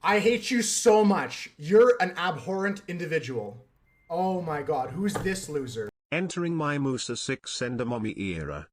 I hate you so much. You're an abhorrent individual. Oh my god, who's this loser? Entering my Musa 6 Ender Mommy era.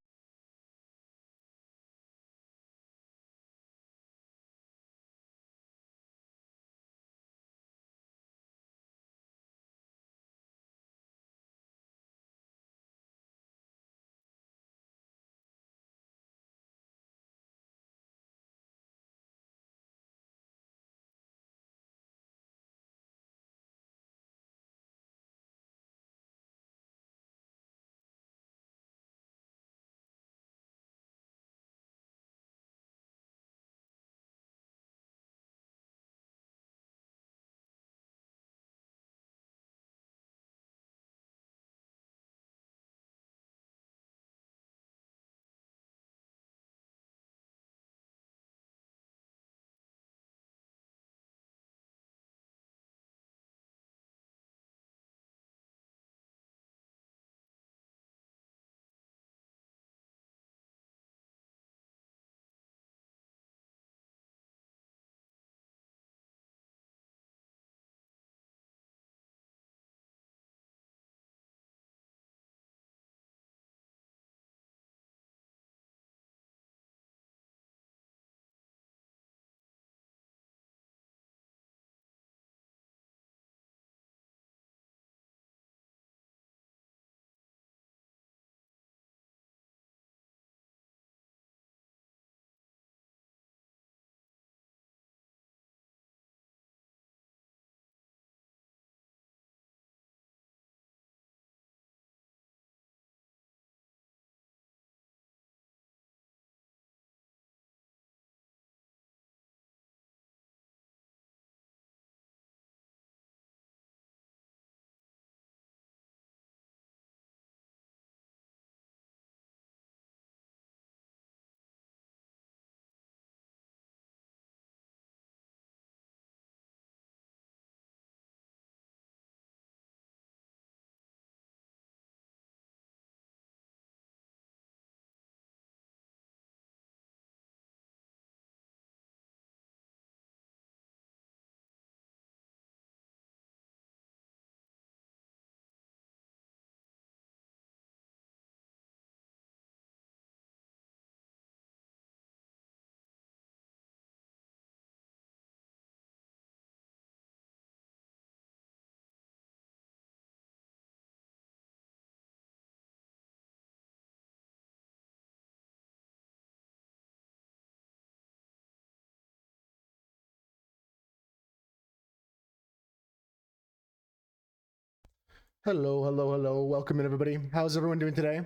Hello, hello, hello. Welcome in, everybody. How's everyone doing today?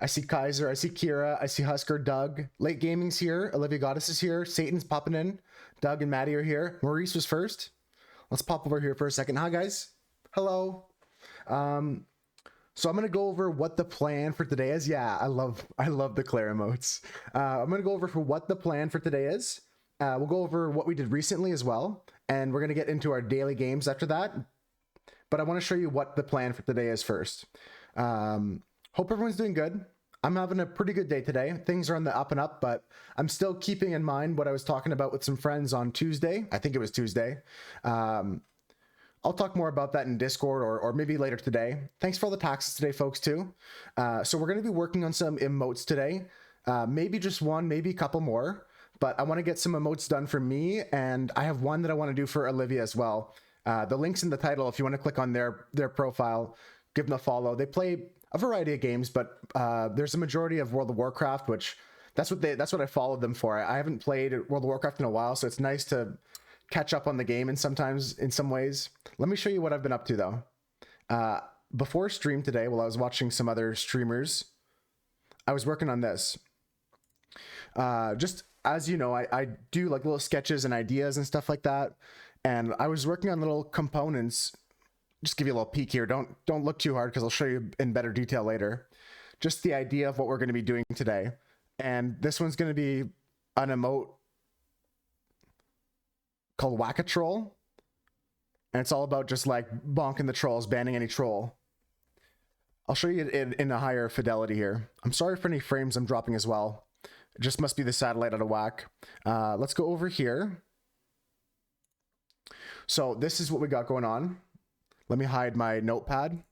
I see Kaiser, I see Kira, I see Husker, Doug. Late Gaming's here, Olivia Goddess is here, Satan's popping in, Doug and Maddie are here. Maurice was first. Let's pop over here for a second. Hi, guys. Hello. Um, so I'm gonna go over what the plan for today is. Yeah, I love the Claire emotes. I'm gonna go over for what the plan for today is. We'll go over what we did recently as well, and we're gonna get into our daily games after that. But I want to show you what the plan for today is first. Hope everyone's doing good. I'm having a pretty good day today. Things are on the up and up, but I'm still keeping in mind what I was talking about with some friends on Tuesday. I think it was Tuesday. I'll talk more about that in Discord or maybe later today. Thanks for all the taxes today, folks, too. So we're going to be working on some emotes today. Maybe just one, maybe a couple more. But I want to get some emotes done for me, and I have one that I want to do for Olivia as well. The link's in the title if you want to click on their profile, give them a follow. They play a variety of games, but there's a majority of World of Warcraft, which that's what I followed them for. I haven't played World of Warcraft in a while, so it's nice to catch up on the game and sometimes in some ways. Let me show you what I've been up to though. Before stream today, while I was watching some other streamers, I was working on this. Just as you know, I do like little sketches and ideas and stuff like that. And I was working on little components. Just give you a little peek here. Don't look too hard because I'll show you in better detail later. Just the idea of what we're going to be doing today. And this one's going to be an emote called Whack-a-Troll. And it's all about just like bonking the trolls, banning any troll. I'll show you it in a higher fidelity here. I'm sorry for any frames I'm dropping as well. It just must be the satellite out of whack. Let's go over here. So this is what we got going on. Let me hide my notepad.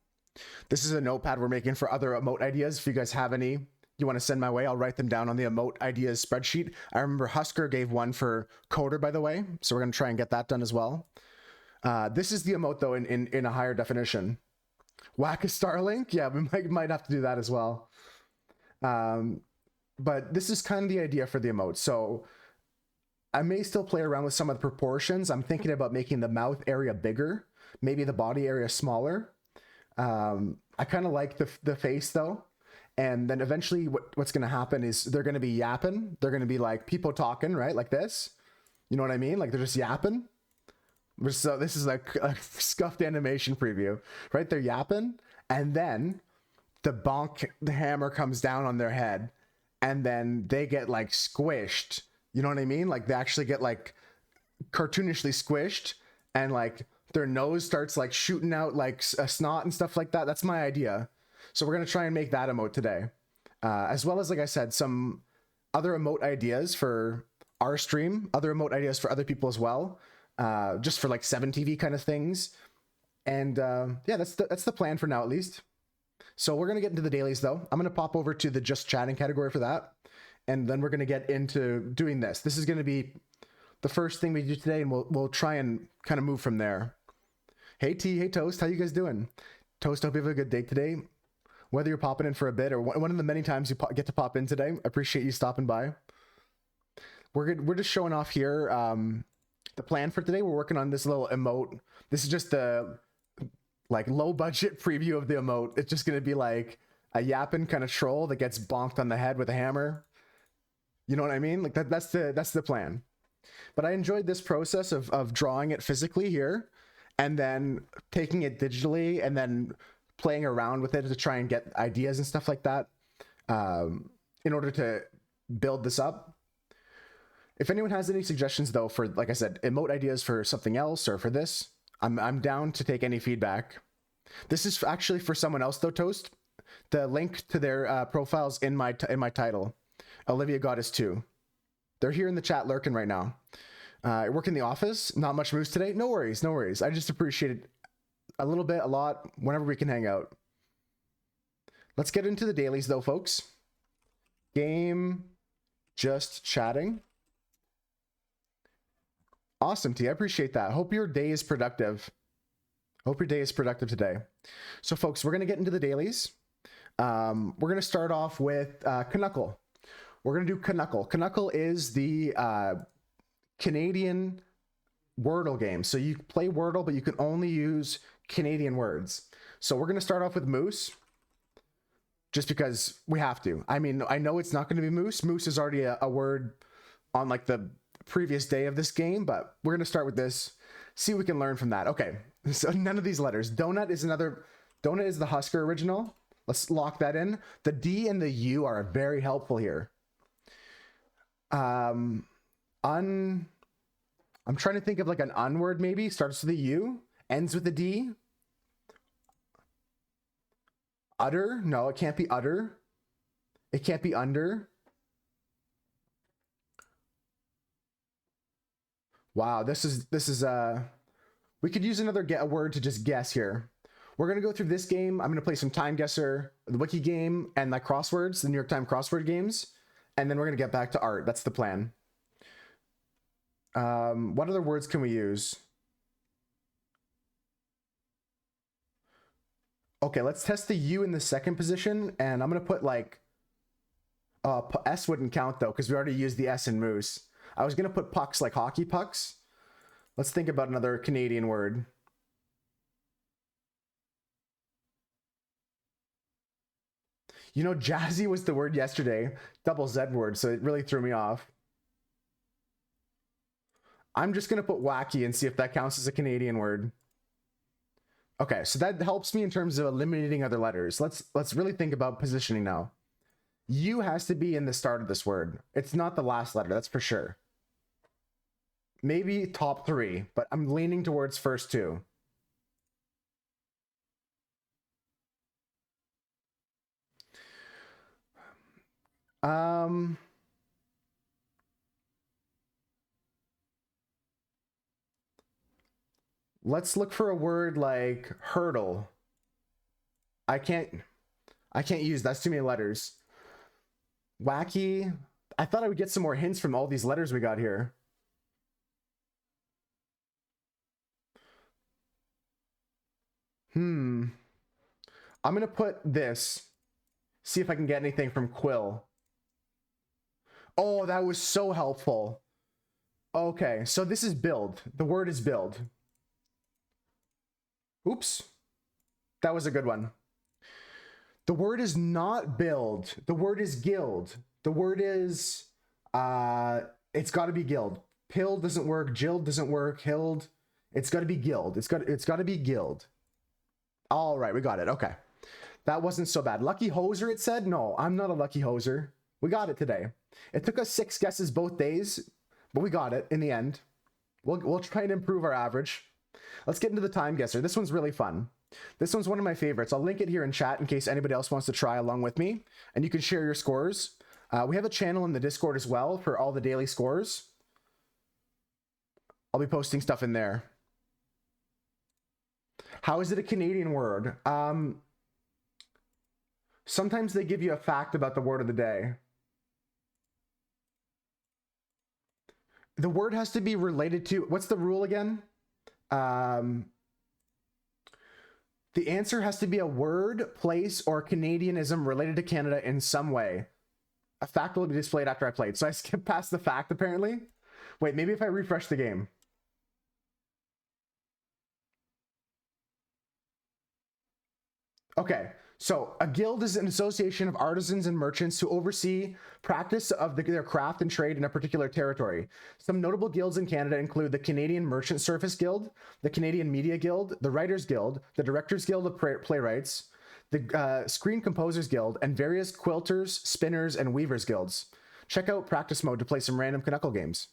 This is a notepad we're making for other emote ideas. If you guys have any you want to send my way, I'll write them down on the emote ideas spreadsheet. I remember Husker gave one for Coder, by the way, so we're going to try and get that done as well. This is the emote, though, in a higher definition. Whack a Starlink? Yeah, we might have to do that as well. But this is kind of the idea for the emote. So I may still play around with some of the proportions. I'm thinking about making the mouth area bigger, maybe the body area smaller. I kind of like the face, though. And then eventually what's going to happen is they're going to be yapping. They're going to be like people talking, right? Like this. You know what I mean? Like they're just yapping. So this is like a scuffed animation preview, right? They're yapping. And then the hammer comes down on their head. And then they get like squished. You know what I mean? Like they actually get like cartoonishly squished. And like their nose starts like shooting out like a snot and stuff like that. That's my idea. So we're going to try and make that emote today. As well as, like I said, some other emote ideas for our stream, other emote ideas for other people as well, just for like 7TV kind of things. And yeah, that's the plan for now, at least. So we're going to get into the dailies, though. I'm going to pop over to the just chatting category for that. And then we're going to get into doing this. This is going to be the first thing we do today, and we'll try and kind of move from there. Hey, T. Hey, Toast. How you guys doing? Toast, hope you have a good day today. Whether you're popping in for a bit or one of the many times you get to pop in today, I appreciate you stopping by. We're just showing off here the plan for today. We're working on this little emote. This is just the like low budget preview of the emote. It's just gonna be like a yapping kind of troll that gets bonked on the head with a hammer. You know what I mean? Like that's the plan. But I enjoyed this process of drawing it physically here and then taking it digitally and then playing around with it to try and get ideas and stuff like that in order to build this up. If anyone has any suggestions, though, for, like I said, emote ideas for something else or for this, I'm down to take any feedback. This is actually for someone else, though, Toast. The link to their profiles in my title. Olivia Goddess 2. They're here in the chat lurking right now. I work in the office. Not much moose today. No worries, no worries. I just appreciate it a little bit, a lot, whenever we can hang out. Let's get into the dailies, though, folks. Game just chatting. Awesome, T. I appreciate that. Hope your day is productive. Hope your day is productive today. So, folks, we're going to get into the dailies. We're going to start off with Knuckle. We're going to do Knuckle. Knuckle is the Canadian Wordle game. So you play Wordle, but you can only use Canadian words. So we're going to start off with moose, just because we have to. I mean, I know it's not going to be moose. Moose is already a word on like the previous day of this game, but we're going to start with this, see what we can learn from that. Okay, so none of these letters. Donut is the Husker original. Let's lock that in. The D and the U are very helpful here. I'm trying to think of like an un word, maybe starts with a U, ends with a D. Utter? No, it can't be utter. It can't be under. Wow, this is we could use another a word to just guess here. We're gonna go through this game. I'm gonna play some Time Guesser, the Wiki game, and like crosswords, the New York Times crossword games, and then we're gonna get back to art. That's the plan. What other words can we use? Okay, let's test the U in the second position, and I'm gonna put like S wouldn't count though, because we already used the S in moose. I was gonna put pucks, like hockey pucks. Let's think about another Canadian word. You know, jazzy was the word yesterday, double Z word, so it really threw me off. I'm just gonna put wacky and see if that counts as a Canadian word. Okay, so that helps me in terms of eliminating other letters. Let's really think about positioning now. U has to be in the start of this word. It's not the last letter, that's for sure. Maybe top 3, but I'm leaning towards first 2. Let's look for a word like hurdle. I can't use, that's too many letters. Wacky. I thought I would get some more hints from all these letters we got here. I'm gonna put this. See if I can get anything from Quill. Oh, that was so helpful. Okay, so this is build. The word is build. Oops. That was a good one. The word is not build. The word is guild. The word is, it's got to be guild. Pill doesn't work. Jill doesn't work. Hild. It's got to be guild. It's got to be guild. All right, we got it. Okay. That wasn't so bad. Lucky hoser, it said? No, I'm not a lucky hoser. We got it today. It took us 6 guesses both days, but we got it in the end. We'll try and improve our average. Let's get into the time guesser. This one's really fun. This one's one of my favorites. I'll link it here in chat in case anybody else wants to try along with me, and you can share your scores. We have a channel in the Discord as well for all the daily scores. I'll be posting stuff in there. How is it a Canadian word? Sometimes they give you a fact about the word of the day. The word has to be related to, what's the rule again? The answer has to be a word, place, or Canadianism related to Canada in some way. A fact will be displayed after I played. So I skipped past the fact, apparently. Wait, maybe if I refresh the game. Okay, so a guild is an association of artisans and merchants who oversee practice of their craft and trade in a particular territory. Some notable guilds in Canada include the Canadian Merchant Service Guild, the Canadian Media Guild, the Writers Guild, the Directors Guild of Playwrights, the Screen Composers Guild, and various quilters, spinners, and weavers guilds. Check out practice mode to play some random Knuckle games.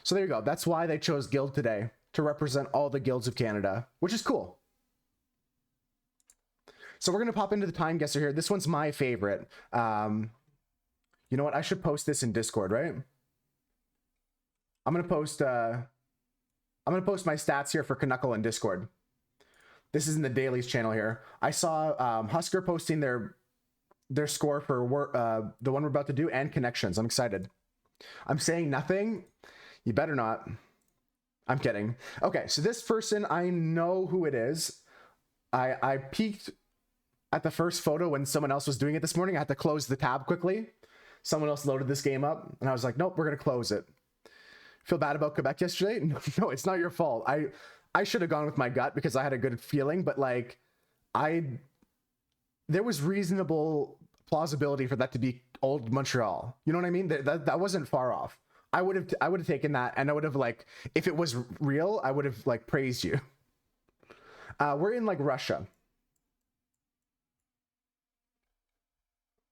So there you go. That's why they chose guild today, to represent all the guilds of Canada, which is cool. So we're going to pop into the time guesser here. This one's my favorite. You know what? I should post this in Discord, right? I'm going to post my stats here for Knuckle in Discord. This is in the dailies channel here. I saw Husker posting their score for the one we're about to do and connections. I'm excited. I'm saying nothing. You better not. I'm kidding. Okay, so this person, I know who it is. I peeked at the first photo when someone else was doing it this morning. I had to close the tab quickly. Someone else loaded this game up, and I was like, nope, we're going to close it. Feel bad about Quebec yesterday? No, it's not your fault. I should have gone with my gut because I had a good feeling, but like, there was reasonable plausibility for that to be old Montreal. You know what I mean? That wasn't far off. I would have taken that, and I would have, like, if it was real, I would have, like, praised you. We're in, like, Russia.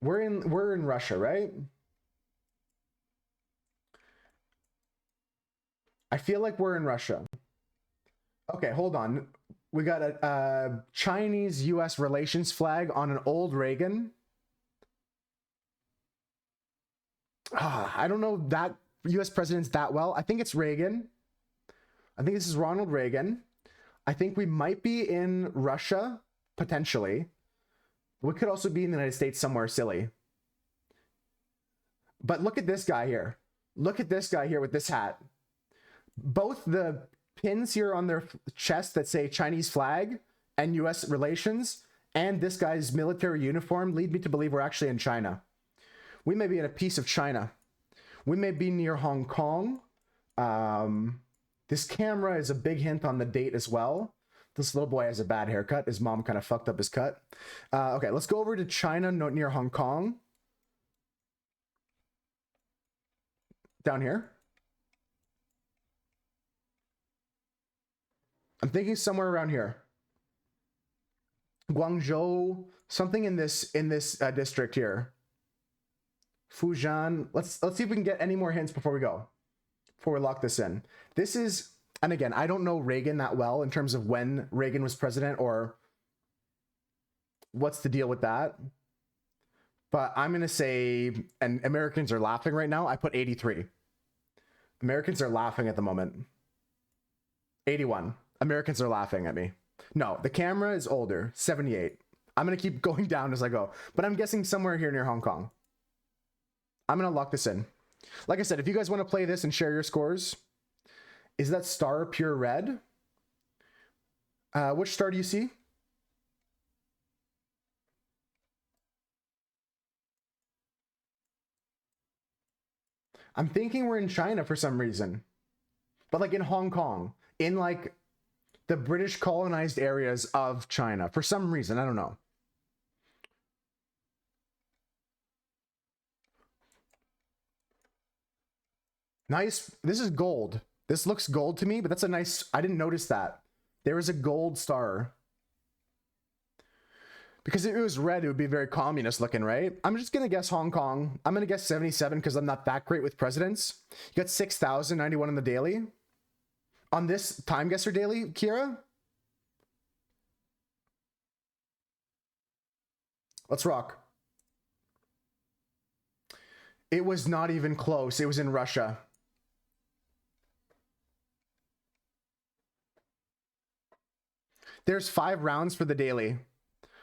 We're in Russia, right? I feel like we're in Russia. Okay, hold on. We got a Chinese-US relations flag on an old Reagan. I don't know that US presidents that well. I think it's Reagan. I think this is Ronald Reagan. I think we might be in Russia, potentially. We could also be in the United States somewhere silly. But look at this guy here. Look at this guy here with this hat. Both the pins here on their chest that say Chinese flag and US relations, and this guy's military uniform lead me to believe we're actually in China. We may be in a piece of China. We may be near Hong Kong. This camera is a big hint on the date as well. This little boy has a bad haircut. His mom kind of fucked up his cut. Okay, let's go over to China, near Hong Kong. Down here. I'm thinking somewhere around here. Guangzhou, something in this district here. Fujian. Let's see if we can get any more hints before we lock this in. This is, and again, I don't know Reagan that well in terms of when Reagan was president or what's the deal with that. But I'm going to say, and Americans are laughing right now, I put 83. Americans are laughing at the moment. 81. Americans are laughing at me. No, the camera is older, 78. I'm going to keep going down as I go, but I'm guessing somewhere here near Hong Kong. I'm going to lock this in. Like I said, if you guys want to play this and share your scores, is that star pure red? Which star do you see? I'm thinking we're in China for some reason, but like in Hong Kong, in like the British colonized areas of China for some reason. I don't know. Nice. This is gold. This looks gold to me, but that's a nice, I didn't notice that. There is a gold star. Because if it was red, it would be very communist looking, right? I'm just going to guess Hong Kong. I'm going to guess 77 because I'm not that great with presidents. You got 6,091 on the daily. On this time guesser daily, Kira? Let's rock. It was not even close. It was in Russia. There's 5 rounds for the daily.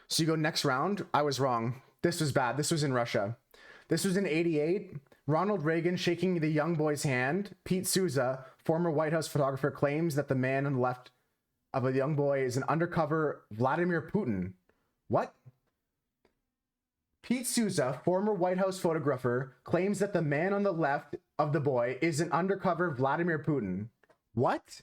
So you go next round. I was wrong. This was bad. This was in Russia. This was in 88. Ronald Reagan shaking the young boy's hand. Pete Souza, former White House photographer, claims that the man on the left of a young boy is an undercover Vladimir Putin. What? Pete Souza, former White House photographer, claims that the man on the left of the boy is an undercover Vladimir Putin. What?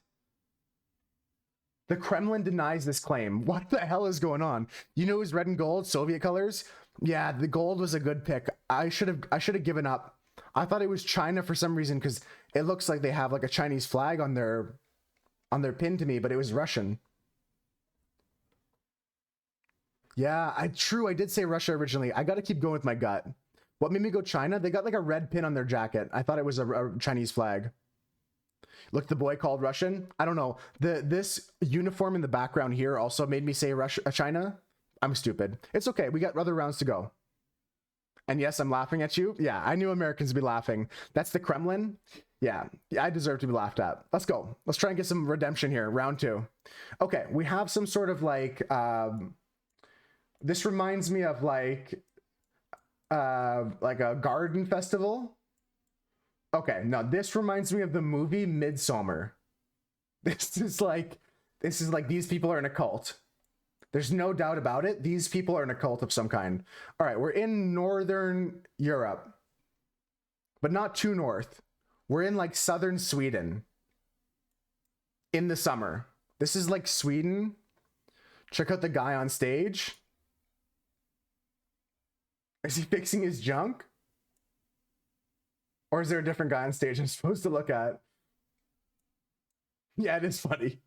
The Kremlin denies this claim. What the hell is going on? You know, it was red and gold, Soviet colors. Yeah, the gold was a good pick. I should have given up. I thought it was China for some reason because it looks like they have like a Chinese flag on their pin to me, but it was Russian. Yeah, I did say Russia originally. I got to keep going with my gut. What made me go China? They got like a red pin on their jacket. I thought it was a Chinese flag. Look, the boy called Russian. I don't know. This uniform in the background here also made me say Russia, China. I'm stupid. It's okay. We got other rounds to go. And yes, I'm laughing at you. Yeah, I knew Americans would be laughing. That's the Kremlin. Yeah, I deserve to be laughed at. Let's go. Let's try and get some redemption here. Round 2. Okay, we have some sort of like... this reminds me of like a garden festival. Okay, no, this reminds me of the movie Midsommar. This is like these people are in a cult. There's no doubt about it. These people are in a cult of some kind. All right, we're in Northern Europe, but not too north. We're in like southern Sweden in the summer. This is like Sweden. Check out the guy on stage. Is he fixing his junk? Or is there a different guy on stage I'm supposed to look at? Yeah, it is funny.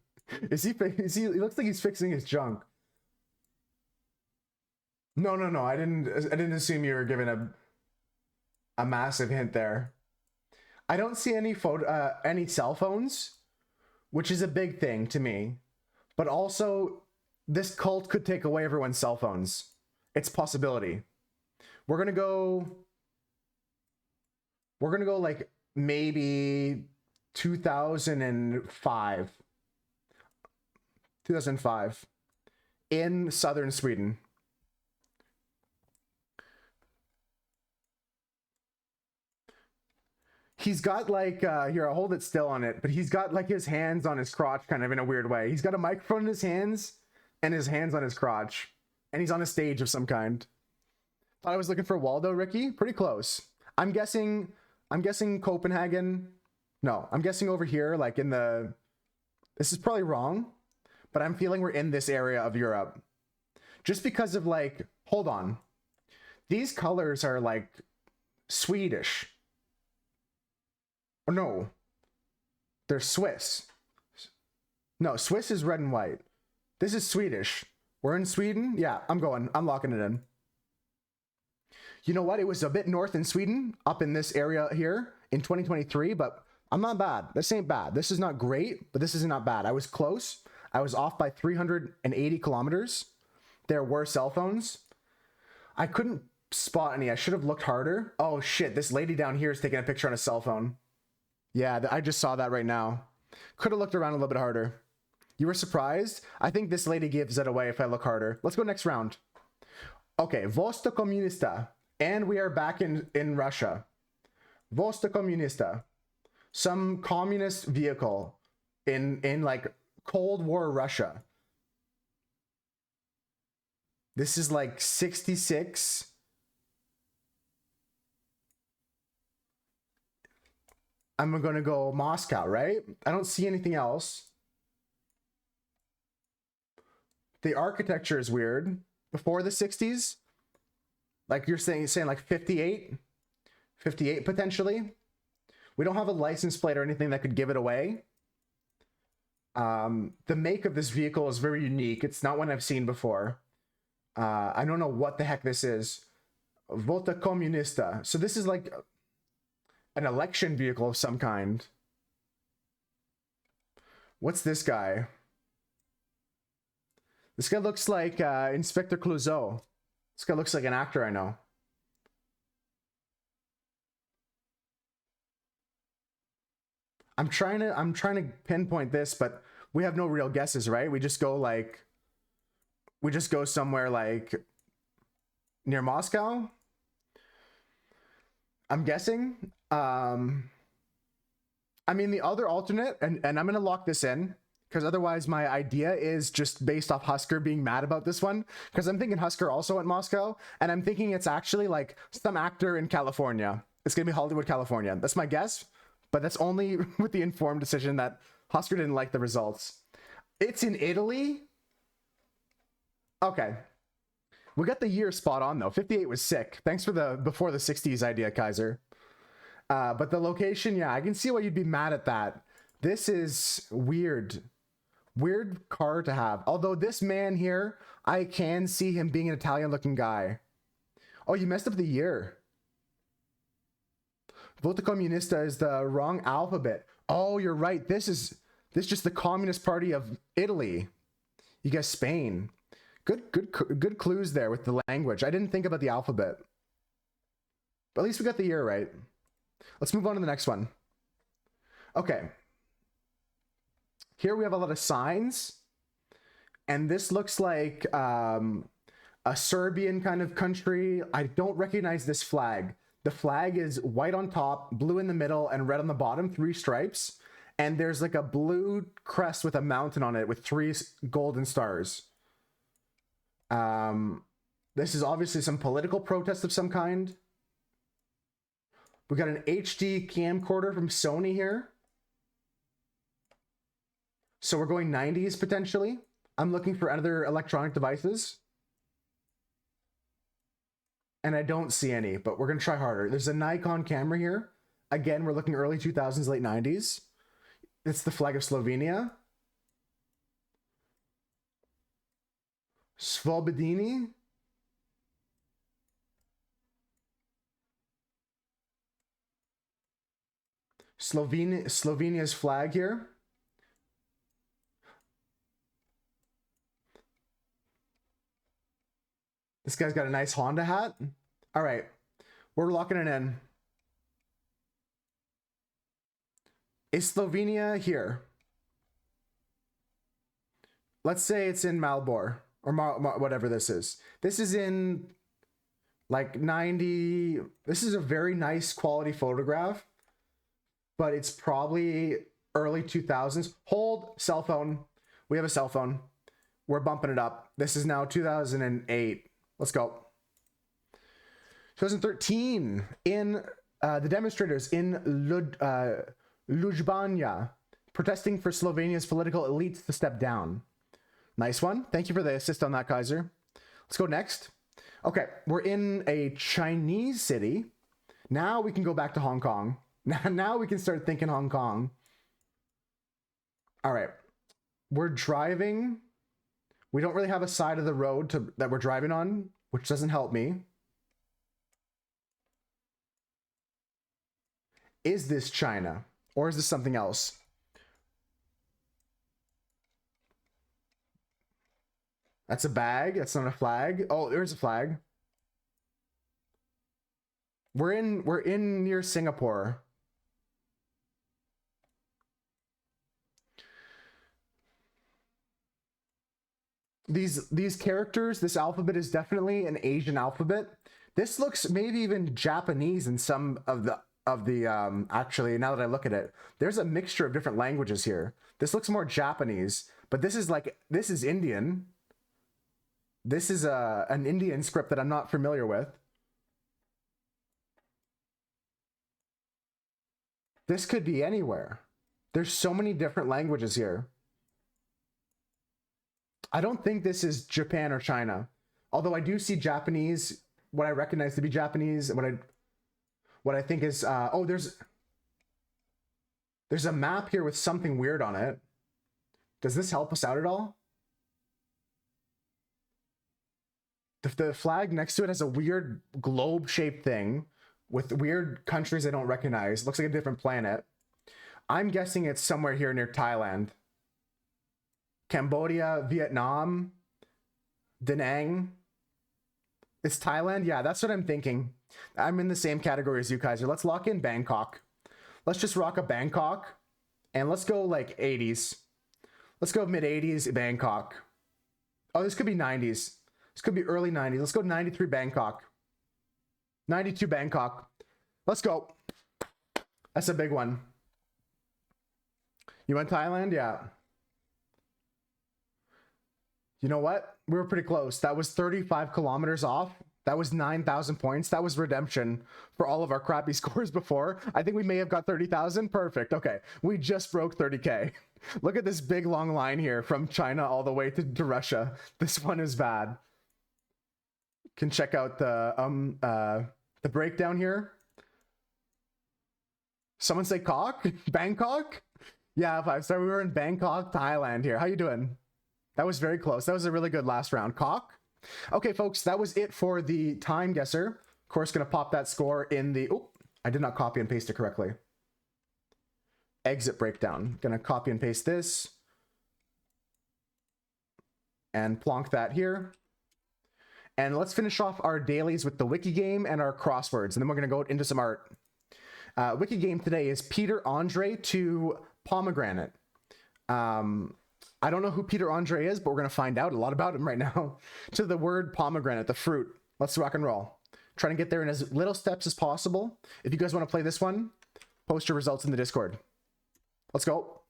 He looks like he's fixing his junk. No. I didn't assume you were giving a massive hint there. I don't see any any cell phones, which is a big thing to me. But also, this cult could take away everyone's cell phones. It's a possibility. We're gonna go like maybe 2005 in southern Sweden. He's got like here, I'll hold it still on it, but he's got like his hands on his crotch kind of in a weird way. He's got a microphone in his hands and his hands on his crotch, and he's on a stage of some kind. Thought I was looking for Waldo, Ricky. Pretty close. I'm guessing Copenhagen. No, I'm guessing over here, like in the... This is probably wrong, but I'm feeling we're in this area of Europe. Just because of like... Hold on. These colors are like Swedish. Or no. They're Swiss. No, Swiss is red and white. This is Swedish. We're in Sweden? Yeah, I'm locking it in. You know what? It was a bit north in Sweden, up in this area here in 2023, but I'm not bad. This ain't bad. This is not great, but this is not bad. I was close. I was off by 380 kilometers. There were cell phones. I couldn't spot any. I should have looked harder. Oh shit, this lady down here is taking a picture on a cell phone. Yeah, I just saw that right now. Could have looked around a little bit harder. You were surprised? I think this lady gives it away if I look harder. Let's go next round. Okay, Vosto Komunista. And we are back in Russia. Vosto Komunista. Some communist vehicle in like Cold War Russia. This is like 66. I'm gonna go Moscow, right? I don't see anything else. The architecture is weird. Before the 60s, like you're saying like 58 potentially. We don't have a license plate or anything that could give it away. The make of this vehicle is very unique. It's not one I've seen before. I don't know what the heck this is. Vota Comunista. So this is like an election vehicle of some kind. What's this guy? This guy looks like Inspector Clouseau. This guy looks like an actor I know. I'm trying to pinpoint this, but we have no real guesses, right? We just go somewhere like near Moscow. I'm guessing. I mean, the other alternate, and I'm gonna lock this in because otherwise my idea is just based off Husker being mad about this one, because I'm thinking Husker also went Moscow, and I'm thinking it's actually like some actor in California. It's gonna be Hollywood, California. That's my guess, but that's only with the informed decision that Husker didn't like the results. It's in Italy. Okay. We got the year spot on though. 58 was sick. Thanks for the before the 60s idea, Kaiser. But the location, yeah, I can see why you'd be mad at that. This is weird. Weird car to have. Although this man here, I can see him being an Italian looking guy. Oh, you messed up the year. Vota Comunista is the wrong alphabet. Oh, you're right. This is just the Communist Party of Italy. You guys, Spain. Good clues there with the language. I didn't think about the alphabet. But at least we got the year right. Let's move on to the next one. Okay. Here we have a lot of signs. And this looks like a Serbian kind of country. I don't recognize this flag. The flag is white on top, blue in the middle, and red on the bottom, 3 stripes. And there's like a blue crest with a mountain on it with 3 golden stars. This is obviously some political protest of some kind. We got an HD camcorder from Sony here. So we're going 90s potentially. I'm looking for other electronic devices. And I don't see any, but we're going to try harder. There's a Nikon camera here. Again, we're looking early 2000s, late 90s. It's the flag of Slovenia. Svobodini. Slovenia's flag here. This guy's got a nice Honda hat. All right, we're locking it in. Is Slovenia here? Let's say it's in Maribor or whatever this is. This is in like 90. This is a very nice quality photograph, but it's probably early 2000s. Hold cell phone. We have a cell phone. We're bumping it up. This is now 2008. Let's go. 2013 in the demonstrators in Ljubljana protesting for Slovenia's political elites to step down. Nice one. Thank you for the assist on that, Kaiser. Let's go next. Okay, we're in a Chinese city. Now we can go back to Hong Kong. Now we can start thinking Hong Kong. All right, we're driving. We don't really have a side of the road that we're driving on, which doesn't help me. Is this China or is this something else? That's a bag. That's not a flag. Oh, there's a flag. We're in near Singapore. These characters, this alphabet is definitely an Asian alphabet. This looks maybe even Japanese in some of the actually, now that I look at it, there's a mixture of different languages here. This looks more Japanese, but this is Indian. This is an Indian script that I'm not familiar with. This could be anywhere. There's so many different languages here. I don't think this is Japan or China. Although I do see Japanese, what I recognize to be Japanese, what I think is oh, there's a map here with something weird on it. Does this help us out at all? The flag next to it has a weird globe-shaped thing with weird countries I don't recognize. Looks like a different planet. I'm guessing it's somewhere here near Thailand. Cambodia, Vietnam, Da Nang. It's Thailand? Yeah, that's what I'm thinking. I'm in the same category as you, Kaiser. Let's lock in Bangkok. Let's just rock a Bangkok. And let's go like 80s. Let's go mid-80s Bangkok. Oh, this could be 90s. This could be early 90s. Let's go 93 Bangkok. 92 Bangkok. Let's go. That's a big one. You went Thailand? Yeah. You know what? We were pretty close. That was 35 kilometers off. That was 9,000 points. That was redemption for all of our crappy scores before. I think we may have got 30,000. Perfect. Okay. We just broke 30K. Look at this big long line here from China all the way to Russia. This one is bad. Can check out the breakdown here. Someone say cock? Bangkok? Yeah, 5-star. We were in Bangkok, Thailand here. How you doing? That was very close. That was a really good last round. Cock? Okay, folks, that was it for the time guesser. Of course, gonna pop that score in the... Oh, I did not copy and paste it correctly. Exit breakdown. Gonna copy and paste this. And plonk that here. And let's finish off our dailies with the wiki game and our crosswords. And then we're gonna go into some art. Wiki game today is Peter Andre to pomegranate. I don't know who Peter Andre is, but we're going to find out a lot about him right now. To the word pomegranate, the fruit. Let's rock and roll. Trying to get there in as little steps as possible. If you guys want to play this one, post your results in the Discord. Let's go.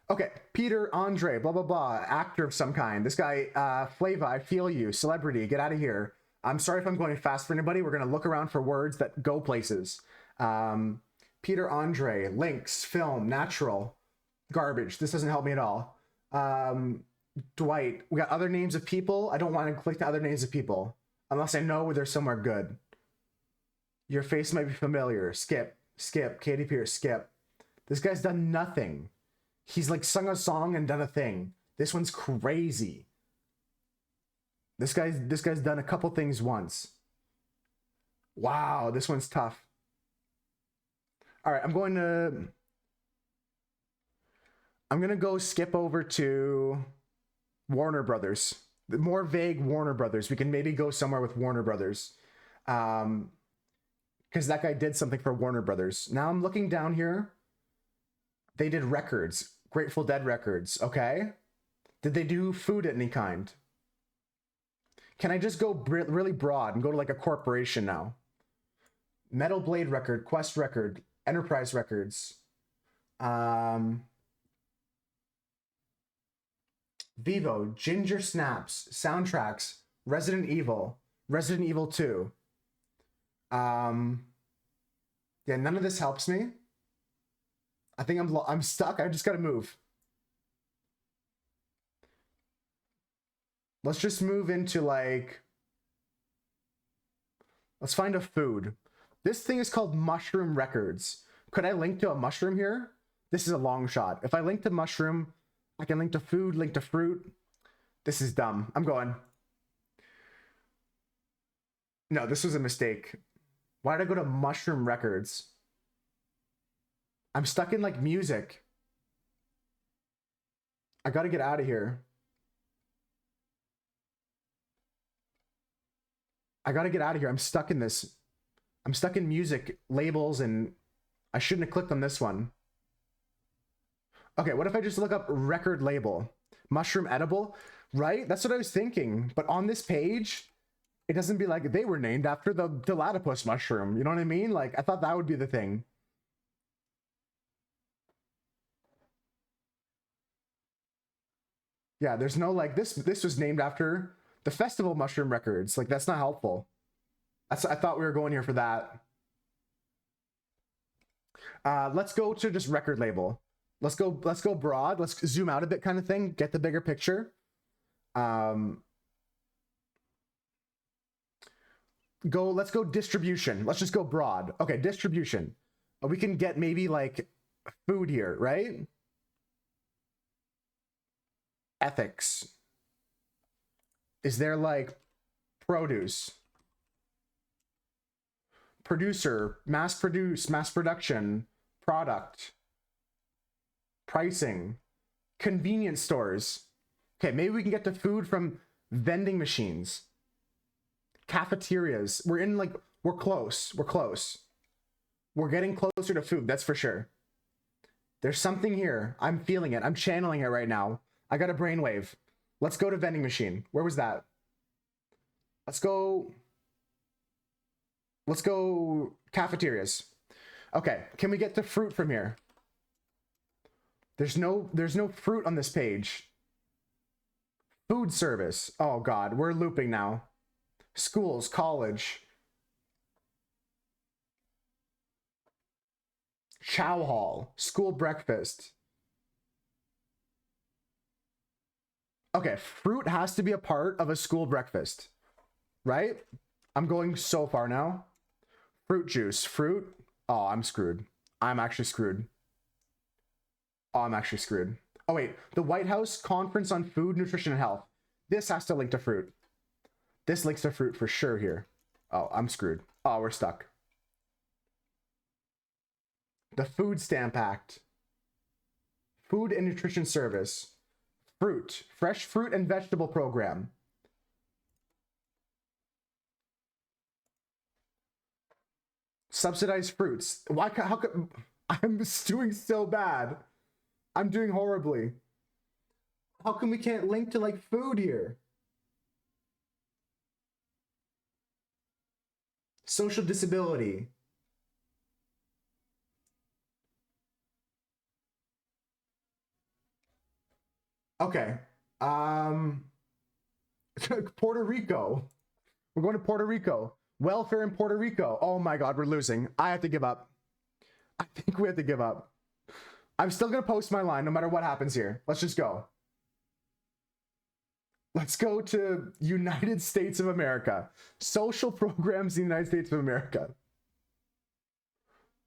Okay, Peter Andre, blah, blah, blah. Actor of some kind. This guy, Flava, I feel you. Celebrity, get out of here. I'm sorry if I'm going fast for anybody. We're going to look around for words that go places. Peter Andre, links, film, natural. Garbage. This doesn't help me at all. Dwight. We got other names of people. I don't want to click the other names of people unless I know they're somewhere good. Your face might be familiar. Skip. Katy Pierce. Skip. This guy's done nothing. He's like sung a song and done a thing. This one's crazy. This guy's done a couple things once. Wow, this one's tough. All right, I'm going to go skip over to Warner Brothers. The more vague Warner Brothers. We can maybe go somewhere with Warner Brothers. Because that guy did something for Warner Brothers. Now I'm looking down here. They did records. Grateful Dead records. Okay. Did they do food at any kind? Can I just go really broad and go to like a corporation now? Metal Blade record. Quest record. Enterprise records. Vivo, Ginger Snaps, soundtracks, Resident Evil 2. Yeah, none of this helps me. I think I'm stuck. I just gotta move. Let's just move into like... Let's find a food. This thing is called Mushroom Records. Could I link to a mushroom here? This is a long shot. If I link to mushroom, I can link to food, link to fruit. This is dumb. I'm going. No, this was a mistake. Why did I go to Mushroom Records? I'm stuck in like music. I gotta get out of here. I'm stuck in this. I'm stuck in music labels and I shouldn't have clicked on this one. Okay, what if I just look up record label? Mushroom edible? Right? That's what I was thinking. But on this page, it doesn't be like they were named after the platypus mushroom. You know what I mean? Like, I thought that would be the thing. Yeah, there's no like this was named after the festival mushroom records. Like, that's not helpful. I thought we were going here for that. Let's go to just record label. Let's go broad. Let's zoom out a bit kind of thing. Get the bigger picture. Let's go distribution. Let's just go broad. Okay, distribution. We can get maybe like food here, right? Ethics. Is there like produce? Producer, mass produce, mass production, product, pricing, convenience stores. Okay, maybe we can get to food from vending machines, cafeterias. We're close. We're getting closer to food, that's for sure. There's something here. I'm feeling it. I'm channeling it right now. I got a brainwave. Let's go to vending machine. Where was that? Let's go cafeterias. Okay, can we get to fruit from here? There's no fruit on this page. Food service. Oh God, we're looping now. Schools, college. Chow hall, school breakfast. Okay, fruit has to be a part of a school breakfast, right? I'm going so far now. Fruit juice, fruit. Oh, I'm screwed. I'm actually screwed. Oh, I'm actually screwed. Oh wait, the White House Conference on Food, Nutrition, and Health. This has to link to fruit. This links to fruit for sure here. Oh, I'm screwed. Oh, we're stuck. The Food Stamp Act. Food and Nutrition Service. Fruit. Fresh Fruit and Vegetable Program. Subsidized fruits. Why? How could I'm doing so bad? I'm doing horribly. How come we can't link to like food here? Social disability. Okay. Puerto Rico. We're going to Puerto Rico. Welfare in Puerto Rico. Oh my God, we're losing. I have to give up. I think we have to give up. I'm still going to post my line no matter what happens here. Let's just go. Let's go to United States of America. Social programs in the United States of America.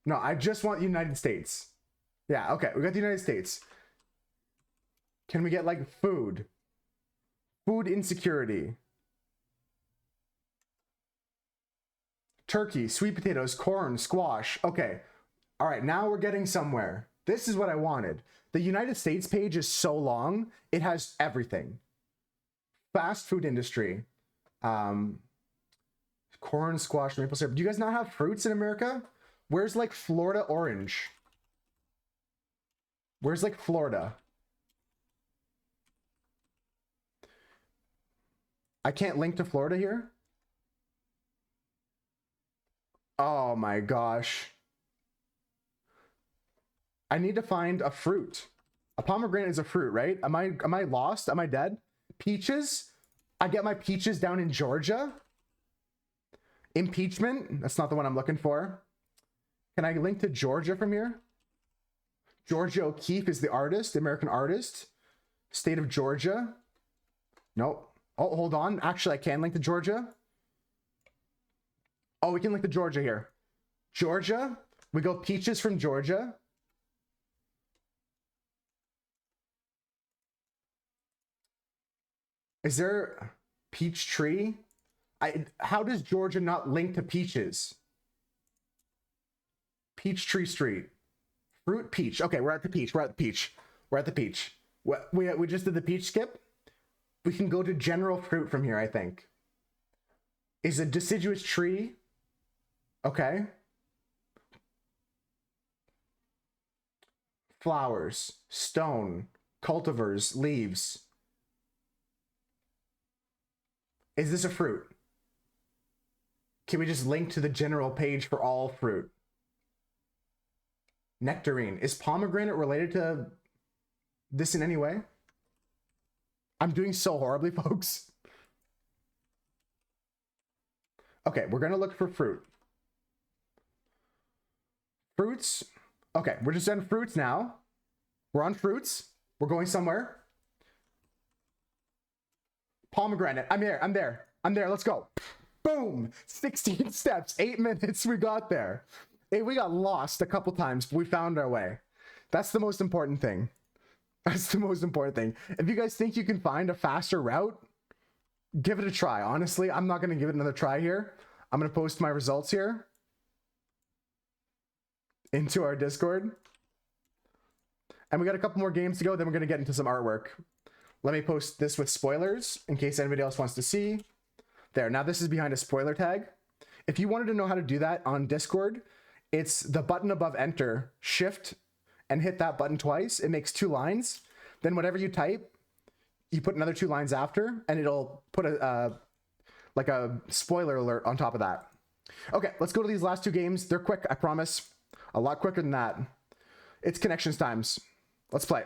No, I just want United States. Yeah, okay, we got the United States. Can we get like food? Food insecurity. Turkey, sweet potatoes, corn, squash. Okay. All right, now we're getting somewhere. This is what I wanted. The United States page is so long, it has everything. Fast food industry. Corn, squash, maple syrup. Do you guys not have fruits in America? Where's like Florida orange? Where's like Florida? I can't link to Florida here. Oh my gosh. I need to find a fruit. A pomegranate is a fruit, right? Am I lost? Am I dead? Peaches? I get my peaches down in Georgia. Impeachment? That's not the one I'm looking for. Can I link to Georgia from here? Georgia O'Keeffe is the artist, the American artist. State of Georgia. Nope. Oh, hold on. Actually, I can link to Georgia. Oh, we can link to Georgia here. Georgia. We go peaches from Georgia. Is there peach tree? How does Georgia not link to peaches? Peachtree Street. Fruit peach. Okay, we're at the peach. We're at the peach. We're at the peach. We just did the peach skip. We can go to general fruit from here, I think. Is a deciduous tree. Okay. Flowers, stone, cultivars, leaves. Is this a fruit? Can we just link to the general page for all fruit? Nectarine. Is pomegranate related to this in any way? I'm doing so horribly, folks. Okay, we're gonna look for fruit. Fruits. Okay, we're just on fruits now. We're on fruits. We're going somewhere. Pomegranate. I'm there. I'm there. I'm there. Let's go. Boom. 16 steps. 8 minutes. We got there. Hey, we got lost a couple times, but we found our way. That's the most important thing. That's the most important thing. If you guys think you can find a faster route, give it a try. Honestly, I'm not going to give it another try here. I'm going to post my results here into our Discord. And we got a couple more games to go, then we're going to get into some artwork. Let me post this with spoilers in case anybody else wants to see. There, now this is behind a spoiler tag. If you wanted to know how to do that on Discord, it's the button above enter, shift, and hit that button twice. It makes 2 lines. Then whatever you type, you put another 2 lines after, and it'll put like a spoiler alert on top of that. Okay, let's go to these last 2 games. They're quick, I promise. A lot quicker than that. It's connections times. Let's play.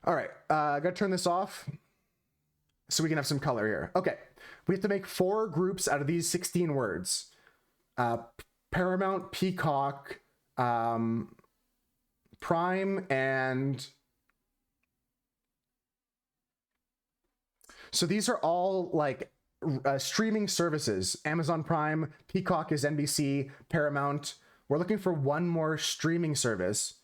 All right, I gotta turn this off so we can have some color here. Okay, we have to make 4 groups out of these 16 words. Paramount, Peacock, Prime, and... So these are all like streaming services. Amazon Prime, Peacock is NBC, Paramount. We're looking for one more streaming service.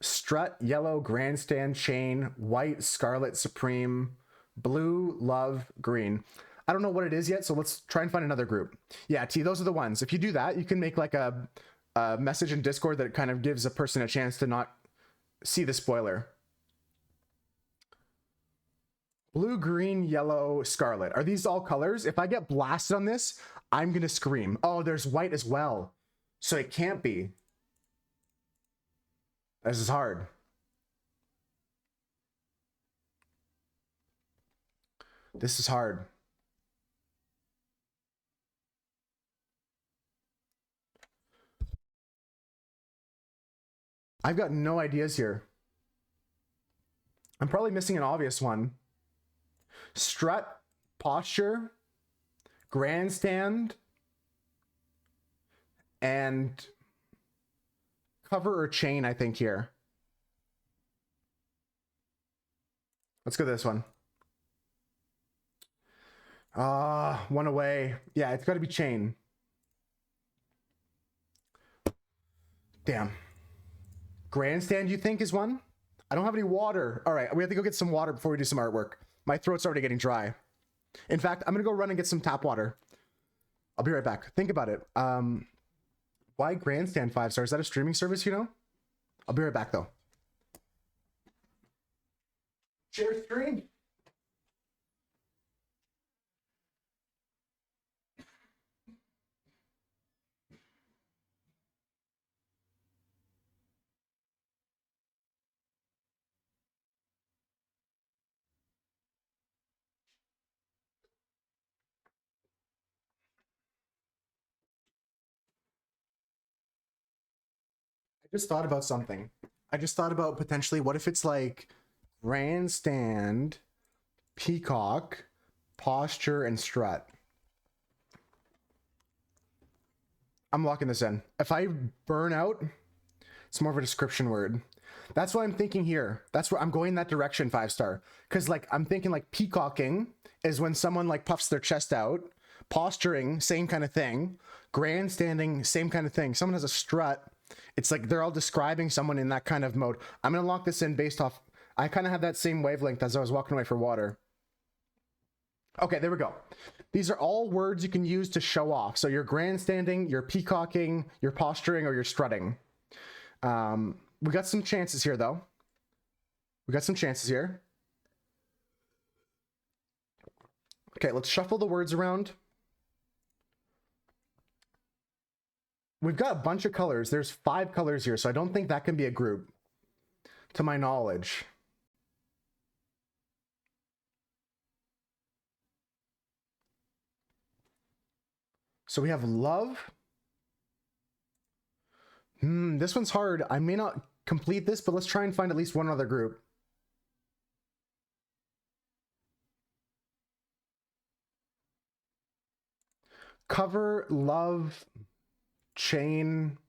Strut, Yellow, Grandstand, Chain, White, Scarlet, Supreme, Blue, Love, Green. I don't know what it is yet, so let's try and find another group. Yeah, T, those are the ones. If you do that, you can make like a message in Discord that kind of gives a person a chance to not see the spoiler. Blue, green, yellow, scarlet. Are these all colors? If I get blasted on this, I'm gonna scream. Oh, there's white as well. So it can't be. This is hard. This is hard. I've got no ideas here. I'm probably missing an obvious one. Strut, posture, grandstand, and cover or chain, I think, here. Let's go this one. One away. Yeah, it's got to be chain. Damn. Grandstand, you think, is one? I don't have any water. All right, we have to go get some water before we do some artwork. My throat's already getting dry. In fact, I'm gonna go run and get some tap water. I'll be right back. Think about it. Why Grandstand 5 stars? Is that a streaming service, you know? I'll be right back though. Share screen. I just thought about something. I just thought about potentially, what if it's like Grandstand, Peacock, Posture, and Strut? I'm locking this in. If I burn out, it's more of a description word. That's what I'm thinking here. That's where I'm going that direction, 5 star. Because like I'm thinking like peacocking is when someone like puffs their chest out. Posturing, same kind of thing. Grandstanding, same kind of thing. Someone has a strut. It's like they're all describing someone in that kind of mode. I'm gonna lock this in based off. I kind of have that same wavelength as I was walking away for water. Okay, there we go. These are all words you can use to show off. So you're grandstanding, you're peacocking, you're posturing, or you're strutting. We got some chances here, though. We got some chances here. Okay, let's shuffle the words around. We've got a bunch of colors. There's 5 colors here, so I don't think that can be a group, to my knowledge. So we have love. This one's hard. I may not complete this, but let's try and find at least one other group. Cover, love, chain.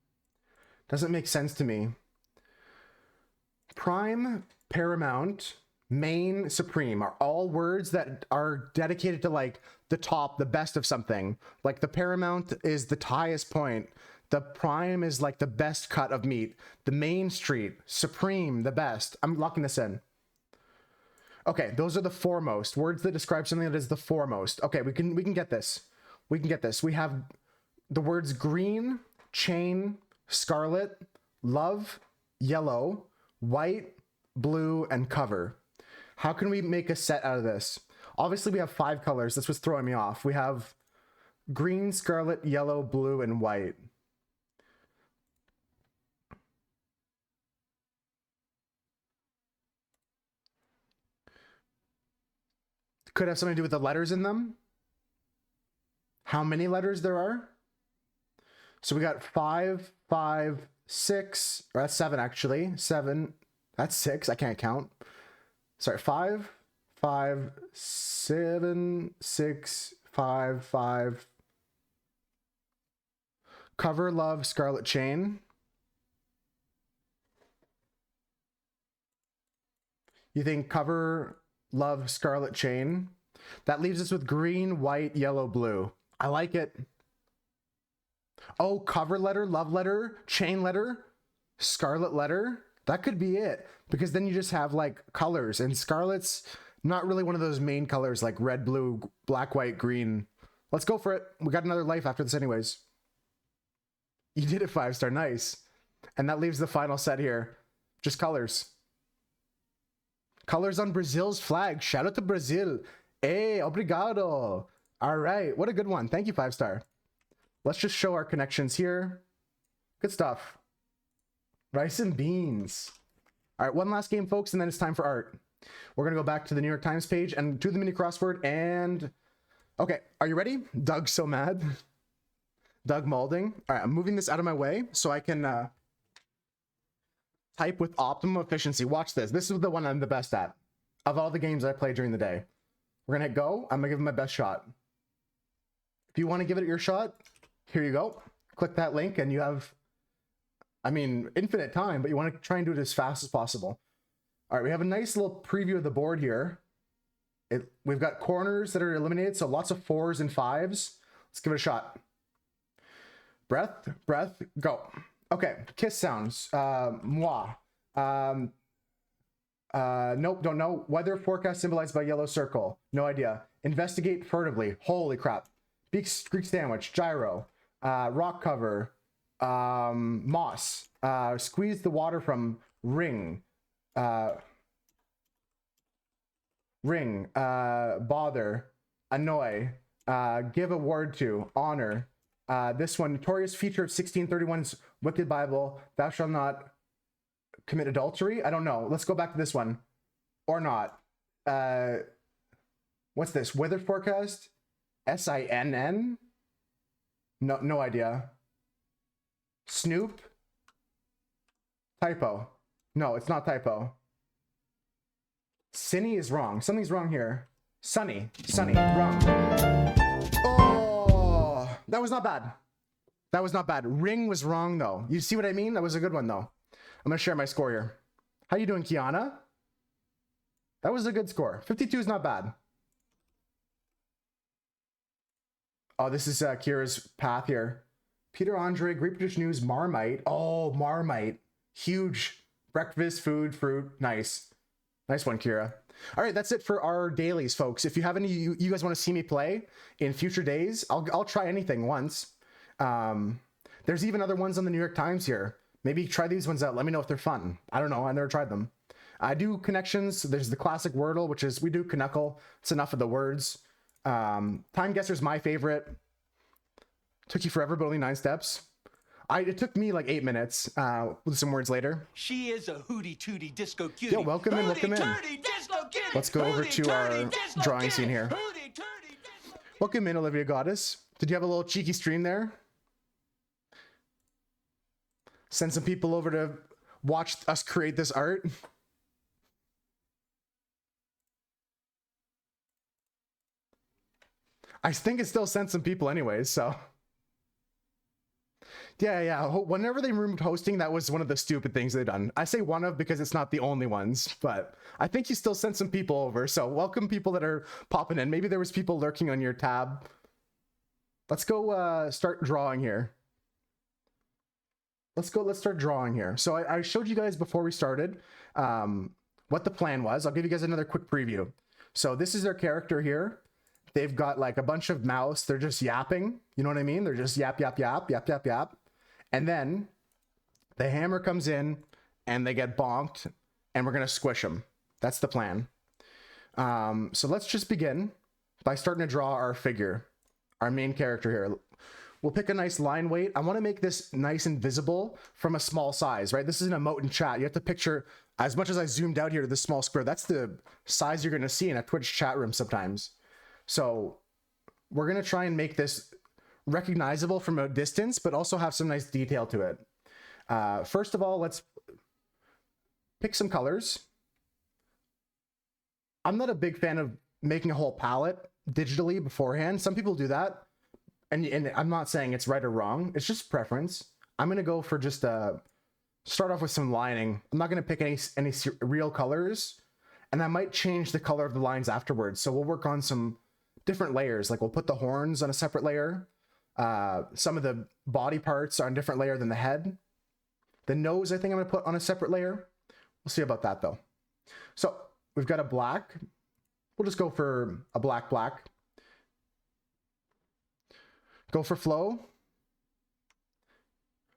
Doesn't make sense to me. Prime, paramount, main, supreme are all words that are dedicated to like the top, the best of something. Like the paramount is the highest point. The prime is like the best cut of meat. The main street, supreme, the best. I'm locking this in. Okay, those are the foremost words that describe something that is the foremost. Okay, we can get this. We can get this. We have the words green, chain, scarlet, love, yellow, white, blue, and cover. How can we make a set out of this? Obviously, we have 5 colors. That's what's throwing me off. We have green, scarlet, yellow, blue, and white. Could have something to do with the letters in them. How many letters there are? So we got 5, 5, 6, or that's 7 actually. 7, that's 6. I can't count. Sorry, 5, 5, 7, 6, 5, 5. Cover, love, scarlet, chain. You think cover, love, scarlet, chain? That leaves us with green, white, yellow, blue. I like it. Oh, cover letter, love letter, chain letter, scarlet letter. That could be it. Because then you just have like colors, and scarlet's not really one of those main colors like red, blue, black, white, green. Let's go for it. We got another life after this anyways. You did it 5-star, nice. And that leaves the final set here. Just colors. Colors on Brazil's flag. Shout out to Brazil. Hey, obrigado. All right, what a good one. Thank you, 5-star. Let's just show our connections here. Good stuff. Rice and beans. All right, one last game, folks, and then it's time for art. We're gonna go back to the New York Times page and do the mini crossword and... Okay, are you ready? Doug's so mad. Doug Maulding. All right, I'm moving this out of my way so I can type with optimum efficiency. Watch this. This is the one I'm the best at. Of all the games I play during the day. We're gonna hit go. I'm gonna give it my best shot. If you want to give it your shot, here you go. Click that link and you have, I mean, infinite time, but you want to try and do it as fast as possible. All right, we have a nice little preview of the board here. We've got corners that are eliminated, so lots of 4s and 5s. Let's give it a shot. Breath, breath, go. Okay, kiss sounds. Moi. Nope, don't know. Weather forecast symbolized by yellow circle. No idea. Investigate furtively. Holy crap. Greek sandwich. Gyro. Rock cover. Moss. Squeeze the water from ring. Ring. Bother. Annoy. Give a word to. Honor. This one, notorious feature of 1631's Wicked Bible. Thou shalt not commit adultery. I don't know. Let's go back to this one. Or not. What's this? Weather forecast? SINN? No idea. Snoop? Typo. No, it's not typo. Cinny is wrong. Something's wrong here. Sunny. Wrong. Oh, that was not bad. That was not bad. Ring was wrong though. You see what I mean? That was a good one though. I'm gonna share my score here. How you doing, Kiana? That was a good score. 52 is not bad. Oh, this is Kira's path here. Peter Andre, Great British News, Marmite. Oh, Marmite. Huge. Breakfast, food, fruit. Nice. Nice one, Kira. All right, that's it for our dailies, folks. If you have any you guys want to see me play in future days, I'll try anything once. There's even other ones on the New York Times here. Maybe try these ones out. Let me know if they're fun. I don't know. I never tried them. I do connections. There's the classic Wordle, which is we do Knuckle. It's enough of the words. Time Guesser's my favorite. Took you forever, but only 9 steps. It took me like 8 minutes with some words later. She is a hootie tootie disco cutie. Yo, welcome in, welcome in. Disco cutie. Let's go over to our drawing scene here. Welcome in, Olivia Goddess. Did you have a little cheeky stream there? Send some people over to watch us create this art. I think it still sent some people anyways, so. Yeah. Whenever they removed hosting, that was one of the stupid things they've done. I say one of because it's not the only ones, but I think you still sent some people over. So welcome people that are popping in. Maybe there was people lurking on your tab. Let's go start drawing here. Let's start drawing here. So I showed you guys before we started what the plan was. I'll give you guys another quick preview. So this is their character here. They've got like a bunch of mouths. They're just yapping. You know what I mean? They're just yap. And then the hammer comes in and they get bonked and we're going to squish them. That's the plan. So let's just begin by starting to draw our figure, our main character here. We'll pick a nice line weight. I want to make this nice and visible from a small size, right? This is an emote in chat. You have to picture, as much as I zoomed out here to this small square, that's the size you're going to see in a Twitch chat room sometimes. So we're going to try and make this recognizable from a distance, but also have some nice detail to it. First of all, let's pick some colors. I'm not a big fan of making a whole palette digitally beforehand. Some people do that. And I'm not saying it's right or wrong. It's just preference. I'm going to go for just start off with some lining. I'm not going to pick any real colors. And I might change the color of the lines afterwards. So we'll work on some different layers. Like we'll put the horns on a separate layer. Some of the body parts are on a different layer than the head. The nose, I think I'm going to put on a separate layer. We'll see about that though. So we've got a black. We'll just go for a black. Go for flow.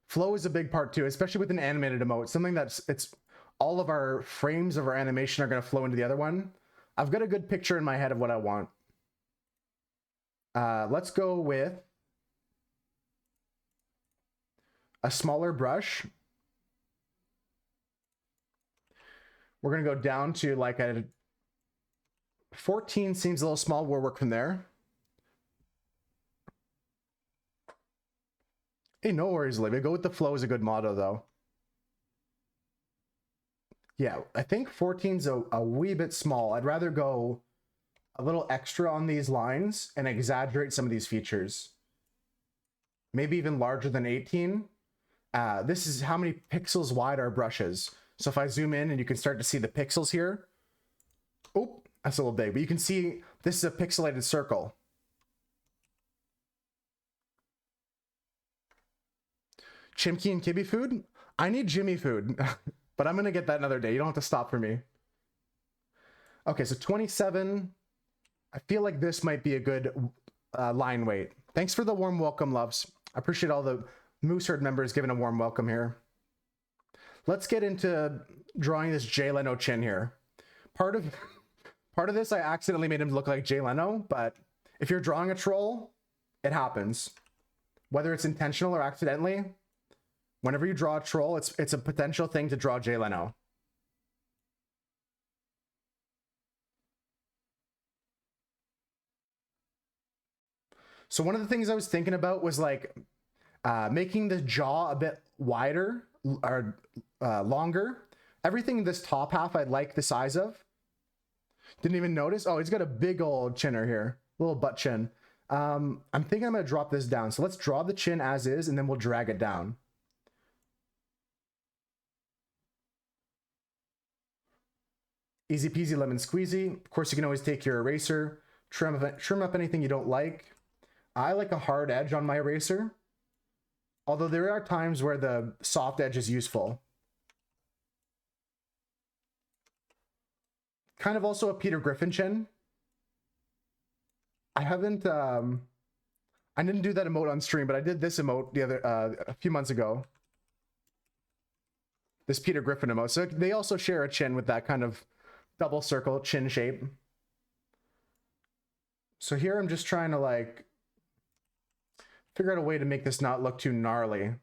Flow is a big part too, especially with an animated emote. Something it's all of our frames of our animation are going to flow into the other one. I've got a good picture in my head of what I want. Let's go with a smaller brush. We're going to go down to like a 14 seems a little small. We'll work from there. Hey, no worries, Olivia. Go with the flow is a good motto, though. Yeah, I think 14's a wee bit small. I'd rather go a little extra on these lines and exaggerate some of these features. Maybe even larger than 18. This is how many pixels wide our brush is. So if I zoom in and you can start to see the pixels here. Oh, that's a little big, but you can see this is a pixelated circle. Chimkey and Kibby food? I need Jimmy food, but I'm going to get that another day. You don't have to stop for me. Okay, so 27. I feel like this might be a good line weight. Thanks for the warm welcome, loves. I appreciate all the Moose Herd members giving a warm welcome here. Let's get into drawing this Jay Leno chin here. Part of this, I accidentally made him look like Jay Leno, but if you're drawing a troll, it happens. Whether it's intentional or accidentally, whenever you draw a troll, it's a potential thing to draw Jay Leno. So one of the things I was thinking about was like making the jaw a bit wider or longer. Everything in this top half I like the size of. Didn't even notice. Oh, he's got a big old chinner here, little butt chin. I'm thinking I'm gonna drop this down. So let's draw the chin as is, and then we'll drag it down. Easy peasy lemon squeezy. Of course, you can always take your eraser, trim up anything you don't like. I like a hard edge on my eraser, although there are times where the soft edge is useful. Kind of also a Peter Griffin chin. I haven't, I didn't do that emote on stream, but I did this emote a few months ago. This Peter Griffin emote. So they also share a chin with that kind of double circle chin shape. So here I'm just trying to like figure out a way to make this not look too gnarly.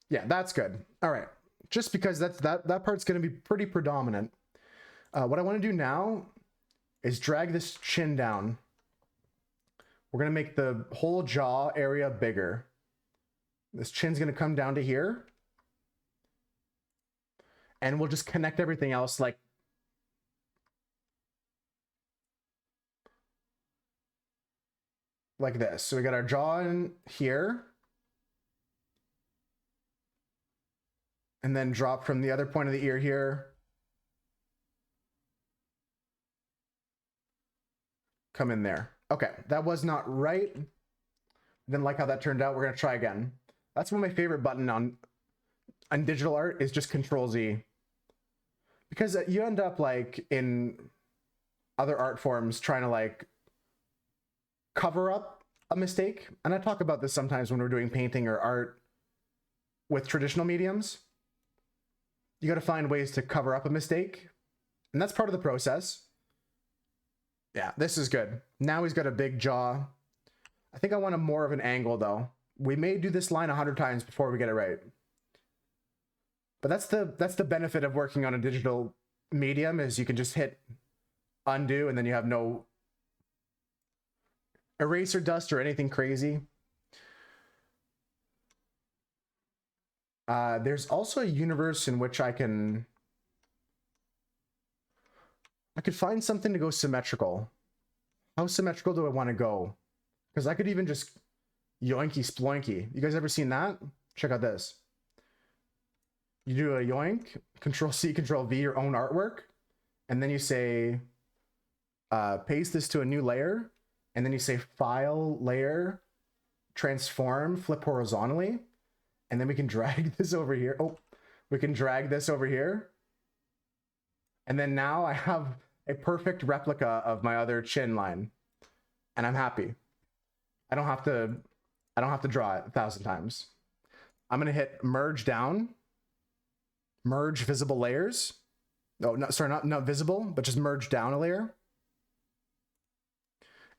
Yeah, that's good. All right. Just because that part's going to be pretty predominant. What I want to do now is drag this chin down. We're going to make the whole jaw area bigger. This chin's going to come down to here. And we'll just connect everything else like this. So we got our jaw in here. And then drop from the other point of the ear here. Come in there. Okay, that was not right. Didn't like how that turned out. We're gonna try again. That's one of my favorite button on digital art is just Control Z. Because you end up like in other art forms trying to like cover up a mistake. And I talk about this sometimes when we're doing painting or art with traditional mediums. You got to find ways to cover up a mistake. And that's part of the process. Yeah, this is good. Now he's got a big jaw. I think I want more of an angle though. We may do this line 100 times before we get it right. But that's the benefit of working on a digital medium is you can just hit undo and then you have no eraser dust or anything crazy. There's also a universe in which I could find something to go symmetrical. How symmetrical do I want to go? Because I could even just yoinky sploinky. You guys ever seen that? Check out this. You do a yoink, Control C, Control V, your own artwork, and then you say, paste this to a new layer, and then you say File, Layer, Transform, Flip horizontally, and then we can drag this over here. Oh, we can drag this over here. And then now I have a perfect replica of my other chin line, and I'm happy. I don't have to draw it 1,000 times. I'm gonna hit merge down, merge visible layers. Oh, no, sorry, not visible, but just merge down a layer.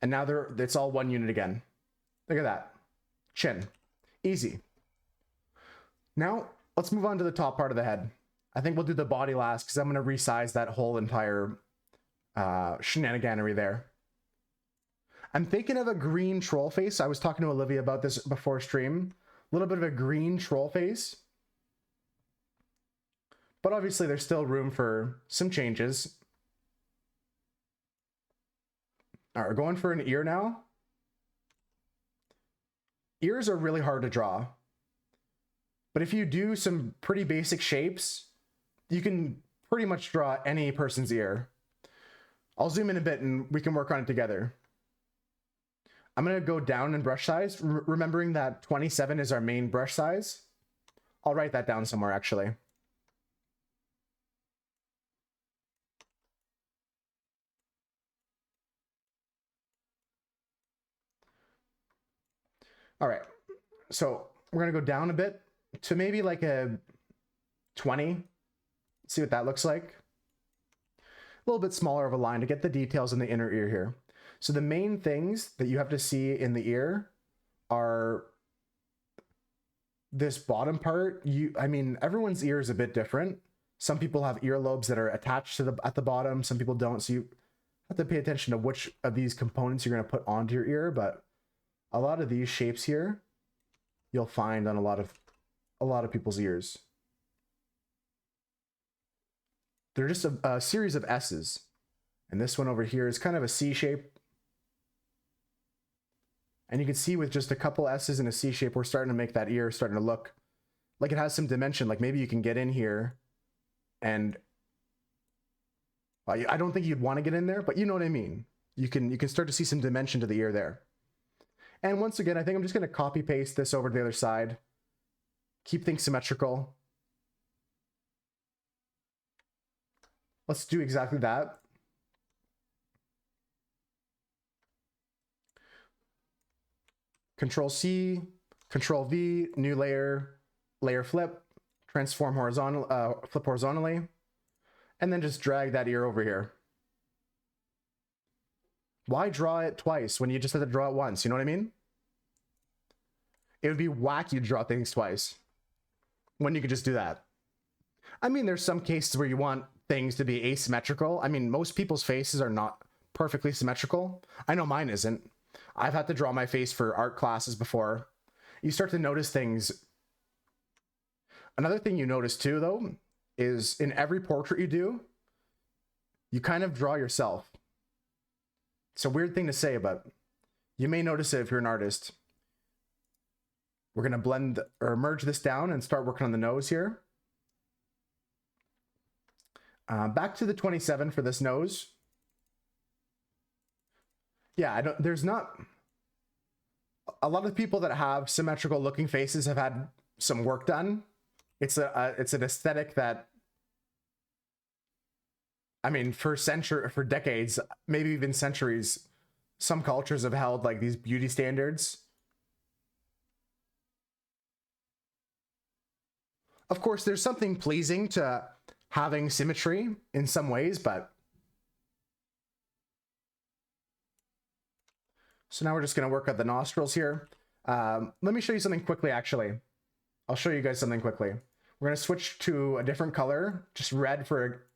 And now it's all one unit again. Look at that. Chin. Easy. Now, let's move on to the top part of the head. I think we'll do the body last because I'm going to resize that whole entire shenaniganery there. I'm thinking of a green troll face. I was talking to Olivia about this before stream. A little bit of a green troll face. But obviously there's still room for some changes. All right, we're going for an ear now. Ears are really hard to draw. But if you do some pretty basic shapes, you can pretty much draw any person's ear. I'll zoom in a bit and we can work on it together. I'm going to go down in brush size, remembering that 27 is our main brush size. I'll write that down somewhere actually. All right, so we're going to go down a bit to maybe like a 20. See what that looks like. A little bit smaller of a line to get the details in the inner ear here. So the main things that you have to see in the ear are this bottom part. I mean, everyone's ear is a bit different. Some people have earlobes that are attached to at the bottom. Some people don't. So you have to pay attention to which of these components you're going to put onto your ear. But a lot of these shapes here, you'll find on a lot of people's ears. They're just a series of S's. And this one over here is kind of a C shape. And you can see with just a couple S's and a C shape, we're starting to make that ear starting to look like it has some dimension. Like maybe you can get in here and well, I don't think you'd want to get in there, but you know what I mean. You can start to see some dimension to the ear there. And once again, I think I'm just going to copy paste this over to the other side. Keep things symmetrical. Let's do exactly that. Control C, Control V, new layer, layer flip, transform horizontal, flip horizontally, and then just drag that ear over here. Why draw it twice when you just have to draw it once? You know what I mean? It would be wacky to draw things twice when you could just do that. I mean, there's some cases where you want things to be asymmetrical. I mean, most people's faces are not perfectly symmetrical. I know mine isn't. I've had to draw my face for art classes before. You start to notice things. Another thing you notice too, though, is in every portrait you do, you kind of draw yourself. It's a weird thing to say, but you may notice it if you're an artist. We're going to blend or merge this down and start working on the nose here. Back to the 27 for this nose. Yeah, there's not a lot of people that have symmetrical looking faces have had some work done. It's an aesthetic that, I mean, for decades, maybe even centuries, some cultures have held like these beauty standards. Of course, there's something pleasing to having symmetry in some ways, but so now we're just going to work at the nostrils here. Let me show you something quickly, actually. I'll show you guys something quickly. We're going to switch to a different color, just red for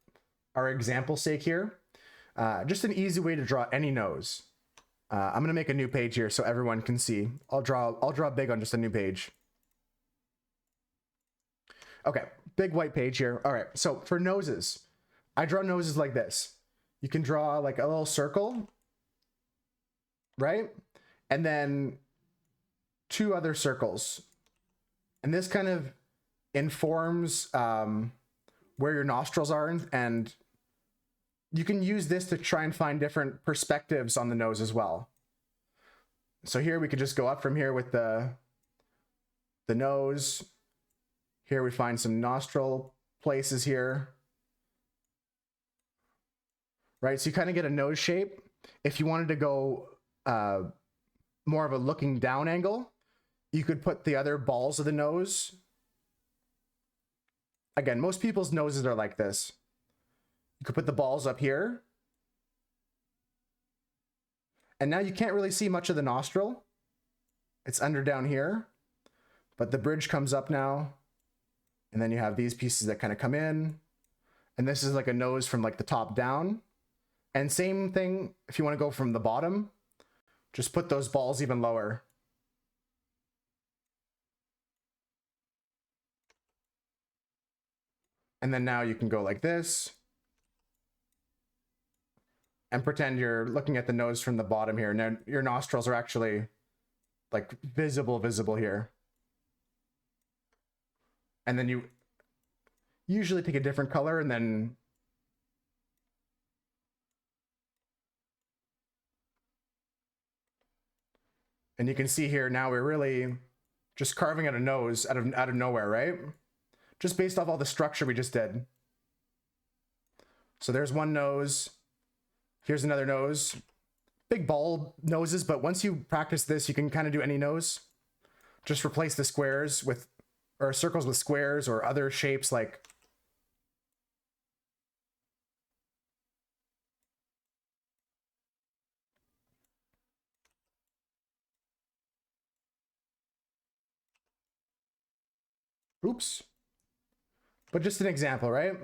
our example's sake here. Just an easy way to draw any nose. I'm going to make a new page here so everyone can see. I'll draw big on just a new page. Okay, big white page here. All right, so for noses, I draw noses like this. You can draw like a little circle, right? And then two other circles. And this kind of informs where your nostrils are, and you can use this to try and find different perspectives on the nose as well. So here we could just go up from here with the nose. Here we find some nostril places here. Right, so you kind of get a nose shape. If you wanted to go more of a looking down angle, you could put the other balls of the nose. Again, most people's noses are like this. You could put the balls up here. And now you can't really see much of the nostril. It's under down here, but the bridge comes up now. And then you have these pieces that kind of come in. And this is like a nose from like the top down. And same thing, if you want to go from the bottom, just put those balls even lower. And then now you can go like this. And pretend you're looking at the nose from the bottom here. Now your nostrils are actually like visible here. And then you usually pick a different color and then you can see here now we're really just carving out a nose out of nowhere, right? Just based off all the structure we just did. So there's one nose. Here's another nose. Big ball noses, but once you practice this, you can kind of do any nose. Just replace the squares with, or circles with squares or other shapes like oops. But just an example, right?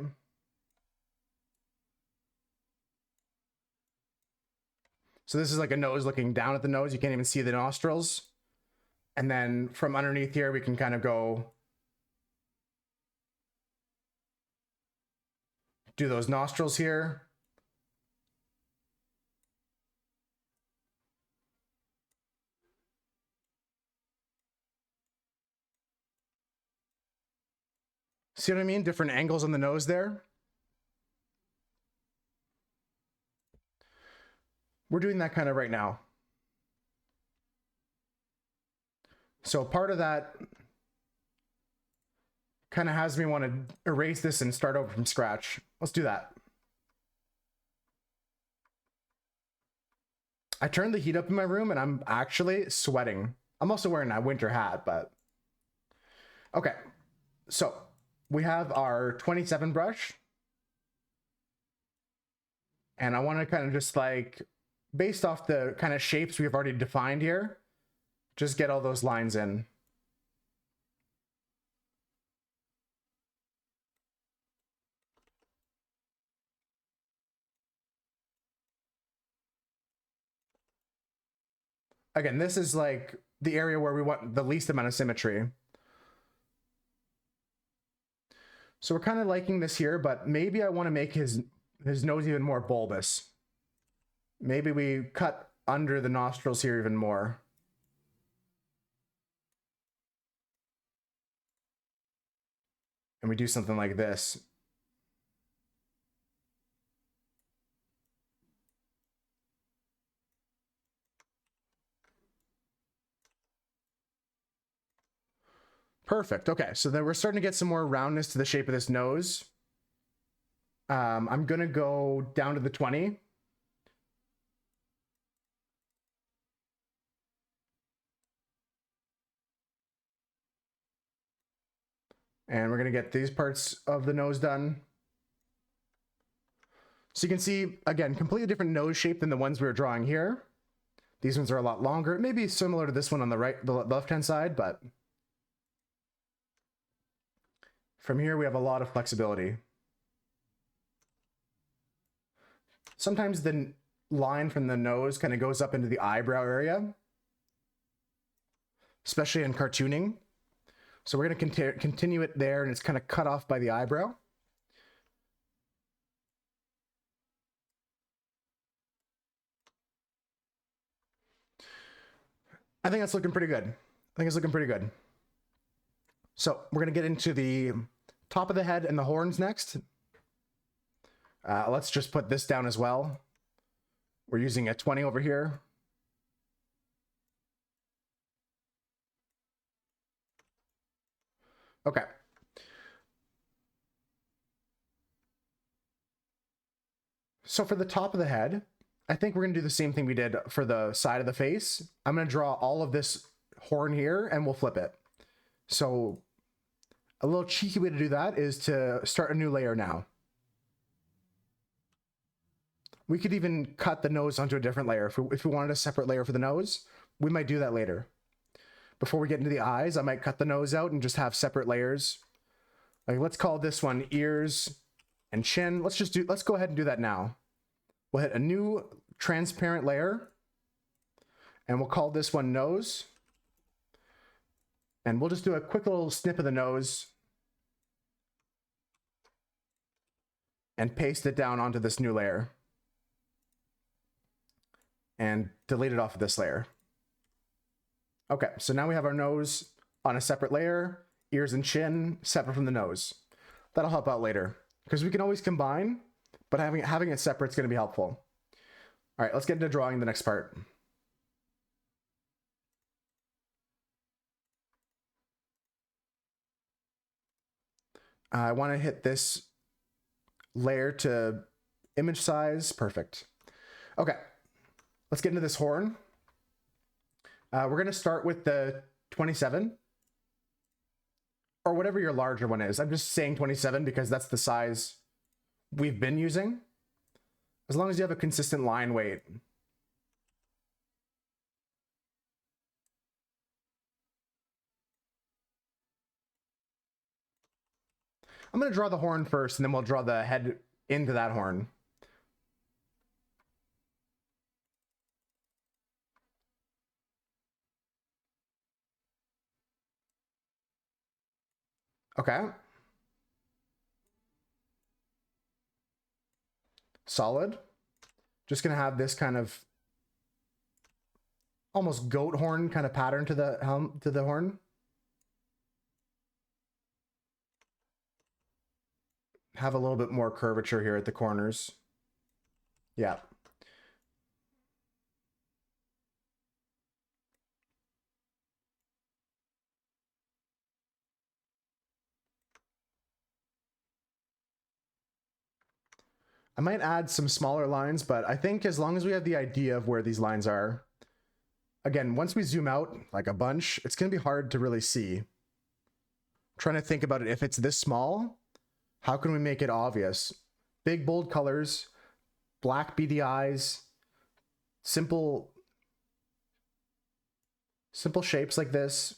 So this is like a nose looking down at the nose. You can't even see the nostrils. And then from underneath here, we can kind of go do those nostrils here. See what I mean? Different angles on the nose there. We're doing that kind of right now. So part of that kind of has me want to erase this and start over from scratch. Let's do that. I turned the heat up in my room and I'm actually sweating. I'm also wearing a winter hat, but okay. So we have our 27 brush. And I want to kind of just like, based off the kind of shapes we've already defined here, just get all those lines in. Again, this is like the area where we want the least amount of symmetry. So we're kind of liking this here, but maybe I want to make his nose even more bulbous. Maybe we cut under the nostrils here even more. And we do something like this. Perfect. Okay, so then we're starting to get some more roundness to the shape of this nose. I'm going to go down to the 20. And we're going to get these parts of the nose done. So you can see, again, completely different nose shape than the ones we were drawing here. These ones are a lot longer. It may be similar to this one on the right, the left-hand side, but from here we have a lot of flexibility. Sometimes the line from the nose kind of goes up into the eyebrow area, especially in cartooning. So we're going to continue it there, and it's kind of cut off by the eyebrow. I think that's looking pretty good. So we're going to get into the top of the head and the horns next. Let's just put this down as well. We're using a 20 over here. Okay. So for the top of the head, I think we're going to do the same thing we did for the side of the face. I'm going to draw all of this horn here and we'll flip it. So a little cheeky way to do that is to start a new layer now. We could even cut the nose onto a different layer. If we wanted a separate layer for the nose, we might do that later. Before we get into the eyes, I might cut the nose out and just have separate layers. Like, let's call this one ears and chin. Let's go ahead and do that now. We'll hit a new transparent layer and we'll call this one nose. And we'll just do a quick little snip of the nose and paste it down onto this new layer and delete it off of this layer. Okay, so now we have our nose on a separate layer, ears and chin separate from the nose. That'll help out later because we can always combine, but having it separate is going to be helpful. All right, let's get into drawing the next part. I want to hit this layer to image size. Perfect. Okay, let's get into this horn. We're going to start with the 27 or whatever your larger one is. I'm just saying 27 because that's the size we've been using. As long as you have a consistent line weight. I'm going to draw the horn first and then we'll draw the head into that horn. Okay. Solid. Just going to have this kind of almost goat horn kind of pattern to the horn. Have a little bit more curvature here at the corners. Yeah. I might add some smaller lines, but I think as long as we have the idea of where these lines are, again, once we zoom out like a bunch, it's going to be hard to really see. I'm trying to think about it. If it's this small, how can we make it obvious? Big, bold colors, black beady eyes, simple shapes like this.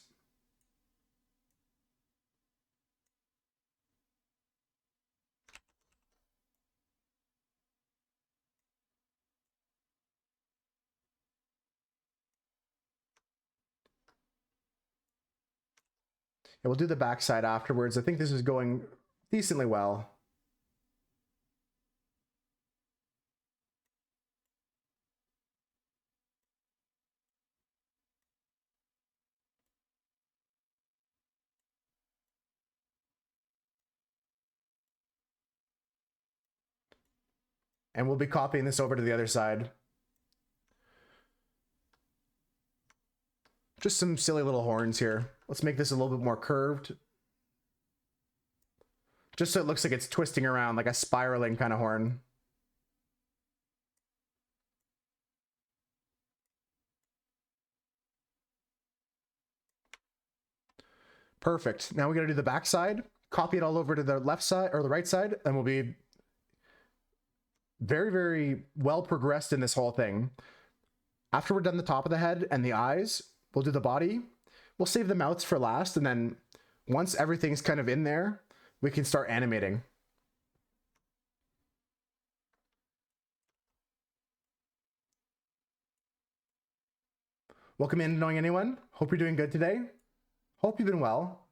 Yeah, we'll do the backside afterwards. I think this is going decently well. And we'll be copying this over to the other side. Just some silly little horns here. Let's make this a little bit more curved. Just so it looks like it's twisting around like a spiraling kind of horn. Perfect. Now we got to do the back side. Copy it all over to the left side or the right side, and we'll be very, very well progressed in this whole thing. After we're done the top of the head and the eyes, we'll do the body. We'll save the mouths for last, and then once everything's kind of in there, we can start animating. Welcome in, Knowing Anyone. Hope you're doing good today. Hope you've been well.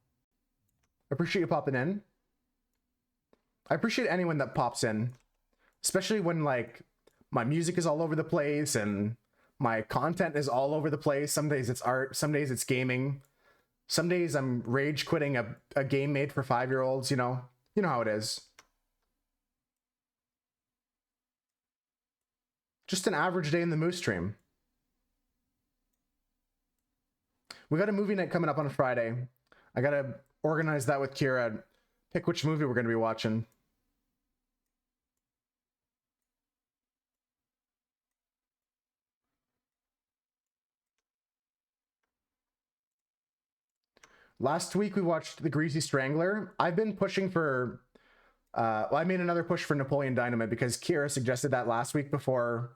I appreciate you popping in. I appreciate anyone that pops in, especially when like my music is all over the place and my content is all over the place. Some days it's art, some days it's gaming. Some days I'm rage quitting a game made for 5-year-olds, you know how it is. Just an average day in the Moose stream. We got a movie night coming up on a Friday. I gotta organize that with Kira. Pick which movie we're gonna be watching. Last week we watched The Greasy Strangler. I've been pushing for, well, I made another push for Napoleon Dynamite because Kira suggested that last week before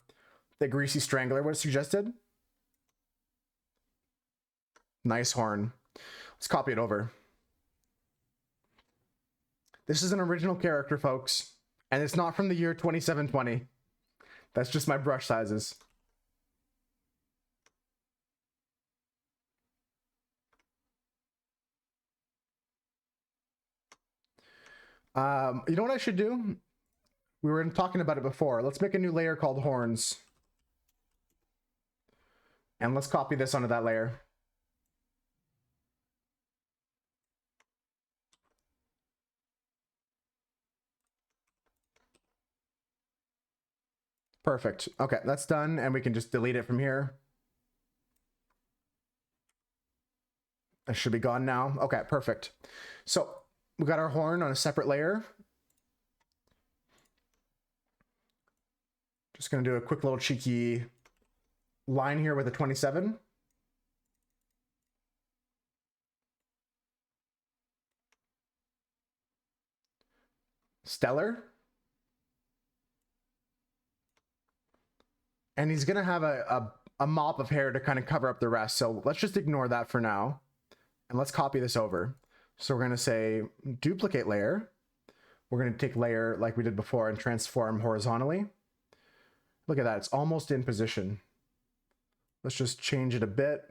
The Greasy Strangler was suggested. Nice horn. Let's copy it over. This is an original character, folks, and it's not from the year 2720. That's just my brush sizes. You know what I should do? We were talking about it before. Let's make a new layer called horns. And let's copy this onto that layer. Perfect. Okay, that's done, and we can just delete it from here. It should be gone now. Okay, perfect. So we got our horn on a separate layer. Just gonna do a quick little cheeky line here with a 27. Stellar. And he's gonna have a mop of hair to kind of cover up the rest. So let's just ignore that for now. And let's copy this over. So we're gonna say duplicate layer. We're gonna take layer like we did before and transform horizontally. Look at that, it's almost in position. Let's just change it a bit.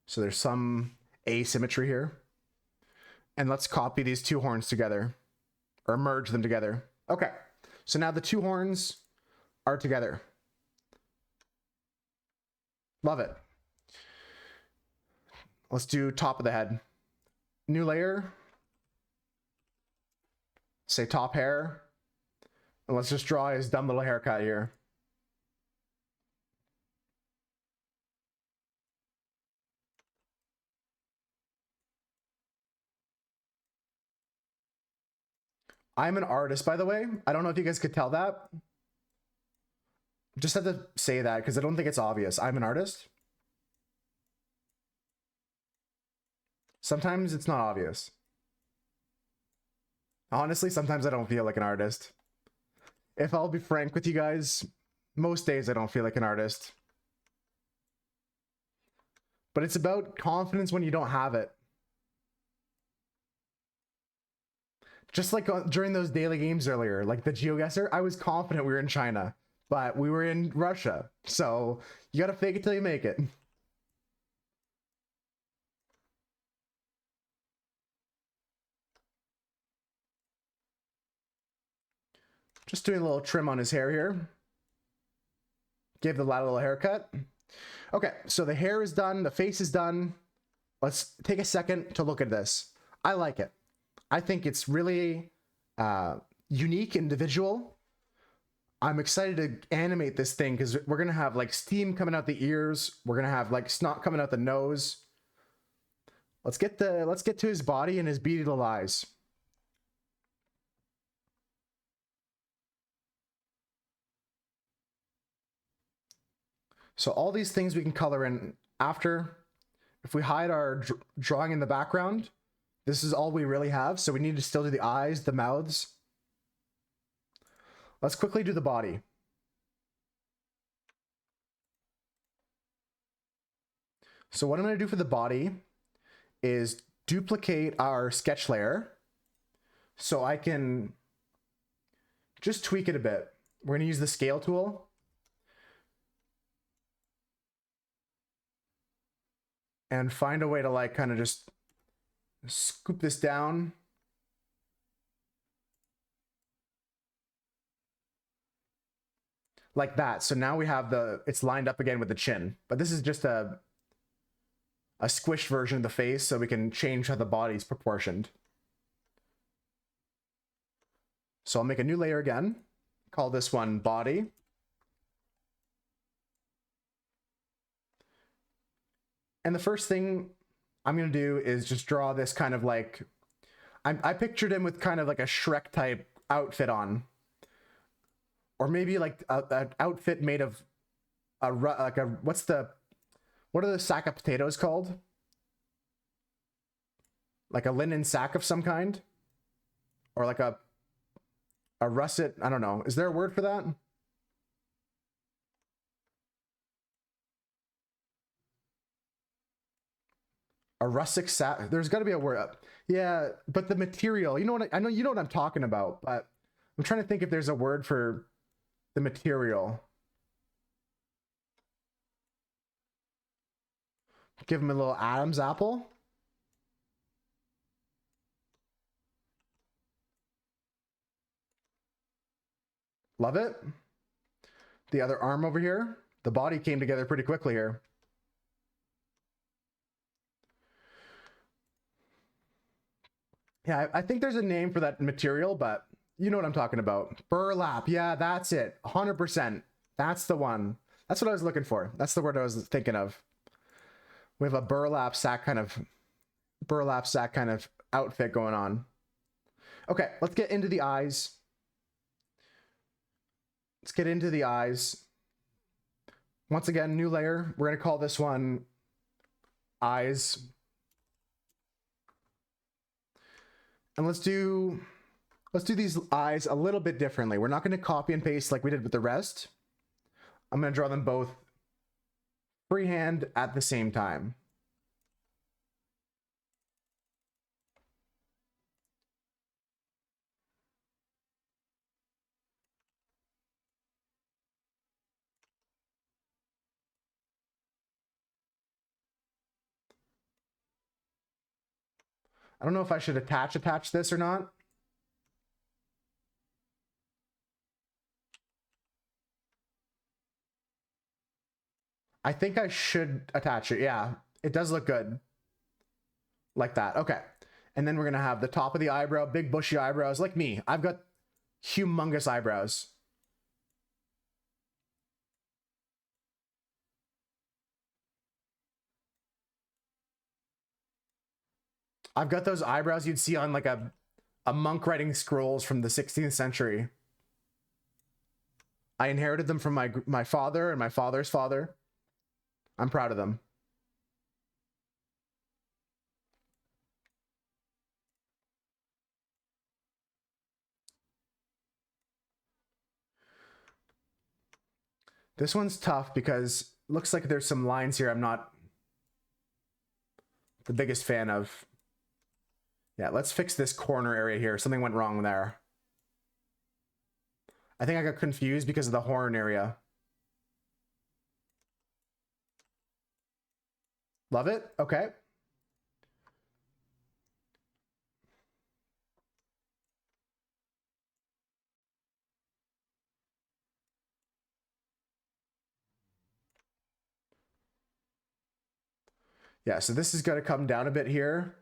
So there's some asymmetry here. And let's copy these two horns together, or merge them together. Okay, so now the two horns are together. Love it. Let's do top of the head. New layer. Say top hair. And let's just draw his dumb little haircut here. I'm an artist, by the way. I don't know if you guys could tell that. Just had to say that because I don't think it's obvious. I'm an artist. Sometimes it's not obvious. Honestly, sometimes I don't feel like an artist. If I'll be frank with you guys, most days I don't feel like an artist. But it's about confidence when you don't have it. Just like during those daily games earlier, like the GeoGuessr, I was confident we were in China, but we were in Russia. So you gotta fake it till you make it. Just doing a little trim on his hair here. Gave the lad a little haircut. Okay, so the hair is done, the face is done. Let's take a second to look at this. I like it. I think it's really unique, individual. I'm excited to animate this thing because we're gonna have like steam coming out the ears. We're gonna have like snot coming out the nose. Let's get to his body and his beady little eyes. So all these things we can color in after. If we hide our drawing in the background, this is all we really have. So we need to still do the eyes, the mouths. Let's quickly do the body. So what I'm going to do for the body is duplicate our sketch layer so I can just tweak it a bit. We're going to use the scale tool. And find a way to like kind of just scoop this down. Like that. So now we have it's lined up again with the chin. But this is just a squished version of the face so we can change how the body's proportioned. So I'll make a new layer again. Call this one body. And the first thing I'm going to do is just draw this kind of like, I pictured him with kind of like a Shrek type outfit on. Or maybe like an outfit made of what are the sack of potatoes called? Like a linen sack of some kind? Or like a russet, I don't know. Is there a word for that? A rustic sack. There's got to be a word. Yeah, but the material. You know what? I know you know what I'm talking about, but I'm trying to think if there's a word for the material. Give him a little Adam's apple. Love it. The other arm over here. The body came together pretty quickly here. Yeah, I think there's a name for that material, but you know what I'm talking about. Burlap. Yeah, that's it. 100%. That's the one. That's what I was looking for. That's the word I was thinking of. We have a burlap sack kind of outfit going on. Okay, let's get into the eyes. Let's get into the eyes. Once again, new layer. We're going to call this one eyes. And let's do these eyes a little bit differently. We're not going to copy and paste like we did with the rest. I'm going to draw them both freehand at the same time. I don't know if I should attach this or not. I think I should attach it. Yeah, it does look good. Like that. Okay. And then we're going to have the top of the eyebrow, big bushy eyebrows like me. I've got humongous eyebrows. I've got those eyebrows you'd see on like a monk writing scrolls from the 16th century. I inherited them from my father and my father's father. I'm proud of them. This one's tough because it looks like there's some lines here I'm not the biggest fan of. Yeah, let's fix this corner area here. Something went wrong there. I think I got confused because of the horn area. Love it. Okay. Yeah, so this is going to come down a bit here.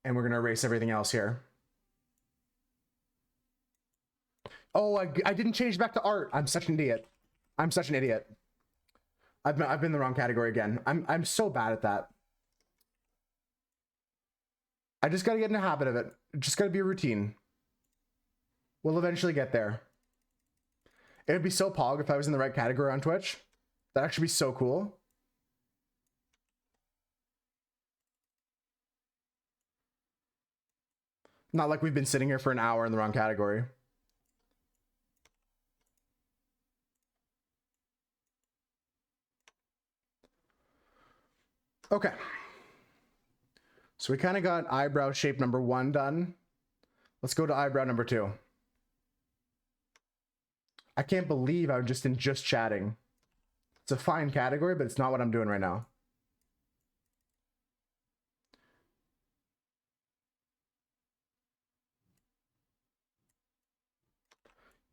And we're going to erase everything else here. Oh, I didn't change back to art. I'm such an idiot. I'm such an idiot. I've been in the wrong category again. I'm so bad at that. I just got to get in the habit of it. It just got to be a routine. We'll eventually get there. It would be so pog if I was in the right category on Twitch. That'd actually be so cool. Not like we've been sitting here for an hour in the wrong category. Okay. So we kind of got eyebrow shape number 1 done. Let's go to eyebrow number 2. I can't believe I'm just chatting. It's a fine category, but it's not what I'm doing right now.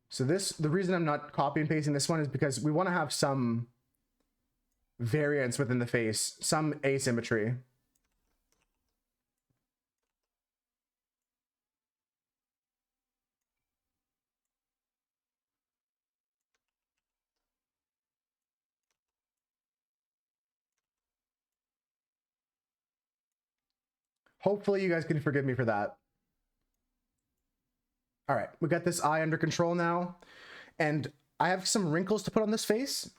So the reason I'm not copy and pasting this one is because we want to have some variance within the face, some asymmetry. Hopefully you guys can forgive me for that. All right, we got this eye under control now. And I have some wrinkles to put on this face.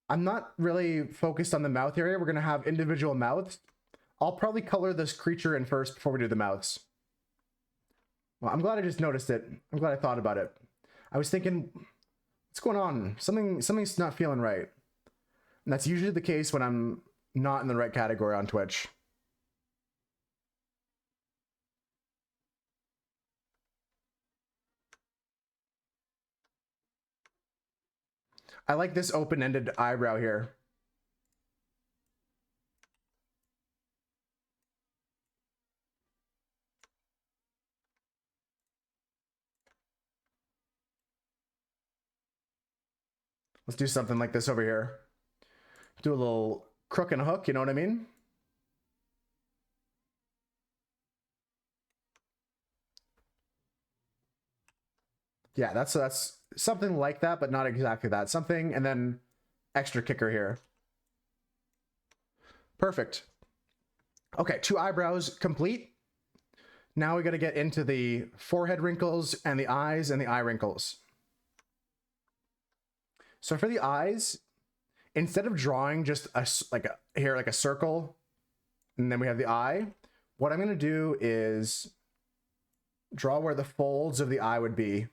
I'm not really focused on the mouth area. We're gonna have individual mouths. I'll probably color this creature in first before we do the mouths. Well, I'm glad I just noticed it. I'm glad I thought about it. I was thinking, what's going on? Something's not feeling right. And that's usually the case when I'm not in the right category on Twitch. I like this open-ended eyebrow here. Let's do something like this over here. Do a little crook and a hook, you know what I mean? Yeah, that's something like that, but not exactly that. Something, and then extra kicker here. Perfect. Okay, 2 eyebrows complete. Now we got to get into the forehead wrinkles and the eyes and the eye wrinkles. So for the eyes, instead of drawing just a circle, and then we have the eye, what I'm going to do is draw where the folds of the eye would be.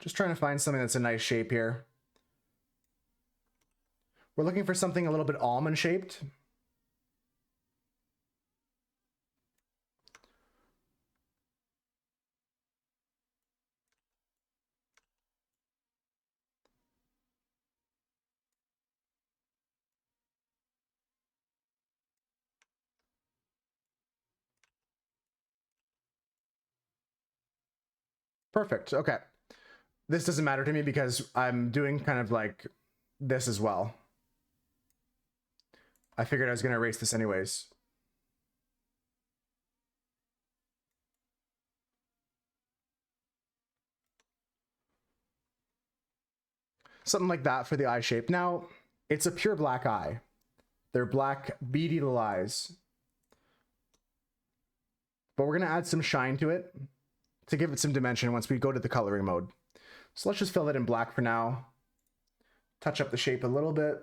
Just trying to find something that's a nice shape here. We're looking for something a little bit almond shaped. Perfect. Okay. This doesn't matter to me because I'm doing kind of like this as well. I figured I was going to erase this anyways. Something like that for the eye shape. Now, it's a pure black eye. They're black, beady little eyes. But we're going to add some shine to it to give it some dimension once we go to the coloring mode. So let's just fill it in black for now. Touch up the shape a little bit.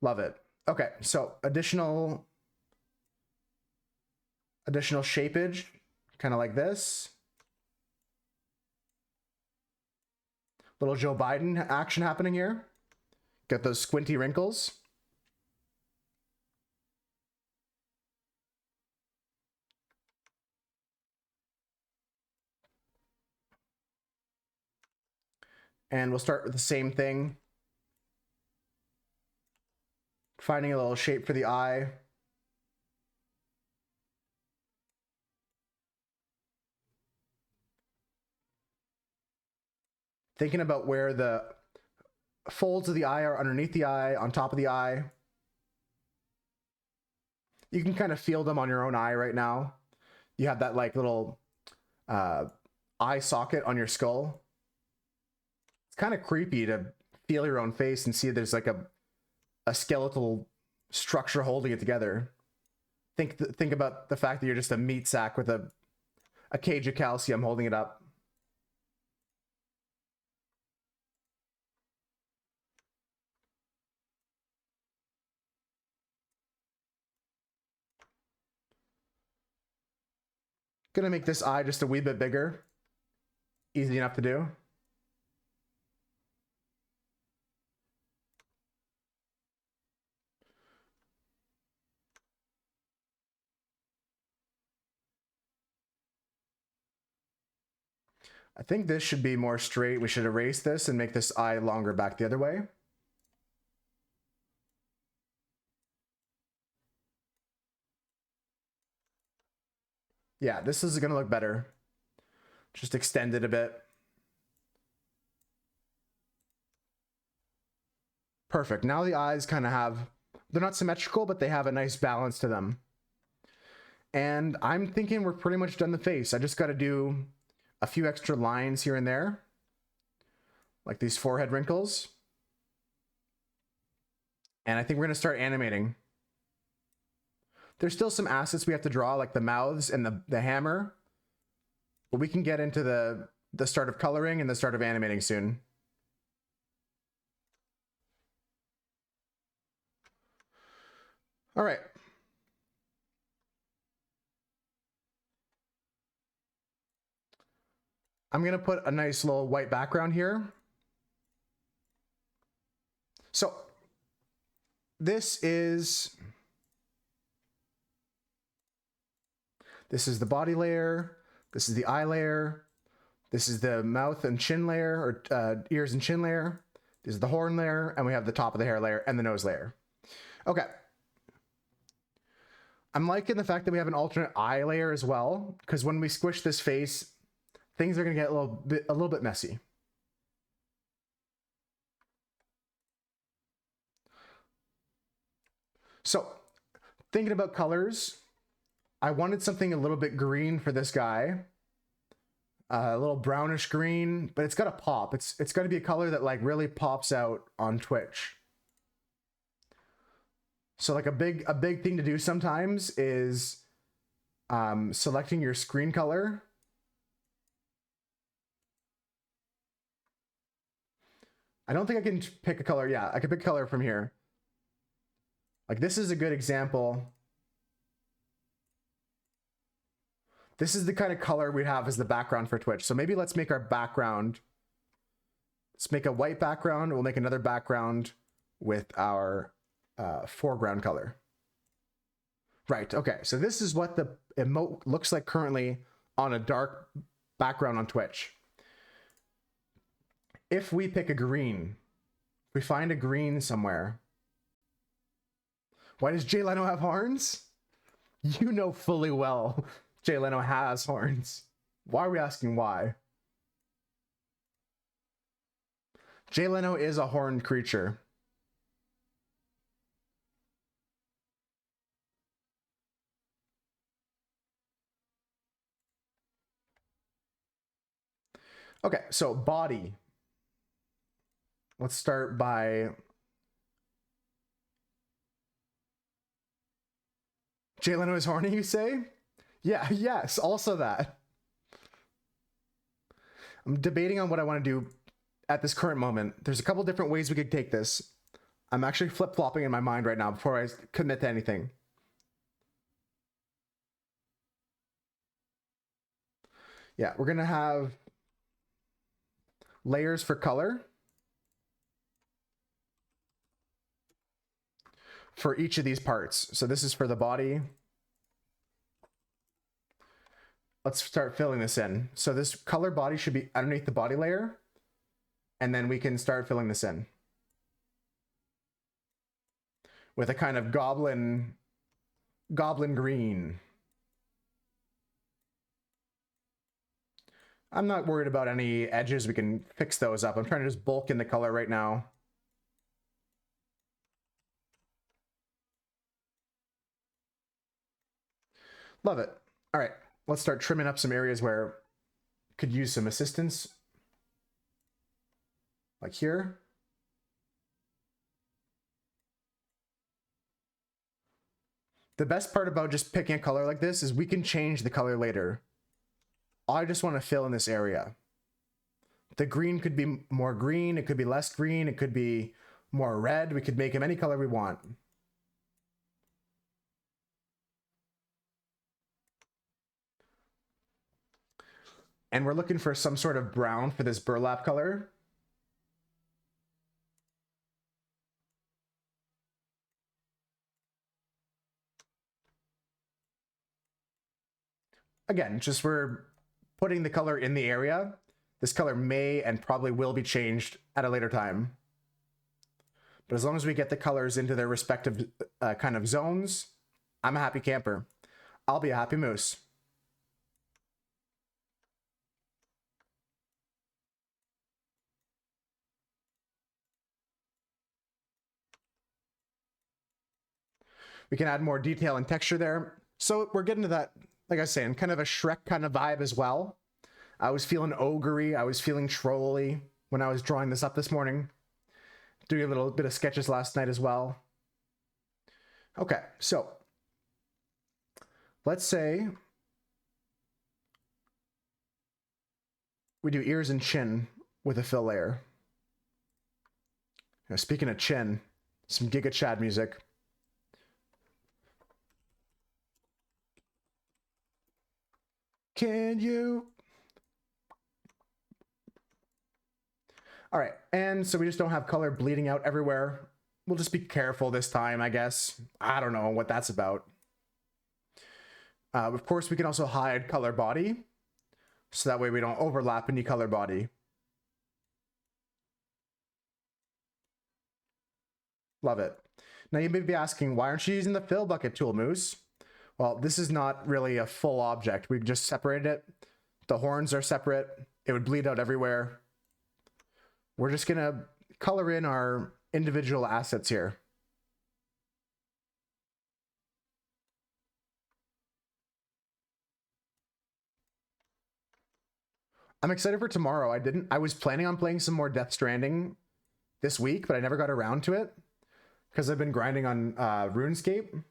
Love it. Okay, so additional shapeage, kind of like this. Little Joe Biden action happening here. Get those squinty wrinkles. And we'll start with the same thing. Finding a little shape for the eye. Thinking about where the folds of the eye are underneath the eye, on top of the eye. You can kind of feel them on your own eye right now. You have that like little eye socket on your skull. It's kind of creepy to feel your own face and see there's like a skeletal structure holding it together. Think about the fact that you're just a meat sack with a cage of calcium holding it up. Gonna make this eye just a wee bit bigger. Easy enough to do. I think this should be more straight. We should erase this and make this eye longer back the other way. Yeah, this is gonna look better. Just extend it a bit. Perfect. Now the eyes kind of have, they're not symmetrical, but they have a nice balance to them. And I'm thinking we're pretty much done the face. I just got to do a few extra lines here and there, like these forehead wrinkles. And I think we're going to start animating. There's still some assets we have to draw, like the mouths and the hammer. But we can get into the start of coloring and the start of animating soon. All right. I'm going to put a nice little white background here. So this is the body layer. This is the eye layer. This is the mouth and chin layer, or ears and chin layer. This is the horn layer, and we have the top of the hair layer and the nose layer. Okay. I'm liking the fact that we have an alternate eye layer as well, because when we squish this face, things are going to get a little bit messy. So, thinking about colors, I wanted something a little bit green for this guy. A little brownish green, but it's got to pop. It's got to be a color that like really pops out on Twitch. So like a big thing to do sometimes is selecting your screen color. I don't think I can pick a color. Yeah, I can pick a color from here. Like this is a good example. This is the kind of color we have as the background for Twitch. So maybe let's make our background. Let's make a white background. We'll make another background with our foreground color. Right, okay. So this is what the emote looks like currently on a dark background on Twitch. If we pick a green, if we find a green somewhere. Why does Jay Leno have horns? You know fully well Jay Leno has horns. Why are we asking why? Jay Leno is a horned creature. Okay, so body. Let's start by Jay Leno is horny, you say? Yeah, yes, also that. I'm debating on what I want to do at this current moment. There's a couple different ways we could take this. I'm actually flip-flopping in my mind right now before I commit to anything. Yeah, we're gonna have layers for color for each of these parts. So this is for the body. Let's start filling this in. So this color body should be underneath the body layer, and then we can start filling this in with a kind of goblin green. I'm not worried about any edges. We can fix those up. I'm trying to just bulk in the color right now. Love it. All right, let's start trimming up some areas where could use some assistance. Like here. The best part about just picking a color like this is we can change the color later. I just want to fill in this area. The green could be more green, it could be less green, it could be more red. We could make him any color we want. And we're looking for some sort of brown for this burlap color. Again, just we're putting the color in the area. This color may and probably will be changed at a later time. But as long as we get the colors into their respective kind of zones, I'm a happy camper. I'll be a happy moose. We can add more detail and texture there. So we're getting to that, like I was saying, kind of a Shrek kind of vibe as well. I was feeling ogre-y, I was feeling trolly when I was drawing this up this morning. Doing a little bit of sketches last night as well. Okay, so let's say we do ears and chin with a fill layer. Now, speaking of chin, some Giga Chad music. Can you? All right, and so we just don't have color bleeding out everywhere. We'll just be careful this time, I guess. I don't know what that's about. Of course, we can also hide color body, so that way we don't overlap any color body. Love it. Now you may be asking, why aren't you using the fill bucket tool, Moose? Well, this is not really a full object. We've just separated it. The horns are separate. It would bleed out everywhere. We're just gonna color in our individual assets here. I'm excited for tomorrow. I was planning on playing some more Death Stranding this week, but I never got around to it because I've been grinding on RuneScape.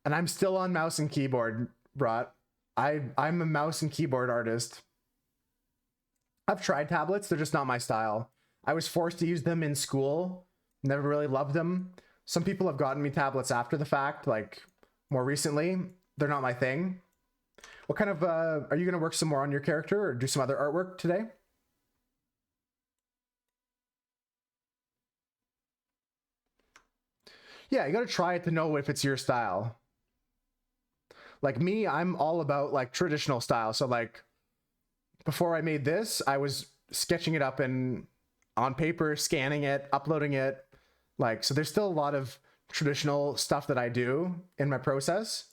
And I'm still on mouse and keyboard, brat. I'm a mouse and keyboard artist. I've tried tablets, they're just not my style. I was forced to use them in school, never really loved them. Some people have gotten me tablets after the fact, like more recently. They're not my thing. What kind of, are you gonna work some more on your character or do some other artwork today? Yeah, you gotta try it to know if it's your style. Like me, I'm all about like traditional style. So like before I made this, I was sketching it up and on paper, scanning it, uploading it. Like, so there's still a lot of traditional stuff that I do in my process.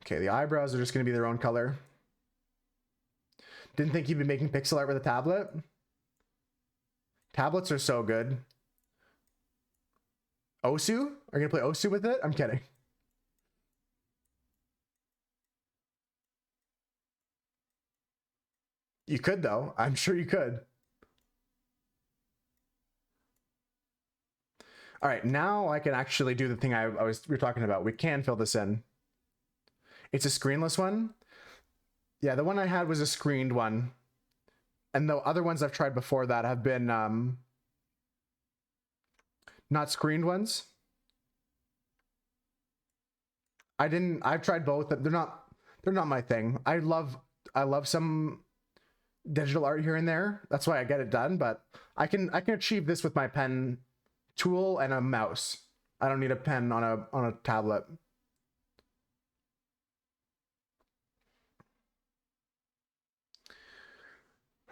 Okay, the eyebrows are just gonna be their own color. Didn't think you'd be making pixel art with a tablet. Tablets are so good. Osu? Are you gonna play Osu with it? I'm kidding. You could though. I'm sure you could. All right, now I can actually do the thing we were talking about. We can fill this in. It's a screenless one. Yeah, the one I had was a screened one. And the other ones I've tried before that have been not screened ones. I've tried both. They're not my thing. I love some digital art here and there. That's why I get it done, but I can achieve this with my pen tool and a mouse. I don't need a pen on a tablet.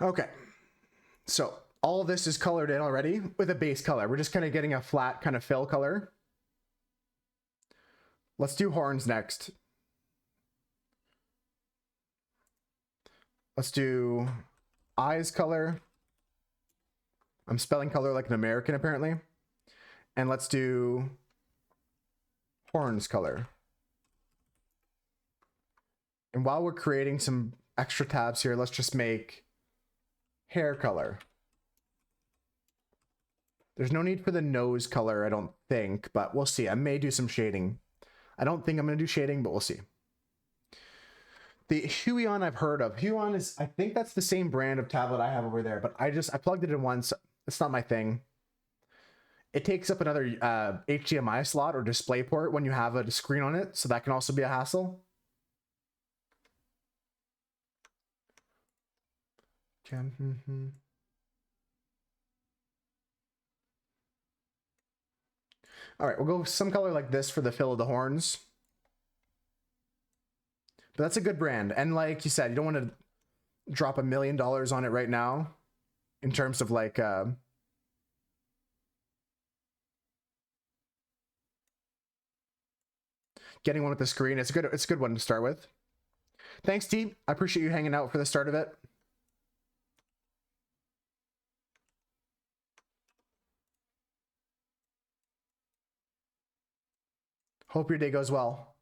Okay, so all of this is colored in already with a base color. We're just kind of getting a flat kind of fill color. Let's do horns next. Let's do eyes color. I'm spelling color like an American apparently. And let's do horns color. And while we're creating some extra tabs here, let's just make hair color. There's no need for the nose color, I don't think, but we'll see. I may do some shading. I don't think I'm going to do shading, but we'll see. The Huion I've heard of. Huion is, I think that's the same brand of tablet I have over there, but I plugged it in once. It's not my thing. It takes up another HDMI slot or display port when you have a screen on it, so that can also be a hassle. All right, we'll go with some color like this for the fill of the horns. But that's a good brand. And like you said, you don't want to drop $1 million on it right now in terms of like getting one with the screen. It's a good one to start with. Thanks, T. I appreciate you hanging out for the start of it. Hope your day goes well.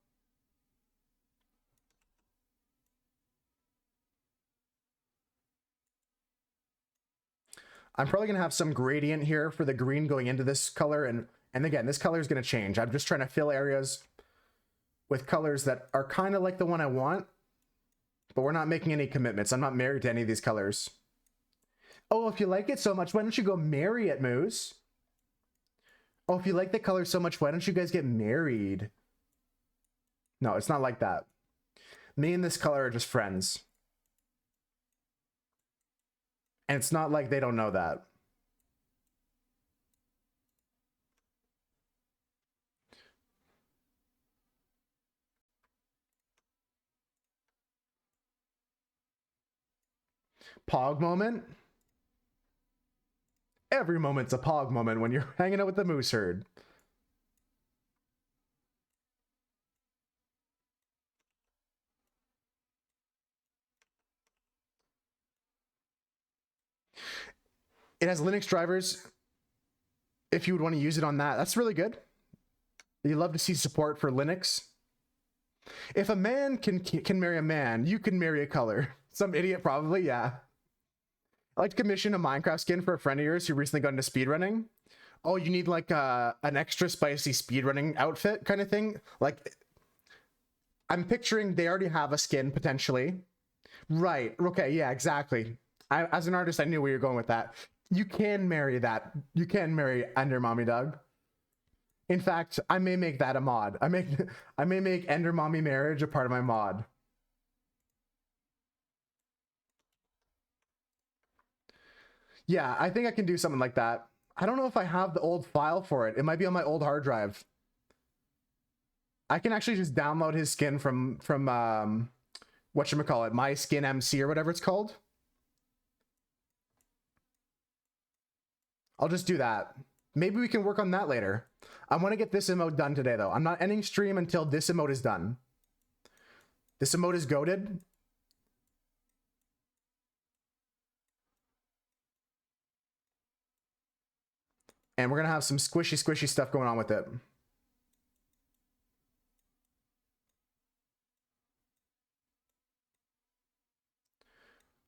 I'm probably gonna have some gradient here for the green going into this color, and again, this color is gonna change. I'm just trying to fill areas with colors that are kind of like the one I want, but we're not making any commitments. I'm not married to any of these colors. Oh, if you like it so much, why don't you go marry it, Moose? Oh, if you like the color so much, why don't you guys get married? No, it's not like that. Me and this color are just friends. And it's not like they don't know that. Pog moment? Every moment's a pog moment when you're hanging out with the moose herd. It has Linux drivers. If you would want to use it on that, that's really good. You love to see support for Linux. If a man can marry a man, you can marry a color. Some idiot probably, yeah. I like to commission a Minecraft skin for a friend of yours who recently got into speedrunning. Oh, you need like an extra spicy speedrunning outfit kind of thing? Like, I'm picturing they already have a skin potentially. Right, okay, yeah, exactly. As an artist, I knew where you're going with that. You can marry that. You can marry Ender Mommy Doug. In fact, I may make that a mod. I may make Ender Mommy Marriage a part of my mod. Yeah, I think I can do something like that. I don't know if I have the old file for it. It might be on my old hard drive. I can actually just download his skin from whatchamacallit, My Skin MC or whatever it's called. I'll just do that. Maybe we can work on that later. I want to get this emote done today, though. I'm not ending stream until this emote is done. This emote is goated. And we're going to have some squishy stuff going on with it.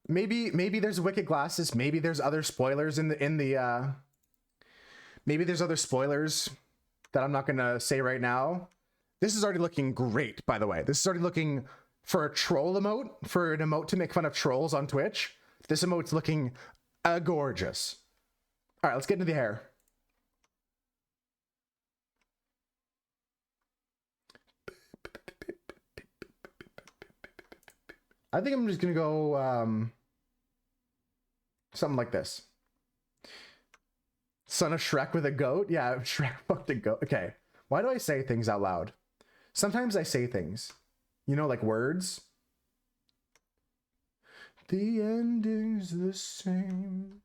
Maybe there's Wicked Glasses. Maybe there's other spoilers maybe there's other spoilers that I'm not going to say right now. This is already looking great, by the way. This is already looking, for a troll emote, for an emote to make fun of trolls on Twitch, this emote's looking gorgeous. All right, let's get into the hair. I think I'm just going to go something like this. Son of Shrek with a goat? Yeah, Shrek fucked a goat. Okay. Why do I say things out loud? Sometimes I say things, you know, like words. The ending's the same.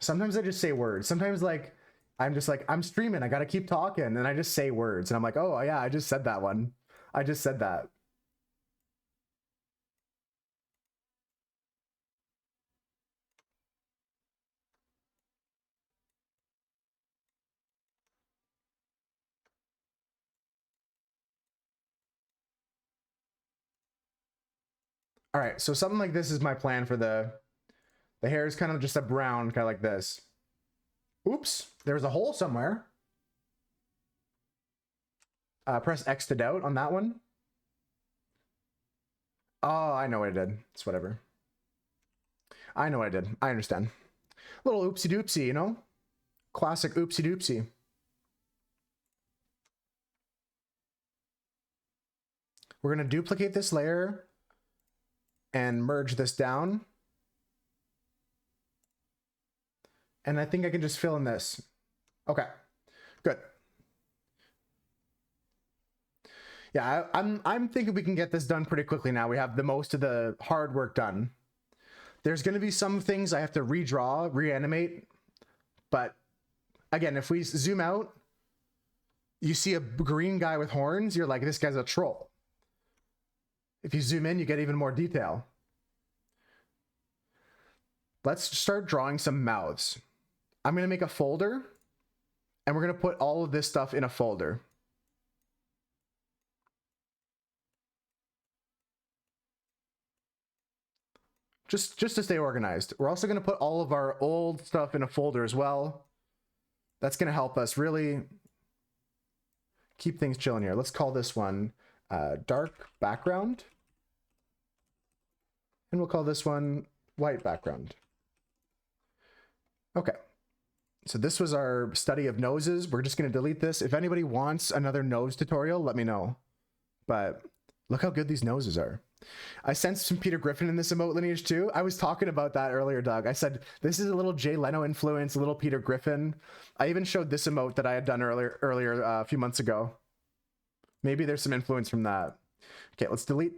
Sometimes I just say words. Sometimes like I'm just like, I'm streaming, I gotta keep talking, and I just say words and I'm like, oh yeah, I just said that one. I just said that. All right, so something like this is my plan for the hair is kind of just a brown, kind of like this. Oops, there's a hole somewhere. Press X to doubt on that one. Oh, I know what I did. It's whatever. I know what I did. I understand. Little oopsie doopsie, you know? Classic oopsie doopsie. We're going to duplicate this layer and merge this down. And I think I can just fill in this. Okay, good. Yeah, I'm thinking we can get this done pretty quickly now. We have the most of the hard work done. There's going to be some things I have to redraw, reanimate. But again, if we zoom out, you see a green guy with horns, you're like, this guy's a troll. If you zoom in, you get even more detail. Let's start drawing some mouths. I'm going to make a folder, and we're going to put all of this stuff in a folder. Just to stay organized. We're also going to put all of our old stuff in a folder as well. That's going to help us really keep things chilling here. Let's call this one dark background. And we'll call this one white background. Okay. So this was our study of noses. We're just going to delete this. If anybody wants another nose tutorial, let me know. But look how good these noses are. I sensed some Peter Griffin in this emote lineage too. I was talking about that earlier, Doug. I said, this is a little Jay Leno influence, a little Peter Griffin. I even showed this emote that I had done earlier a few months ago. Maybe there's some influence from that. Okay, let's delete,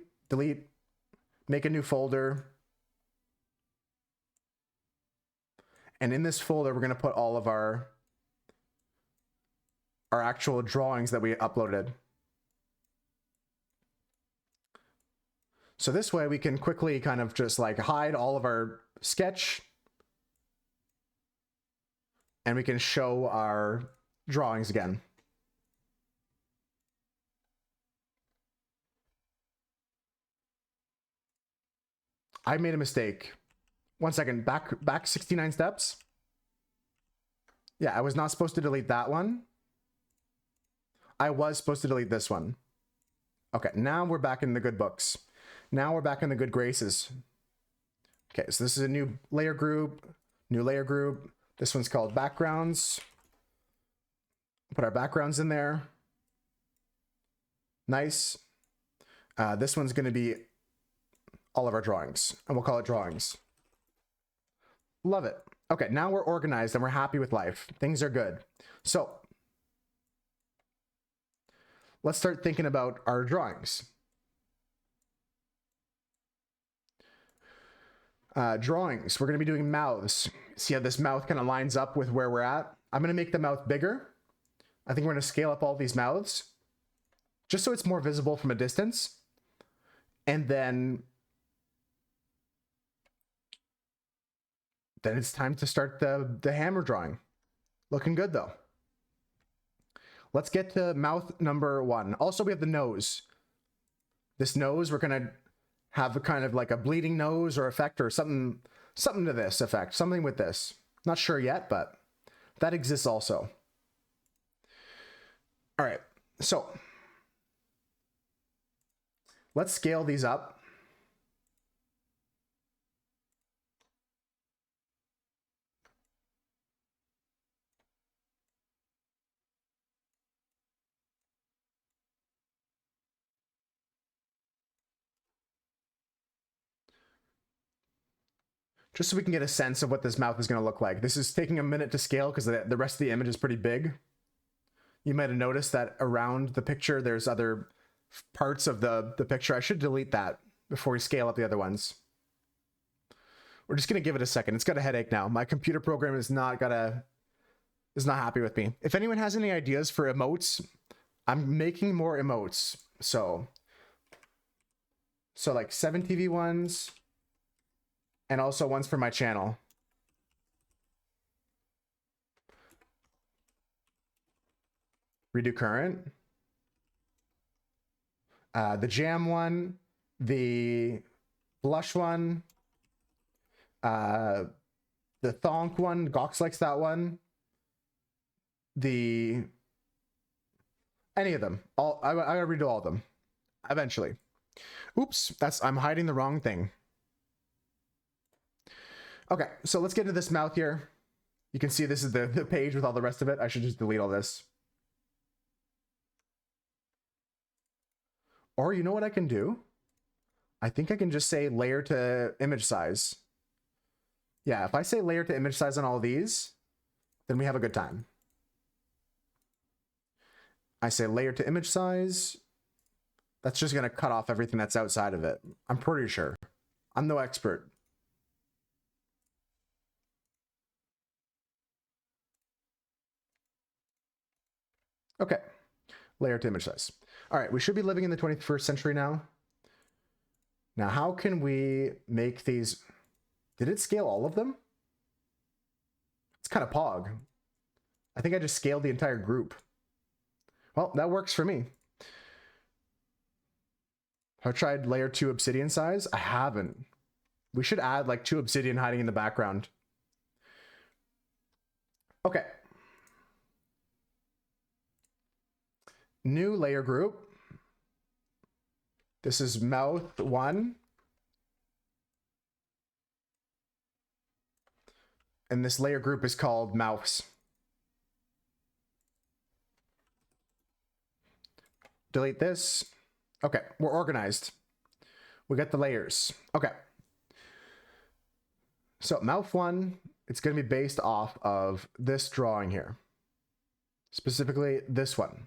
make a new folder. And in this folder, we're going to put all of our actual drawings that we uploaded. So this way we can quickly kind of just like hide all of our sketch, and we can show our drawings again. I made a mistake. 1 second, back 69 steps. Yeah, I was not supposed to delete that one. I was supposed to delete this one. Okay, now we're back in the good books. Now we're back in the good graces. Okay, so this is a new layer group, This one's called backgrounds. Put our backgrounds in there. Nice. This one's going to be all of our drawings, and we'll call it drawings. Love it. Okay, now we're organized and we're happy with life. Things are good. So let's start thinking about our drawings. Drawings, we're going to be doing mouths. See how this mouth kind of lines up with where we're at? I'm going to make the mouth bigger. I think we're going to scale up all these mouths just so it's more visible from a distance. And then it's time to start the hammer drawing. Looking good though. Let's get to mouth number 1. Also, we have the nose. This nose, we're going to have a kind of like a bleeding nose or effect or something to this effect, something with this. Not sure yet, but that exists also. All right, so let's scale these up. Just so we can get a sense of what this mouth is going to look like. This is taking a minute to scale because the rest of the image is pretty big. You might have noticed that around the picture, there's other parts of the picture. I should delete that. before we scale up the other ones. We're just gonna give it a second. It's got a headache now. My computer program is not happy with me. If anyone has any ideas for emotes, I'm making more emotes. So like 7TV ones and also ones for my channel. Redo current. The jam one, the blush one, the thonk one. Gox likes that one. Any of them. I redo all of them eventually. Oops, I'm hiding the wrong thing. Okay, so let's get into this mouth here. You can see this is the page with all the rest of it. I should just delete all this. Or you know what I can do? I think I can just say layer to image size. Yeah, if I say layer to image size on all these, then we have a good time. I say layer to image size. That's just gonna cut off everything that's outside of it. I'm pretty sure. I'm no expert. Okay, layer to image size. All right, we should be living in the 21st century now. Now, how can we make these? Did it scale all of them? It's kind of pog. I think I just scaled the entire group. Well, that works for me. Have I tried layer 2 obsidian size? I haven't. We should add like 2 obsidian hiding in the background. Okay. New layer group. This is mouth 1. And this layer group is called mouths. Delete this. Okay, we're organized. We got the layers. Okay. So mouth 1, it's going to be based off of this drawing here. Specifically this one.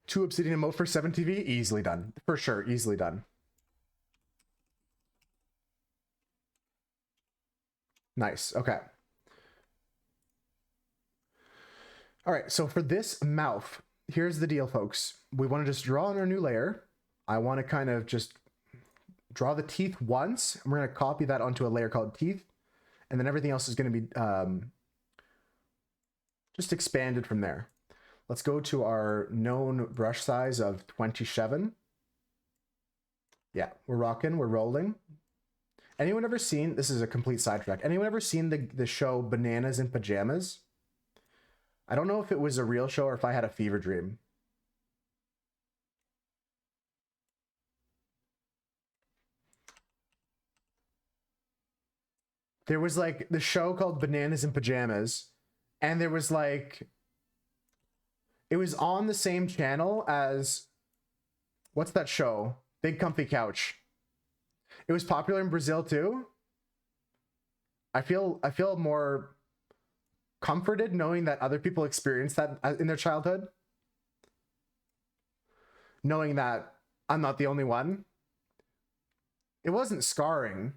Two obsidian emote for 7TV, easily done. For sure, easily done. Nice, okay. All right, so for this mouth, here's the deal, folks. We want to just draw on our new layer. I want to kind of just draw the teeth once, and we're going to copy that onto a layer called teeth, and then everything else is going to be just expanded from there. Let's go to our known brush size of 27. Yeah, we're rocking, we're rolling. Anyone ever seen, this is a complete sidetrack, anyone ever seen the show Bananas in Pajamas? I don't know if it was a real show or if I had a fever dream. There was like the show called Bananas in Pajamas, and there was like, it was on the same channel as, what's that show? Big Comfy Couch. It was popular in Brazil too. I feel more comforted knowing that other people experienced that in their childhood. Knowing that I'm not the only one. It wasn't scarring.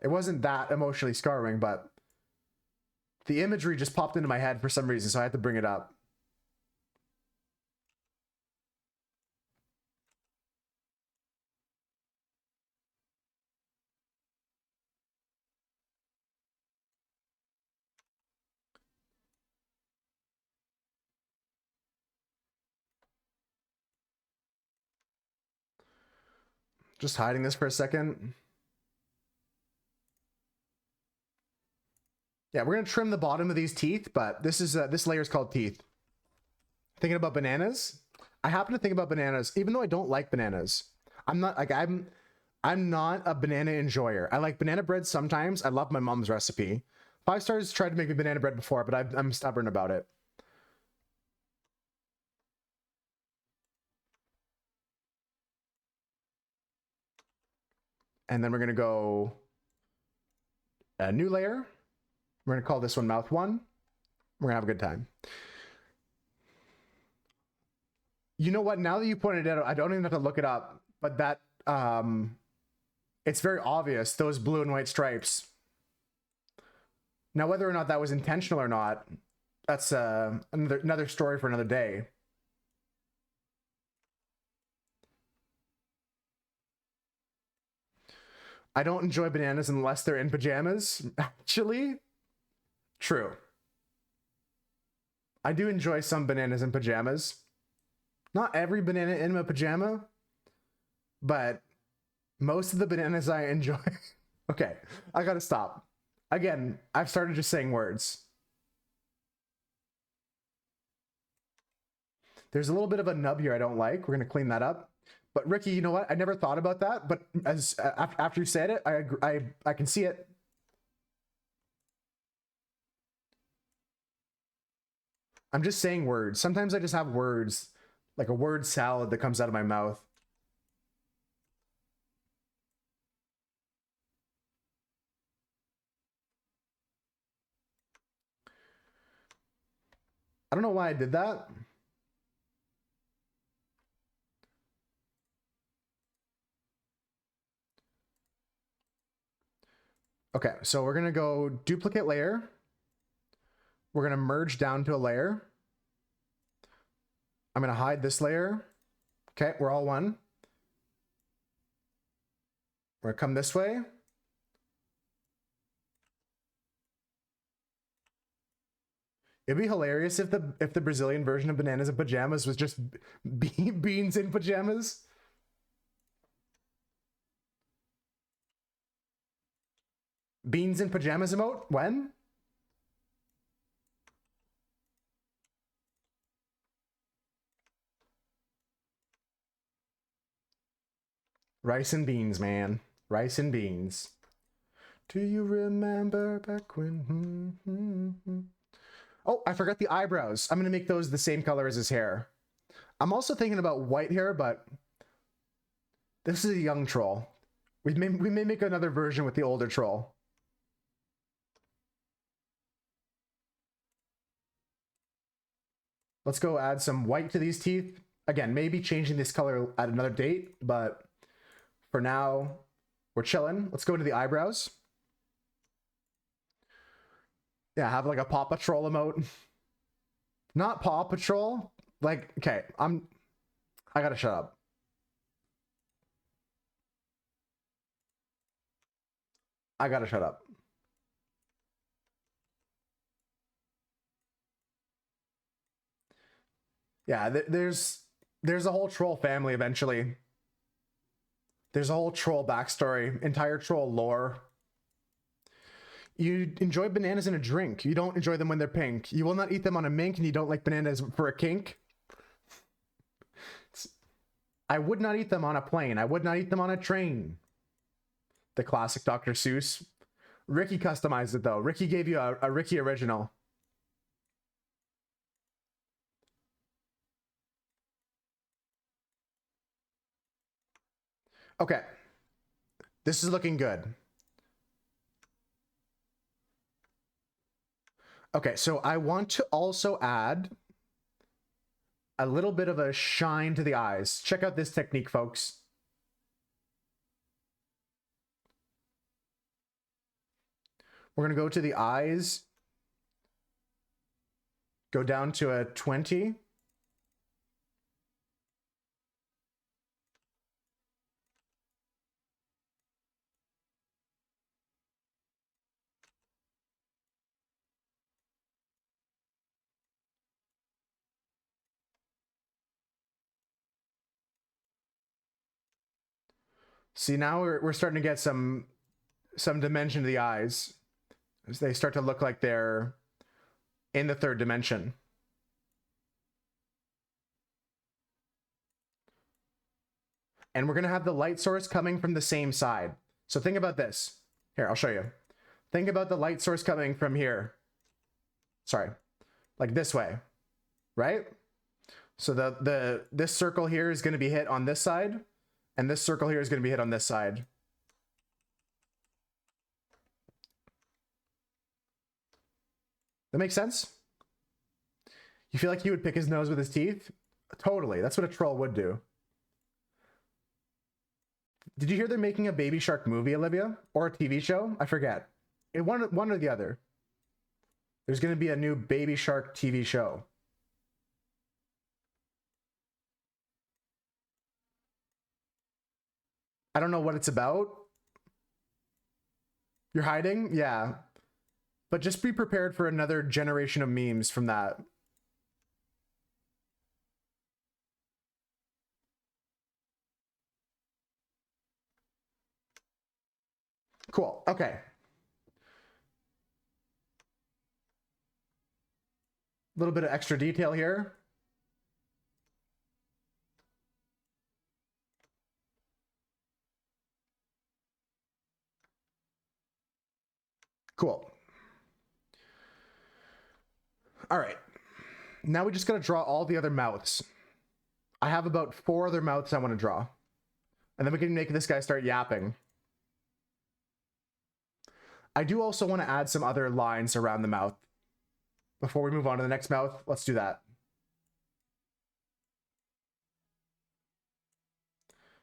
It wasn't that emotionally scarring, but the imagery just popped into my head for some reason, so I had to bring it up. Just hiding this for a second. Yeah, we're gonna trim the bottom of these teeth, but this layer is called teeth. Thinking about bananas? I happen to think about bananas, even though I don't like bananas. I'm not not a banana enjoyer. I like banana bread sometimes. I love my mom's recipe. 5 Stars tried to make me banana bread before, but I'm stubborn about it. And then we're gonna go a new layer. We're gonna call this one mouth 1. We're gonna have a good time. You know what? Now that you pointed it out, I don't even have to look it up, but that it's very obvious, those blue and white stripes. Now, whether or not that was intentional or not, that's another story for another day. I don't enjoy bananas unless they're in pajamas. Actually, true. I do enjoy some bananas in pajamas. Not every banana in a pajama, but most of the bananas I enjoy. Okay, I gotta stop. Again, I've started just saying words. There's a little bit of a nub here I don't like. We're gonna clean that up. But Ricky, you know what? I never thought about that, but as after you said it, I can see it. I'm just saying words. Sometimes I just have words, like a word salad that comes out of my mouth. I don't know why I did that. Okay, so we're gonna go duplicate layer. We're gonna merge down to a layer. I'm gonna hide this layer. Okay, we're all one. We're gonna come this way. It'd be hilarious if the Brazilian version of bananas in pajamas was just beans in pajamas. Beans in pajamas emote? When? Rice and beans, man. Rice and beans. Do you remember back when? Oh, I forgot the eyebrows. I'm gonna make those the same color as his hair. I'm also thinking about white hair, but this is a young troll. We may make another version with the older troll. Let's go add some white to these teeth. Again, maybe changing this color at another date, but for now, we're chilling. Let's go to the eyebrows. Yeah, have like a Paw Patrol emote. Not Paw Patrol. Like, okay, I gotta shut up. I gotta shut up. Yeah, there's a whole troll family eventually. There's a whole troll backstory, entire troll lore. You enjoy bananas in a drink. You don't enjoy them when they're pink. You will not eat them on a mink, and you don't like bananas for a kink. I would not eat them on a plane. I would not eat them on a train. The classic Dr. Seuss. Ricky customized it though. Ricky gave you a Ricky original. Okay. This is looking good. Okay, so I want to also add a little bit of a shine to the eyes. Check out this technique, folks. We're gonna go to the eyes, go down to a 20. See, now we're starting to get some dimension to the eyes as they start to look like they're in the third dimension. And we're gonna have the light source coming from the same side. So think about this. Here, I'll show you. Think about the light source coming from here. Sorry, like this way, right? So this circle here is gonna be hit on this side, and this circle here is gonna be hit on this side. That makes sense? You feel like he would pick his nose with his teeth? Totally. That's what a troll would do. Did you hear they're making a Baby Shark movie, Olivia? Or a TV show? I forget. One or the other. There's going to be a new Baby Shark TV show. I don't know what it's about. You're hiding? Yeah. But just be prepared for another generation of memes from that. Cool. Okay. A little bit of extra detail here. Cool. All right. Now we just got to draw all the other mouths. I have about 4 other mouths I want to draw. And then we can make this guy start yapping. I do also want to add some other lines around the mouth. Before we move on to the next mouth, let's do that.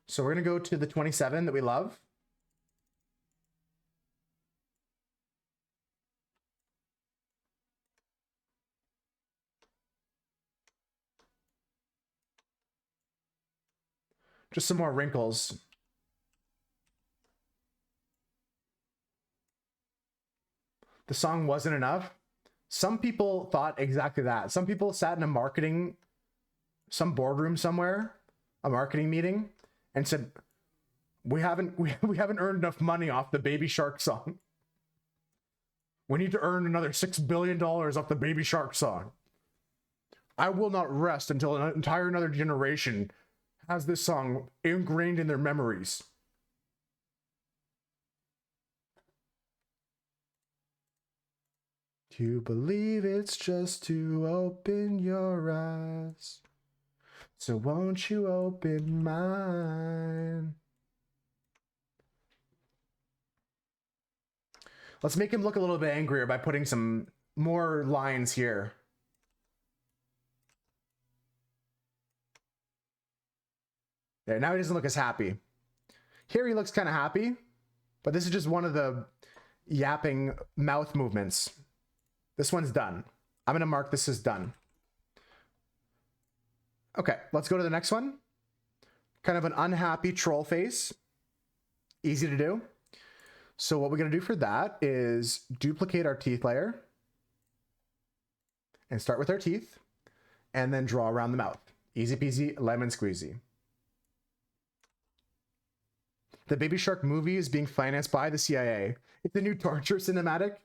So we're going to go to the 27 that we love. Just some more wrinkles. The song wasn't enough. Some people thought exactly that. Some people sat in some boardroom somewhere, a marketing meeting, and said, we haven't earned enough money off the Baby Shark song. We need to earn another $6 billion off the Baby Shark song. I will not rest until an entire another generation has this song ingrained in their memories. You believe it's just to open your eyes. So won't you open mine? Let's make him look a little bit angrier by putting some more lines here. There, now he doesn't look as happy. Here he looks kind of happy, but this is just one of the yapping mouth movements. This one's done. I'm going to mark this as done. Okay, let's go to the next one. Kind of an unhappy troll face. Easy to do. So what we're going to do for that is duplicate our teeth layer and start with our teeth and then draw around the mouth. Easy peasy, lemon squeezy. The Baby Shark movie is being financed by the CIA. It's a new torture cinematic.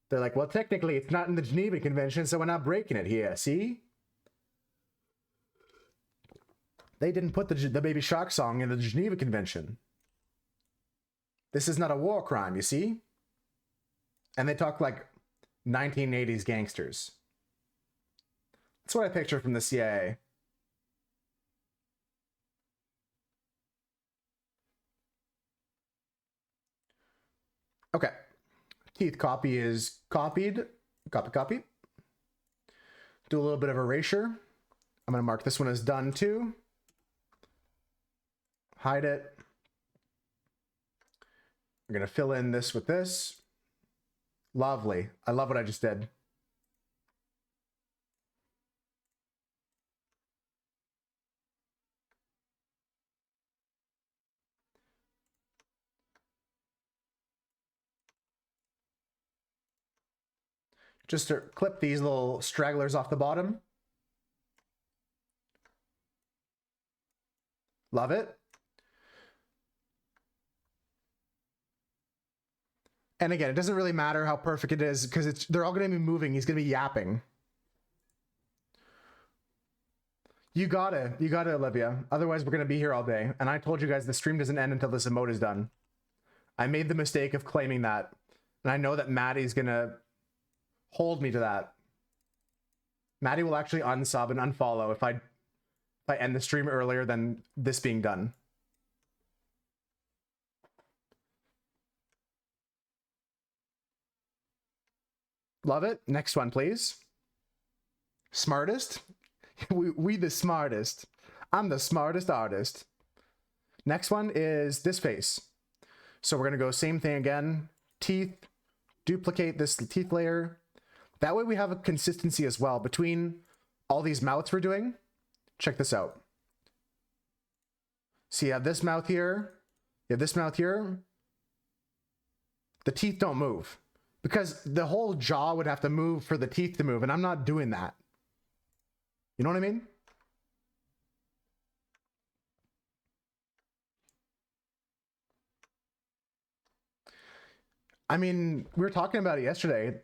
They're like, well, technically it's not in the Geneva Convention, so we're not breaking it here, see? They didn't put the Baby Shark song in the Geneva Convention. This is not a war crime, you see? And they talk like 1980s gangsters. That's what I picture from the CIA. Okay. Teeth copy is copied. Copy. Do a little bit of erasure. I'm going to mark this one as done too. Hide it. I'm going to fill in this with this. Lovely. I love what I just did. Just to clip these little stragglers off the bottom. Love it. And again, it doesn't really matter how perfect it is because they're all going to be moving. He's going to be yapping. You got it, Olivia. Otherwise, we're going to be here all day. And I told you guys the stream doesn't end until this emote is done. I made the mistake of claiming that. And I know that Maddie's going to hold me to that. Maddie will actually unsub and unfollow if I end the stream earlier than this being done. Love it. Next one, please. Smartest. we the smartest. I'm the smartest artist. Next one is this face. So we're gonna go same thing again. Teeth, duplicate this teeth layer. That way we have a consistency as well between all these mouths we're doing. Check this out. So you have this mouth here, you have this mouth here. The teeth don't move because the whole jaw would have to move for the teeth to move, and I'm not doing that. You know what I mean? I mean, we were talking about it yesterday.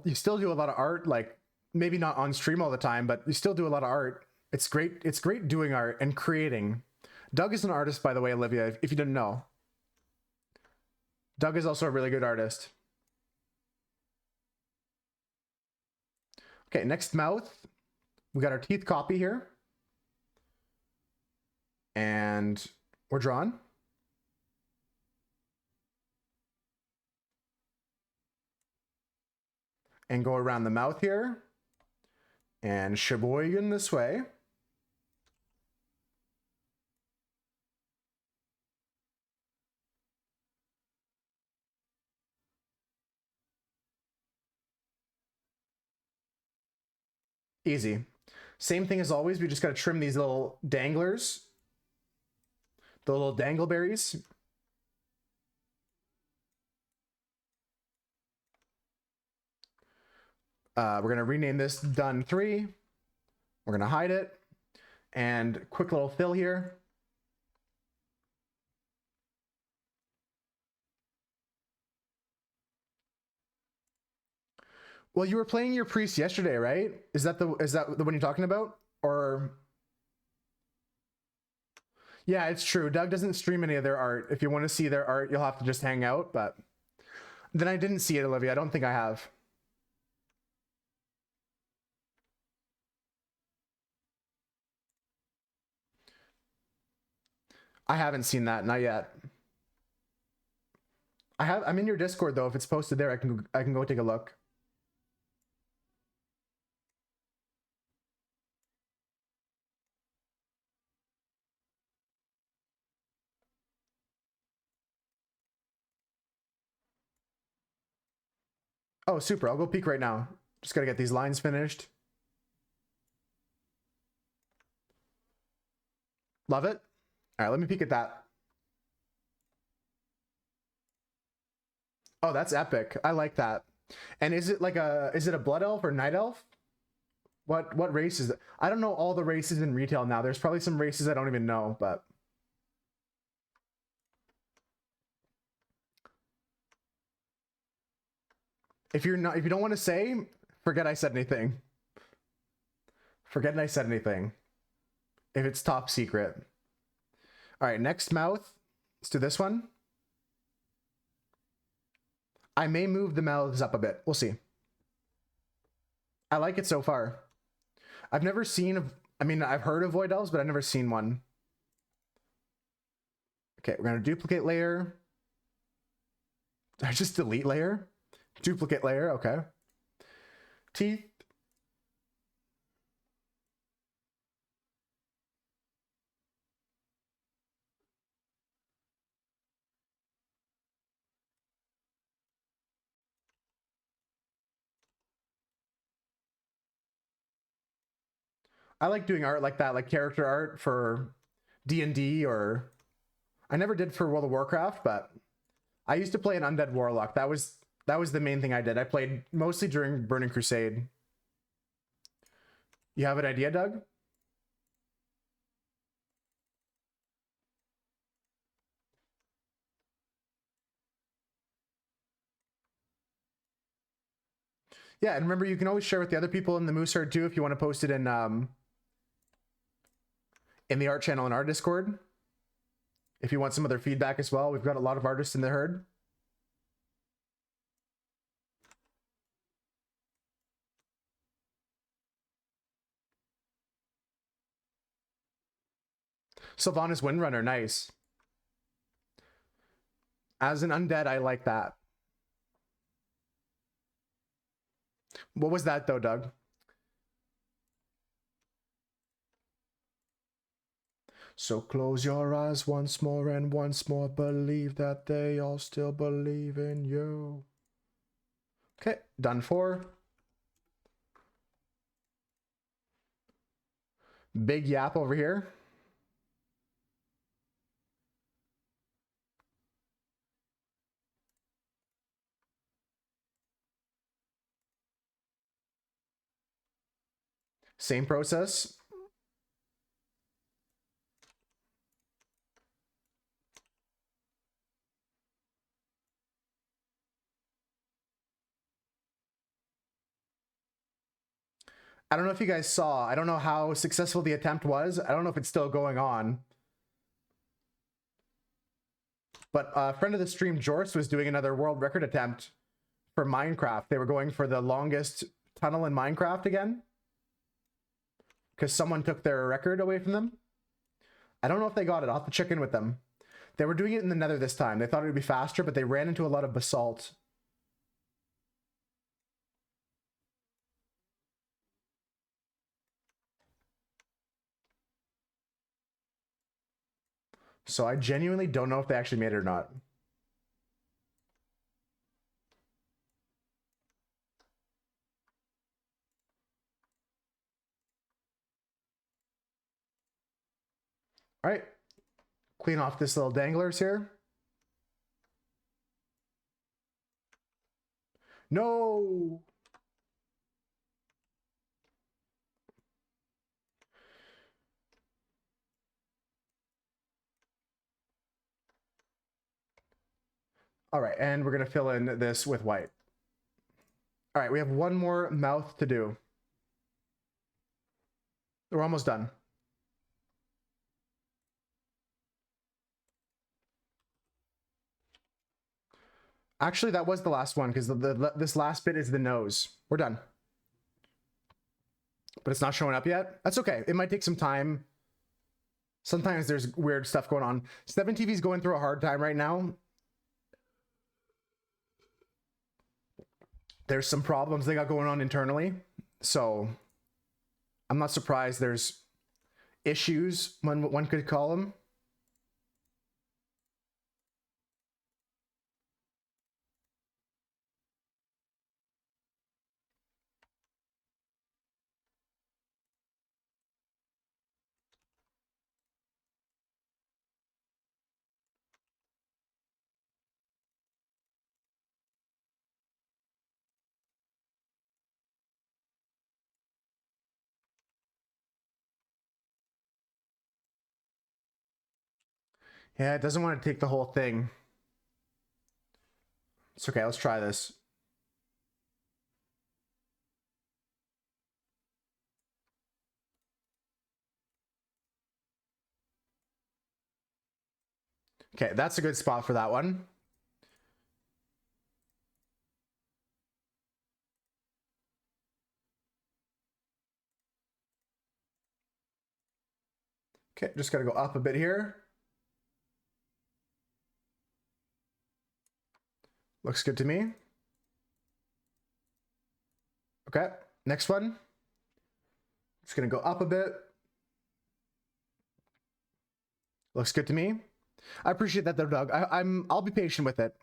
You still do a lot of art, like maybe not on stream all the time, but you still do a lot of art. It's great. It's great doing art and creating. Doug is an artist, by the way, Olivia, if you didn't know. Doug is also a really good artist. Okay, next mouth. We got our teeth copy here. And we're drawn. And go around the mouth here. And sheboygan this way. Easy. Same thing as always, we just gotta trim these little danglers. The little dangleberries. We're gonna rename this done 3. We're gonna hide it. And quick little fill here. Well, you were playing your priest yesterday, right? Is that the one you're talking about? Or yeah, it's true. Doug doesn't stream any of their art. If you want to see their art, you'll have to just hang out, but then I didn't see it, Olivia. I don't think I have. I haven't seen that, not yet. I'm in your Discord though. If it's posted there, I can go take a look. Oh, super. I'll go peek right now. Just gotta get these lines finished. Love it. All right, let me peek at that. Oh, that's epic. I like that. And is it like is it a blood elf or night elf? What race is it? I don't know all the races in retail now. There's probably some races I don't even know, but if you don't want to say, forget I said anything. Forget I said anything. If it's top secret. All right, next mouth. Let's do this one. I may move the mouths up a bit. We'll see. I like it so far. I've never seen, I mean, I've heard of void elves, but I've never seen one. Okay, we're gonna duplicate layer. Did I just delete layer? Duplicate layer, okay. Teeth. I like doing art like that, like character art for D&D, or I never did for World of Warcraft, but I used to play an undead warlock. That was the main thing I did. I played mostly during Burning Crusade. You have an idea, Doug? Yeah, and remember, you can always share with the other people in the Moose Herd too if you want to post it in the art channel in our Discord. If you want some other feedback as well, we've got a lot of artists in the herd. Sylvanas Windrunner, nice. As an undead, I like that. What was that though, Doug? So close your eyes once more and once more believe that they all still believe in you. Okay, done 4. Big yap over here. Same process. I don't know if you guys saw. I don't know how successful the attempt was. I don't know if it's still going on. But a friend of the stream, Jorce, was doing another world record attempt for Minecraft. They were going for the longest tunnel in Minecraft again, because someone took their record away from them. I don't know if they got it. I'll have to check in with them. They were doing it in the nether this time. They thought it would be faster, but they ran into a lot of basalt. So I genuinely don't know if they actually made it or not. All right. Clean off this little danglers here. No. All right, and we're going to fill in this with white. All right, we have one more mouth to do. We're almost done. Actually, that was the last one, because this last bit is the nose. We're done. But it's not showing up yet. That's okay. It might take some time. Sometimes there's weird stuff going on. 7TV is going through a hard time right now. There's some problems they got going on internally. So I'm not surprised there's issues, one could call them. Yeah, it doesn't want to take the whole thing. It's okay, let's try this. Okay, that's a good spot for that one. Okay, just gotta go up a bit here. Looks good to me. Okay, next one. Just gonna go up a bit. Looks good to me. I appreciate that though, Doug. I'll be patient with it.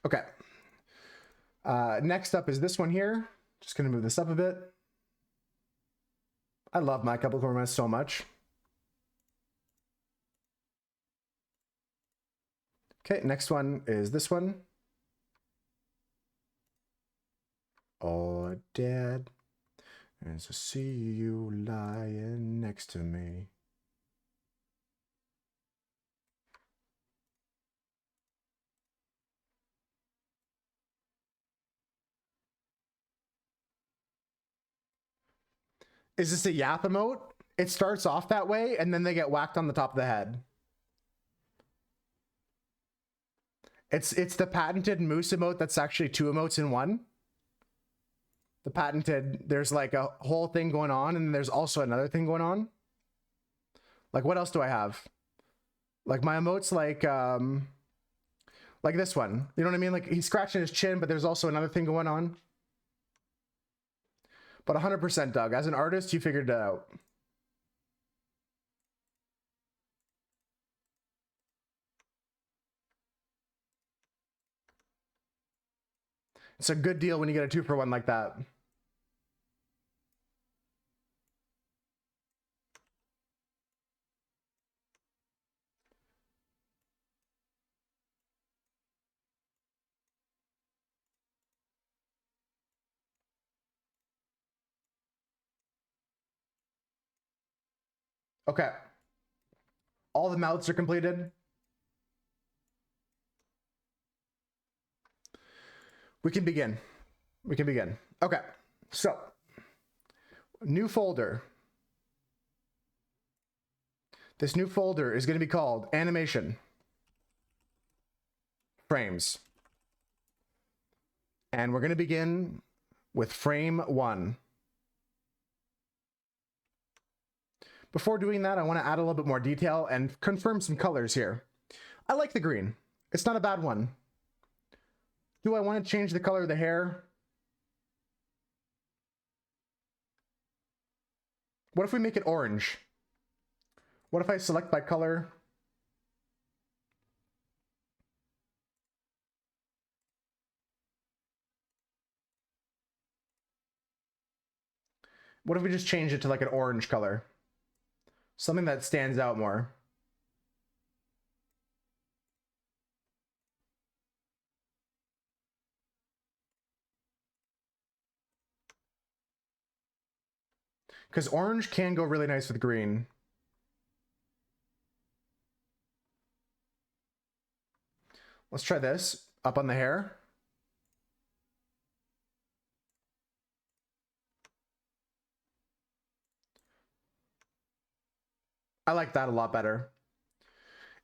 Okay. Next up is this one here. Just gonna move this up a bit. I love my couple formats so much. Okay, next one is this one. Oh, Dad, as I see you lying next to me. Is this a yap emote? It starts off that way, and then they get whacked on the top of the head. It's the patented moose emote that's actually 2 emotes in one. The patented, there's like a whole thing going on, and there's also another thing going on. Like what else do I have? Like my emotes like this one. You know what I mean? Like he's scratching his chin, but there's also another thing going on. But 100% Doug, as an artist, you figured it out. It's a good deal when you get a 2-for-1 like that. Okay. All the mouths are completed. We can begin. We can begin. Okay. So, new folder. This new folder is going to be called Animation Frames. And we're going to begin with frame 1. Before doing that, I want to add a little bit more detail and confirm some colors here. I like the green. It's not a bad one. Do I want to change the color of the hair? What if we make it orange? What if I select by color? What if we just change it to like an orange color? Something that stands out more. Because orange can go really nice with green. Let's try this. Up on the hair. I like that a lot better.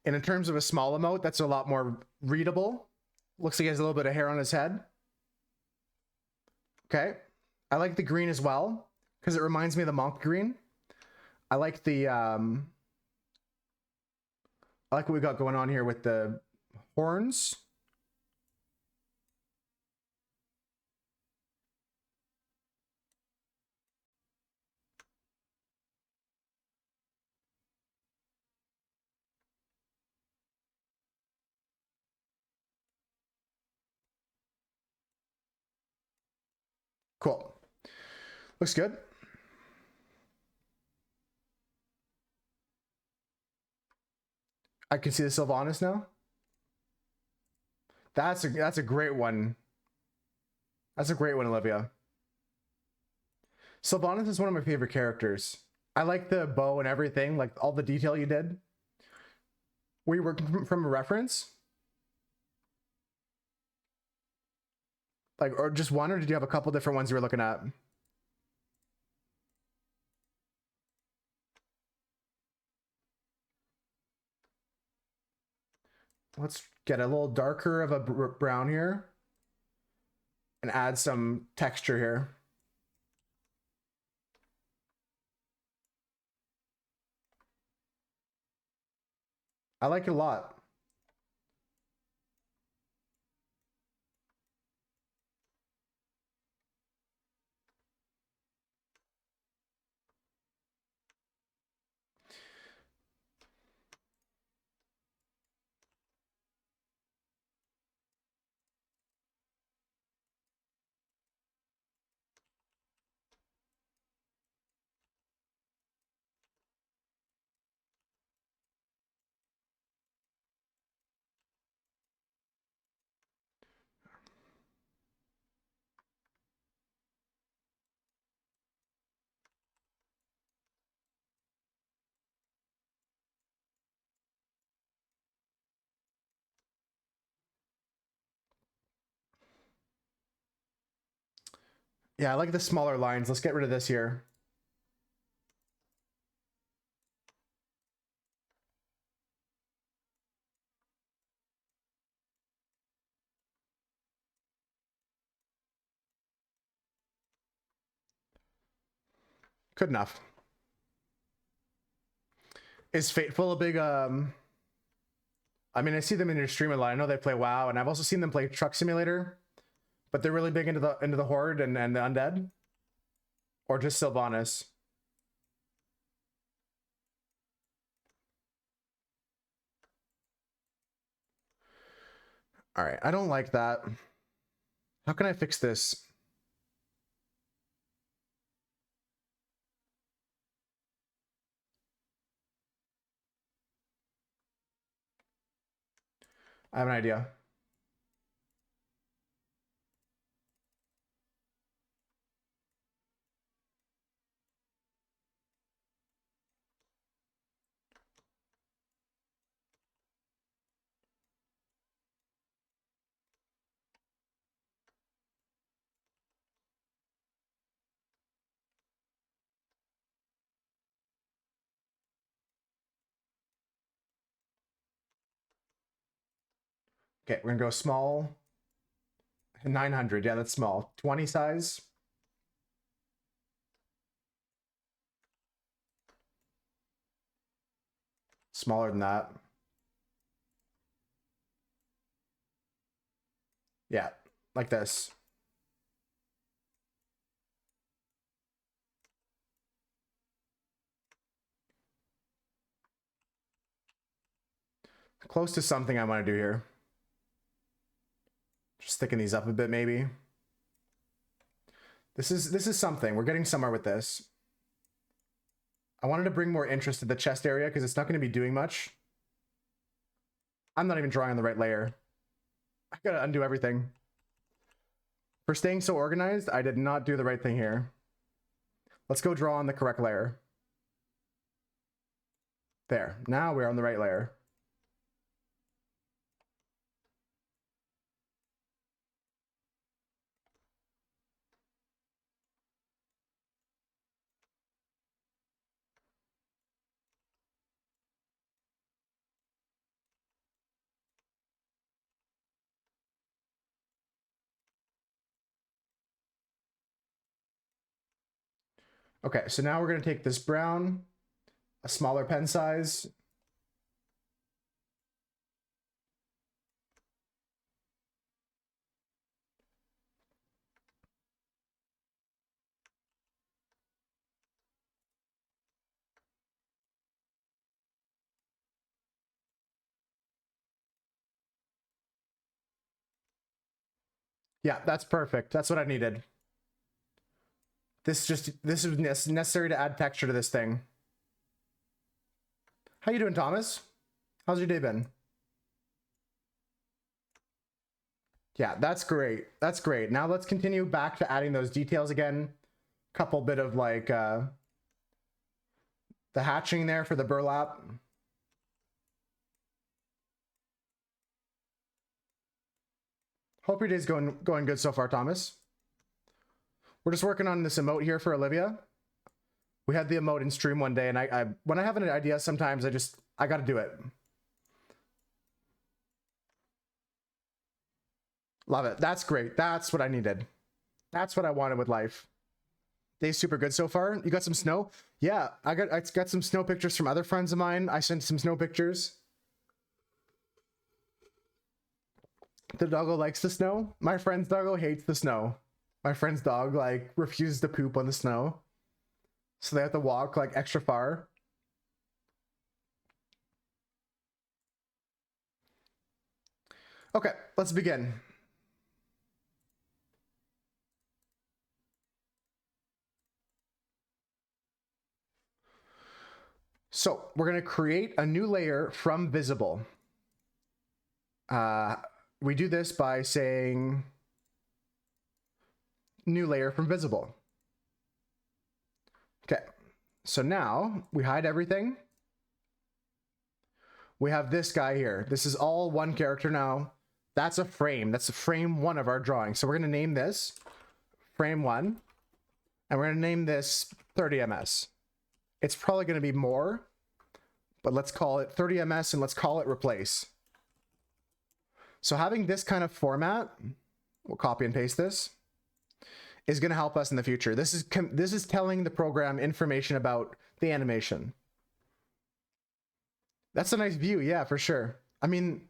And in terms of a small emote, that's a lot more readable. Looks like he has a little bit of hair on his head. Okay. I like the green as well, because it reminds me of the monk green. I like the I like what we got going on here with the horns. Cool. Looks good. I can see the Sylvanas now. That's a great one. That's a great one, Olivia. Sylvanas is one of my favorite characters. I like the bow and everything, like all the detail you did. Were you working from a reference? Like, or just one, or did you have a couple different ones you were looking at? Let's get a little darker of a brown here and add some texture here. I like it a lot. Yeah, I like the smaller lines. Let's get rid of this here. Good enough. Is Fateful a big I mean, I see them in your stream a lot. I know they play WoW, and I've also seen them play Truck Simulator, but they're really big into the Horde and the Undead, or just Sylvanas. All right, I don't like that. How can I fix this? I have an idea. Okay, we're gonna go small. 900, yeah, that's small. 20 size. Smaller than that. Yeah, like this. Close to something I want to do here. Just thicken these up a bit, maybe. This is something. We're getting somewhere with this. I wanted to bring more interest to the chest area because it's not going to be doing much. I'm not even drawing on the right layer. I gotta undo everything. For staying so organized, I did not do the right thing here. Let's go draw on the correct layer. There. Now we're on the right layer. Okay, so now we're going to take this brown, a smaller pen size. Yeah, that's perfect. That's what I needed. This is necessary to add texture to this thing. How you doing, Thomas? How's your day been? Yeah, that's great. That's great. Now let's continue back to adding those details again. Couple bit of like the hatching there for the burlap. Hope your day's going good so far, Thomas. We're just working on this emote here for Olivia. We had the emote in stream one day, and I when I have an idea, sometimes I got to do it. Love it. That's great. That's what I needed. That's what I wanted with life. Day's super good so far. You got some snow? Yeah, I got some snow pictures from other friends of mine. I sent some snow pictures. The doggo likes the snow. My friend's doggo hates the snow. My friend's dog like refuses to poop on the snow. So they have to walk like extra far. Okay, let's begin. So we're going to create a new layer from visible. We do this by saying new layer from visible. Okay, so now we hide everything. We have this guy here. This is all one character now. That's a frame. That's a frame 1 of our drawing. So we're going to name this frame 1, and we're going to name this 30 ms. It's probably going to be more, but let's call it 30 ms and let's call it replace. So having this kind of format, we'll copy and paste this, is going to help us in the future. This is telling the program information about the animation. That's a nice view, yeah, for sure. I mean,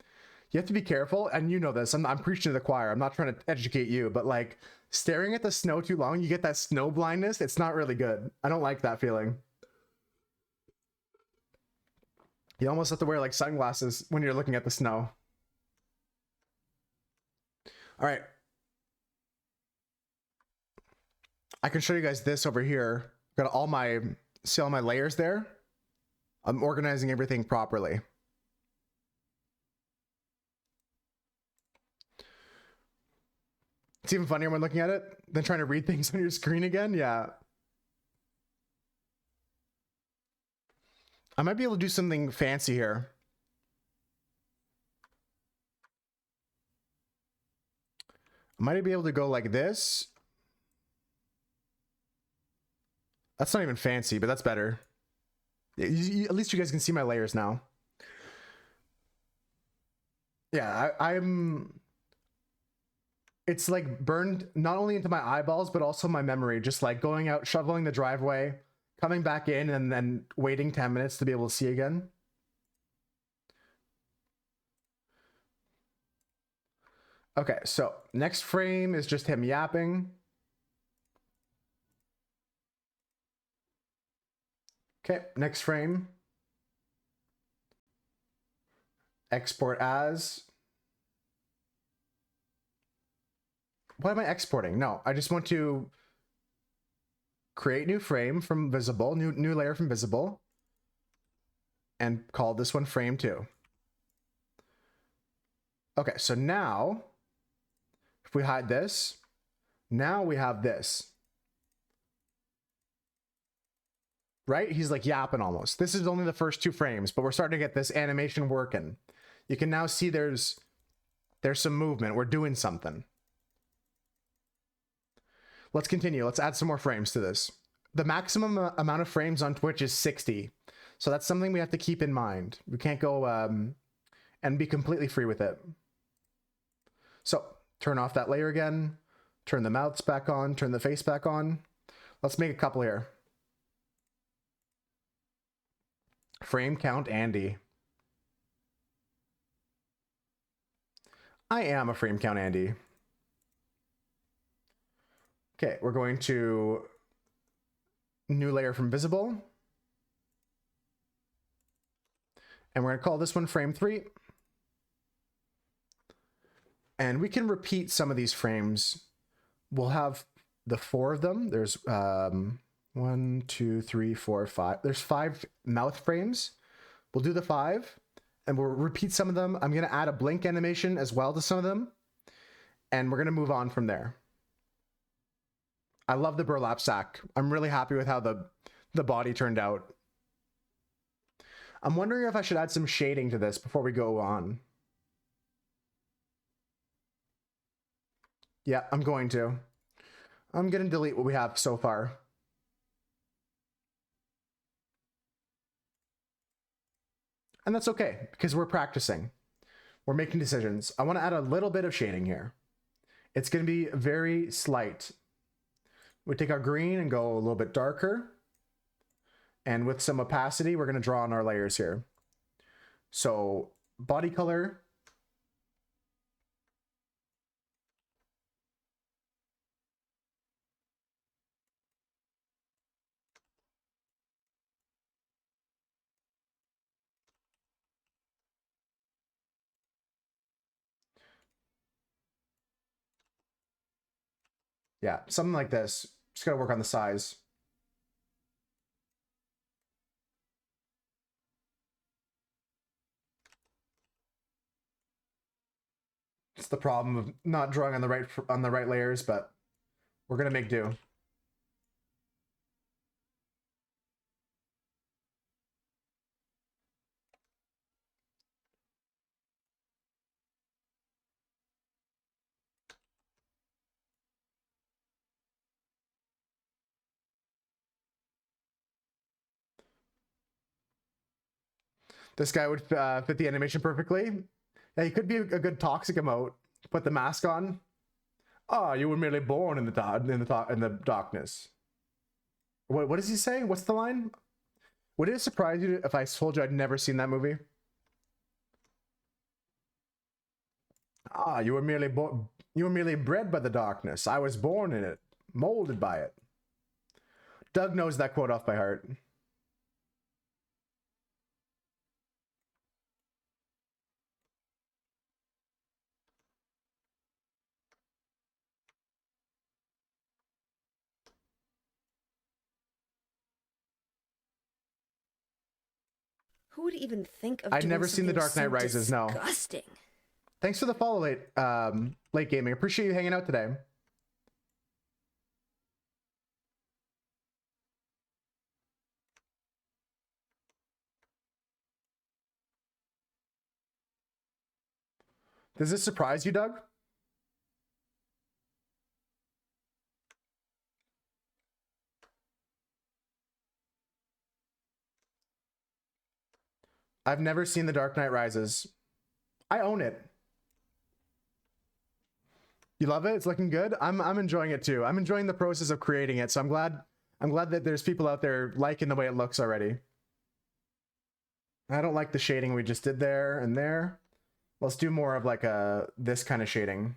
you have to be careful, and you know this. I'm preaching to the choir. I'm not trying to educate you, but like staring at the snow too long, you get that snow blindness. It's not really good. I don't like that feeling. You almost have to wear like sunglasses when you're looking at the snow. All right. I can show you guys this over here. Got all my, see all my layers there? I'm organizing everything properly. It's even funnier when looking at it than trying to read things on your screen again. Yeah. I might be able to do something fancy here. I might be able to go like this. That's not even fancy, but that's better. At least you guys can see my layers now. Yeah, I'm... It's like burned not only into my eyeballs, but also my memory. Just like going out, shoveling the driveway, coming back in, and then waiting 10 minutes to be able to see again. Okay, so next frame is just him yapping. Okay, next frame. Export as. What am I exporting? No, I just want to create new frame from visible, new layer from visible, and call this one frame 2. Okay, so now, if we hide this, now we have this. Right? He's like yapping almost. This is only the first 2 frames, but we're starting to get this animation working. You can now see there's some movement. We're doing something. Let's continue. Let's add some more frames to this. The maximum amount of frames on Twitch is 60. So that's something we have to keep in mind. We can't go and be completely free with it. So turn off that layer again, turn the mouths back on, turn the face back on. Let's make a couple here. Frame count Andy. I am a frame count Andy. Okay, we're going to new layer from visible. And we're going to call this one frame 3. And we can repeat some of these frames. We'll have the 4 of them. There's 1, 2, 3, 4, 5. There's 5 mouth frames. We'll do the 5 and we'll repeat some of them. I'm going to add a blink animation as well to some of them. And we're going to move on from there. I love the burlap sack. I'm really happy with how the body turned out. I'm wondering if I should add some shading to this before we go on. Yeah, I'm going to. I'm going to delete what we have so far. And that's okay, because we're practicing. We're making decisions. I want to add a little bit of shading here. It's going to be very slight. We take our green and go a little bit darker. And with some opacity, we're going to draw on our layers here. So body color. Yeah, something like this. Just got to work on the size. It's the problem of not drawing on the right layers, but we're gonna make do. This guy would fit the animation perfectly. Yeah, he could be a good toxic emote. Put the mask on. Oh, you were merely born in the darkness. What does he say? What's the line? Would it surprise you if I told you I'd never seen that movie? Ah, you were merely bred by the darkness. I was born in it, molded by it. Doug knows that quote off by heart. Who would even think of I'd doing never seen The something Dark Knight so Rises, no. disgusting? Thanks for the follow, late gaming. Appreciate you hanging out today. Does this surprise you, Doug? I've never seen The Dark Knight Rises. I own it. You love it? It's looking good. I'm enjoying it too. I'm enjoying the process of creating it. So I'm glad that there's people out there liking the way it looks already. I don't like the shading we just did there and there. Let's do more of like this kind of shading.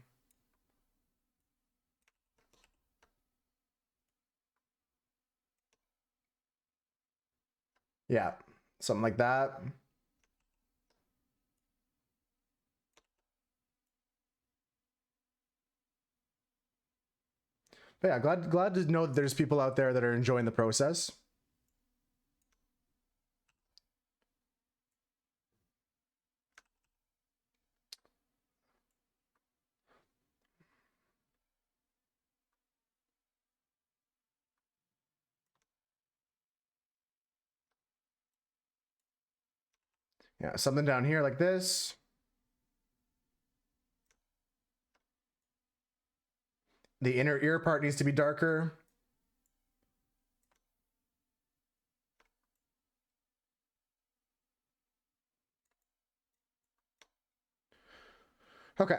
Yeah, something like that. But yeah, glad to know that there's people out there that are enjoying the process. Yeah, something down here like this. The inner ear part needs to be darker. Okay,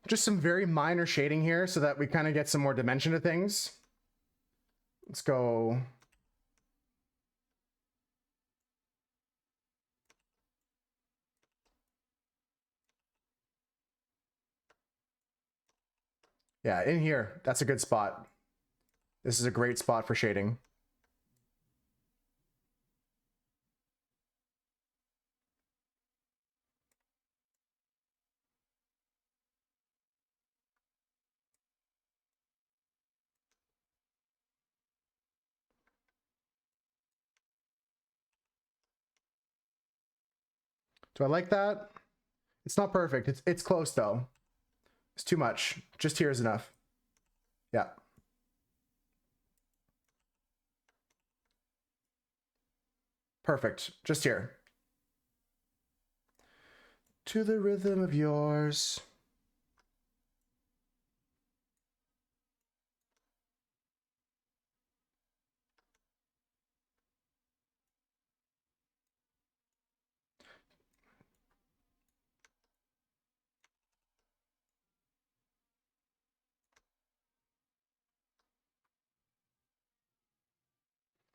just some very minor shading here so that we kind of get some more dimension to things. Let's go. Yeah, in here, that's a good spot. This is a great spot for shading. Do I like that? It's not perfect. It's close though. It's too much. Just here is enough. Yeah. Perfect. Just here. To the rhythm of yours.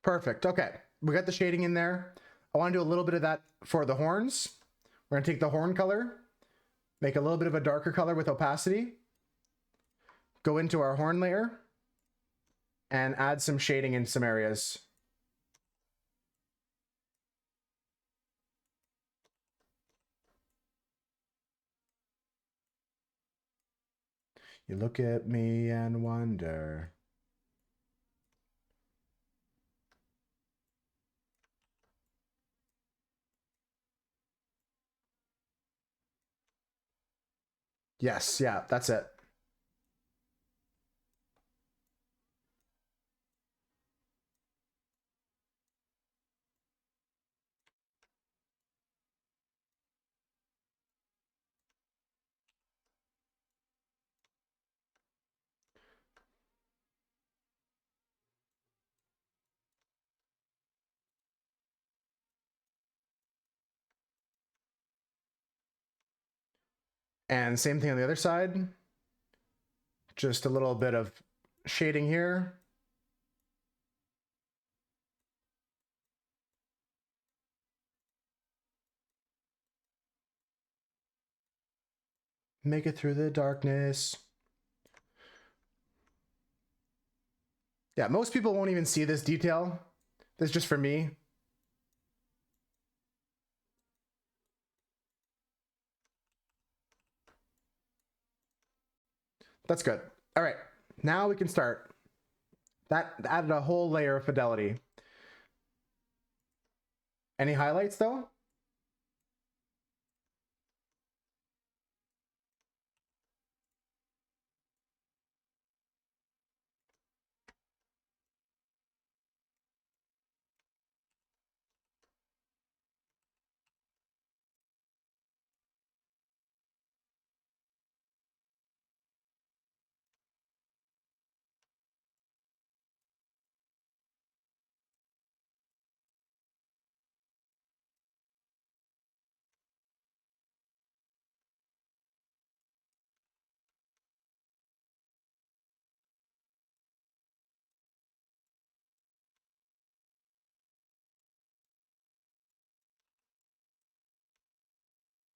Perfect. Okay. We got the shading in there. I want to do a little bit of that for the horns. We're going to take the horn color, make a little bit of a darker color with opacity, go into our horn layer, and add some shading in some areas. You look at me and wonder. Yes, yeah, that's it. And same thing on the other side. Just a little bit of shading here. Make it through the darkness. Yeah, most people won't even see this detail. This is just for me. That's good. All right, now we can start. That added a whole layer of fidelity. Any highlights though?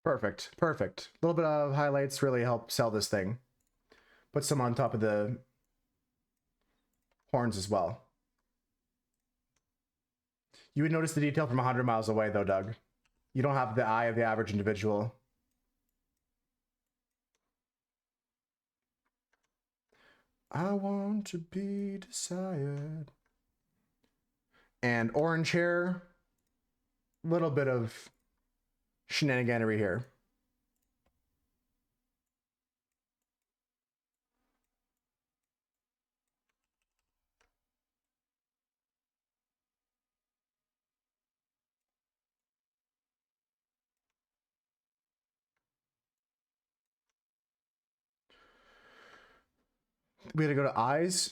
Perfect, perfect. A little bit of highlights really help sell this thing. Put some on top of the horns as well. You would notice the detail from 100 miles away though, Doug. You don't have the eye of the average individual. I want to be desired. And orange hair. Little bit of shenaniganery here. We gotta go to eyes.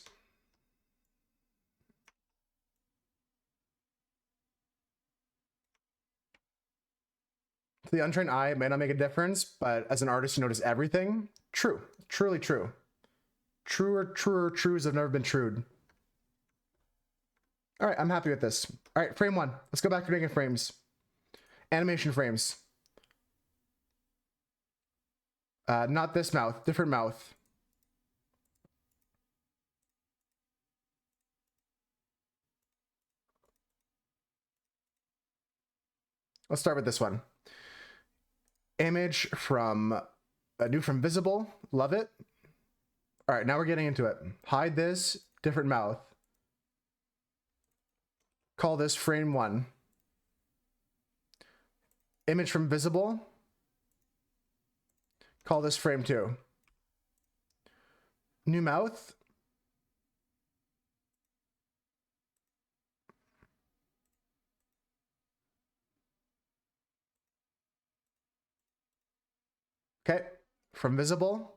To the untrained eye, it may not make a difference, but as an artist, you notice everything. True, truly true. Truer trues have never been trued. All right, I'm happy with this. All right, frame one. Let's go back to making frames. Animation frames. Not this mouth, different mouth. Let's start with this one. Image from new from visible. Love it. All right, now we're getting into it. Hide this, different mouth. Call this frame one. Image from visible. Call this frame two. New mouth. Okay, from visible.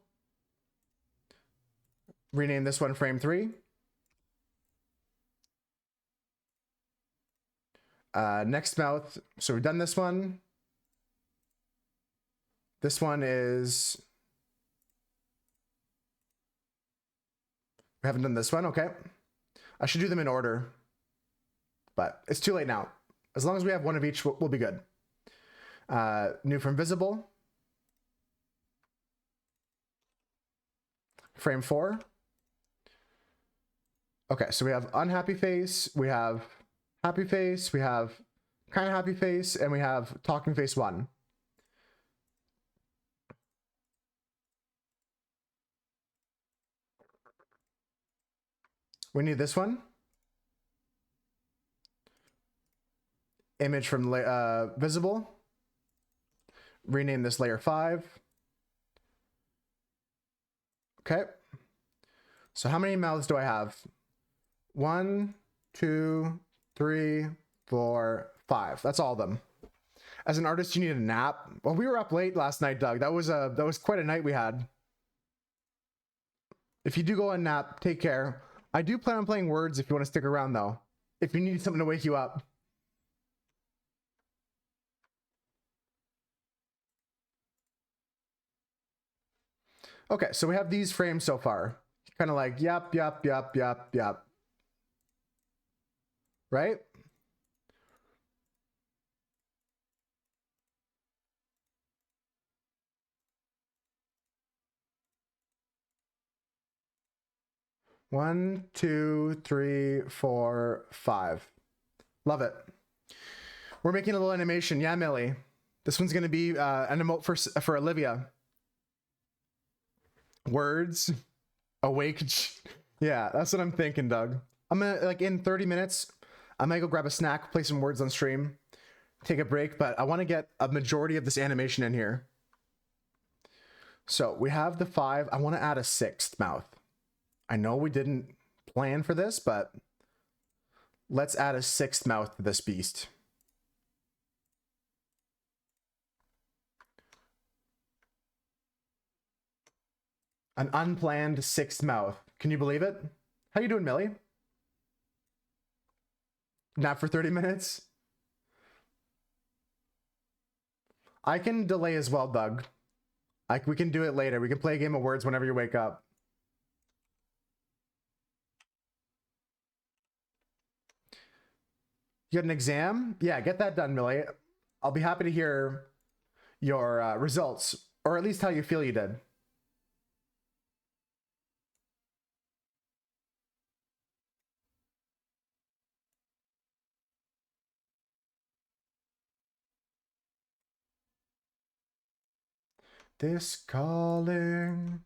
Rename this one frame three. Next mouth. So we've done this one. This one is, we haven't done this one. Okay. I should do them in order, but it's too late now. As long as we have one of each, we'll be good. New from visible. Frame four. Okay, so we have unhappy face, we have happy face, we have kind of happy face, and we have talking face one. We need this one. Image from visible. Rename this layer 5. Okay. So how many mouths do I have? 1, 2, 3, 4, 5. That's all of them. As an artist, you need a nap. Well, we were up late last night, Doug. That was quite a night we had. If you do go on nap, take care. I do plan on playing words if you want to stick around though. If you need something to wake you up. Okay, so we have these frames so far. Kind of like, yep. Right? 1, 2, 3, 4, 5. Love it. We're making a little animation. Yeah, Millie. This one's gonna be an emote for Olivia. Words. Awake. Yeah, that's what I'm thinking, Doug. I'm gonna, like, in 30 minutes, I might go grab a snack, play some words on stream, take a break, but I want to get a majority of this animation in here. So we have the 5. I want to add a 6th mouth. I know we didn't plan for this, but let's add a 6th mouth to this beast. An unplanned 6th mouth. Can you believe it? How you doing, Millie? Not for 30 minutes? I can delay as well, Doug. We can do it later. We can play a game of words whenever you wake up. You got an exam? Yeah, get that done, Millie. I'll be happy to hear your results, or at least how you feel you did. This calling.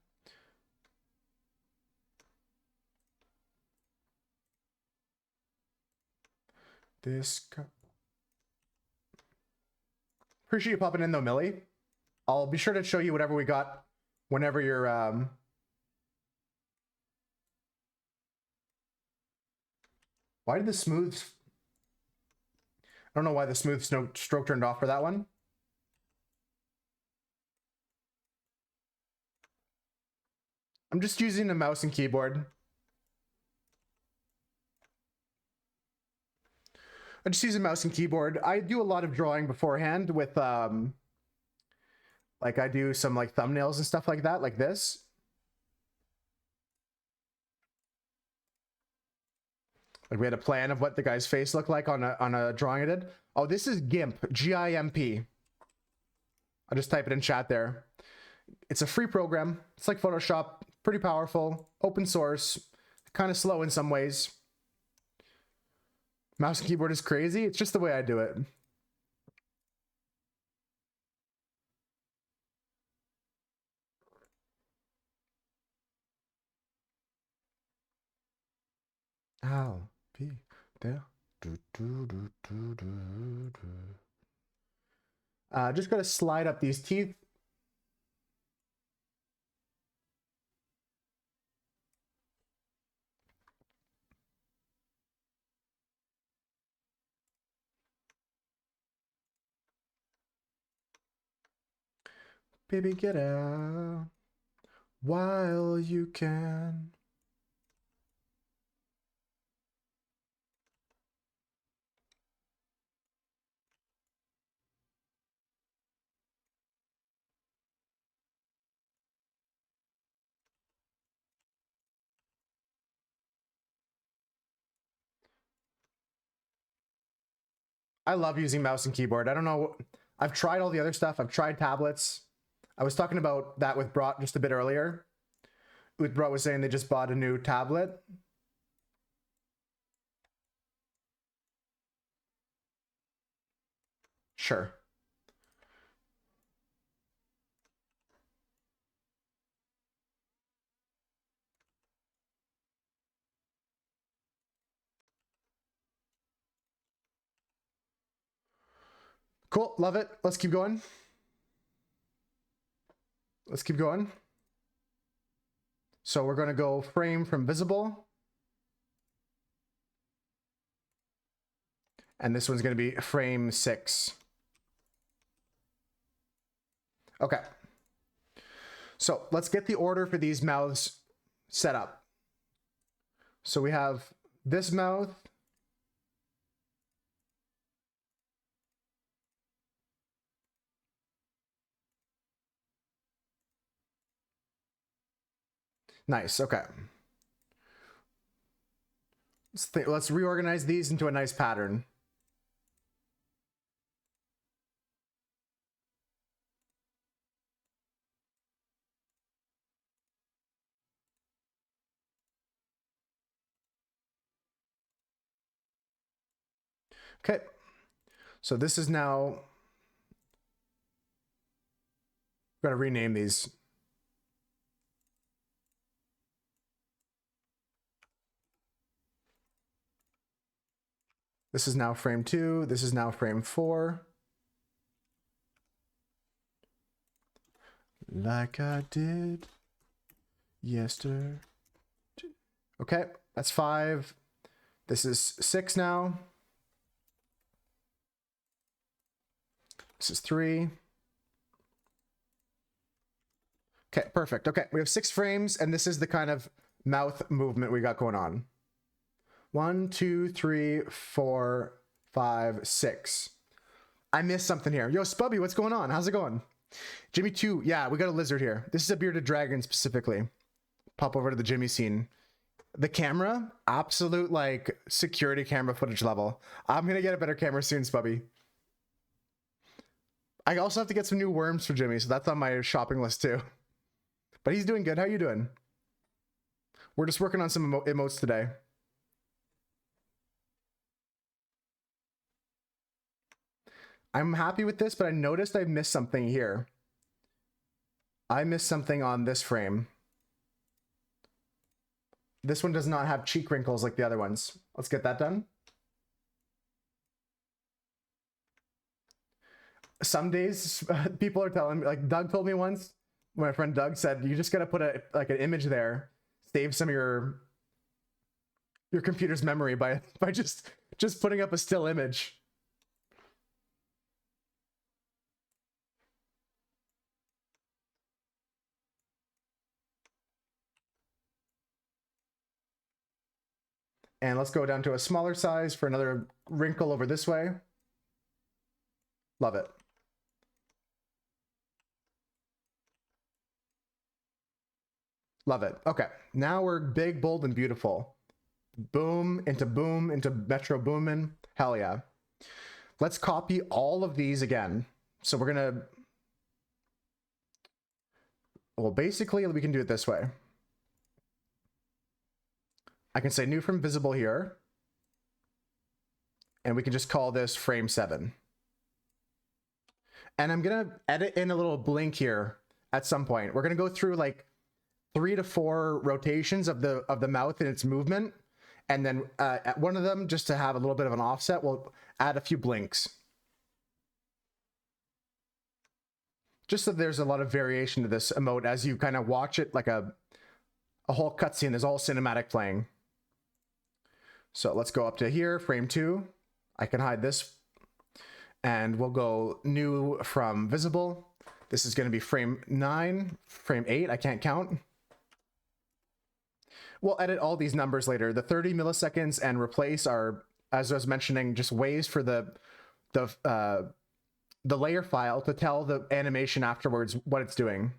Appreciate you popping in though, Millie. I'll be sure to show you whatever we got whenever you're Why did the smooth I don't know why the smooth stroke turned off for that one. I'm just using a mouse and keyboard. I just use a mouse and keyboard. I do a lot of drawing beforehand with like I do some like thumbnails and stuff like that, like this. Like we had a plan of what the guy's face looked like on a drawing I did. Oh, this is GIMP, G-I-M-P. I'll just type it in chat there. It's a free program. It's like Photoshop, pretty powerful, open source, kind of slow in some ways. Mouse and keyboard is crazy. It's just the way I do it. I'll be there. Just gotta slide up these teeth. Baby, get out while you can. I love using mouse and keyboard. I don't know. I've tried all the other stuff. I've tried tablets. I was talking about that with Brought just a bit earlier. Brought was saying they just bought a new tablet. Sure. Cool. Love it. Let's keep going. Let's keep going. So we're going to go frame from visible. And this one's going to be frame 6. Okay. So let's get the order for these mouths set up. So we have this mouth. Nice. Okay. Let's reorganize these into a nice pattern. Okay. So this is now, got to rename these. This is now frame 2. This is now frame 4. Like I did yesterday. Okay, that's 5. This is 6 now. This is 3. Okay, perfect. Okay, we have 6 frames, and this is the kind of mouth movement we got going on. 1, 2, 3, 4, 5, 6. I missed something here. Yo, Spubby, what's going on? How's it going? Jimmy 2, yeah, we got a lizard here. This is a bearded dragon specifically. Pop over to the Jimmy scene. The camera, absolute like security camera footage level. I'm gonna get a better camera soon, Spubby. I also have to get some new worms for Jimmy, so that's on my shopping list too. But he's doing good. How you doing? We're just working on some emotes today. I'm happy with this, but I noticed I missed something here. I missed something on this frame. This one does not have cheek wrinkles like the other ones. Let's get that done. Some days people are telling me, like Doug told me once, my friend Doug said, you just gotta put a like an image there, save some of your computer's memory by just putting up a still image. And let's go down to a smaller size for another wrinkle over this way. Love it. Love it. Okay, now we're big, bold, and beautiful. Boom into Metro Boomin. Hell yeah. Let's copy all of these again. So we're gonna, well, basically we can do it this way. I can say new from visible here. And we can just call this frame 7. And I'm gonna edit in a little blink here at some point. We're gonna go through like 3 to 4 rotations of the mouth and its movement. And then at one of them, just to have a little bit of an offset, we'll add a few blinks. Just so there's a lot of variation to this emote as you kind of watch it like a whole cutscene. There's all cinematic playing. So let's go up to here, frame 2. I can hide this. And we'll go new from visible. This is going to be frame 9, frame 8. I can't count. We'll edit all these numbers later. The 30 milliseconds and replace are, as I was mentioning, just ways for the layer file to tell the animation afterwards what it's doing.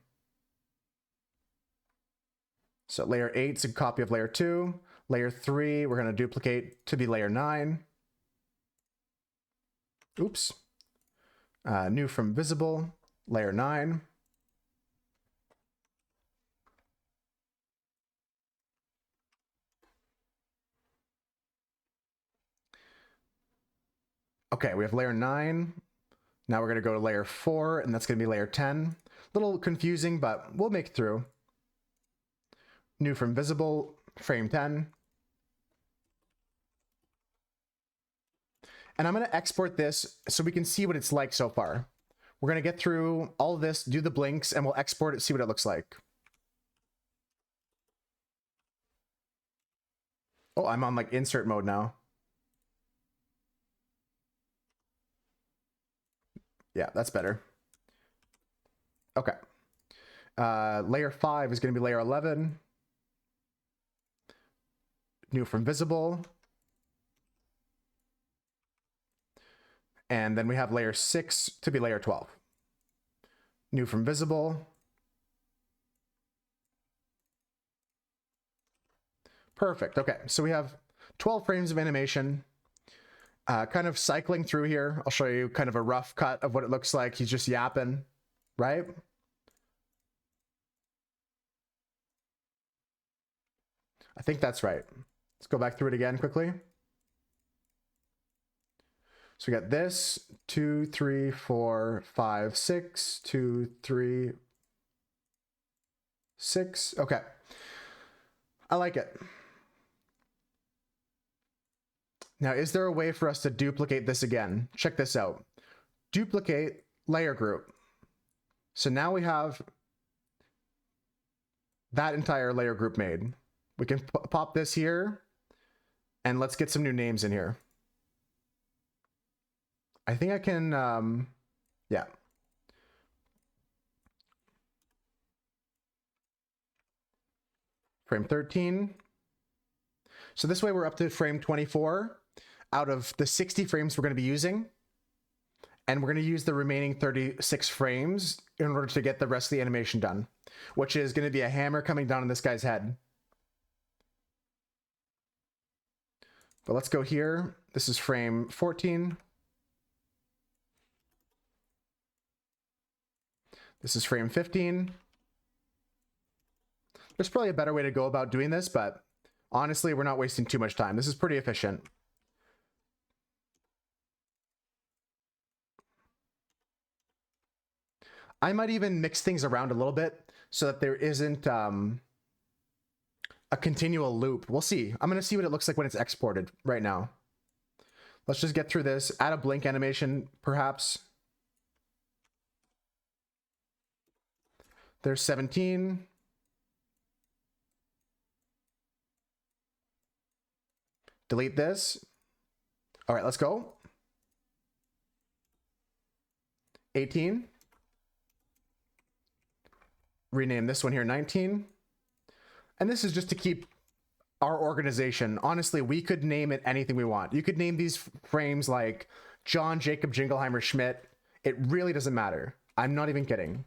So layer 8 is a copy of layer 2. Layer 3, we're going to duplicate to be layer 9. Oops. New from visible, layer 9. Okay, we have layer 9. Now we're going to go to layer 4, and that's going to be layer 10. A little confusing, but we'll make it through. New from visible, frame 10. And I'm going to export this so we can see what it's like so far. We're going to get through all of this, do the blinks, and we'll export it, see what it looks like. Oh, I'm on like insert mode now. Yeah, that's better. Okay. Layer 5 is going to be layer 11. New from visible. And then we have layer 6 to be layer 12. New from visible. Perfect. Okay, so we have 12 frames of animation. Kind of cycling through here. I'll show you kind of a rough cut of what it looks like. He's just yapping, right? I think that's right. Let's go back through it again quickly. So we got this 2, 3, 4, 5, 6, 2, 3, 6. Okay. I like it. Now, is there a way for us to duplicate this again? Check this out. Duplicate layer group. So now we have that entire layer group made. We can pop this here and let's get some new names in here. I think I can, yeah. Frame 13. So this way we're up to frame 24 out of the 60 frames we're going to be using. And we're going to use the remaining 36 frames in order to get the rest of the animation done, which is going to be a hammer coming down on this guy's head. But let's go here. This is frame 14. This is frame 15. There's probably a better way to go about doing this, but honestly, we're not wasting too much time. This is pretty efficient. I might even mix things around a little bit so that there isn't a continual loop. We'll see. I'm going to see what it looks like when it's exported right now. Let's just get through this. Add a blink animation, perhaps. There's 17. Delete this. All right, let's go. 18. Rename this one here 19. And this is just to keep our organization. Honestly, we could name it anything we want. You could name these frames like John Jacob Jingleheimer Schmidt. It really doesn't matter. I'm not even kidding.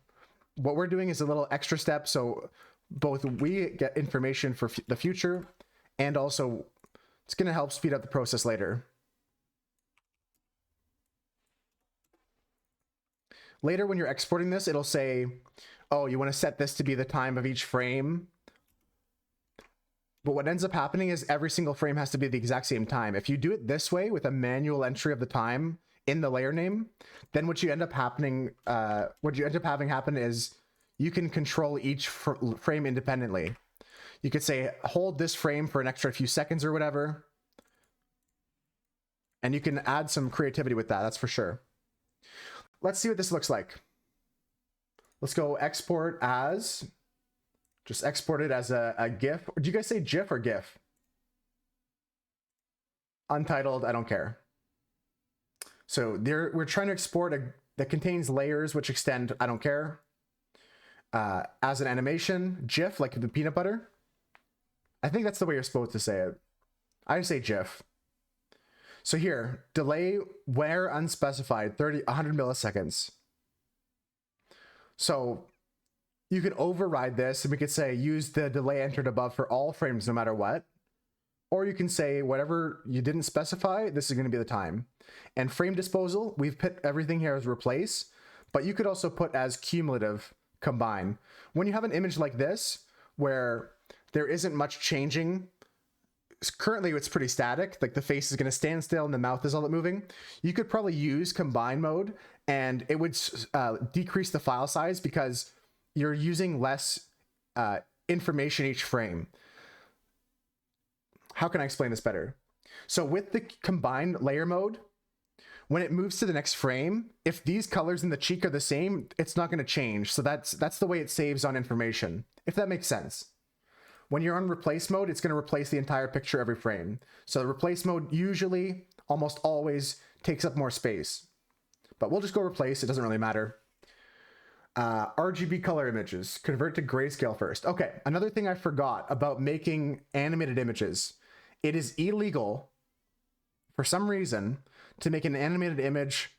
What we're doing is a little extra step so both we get information for the future and also it's going to help speed up the process later. Later, when you're exporting this, it'll say, oh, you want to set this to be the time of each frame. But what ends up happening is every single frame has to be the exact same time. If you do it this way with a manual entry of the time in the layer name, then what you end up having happen is you can control each frame independently. You could say, hold this frame for an extra few seconds or whatever. And you can add some creativity with that, that's for sure. Let's see what this looks like. Let's go export as, just export it as a GIF. Do you guys say GIF or GIF? Untitled, I don't care. So there, we're trying to export that contains layers which extend, I don't care. As an animation, GIF, like the peanut butter. I think that's the way you're supposed to say it. I say GIF. So here, delay where unspecified, 100 milliseconds. So you could override this and we could say use the delay entered above for all frames no matter what. Or you can say whatever you didn't specify, this is going to be the time. And frame disposal, we've put everything here as replace, but you could also put as cumulative combine. When you have an image like this, where there isn't much changing, currently it's pretty static, like the face is going to stand still and the mouth is all moving, you could probably use combine mode and it would decrease the file size because you're using less information each frame. How can I explain this better? So with the combined layer mode, when it moves to the next frame, if these colors in the cheek are the same, it's not going to change. So that's the way it saves on information, if that makes sense. When you're on replace mode, it's going to replace the entire picture every frame. So the replace mode usually, almost always, takes up more space. But we'll just go replace, it doesn't really matter. RGB color images, convert to grayscale first. Okay, another thing I forgot about making animated images. It is illegal, for some reason, to make an animated image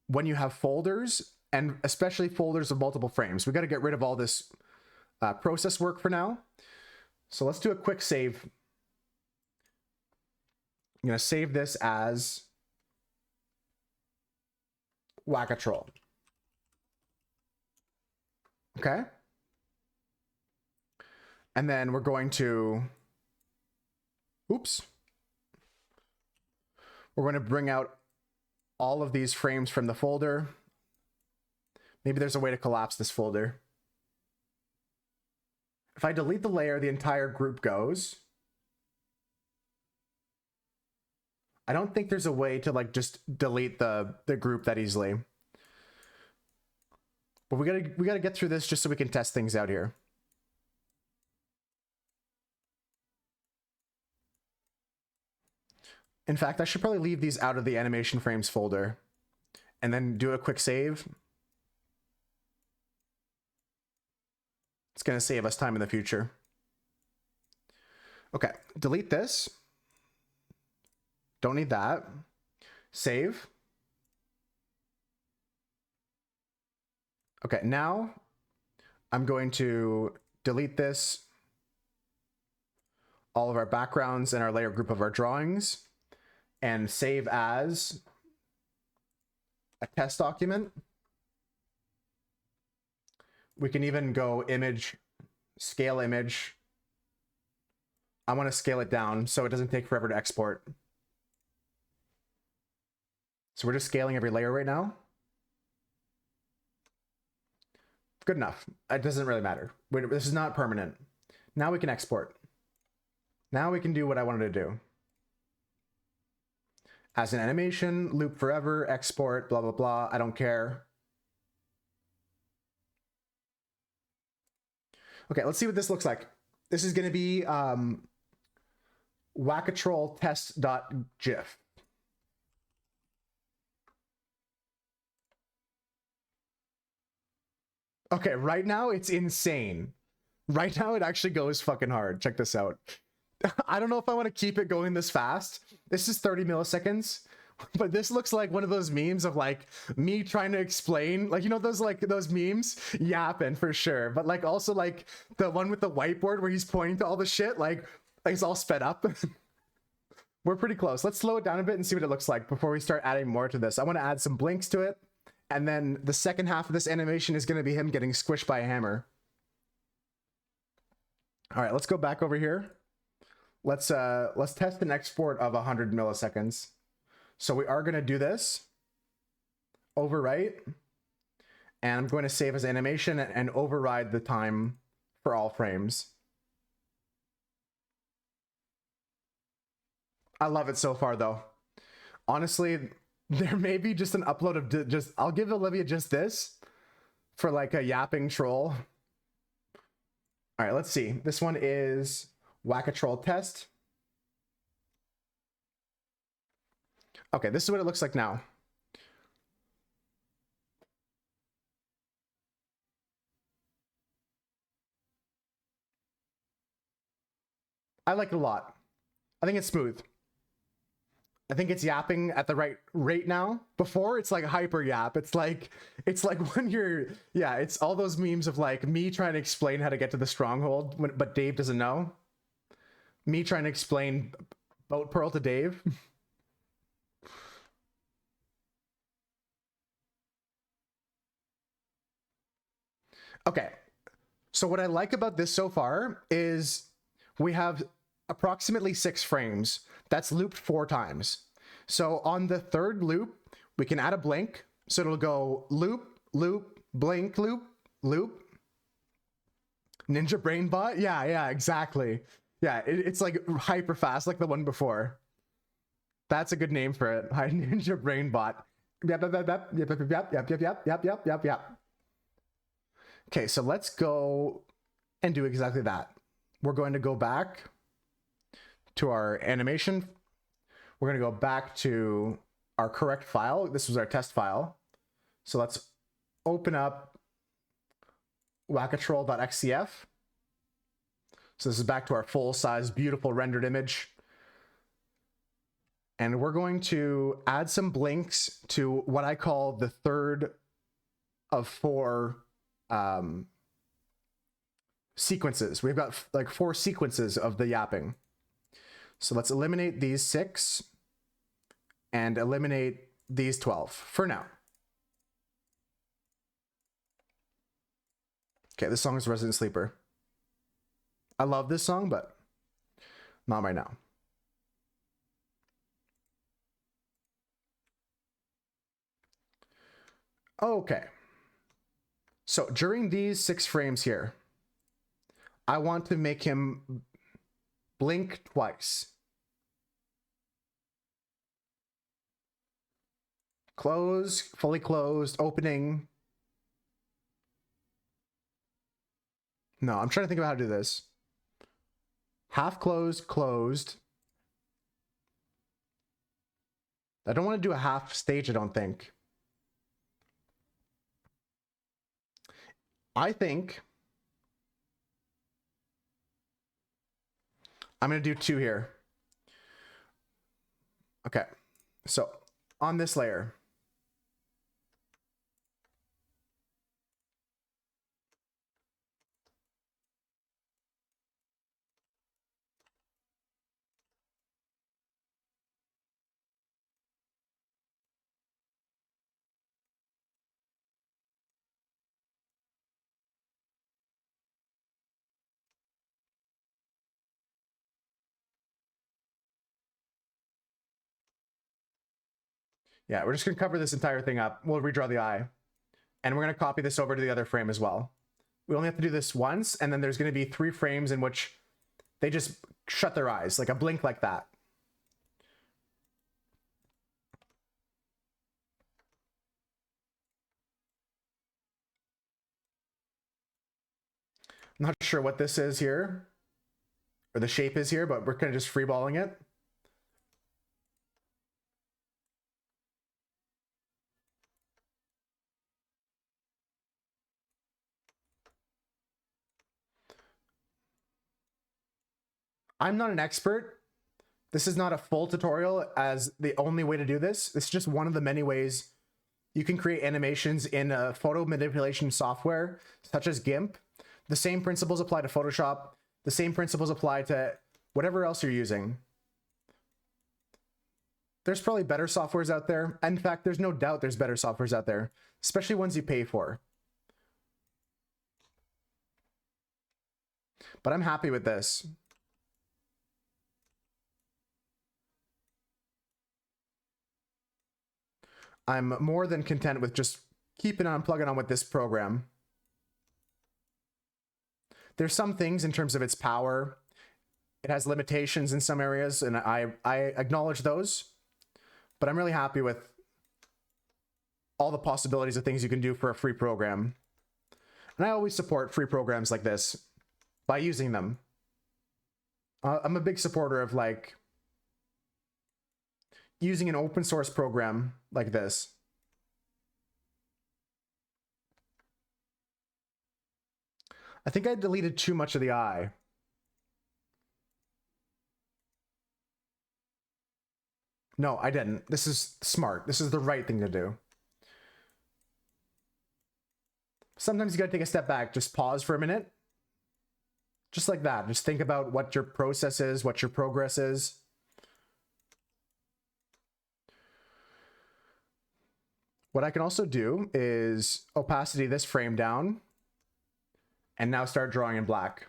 when you have folders, and especially folders of multiple frames. We got to get rid of all this process work for now. So let's do a quick save. I'm going to save this as Whack-A-Troll. Okay. And then we're going to, oops. We're going to bring out all of these frames from the folder. Maybe there's a way to collapse this folder. If I delete the layer, the entire group goes. I don't think there's a way to like just delete the group that easily. But we gotta get through this just so we can test things out here. In fact, I should probably leave these out of the animation frames folder and then do a quick save. It's gonna save us time in the future. Okay, delete this. Don't need that. Save. Okay, now I'm going to delete this, all of our backgrounds and our layer group of our drawings, and save as a test document. We can even go image, scale image. I want to scale it down so it doesn't take forever to export. So we're just scaling every layer right now. Good enough. It doesn't really matter. This is not permanent. Now we can export. Now we can do what I wanted to do. As an animation, loop forever, export, blah, blah, blah. I don't care. Okay, let's see what this looks like. This is going to be wackatroll test.gif. Okay, right now it's insane. Right now it actually goes fucking hard. Check this out. I don't know if I want to keep it going this fast. This is 30 milliseconds, but this looks like one of those memes of like me trying to explain, like, you know, those memes yapping for sure. But like also like the one with the whiteboard where he's pointing to all the shit, like it's all sped up. We're pretty close. Let's slow it down a bit and see what it looks like before we start adding more to this. I want to add some blinks to it. And then the second half of this animation is going to be him getting squished by a hammer. All right, let's go back over here. Let's test an export of 100 milliseconds. So we are going to do this. Overwrite. And I'm going to save as animation and override the time for all frames. I love it so far, though. Honestly, there may be just an upload of just, I'll give Olivia just this for like a yapping troll. All right, let's see. This one is wackatroll test. Okay, this is what it looks like now. I like it a lot. I think it's smooth. I think it's yapping at the right rate now. Before it's like hyper yap. It's like when you're, yeah, it's all those memes of like me trying to explain how to get to the stronghold, but Dave doesn't know. Me trying to explain Boat Pearl to Dave. Okay. So what I like about this so far is we have approximately 6 frames. That's looped 4 times. So on the third loop, we can add a blink. So it'll go loop, loop, blink, loop, loop. Ninja Brain Bot? Yeah, exactly. Yeah, it's like hyper fast, like the one before. That's a good name for it. Hi, Ninja Brain Bot. Yep. Okay, so let's go and do exactly that. We're going to go back to our animation. We're going to go back to our correct file. This was our test file. So let's open up wackatroll.xcf. So this is back to our full size, beautiful rendered image. And we're going to add some blinks to what I call the third of 4 sequences. We've got like 4 sequences of the yapping. So let's eliminate these 6 and eliminate these 12 for now. Okay, this song is Resident Sleeper. I love this song, but not right now. Okay. So during these 6 frames here, I want to make him blink twice. Close, fully closed, opening. No, I'm trying to think about how to do this. Half closed, closed. I don't want to do a half stage, I don't think. I think I'm going to do 2 here. Okay. So on this layer, yeah, we're just going to cover this entire thing up. We'll redraw the eye. And we're going to copy this over to the other frame as well. We only have to do this once, and then there's going to be 3 frames in which they just shut their eyes, like a blink like that. I'm not sure what this is here, or the shape is here, but we're kind of just freeballing it. I'm not an expert. This is not a full tutorial as the only way to do this. This is just one of the many ways you can create animations in a photo manipulation software, such as GIMP. The same principles apply to Photoshop. The same principles apply to whatever else you're using. There's probably better softwares out there. In fact, there's no doubt there's better softwares out there, especially ones you pay for. But I'm happy with this. I'm more than content with just keeping on plugging on with this program. There's some things in terms of its power. It has limitations in some areas, and I acknowledge those. But I'm really happy with all the possibilities of things you can do for a free program. And I always support free programs like this by using them. I'm a big supporter of like using an open source program like this. I think I deleted too much of the eye. No, I didn't. This is smart. This is the right thing to do. Sometimes you gotta take a step back, just pause for a minute. Just like that. Just think about what your process is, what your progress is. What I can also do is opacity this frame down and now start drawing in black.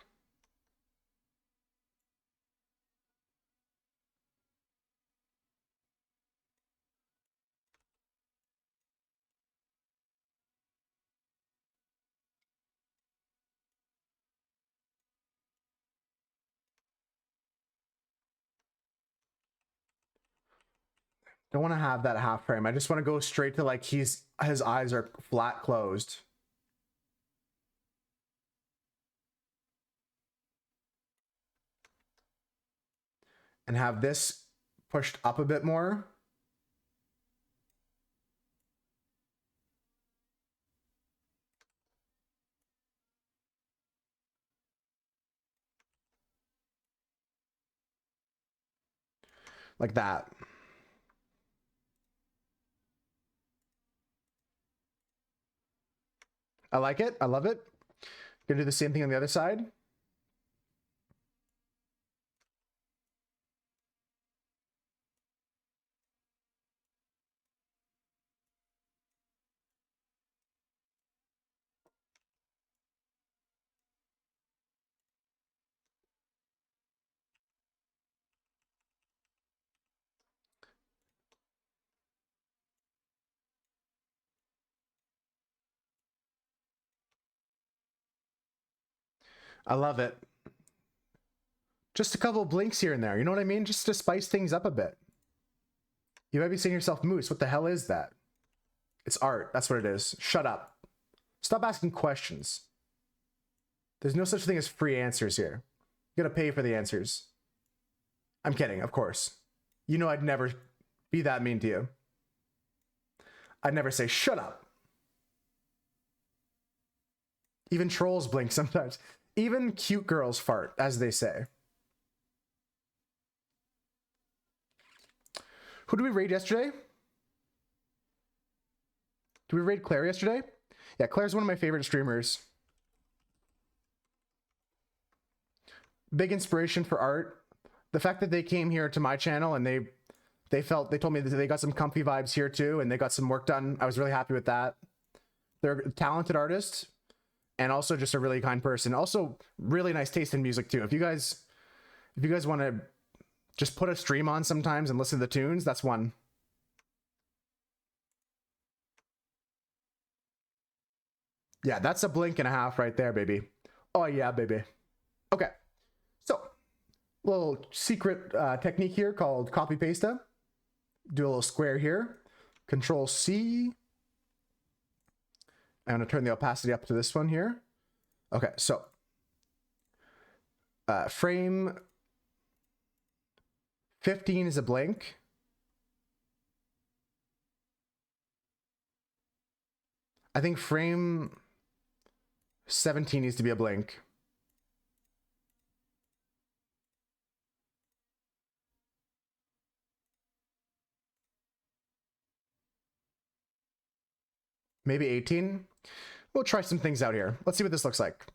Don't want to have that half frame. I just want to go straight to like his eyes are flat closed. And have this pushed up a bit more. Like that. I like it. I love it. Gonna do the same thing on the other side. I love it. Just a couple of blinks here and there. You know what I mean? Just to spice things up a bit. You might be saying to yourself, Moose, what the hell is that? It's art. That's what it is. Shut up. Stop asking questions. There's no such thing as free answers here. You gotta pay for the answers. I'm kidding, of course. You know I'd never be that mean to you. I'd never say, shut up. Even trolls blink sometimes. Even cute girls fart, as they say. Who did we raid yesterday? Did we raid Claire yesterday? Yeah, Claire's one of my favorite streamers. Big inspiration for art. The fact that they came here to my channel and they told me that they got some comfy vibes here too, and they got some work done. I was really happy with that. They're a talented artist and also just a really kind person. Also really nice taste in music too. If you guys want to just put a stream on sometimes and listen to the tunes, that's one. Yeah, that's a blink and a half right there, baby. Oh yeah, baby. Okay, so little secret technique here called copy pasta. Do a little square here. Control C. I'm gonna turn the opacity up to this one here. Okay, so frame 15 is a blink. I think frame 17 needs to be a blink. Maybe 18. We'll try some things out here. Let's see what this looks like.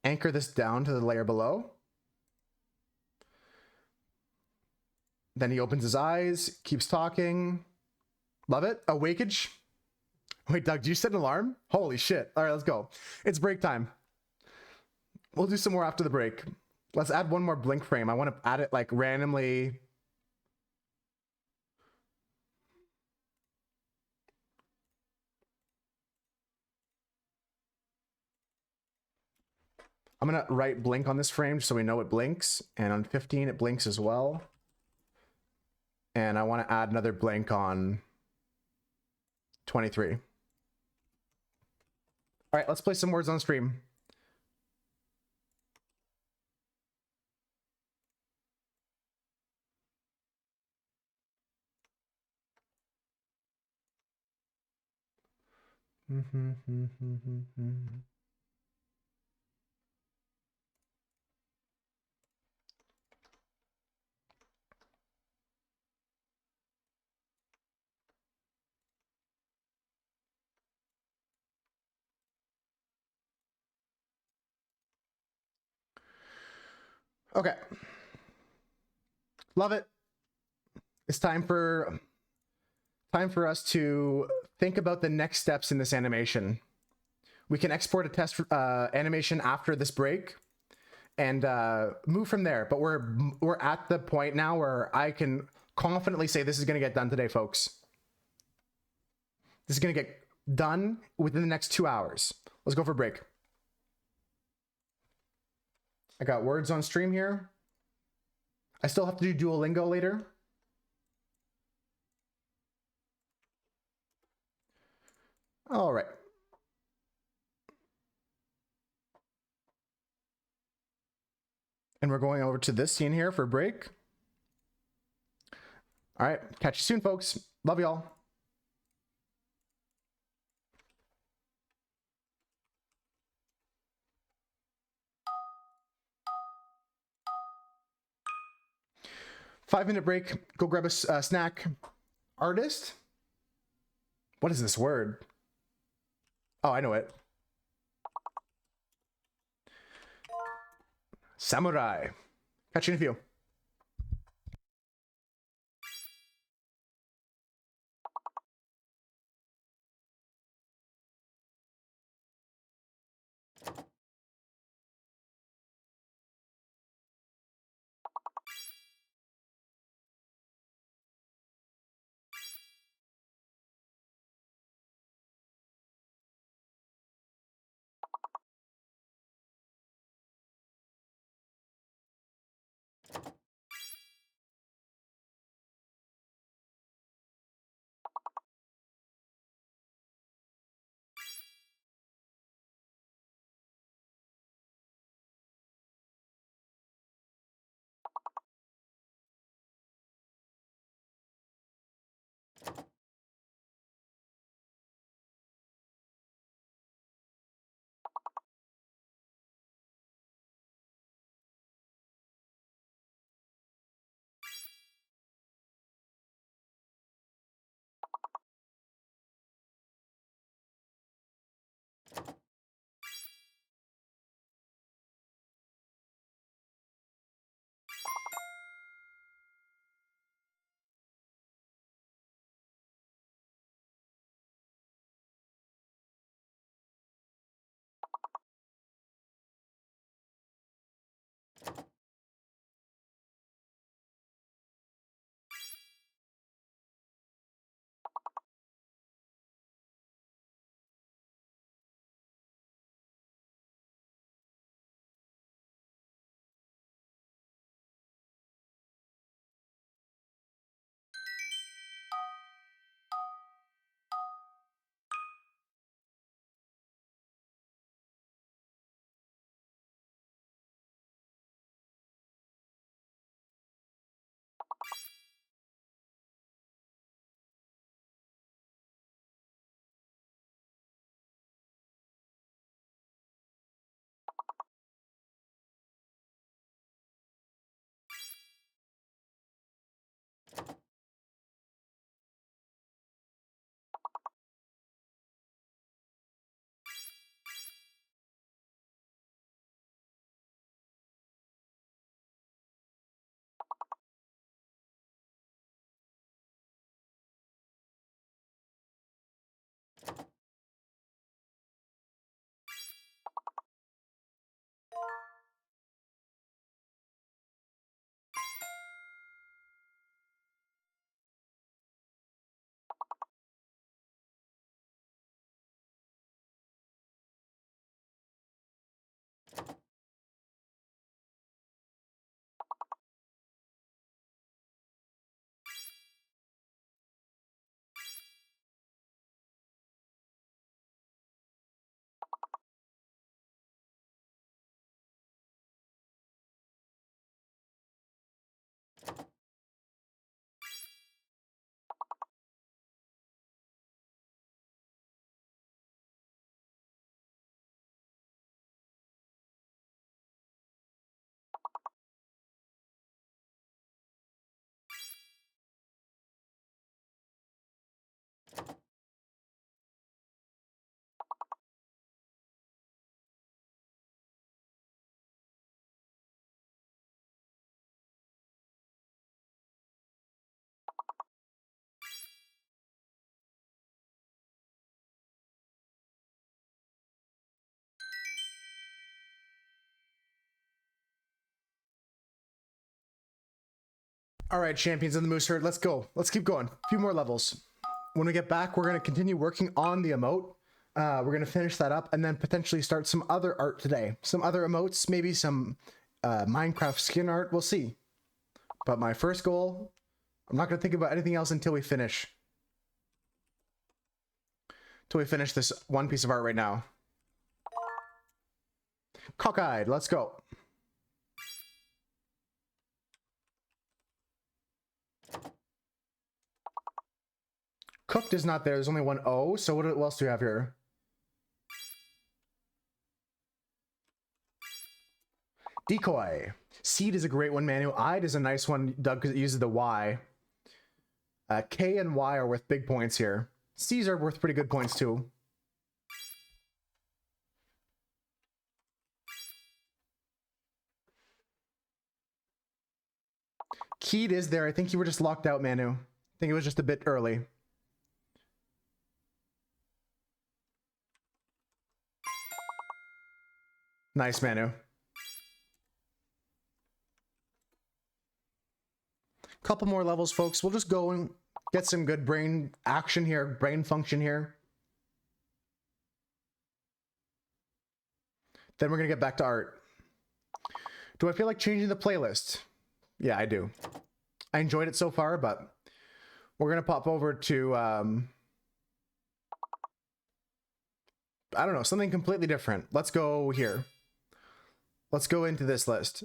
Anchor this down to the layer below. Then he opens his eyes, keeps talking. Love it. Awakage. Wait, Doug, do you set an alarm? Holy shit. All right, let's go. It's break time. We'll do some more after the break. Let's add one more blink frame. I want to add it like randomly. I'm going to write blink on this frame so we know it blinks. And on 15, it blinks as well. And I want to add another blink on 23. All right, let's play some words on stream. Okay. Love it. It's time for us to think about the next steps in this animation. We can export a test animation after this break and move from there. But we're at the point now where I can confidently say this is going to get done today, folks. This is going to get done within the next 2 hours. Let's go for break. I got words on stream here. I still have to do Duolingo later. All right. And we're going over to this scene here for break. All right. Catch you soon, folks. Love y'all. Five-minute break. Go grab a snack. Artist? What is this word? Oh, I know it. Samurai. Catch you in a few. All right, champions in the moose herd, let's go. Let's keep going. A few more levels. When we get back, we're going to continue working on the emote. We're going to finish that up and then potentially start some other art today. Some other emotes, maybe some Minecraft skin art. We'll see. But my first goal, I'm not going to think about anything else until we finish. Until we finish this one piece of art right now. Cockeyed, let's go. Cooked is not there. There's only one O. So what else do we have here? Decoy. Seed is a great one, Manu. Eyed is a nice one, Doug, because it uses the Y. K and Y are worth big points here. C's are worth pretty good points too. Keyed is there. I think you were just locked out, Manu. I think it was just a bit early. Nice, Manu. Couple more levels, folks. We'll just go and get some good brain action here, brain function here. Then we're gonna get back to art. Do I feel like changing the playlist? Yeah, I do. I enjoyed it so far, but we're gonna pop over to I don't know, something completely different. Let's go here. Let's go into this list.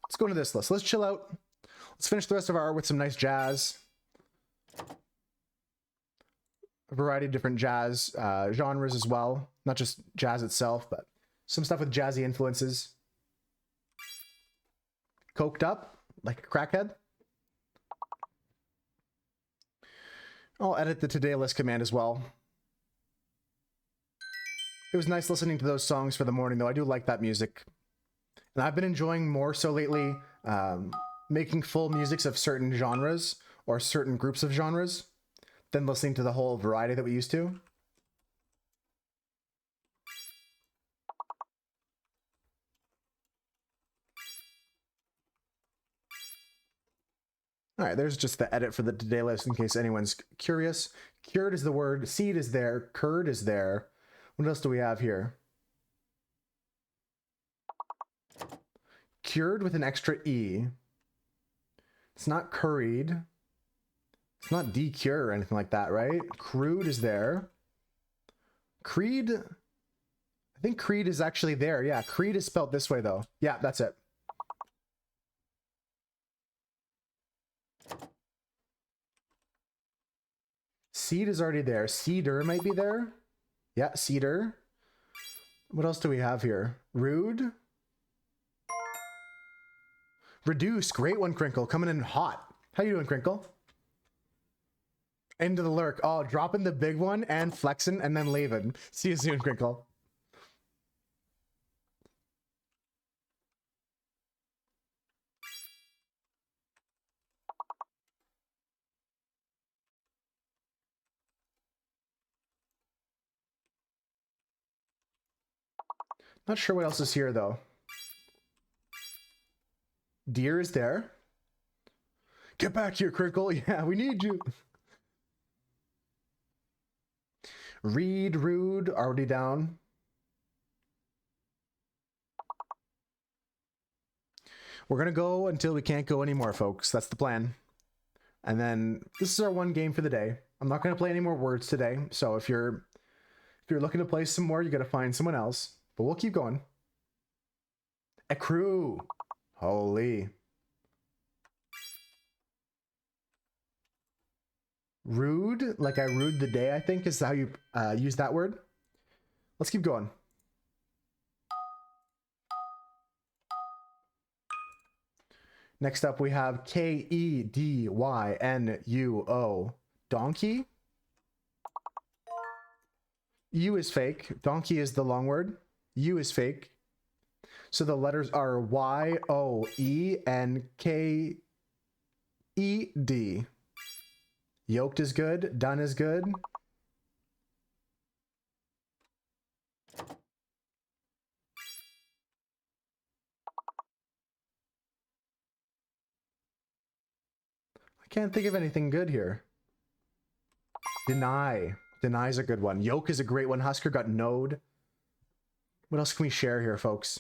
Let's go into this list. Let's chill out. Let's finish the rest of our art with some nice jazz. A variety of different jazz genres as well. Not just jazz itself, but some stuff with jazzy influences. Coked up, like a crackhead. I'll edit the today list command as well. It was nice listening to those songs for the morning, though. I do like that music. And I've been enjoying more so lately making full musics of certain genres or certain groups of genres than listening to the whole variety that we used to. All right, there's just the edit for the today list in case anyone's curious. Cured is the word. Seed is there. Curd is there. What else do we have here? Cured with an extra E. It's not curried. It's not decure or anything like that, right? Crude is there. Creed. I think Creed is actually there. Yeah, Creed is spelled this way though. Yeah, that's it. Seed is already there. Cedar might be there. Yeah, cedar. What else do we have here? Rude. Reduce. Great one, Crinkle. Coming in hot. How you doing, Crinkle? Into the lurk. Oh, dropping the big one and flexing and then leaving. See you soon, Crinkle. Not sure what else is here, though. Deer is there. Get back here, Crinkle. Yeah, we need you. Read, rude, already down. We're going to go until we can't go anymore, folks. That's the plan. And then this is our one game for the day. I'm not going to play any more words today. So if you're looking to play some more, you got to find someone else. But we'll keep going. Accrue. Holy. Rude, like I rued the day, I think is how you use that word. Let's keep going. Next up, we have K-E-D-Y-N-U-O. Donkey. U is fake. Donkey is the long word. U is fake. So the letters are Y-O-E and K-E-D. Yoked is good. Done is good. I can't think of anything good here. Deny. Deny's a good one. Yoke is a great one. Husker got node. What else can we share here, folks?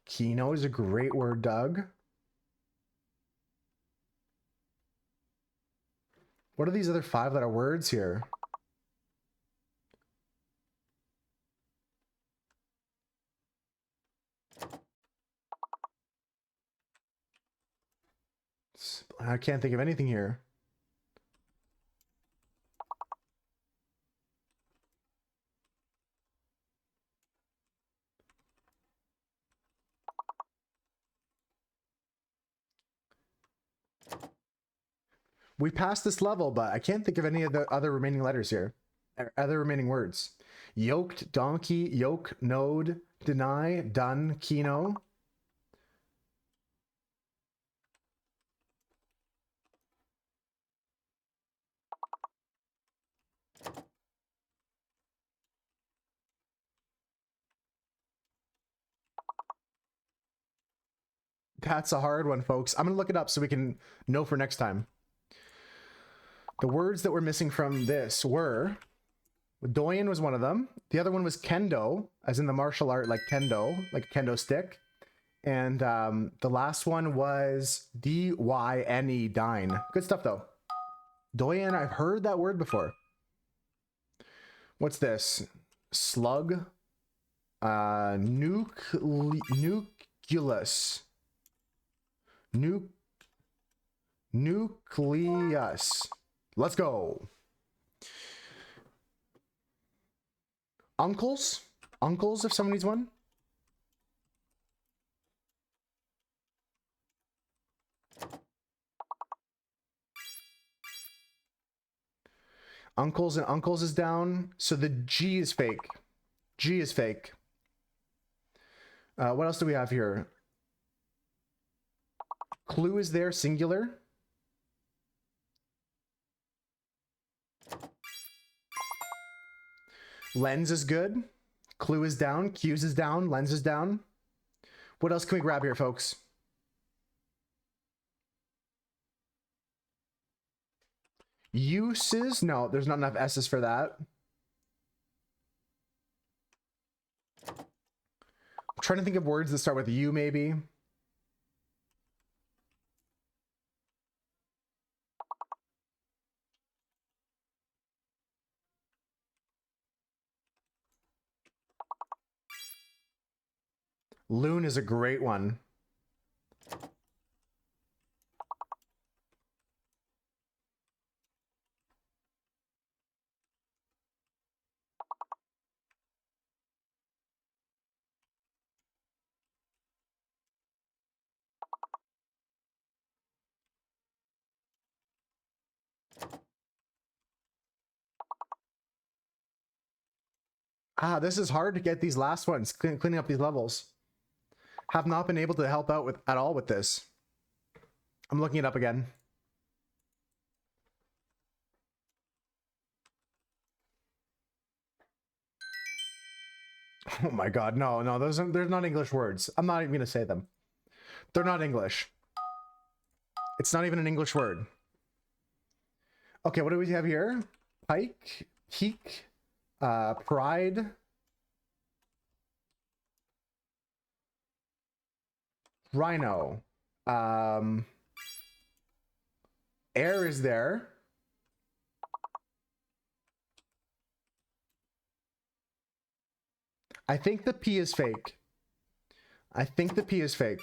Keynote is a great word, Doug. What are these other 5-letter words here? I can't think of anything here. We passed this level, but I can't think of any of the other remaining letters here. Other remaining words. Yoked, donkey, yoke, node, deny, done, kino. That's a hard one, folks. I'm going to look it up so we can know for next time. The words that were missing from this were... Doyen was one of them. The other one was kendo, as in the martial art, like kendo, like a kendo stick. And the last one was D-Y-N-E, dine. Good stuff, though. Doyen, I've heard that word before. What's this? Slug? Nucleus. Nucleus. Let's go. Uncles? Uncles, if someone needs one? Uncles and uncles is down. So the G is fake. G is fake. What else do we have here? Clue is there, singular. Lens is good. Clue is down. Q's is down. Lens is down. What else can we grab here, folks? Uses? No, there's not enough S's for that. I'm trying to think of words that start with U, maybe. Loon is a great one. This is hard to get these last ones, cleaning up these levels. Have not been able to help out with at all with this. I'm looking it up again. Oh my god, no, they're not English words. I'm not even gonna say them. They're not English. It's not even an English word. Okay, what do we have here? Pike, peak, pride. Rhino. Air is there. I think the P is fake. I think the P is fake.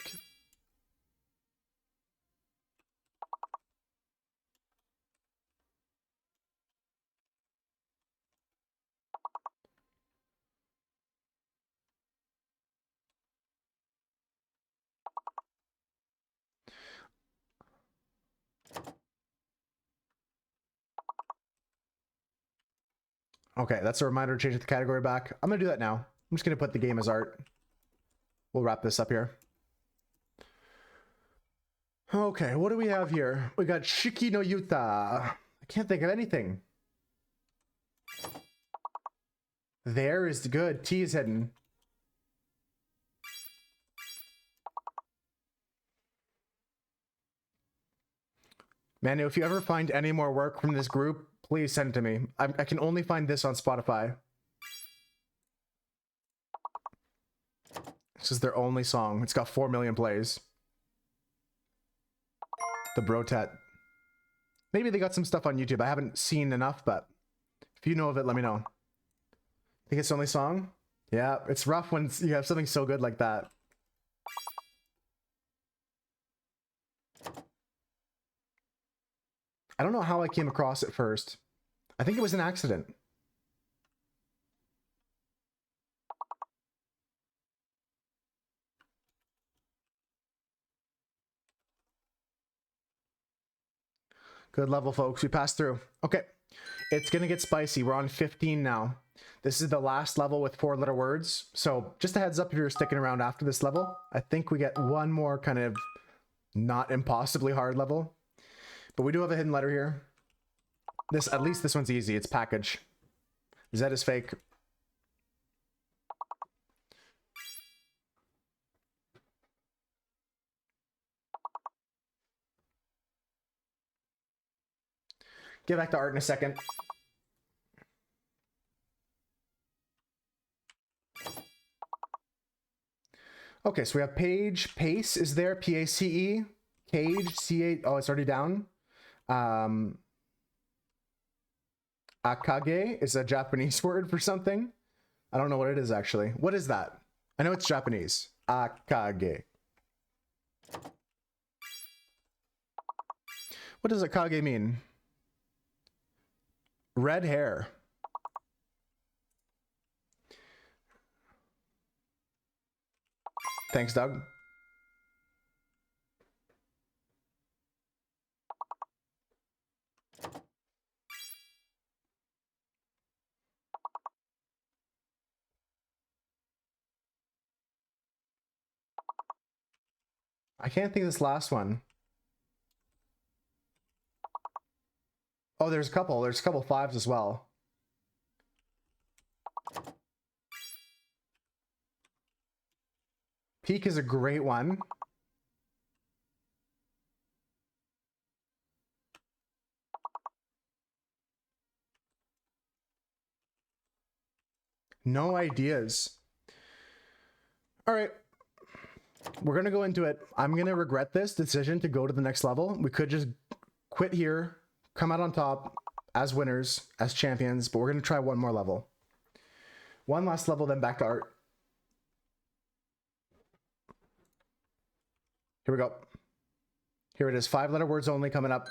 Okay, that's a reminder to change the category back. I'm gonna do that now. I'm just gonna put the game as art. We'll wrap this up here. Okay, what do we have here? We got Shiki no Yuta. I can't think of anything. There is good. T is hidden. Manu, if you ever find any more work from this group, please send it to me. I can only find this on Spotify. This is their only song. It's got 4 million plays. The Brotet. Maybe they got some stuff on YouTube. I haven't seen enough, but if you know of it, let me know. Think it's the only song? Yeah, it's rough when you have something so good like that. I don't know how I came across it first. I think it was an accident. Good level, folks. We passed through. Okay. It's going to get spicy. We're on 15 now. This is the last level with 4-letter words. So just a heads up if you're sticking around after this level. I think we get one more kind of not impossibly hard level. But we do have a hidden letter here. At least this one's easy. It's package. Z is fake. Get back to art in a second. Okay, so we have page. Pace is there. P-A-C-E. Cage. C-A. Oh, it's already down. Akage is a Japanese word for something. I don't know what it is actually. What is that? I know it's Japanese. Akage. What does Akage mean? Red hair. Thanks, Doug. I can't think of this last one. Oh, there's a couple. There's a couple 5s as well. Peak is a great one. No ideas. All right. We're going to go into it. I'm going to regret this decision to go to the next level. We could just quit here, come out on top as winners, as champions, but we're going to try one more level. One last level, then back to art. Here we go. Here it is. 5-letter words only coming up.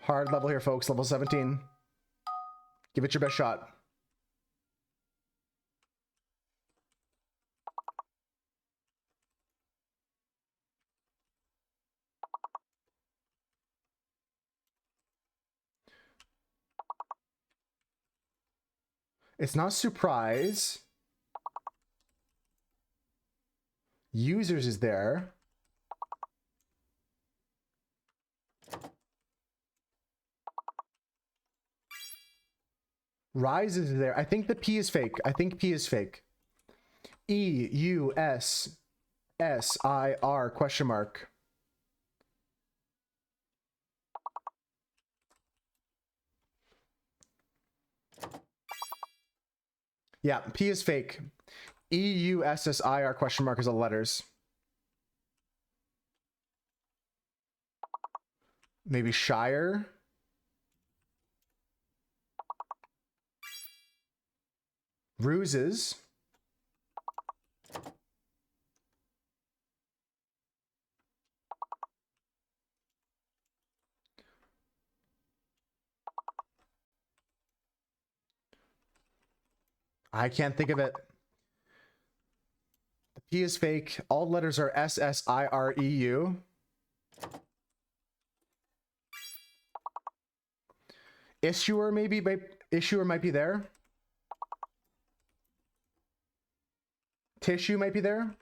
Hard level here, folks. Level 17. Give it your best shot. It's not surprise. Users is there. Rise is there. I think the P is fake. I think P is fake. E-U-S-S-I-R question mark. Yeah, P is fake. E-U-S-S-I-R question mark is all letters. Maybe Shire. Ruses. I can't think of it. The P is fake. All letters are S-S-I-R-E-U. Issuer maybe, issuer might be there. Tissue might be there.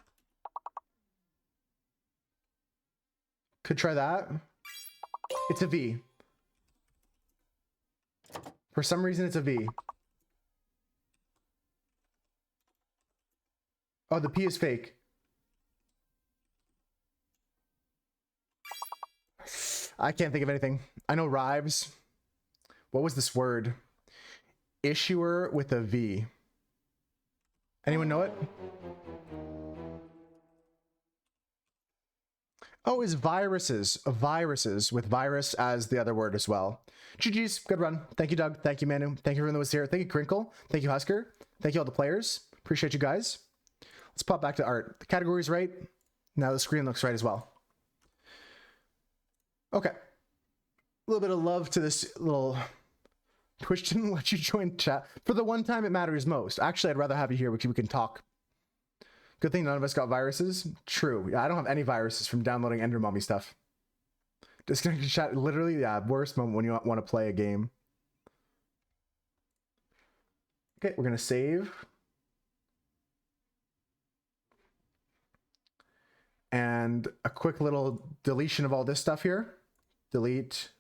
Could try that. It's a V. For some reason, it's a V. Oh, the P is fake. I can't think of anything. I know Rives. What was this word? Issuer with a V. Anyone know it? Oh, is viruses. Viruses with virus as the other word as well. GG's, good run. Thank you, Doug. Thank you, Manu. Thank you everyone that was here. Thank you, Crinkle. Thank you, Husker. Thank you, all the players. Appreciate you guys. Let's pop back to art. The category's right. Now the screen looks right as well. Okay. A little bit of love to this little... Twitch didn't let you join chat. For the one time it matters most. Actually, I'd rather have you here because we can talk. Good thing none of us got viruses. True. Yeah, I don't have any viruses from downloading Ender Mommy stuff. Disconnected chat. Literally, yeah, worst moment when you want to play a game. Okay, we're going to save. And a quick little deletion of all this stuff here. Delete.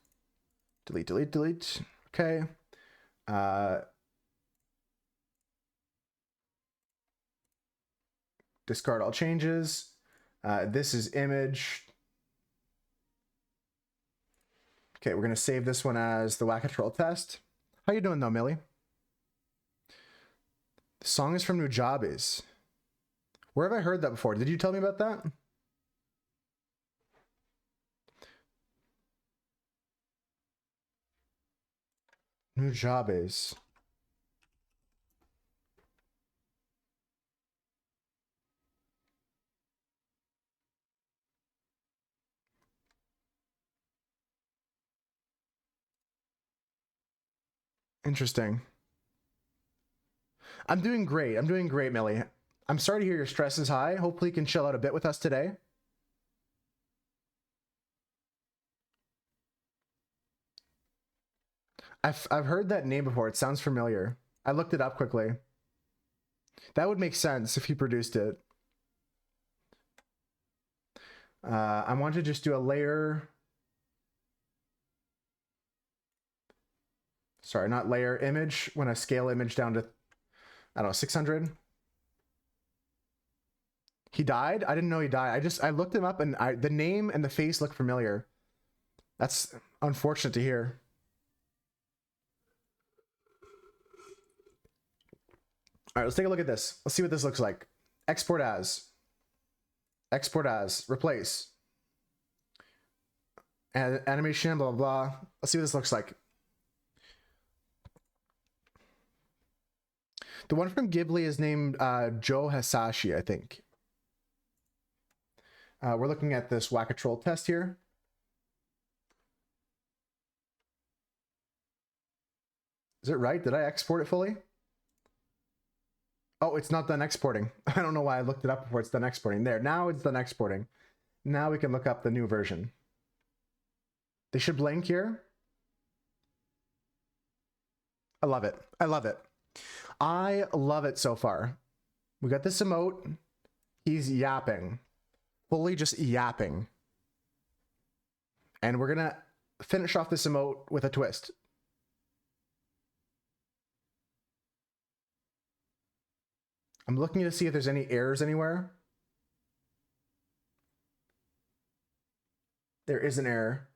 Delete, delete, delete. Okay. Discard all changes. This is image. Okay, we're going to save this one as the Whack-A-Troll test. How you doing though, Millie? The song is from Nujabes. Where have I heard that before? Did you tell me about that? Nujabes. Interesting. I'm doing great. I'm doing great, Millie. I'm sorry to hear your stress is high. Hopefully you can chill out a bit with us today. I've heard that name before. It sounds familiar. I looked it up quickly. That would make sense if he produced it. I want to just do a layer. Sorry, not layer, image. When I scale image down to, I don't know, 600. He died? I didn't know he died. I looked him up and the name and the face look familiar. That's unfortunate to hear. All right, let's take a look at this. Let's see what this looks like. Export as. Export as. Replace. And animation, blah, blah, blah. Let's see what this looks like. The one from Ghibli is named Joe Hasashi, I think. We're looking at this Whack-A-Troll test here. Is it right? Did I export it fully? Oh, it's not done exporting. I don't know why I looked it up before it's done exporting. There, now it's done exporting. Now we can look up the new version. They should blink here. I love it. I love it. I love it so far. We got this emote. He's yapping. Fully just yapping. And we're going to finish off this emote with a twist. I'm looking to see if there's any errors anywhere. There is an error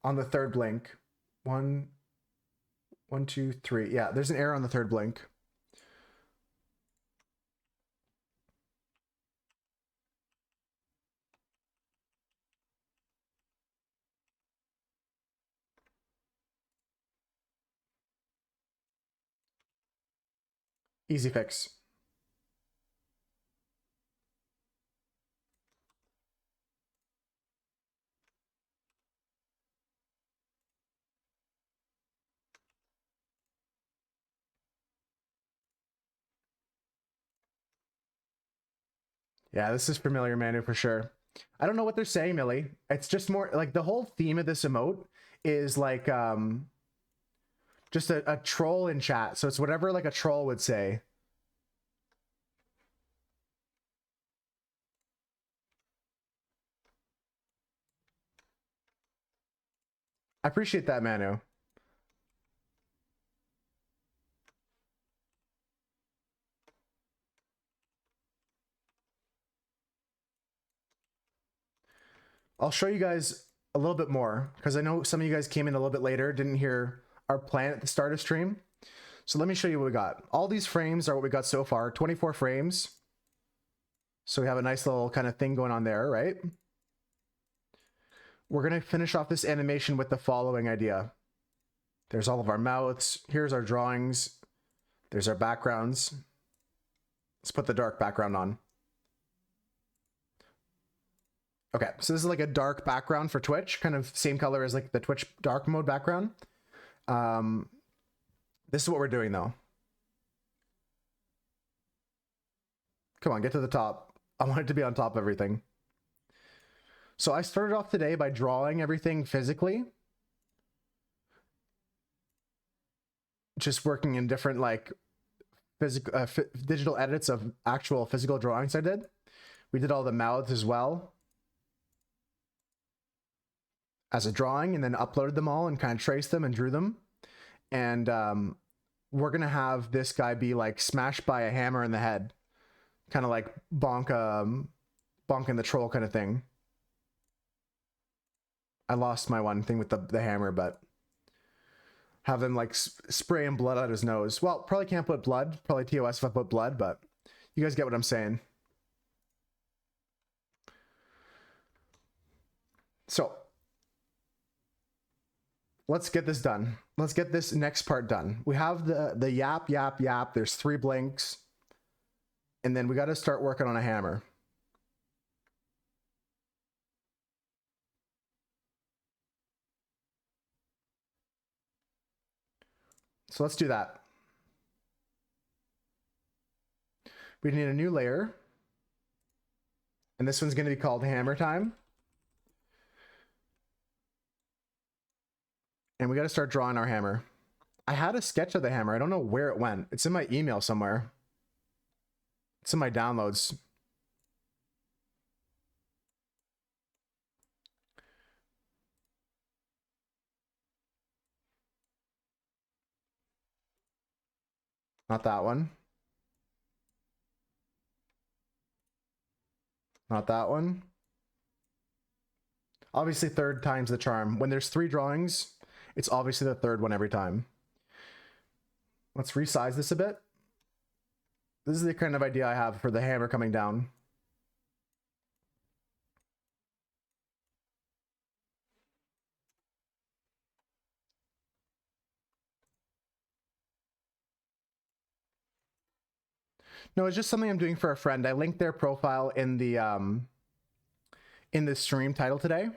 on the third blink. One, two, three. Yeah, there's an error on the third blink. Easy fix. Yeah, this is familiar, Manu, for sure. I don't know what they're saying, Millie. It's just more like the whole theme of this emote is like just a troll in chat. So it's whatever like a troll would say. I appreciate that, Manu. I'll show you guys a little bit more because I know some of you guys came in a little bit later, didn't hear our plan at the start of stream. So let me show you what we got. All these frames are what we got so far, 24 frames. So we have a nice little kind of thing going on there, right? We're gonna finish off this animation with the following idea. There's all of our mouths. Here's our drawings. There's our backgrounds. Let's put the dark background on. Okay, so this is like a dark background for Twitch, kind of same color as like the Twitch dark mode background. This is what we're doing though. Come on, get to the top. I want it to be on top of everything. So I started off today by drawing everything physically. Just working in different like physical digital edits of actual physical drawings I did. We did all the mouths as well as a drawing, and then uploaded them all and kind of traced them and drew them. And we're gonna have this guy be like smashed by a hammer in the head, kind of like bonking the troll kind of thing. I lost my one thing with the hammer, but have them like spraying blood out his nose. Well, probably can't put blood, probably TOS if I put blood, but you guys get what I'm saying. So let's get this done. Let's get this next part done. We have the yap. There's 3 blinks. And then we got to start working on a hammer. So let's do that. We need a new layer. And this one's going to be called Hammer Time. And we got to start drawing our hammer. I had a sketch of the hammer. I don't know where it went. It's in my email somewhere. It's in my downloads. Not that one. Not that one. Obviously, third time's the charm. When there's 3 drawings, it's obviously the third one every time. Let's resize this a bit. This is the kind of idea I have for the hammer coming down. No, it's just something I'm doing for a friend. I linked their profile in the stream title today.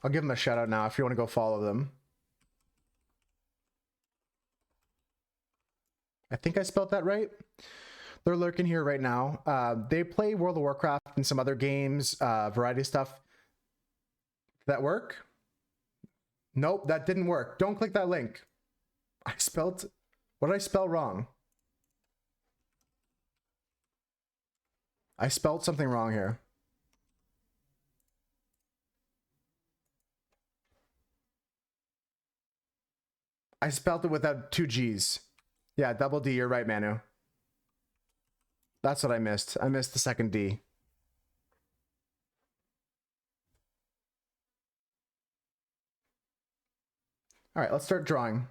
I'll give them a shout out now if you want to go follow them. I think I spelled that right. They're lurking here right now. They play World of Warcraft and some other games, variety of stuff. Did that work? Nope, that didn't work. Don't click that link. What did I spell wrong? I spelled something wrong here. I spelled it without 2 G's. Yeah, double D, you're right, Manu. That's what I missed. I missed the second D. All right, let's start drawing.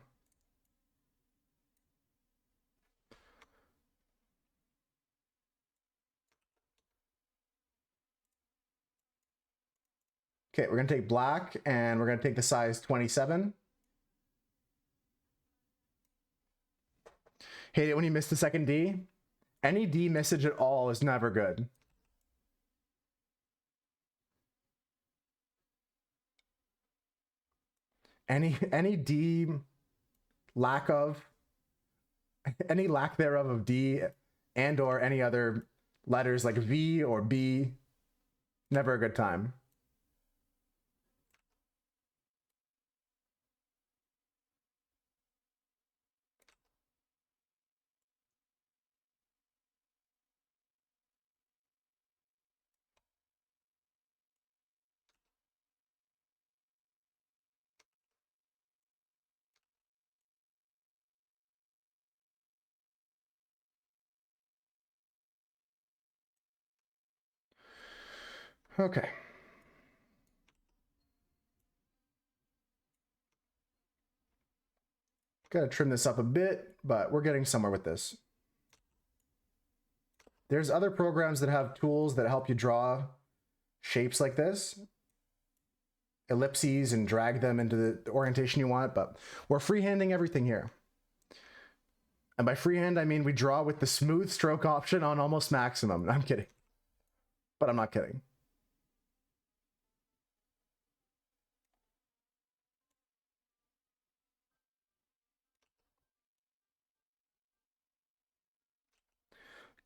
Okay, we're gonna take black and we're gonna take the size 27. Hate it when you miss the second D. Any D message at all is never good. Any D lack of, any lack thereof of D and or any other letters like V or B, never a good time. Okay. Gotta trim this up a bit, but we're getting somewhere with this. There's other programs that have tools that help you draw shapes like this, ellipses, and drag them into the orientation you want, but we're freehanding everything here. And by freehand, I mean we draw with the smooth stroke option on almost maximum. I'm kidding. But I'm not kidding.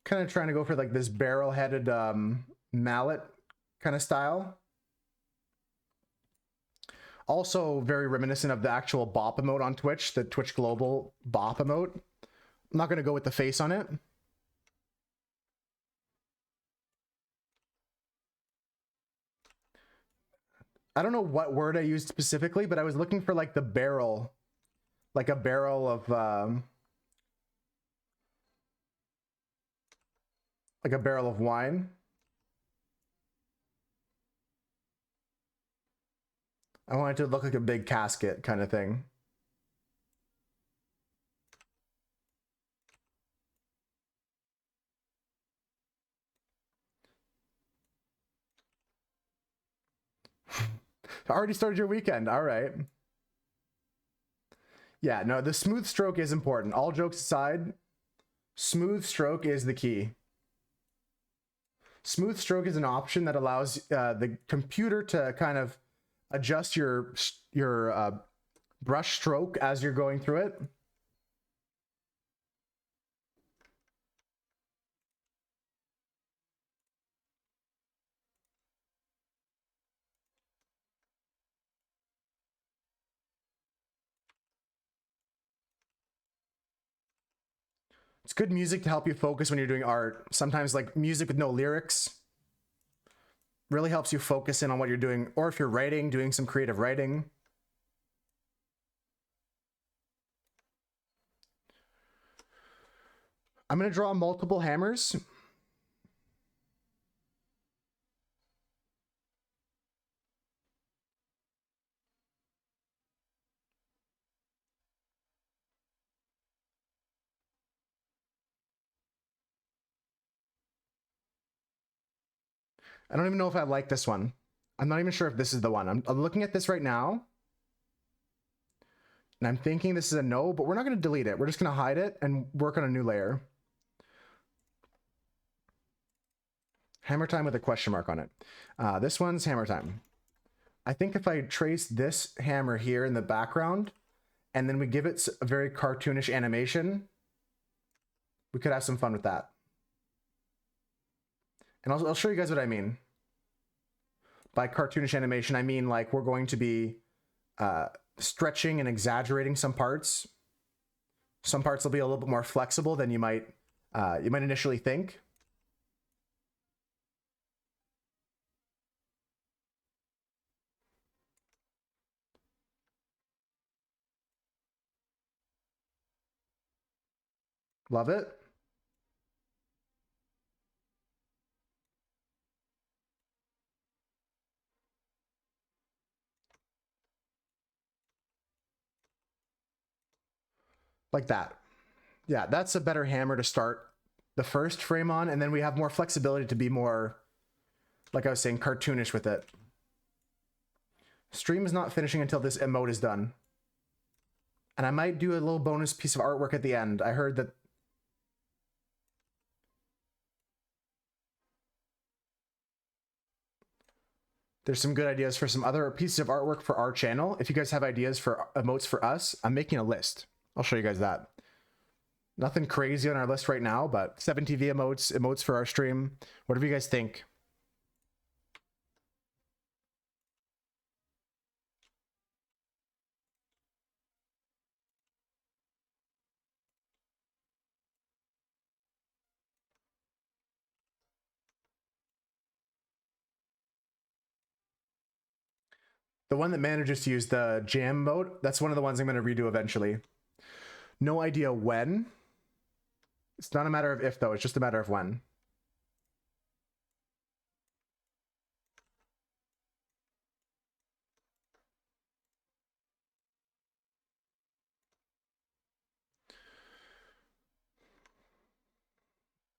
Kind of trying to go for like this barrel-headed mallet kind of style. Also very reminiscent of the actual bop emote on Twitch, the Twitch Global bop emote. I'm not going to go with the face on it. I don't know what word I used specifically, but I was looking for like the barrel, like a barrel of wine. I want it to look like a big casket kind of thing. Already started your weekend. All right. Yeah, no, the smooth stroke is important. All jokes aside, smooth stroke is the key. Smooth stroke is an option that allows the computer to kind of adjust your brush stroke as you're going through it. It's good music to help you focus when you're doing art. Sometimes like music with no lyrics really helps you focus in on what you're doing, or if you're writing, doing some creative writing. I'm going to draw multiple hammers. I don't even know if I like this one. I'm not even sure if this is the one. I'm looking at this right now, and I'm thinking this is a no, but we're not going to delete it. We're just going to hide it and work on a new layer. Hammer time with a question mark on it. This one's hammer time. I think if I trace this hammer here in the background, and then we give it a very cartoonish animation, we could have some fun with that. And I'll show you guys what I mean. By cartoonish animation, I mean like we're going to be stretching and exaggerating some parts. Some parts will be a little bit more flexible than you might initially think. Love it. Like that. Yeah, that's a better hammer to start the first frame on, and then we have more flexibility to be more, like I was saying, cartoonish with it. Stream is not finishing until this emote is done. And I might do a little bonus piece of artwork at the end. I heard that there's some good ideas for some other pieces of artwork for our channel. If you guys have ideas for emotes for us, I'm making a list. I'll show you guys that. Nothing crazy on our list right now, but 7TV emotes for our stream. Whatever you guys think. The one that manages to use the jam mode, that's one of the ones I'm going to redo eventually. No idea when. It's not a matter of if, though. It's just a matter of when.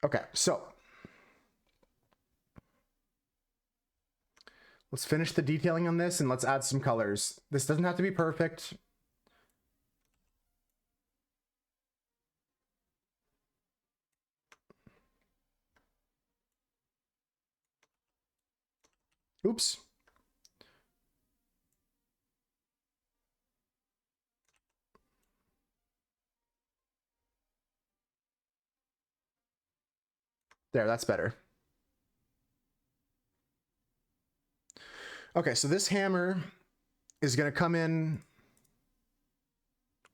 Okay, so let's finish the detailing on this and let's add some colors. This doesn't have to be perfect. Oops. There, that's better. Okay, so this hammer is going to come in.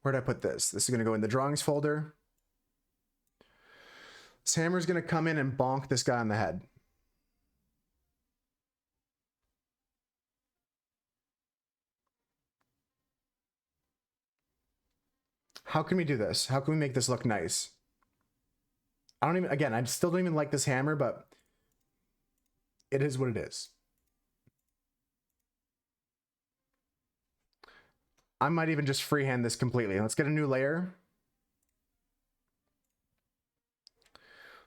Where did I put this? This is going to go in the drawings folder. This hammer is going to come in and bonk this guy on the head. How can we do this? How can we make this look nice? I still don't even like this hammer, but it is what it is. I might even just freehand this completely. Let's get a new layer.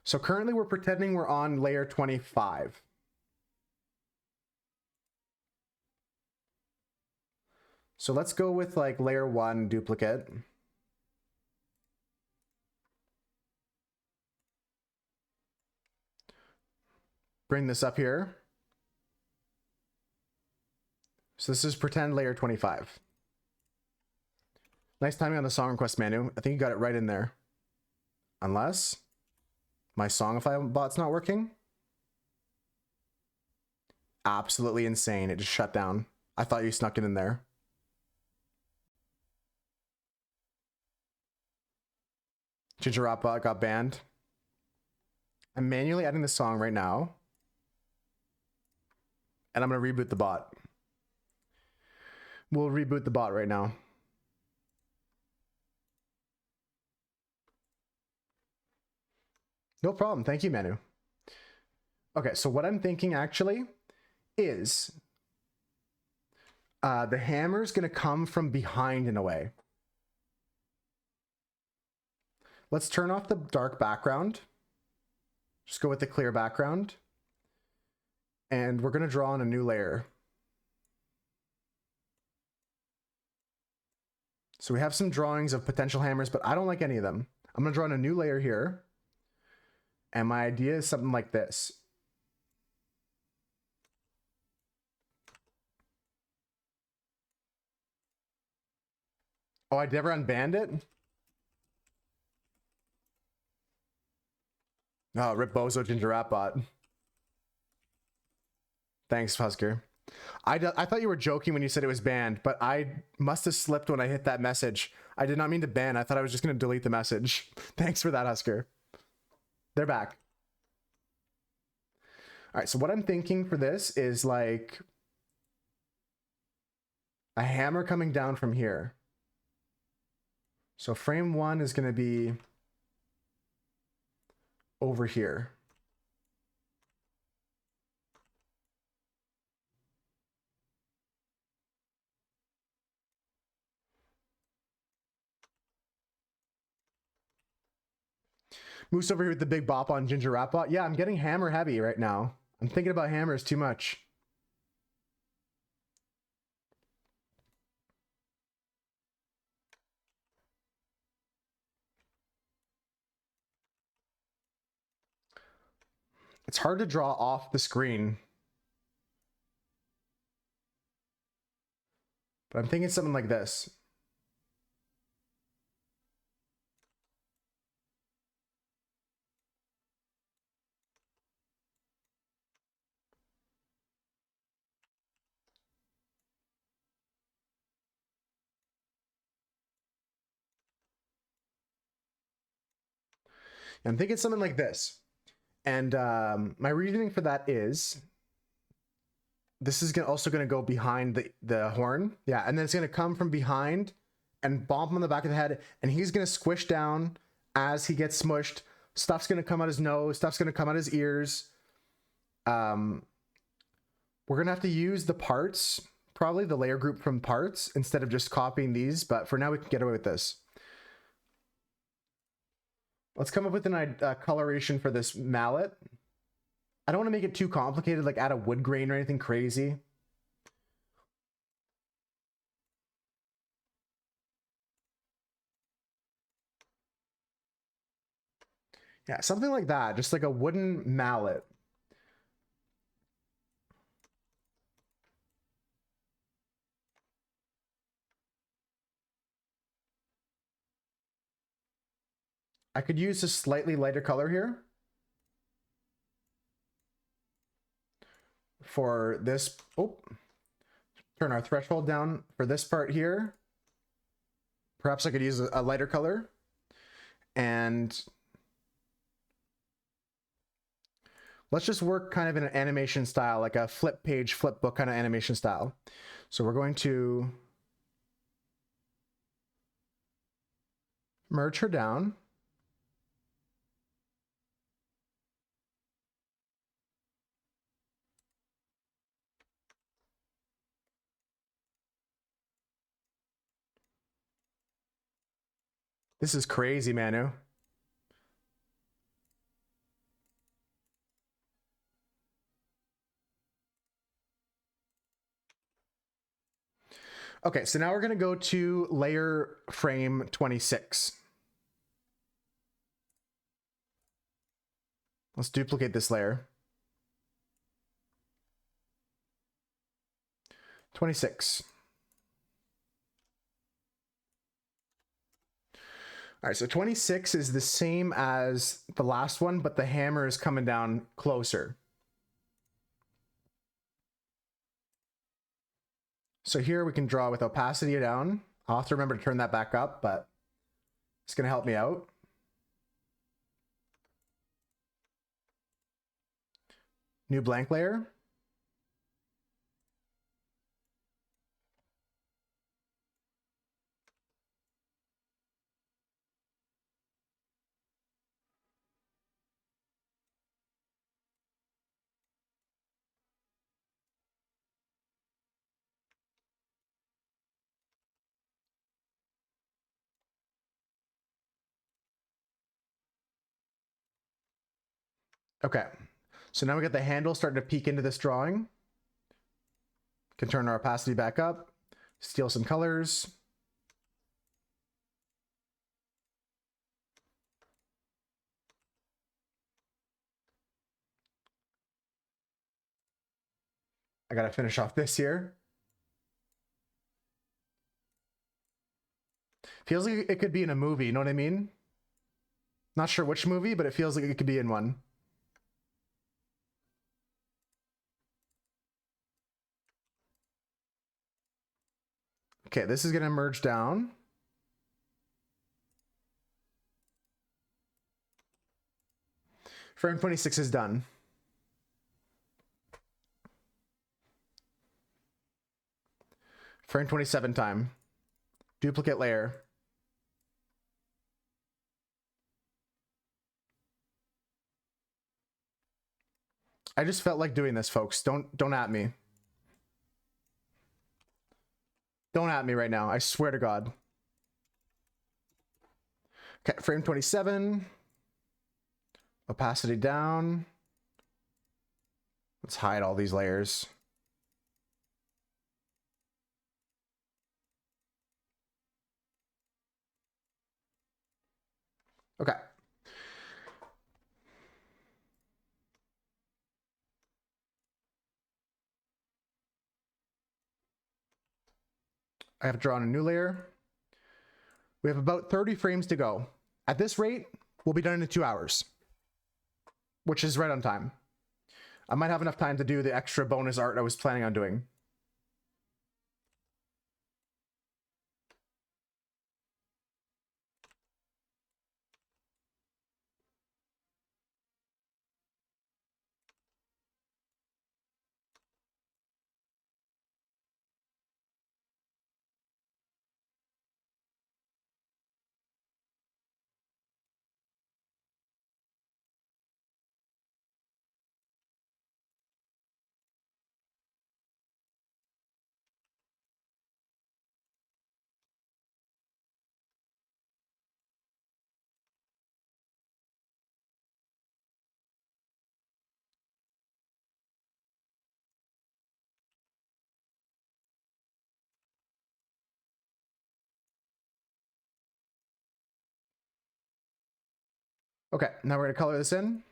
So currently we're pretending we're on layer 25. So let's go with like layer 1 duplicate. Bring this up here. So this is pretend layer 25. Nice timing on the song request, Manu. I think you got it right in there. Unless my Songify bot's not working. Absolutely insane. It just shut down. I thought you snuck it in there. Ginger Rap bot got banned. I'm manually adding the song right now. And I'm going to reboot the bot. We'll reboot the bot right now. No problem. Thank you, Manu. Okay, so what I'm thinking actually is the hammer's going to come from behind in a way. Let's turn off the dark background. Just go with the clear background. And we're going to draw on a new layer. So we have some drawings of potential hammers, but I don't like any of them. I'm going to draw on a new layer here. And my idea is something like this. Oh, I never unbanned it? Oh, rip Bozo Ginger Rap bot. Thanks, Husker. I thought you were joking when you said it was banned, but I must have slipped when I hit that message. I did not mean to ban. I thought I was just going to delete the message. Thanks for that, Husker. They're back. All right, so what I'm thinking for this is like a hammer coming down from here. So frame 1 is going to be over here. Moose over here with the big bop on Ginger Rap bot. Yeah, I'm getting hammer heavy right now. I'm thinking about hammers too much. It's hard to draw off the screen. But I'm thinking something like this. I'm thinking something like this. And my reasoning for that is this is also going to go behind the horn. Yeah, and then it's going to come from behind and bump him on the back of the head. And he's going to squish down as he gets smushed. Stuff's going to come out his nose. Stuff's going to come out his ears. We're going to have to use the parts, probably the layer group from parts, instead of just copying these. But for now, we can get away with this. Let's come up with an coloration for this mallet. I don't want to make it too complicated, like add a wood grain or anything crazy. Yeah, something like that, just like a wooden mallet. I could use a slightly lighter color here for this. Oh, turn our threshold down for this part here. Perhaps I could use a lighter color. And let's just work kind of in an animation style, like a flip page, flip book kind of animation style. So we're going to merge her down. This is crazy, Manu. Okay, so now we're going to go to layer frame 26. Let's duplicate this layer. 26. All right, so 26 is the same as the last one, but the hammer is coming down closer. So here we can draw with opacity down. I'll have to remember to turn that back up, but it's going to help me out. New blank layer. Okay, so now we got the handle starting to peek into this drawing. Can turn our opacity back up, steal some colors. I gotta finish off this here. Feels like it could be in a movie, you know what I mean? Not sure which movie, but it feels like it could be in one. Okay, this is gonna merge down. Frame 26 is done. Frame 27 time. Duplicate layer. I just felt like doing this, folks. Don't at me. Don't at me right now. I swear to God. Okay, frame 27. Opacity down. Let's hide all these layers. Okay. I have drawn a new layer. We have about 30 frames to go. At this rate, we'll be done in 2 hours, which is right on time. I might have enough time to do the extra bonus art I was planning on doing. Okay, now we're gonna color this in.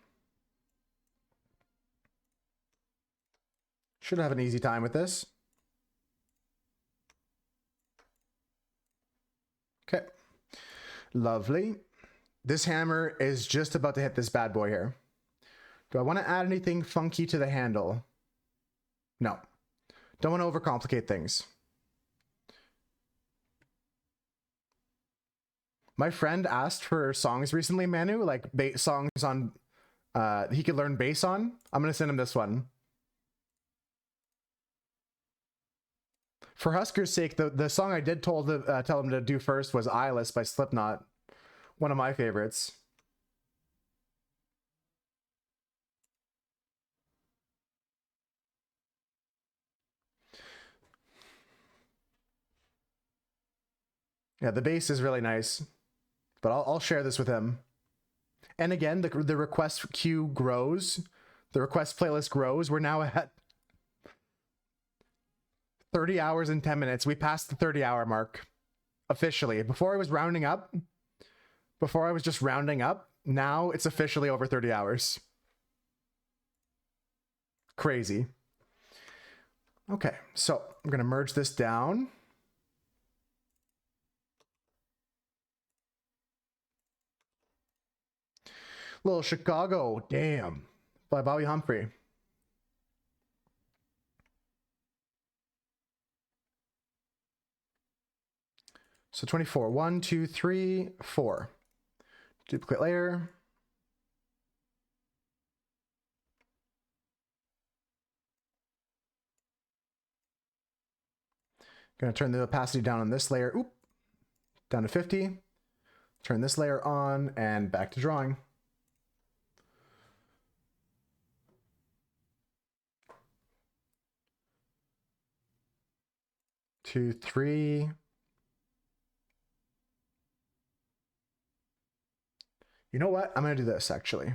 Should have an easy time with this. Okay, lovely. This hammer is just about to hit this bad boy here. Do I want to add anything funky to the handle? No. Don't want to overcomplicate things. My friend asked for songs recently, Manu, like songs on he could learn bass on. I'm gonna send him this one. For Husker's sake, the song I did tell him to do first was Eyeless by Slipknot. One of my favorites. Yeah, the bass is really nice, but I'll share this with him. And again, the request queue grows. The request playlist grows. We're now at 30 hours and 10 minutes. We passed the 30-hour mark officially. Before I was rounding up. Before I was just rounding up. Now it's officially over 30 hours. Crazy. Okay, so I'm going to merge this down. Little Chicago, damn, by Bobby Humphrey. So 24, 1, 2, 3, 4. Duplicate layer. Gonna turn the opacity down on this layer. Oop, down to 50. Turn this layer on and back to drawing. Two, three. You know what? I'm gonna do this actually.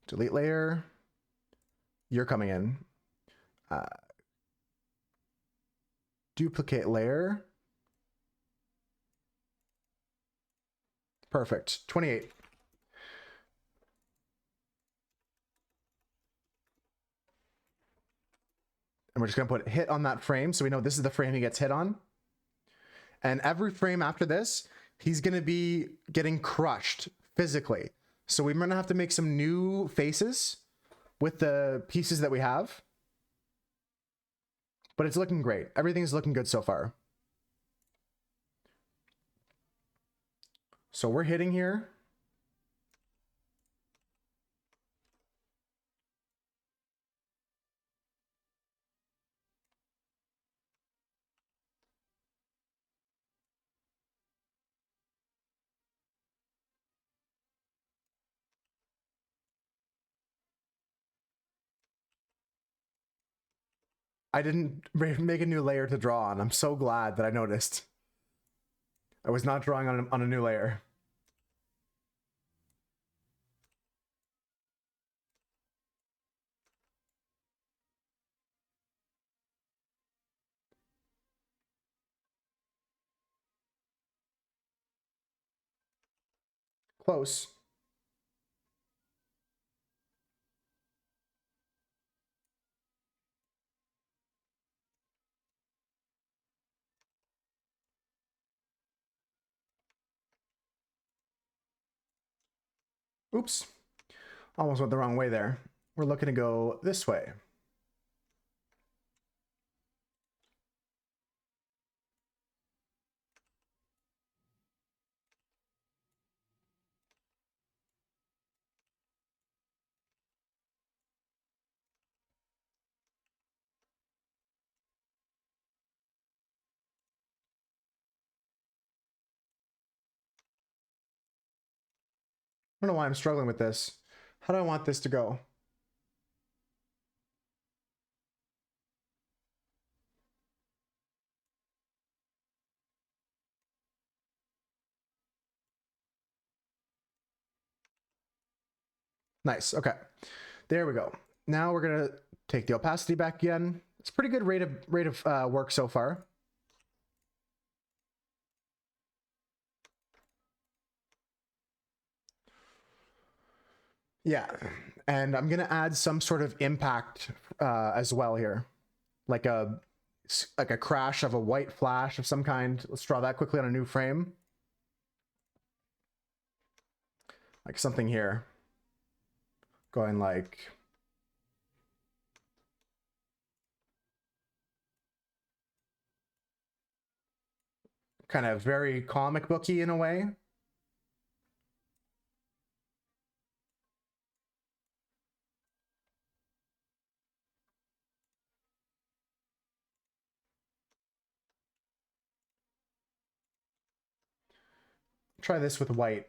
Delete layer. You're coming in. Duplicate layer. Perfect. 28. And we're just gonna put hit on that frame so we know this is the frame he gets hit on. And every frame after this, he's gonna be getting crushed physically. So we're gonna have to make some new faces with the pieces that we have. But it's looking great. Everything's looking good so far. So we're hitting here. I didn't make a new layer to draw on. I'm so glad that I noticed. I was not drawing on a new layer. Close. Oops. Almost went the wrong way there. We're looking to go this way. I don't know why I'm struggling with this. How do I want this to go? Nice. Okay. There we go. Now we're gonna take the opacity back again. It's a pretty good rate of work so far. Yeah, and I'm gonna add some sort of impact as well here, like a crash of a white flash of some kind. Let's draw that quickly on a new frame, like something here, going like kind of very comic booky in a way. Try this with white.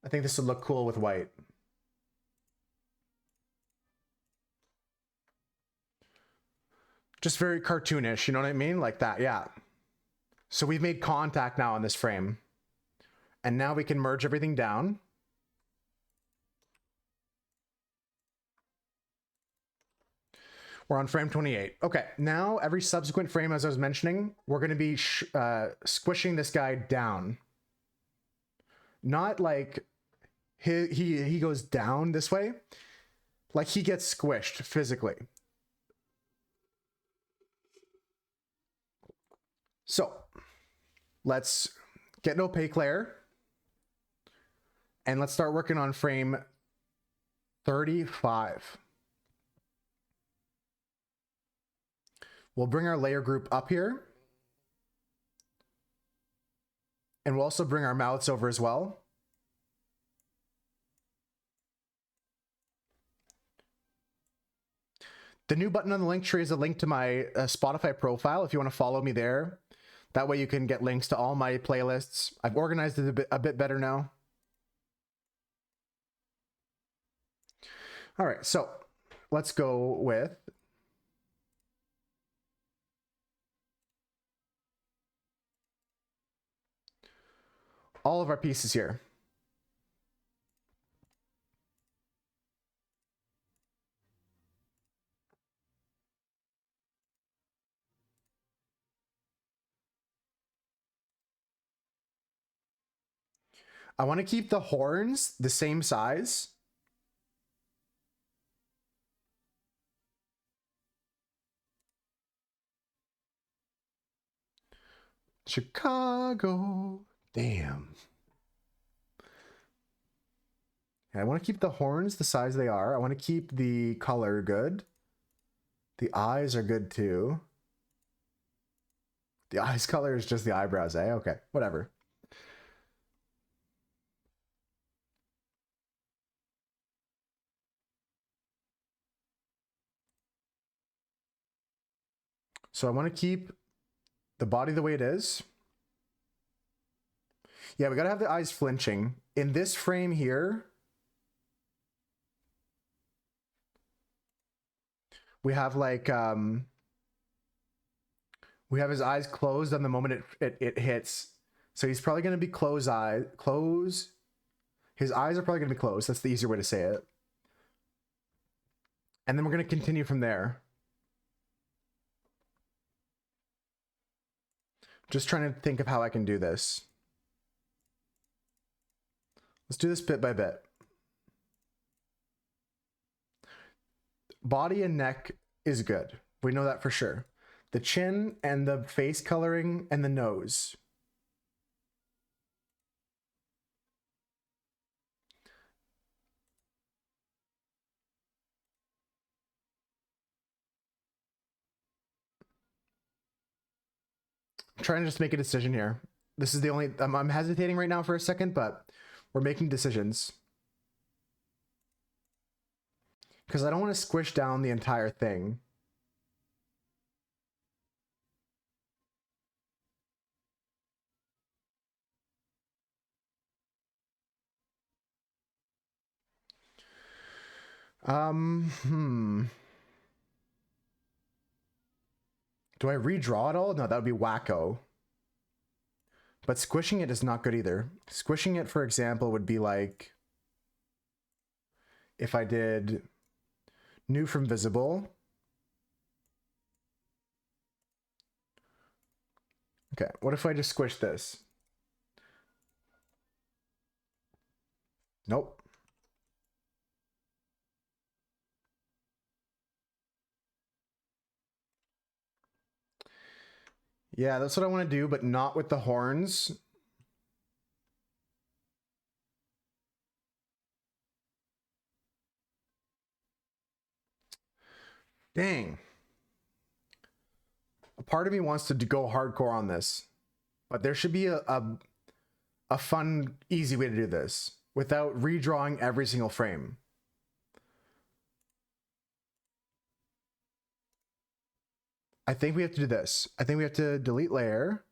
I think this would look cool with white. Just very cartoonish, you know what I mean? Like that, yeah. So we've made contact now on this frame. And now we can merge everything down. We're on frame 28. Okay, now every subsequent frame, as I was mentioning, we're going to be squishing this guy down. Not like he goes down this way, like he gets squished physically. So let's get an opaque layer and let's start working on frame 35. We'll bring our layer group up here. And we'll also bring our mouths over as well. The new button on the link tree is a link to my Spotify profile if you want to follow me there. That way you can get links to all my playlists. I've organized it a bit better now. All right, so let's go with all of our pieces here. I want to keep the horns the same size. Chicago, damn. And I want to keep the horns the size they are. I want to keep the color good. The eyes are good too. The eyes color is just the eyebrows, eh? Okay, whatever. So I want to keep the body the way it is. Yeah, we got to have the eyes flinching. In this frame here, we have like, we have his eyes closed on the moment it hits. So he's probably going to be close. His eyes are probably going to be closed. That's the easier way to say it. And then we're going to continue from there. Just trying to think of how I can do this. Let's do this bit by bit. Body and neck is good. We know that for sure. The chin and the face coloring and the nose. I'm trying to just make a decision here. This is the only, I'm hesitating right now for a second, but we're making decisions. Because I don't want to squish down the entire thing. Do I redraw it all? No, that would be wacko. But squishing it is not good either. Squishing it, for example, would be like if I did new from visible. Okay, what if I just squish this? Nope. Yeah, that's what I want to do, but not with the horns. Dang. A part of me wants to go hardcore on this, but there should be a fun, easy way to do this without redrawing every single frame. I think we have to do this. I think we have to delete layer.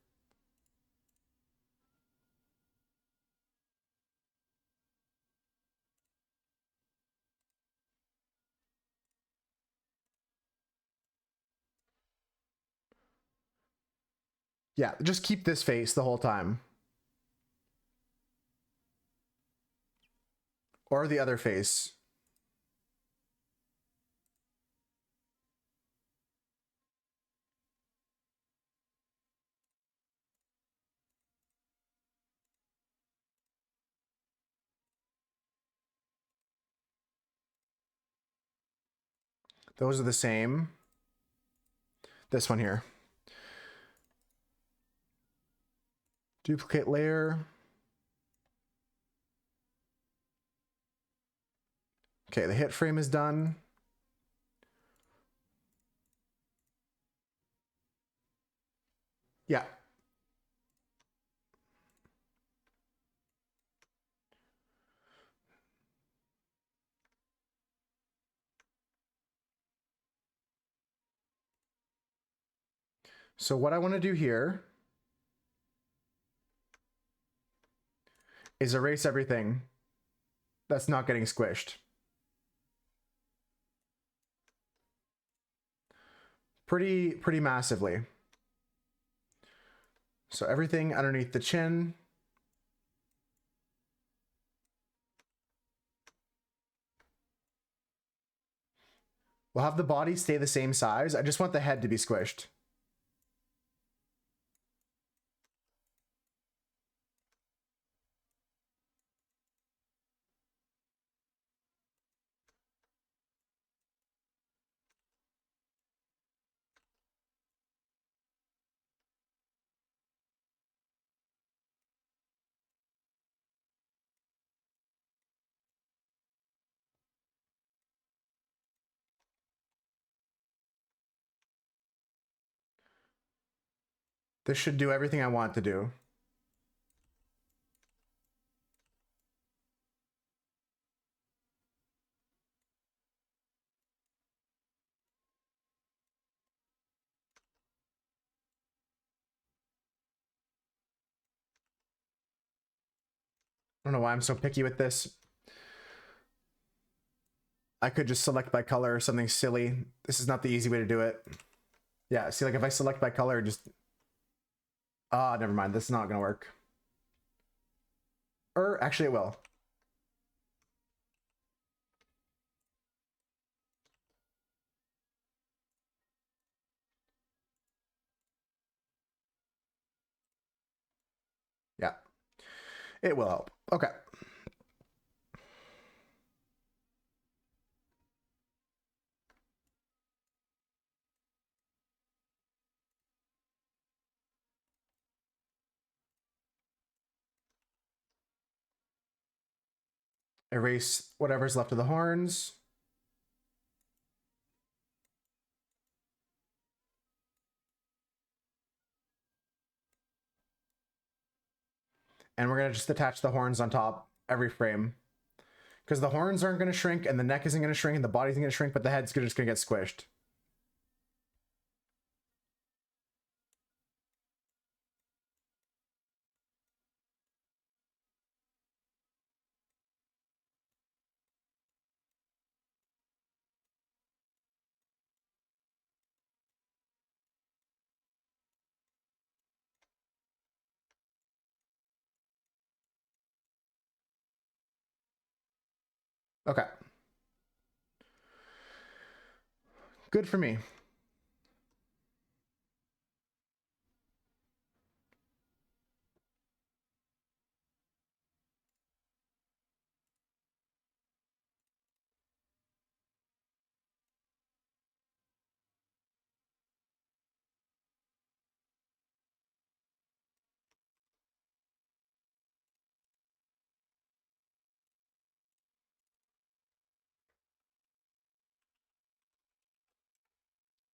Yeah, just keep this face the whole time. Or the other face. Those are the same. This one here. Duplicate layer. Okay, the hit frame is done. Yeah. So what I want to do here is erase everything that's not getting squished. Pretty massively. So everything underneath the chin. We'll have the body stay the same size. I just want the head to be squished. This should do everything I want to do. I don't know why I'm so picky with this. I could just select by color or something silly. This is not the easy way to do it. Yeah, see, like if I select by color, just... Ah, never mind. This is not gonna work. Or actually it will. Yeah, it will help. Okay. Erase whatever's left of the horns. And we're gonna just attach the horns on top every frame. Because the horns aren't gonna shrink and the neck isn't gonna shrink and the body's gonna shrink, but the head's just gonna get squished. Okay. Good for me.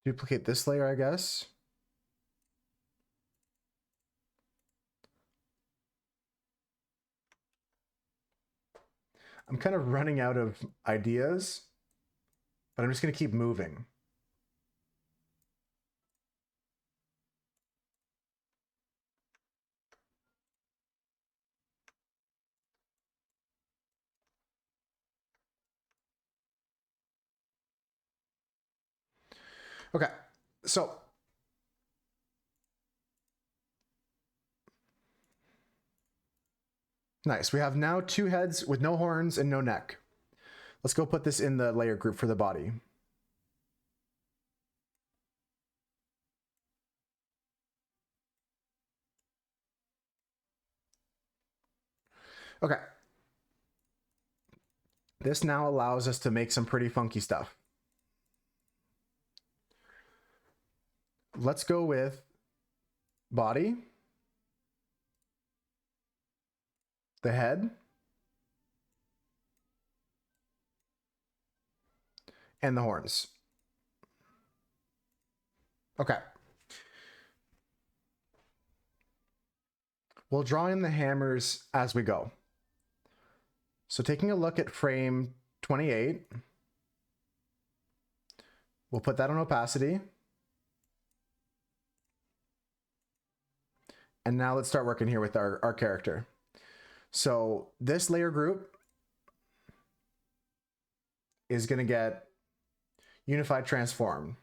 Duplicate this layer, I guess. I'm kind of running out of ideas, but I'm just going to keep moving. Okay, so nice. We have now 2 heads with no horns and no neck. Let's go put this in the layer group for the body. Okay. This now allows us to make some pretty funky stuff. Let's go with body, the head, and the horns. Okay. We'll draw in the hammers as we go. So taking a look at frame 28, we'll put that on opacity. And now let's start working here with our character. So this layer group is going to get unified transform.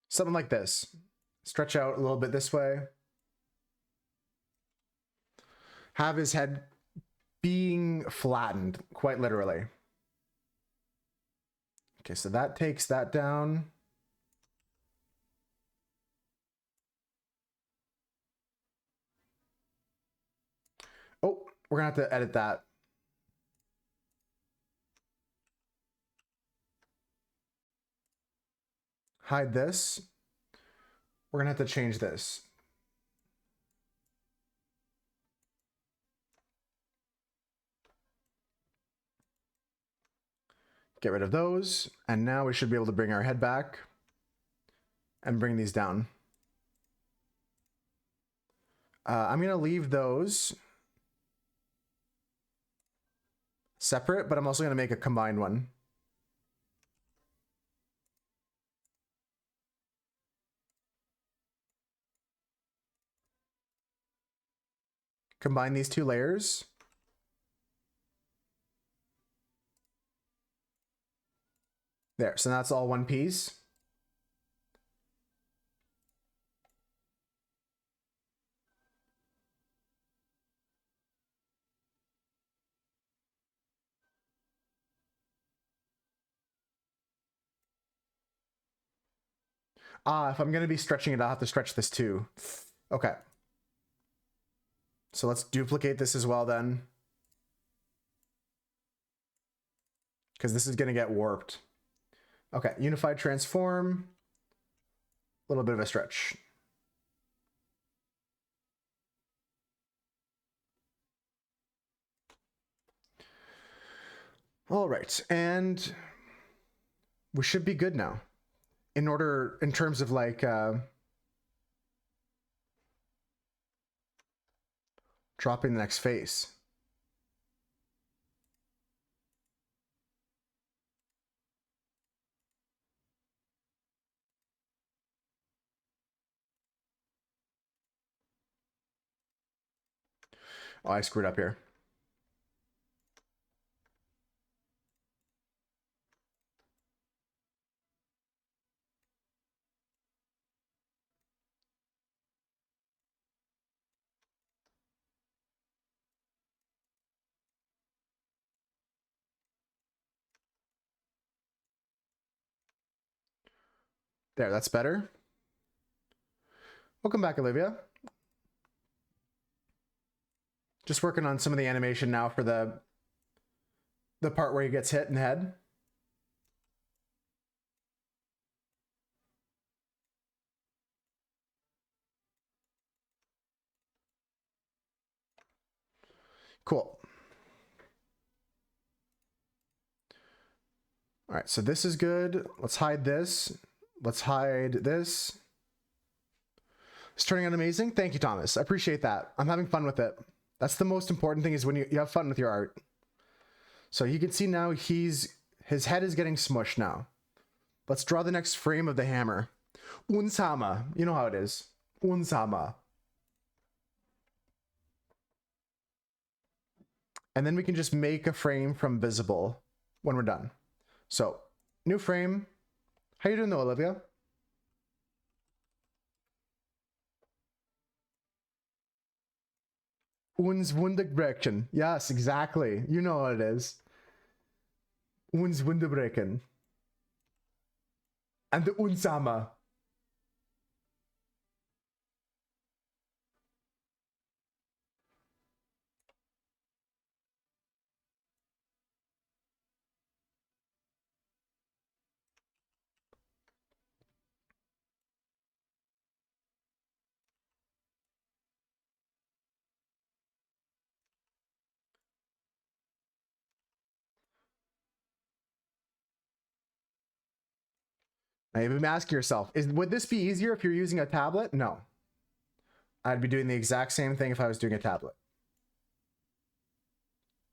Something like this. Stretch out a little bit this way. Have his head being flattened, quite literally. Okay, so that takes that down. Oh, we're gonna have to edit that. Hide this. We're gonna have to change this. Get rid of those. And now we should be able to bring our head back and bring these down. I'm gonna leave those separate, but I'm also gonna make a combined one. Combine these 2 layers. There, so that's all one piece. If I'm gonna be stretching it, I'll have to stretch this too. Okay. So let's duplicate this as well then. Because this is gonna get warped. Okay, unified transform. A little bit of a stretch. All right, and we should be good now. In terms of like dropping the next face. Oh, I screwed up here. There, that's better. Welcome back, Olivia. Just working on some of the animation now for the part where he gets hit in the head. Cool. All right, so this is good. Let's hide this. Let's hide this. It's turning out amazing. Thank you, Thomas. I appreciate that. I'm having fun with it. That's the most important thing, is when you have fun with your art. So you can see now his head is getting smushed now. Let's draw the next frame of the hammer. Unsama. You know how it is. Unsama. And then we can just make a frame from visible when we're done. So, new frame. How you doing though, Olivia? Uns Wunderbrechen. Yes, exactly. You know what it is. Uns Wunderbrechen. And the Unsama. Now you've been asking yourself, would this be easier if you're using a tablet? No. I'd be doing the exact same thing if I was doing a tablet.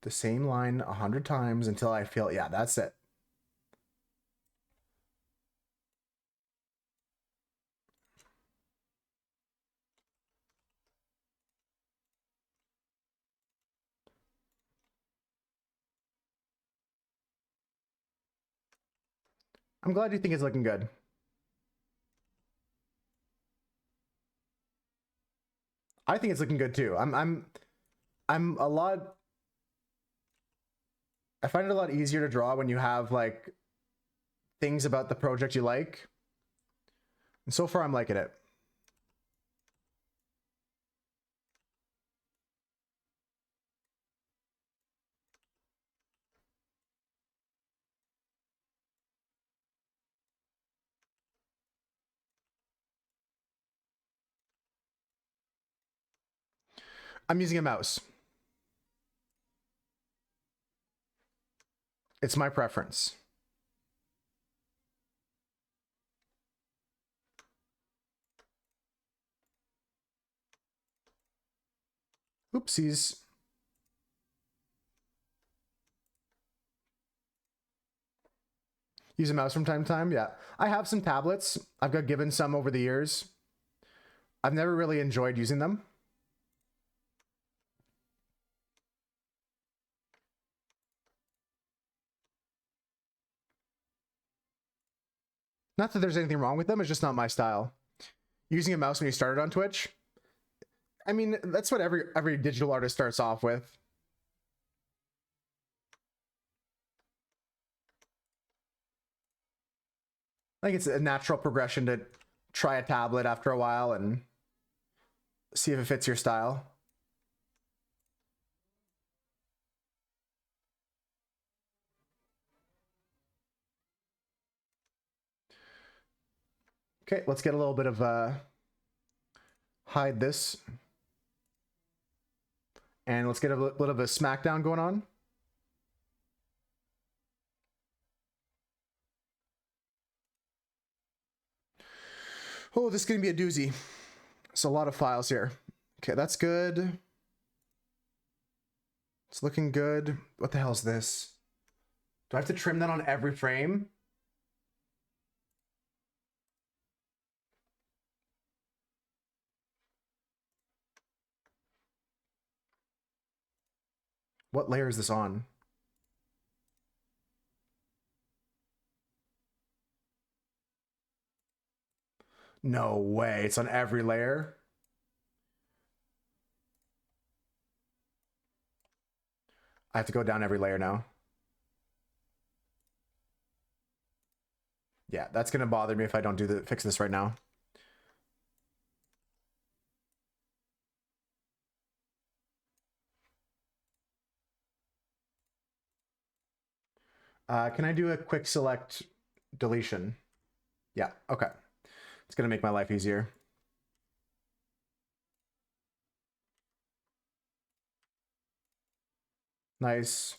The same line 100 times until I feel, yeah, that's it. I'm glad you think it's looking good. I think it's looking good too. I'm a lot. I find it a lot easier to draw when you have like things about the project you like. And so far I'm liking it. I'm using a mouse. It's my preference. Oopsies. Use a mouse from time to time. Yeah. I have some tablets. I've got given some over the years. I've never really enjoyed using them. Not that there's anything wrong with them, it's just not my style. Using a mouse when you started on Twitch, I mean, that's what every digital artist starts off with. I think it's a natural progression to try a tablet after a while and see if it fits your style. Okay, let's get a little bit of hide this. And let's get a little bit of a smackdown going on. Oh, this is going to be a doozy. It's a lot of files here. Okay, that's good. It's looking good. What the hell is this? Do I have to trim that on every frame? What layer is this on? No way, it's on every layer. I have to go down every layer now. Yeah, that's gonna bother me if I don't fix this right now. Can I do a quick select deletion? Yeah, okay. It's gonna make my life easier. Nice.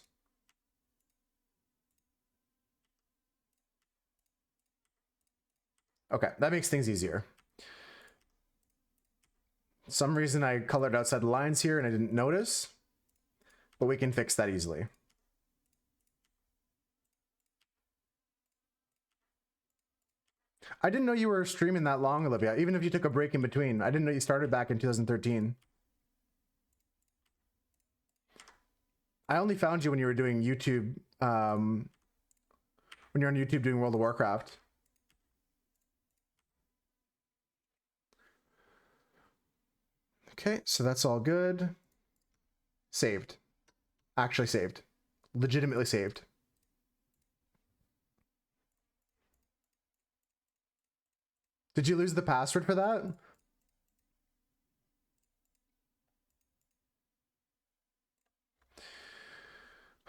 Okay, that makes things easier. Some reason I colored outside the lines here and I didn't notice, but we can fix that easily. I didn't know you were streaming that long, Olivia, even if you took a break in between. I didn't know you started back in 2013. I only found you when you were doing YouTube, when you're on YouTube doing World of Warcraft. Okay, so that's all good. Saved. Actually saved. Legitimately saved. Did you lose the password for that?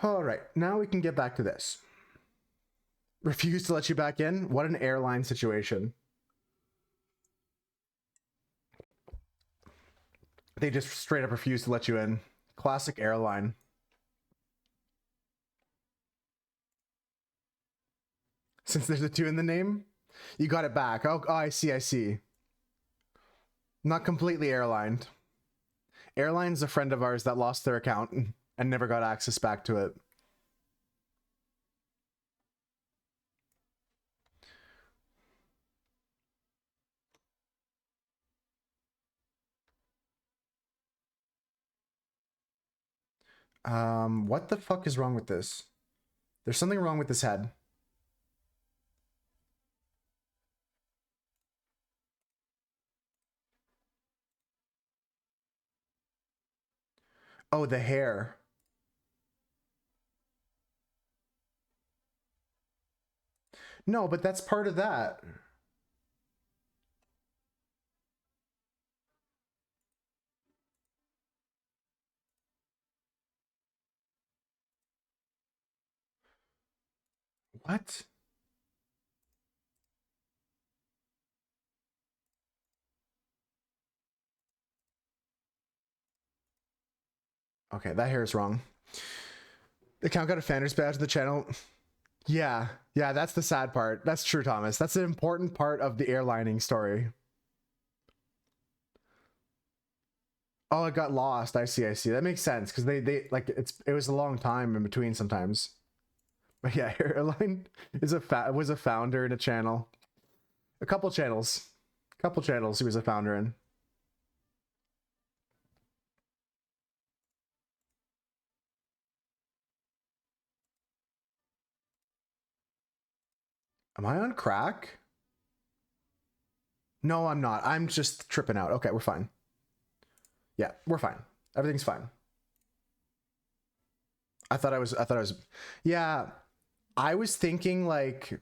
All right, now we can get back to this. Refuse to let you back in? What an airline situation. They just straight up refuse to let you in. Classic airline. Since there's a 2 in the name, you got it back. Oh, I see, I see. Not completely airlined. Airline's a friend of ours that lost their account and never got access back to it. What the fuck is wrong with this? There's something wrong with this head. Oh, the hair. No, but that's part of that. What? Okay, that hair is wrong. The account got a Fanders badge to the channel. Yeah, that's the sad part. That's true, Thomas. That's an important part of the airlining story. Oh, it got lost. I see, I see. That makes sense because they like it was a long time in between sometimes. But yeah, airline is was a founder in a channel. A couple channels. He was a founder in. Am I on crack? No, I'm not. I'm just tripping out. Okay, we're fine. Yeah, we're fine. Everything's fine. I thought I was yeah, I was thinking like,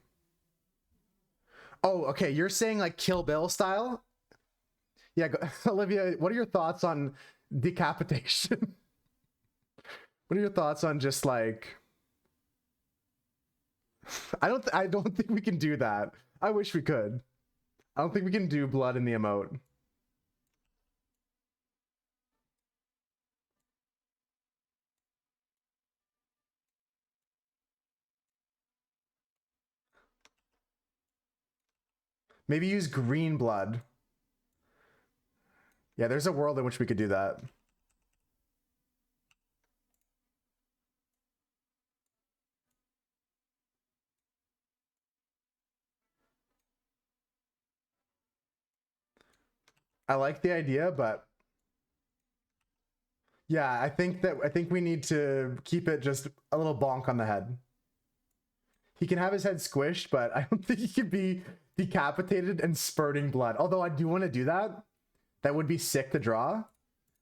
oh, okay, you're saying like Kill Bill style? Yeah, Olivia, what are your thoughts on decapitation? What are your thoughts on just like I don't think we can do that. I wish we could. I don't think we can do blood in the emote. Maybe use green blood. Yeah, there's a world in which we could do that. I like the idea, but yeah, I think we need to keep it just a little bonk on the head. He can have his head squished, but I don't think he could be decapitated and spurting blood. Although I do want to do that. That would be sick to draw.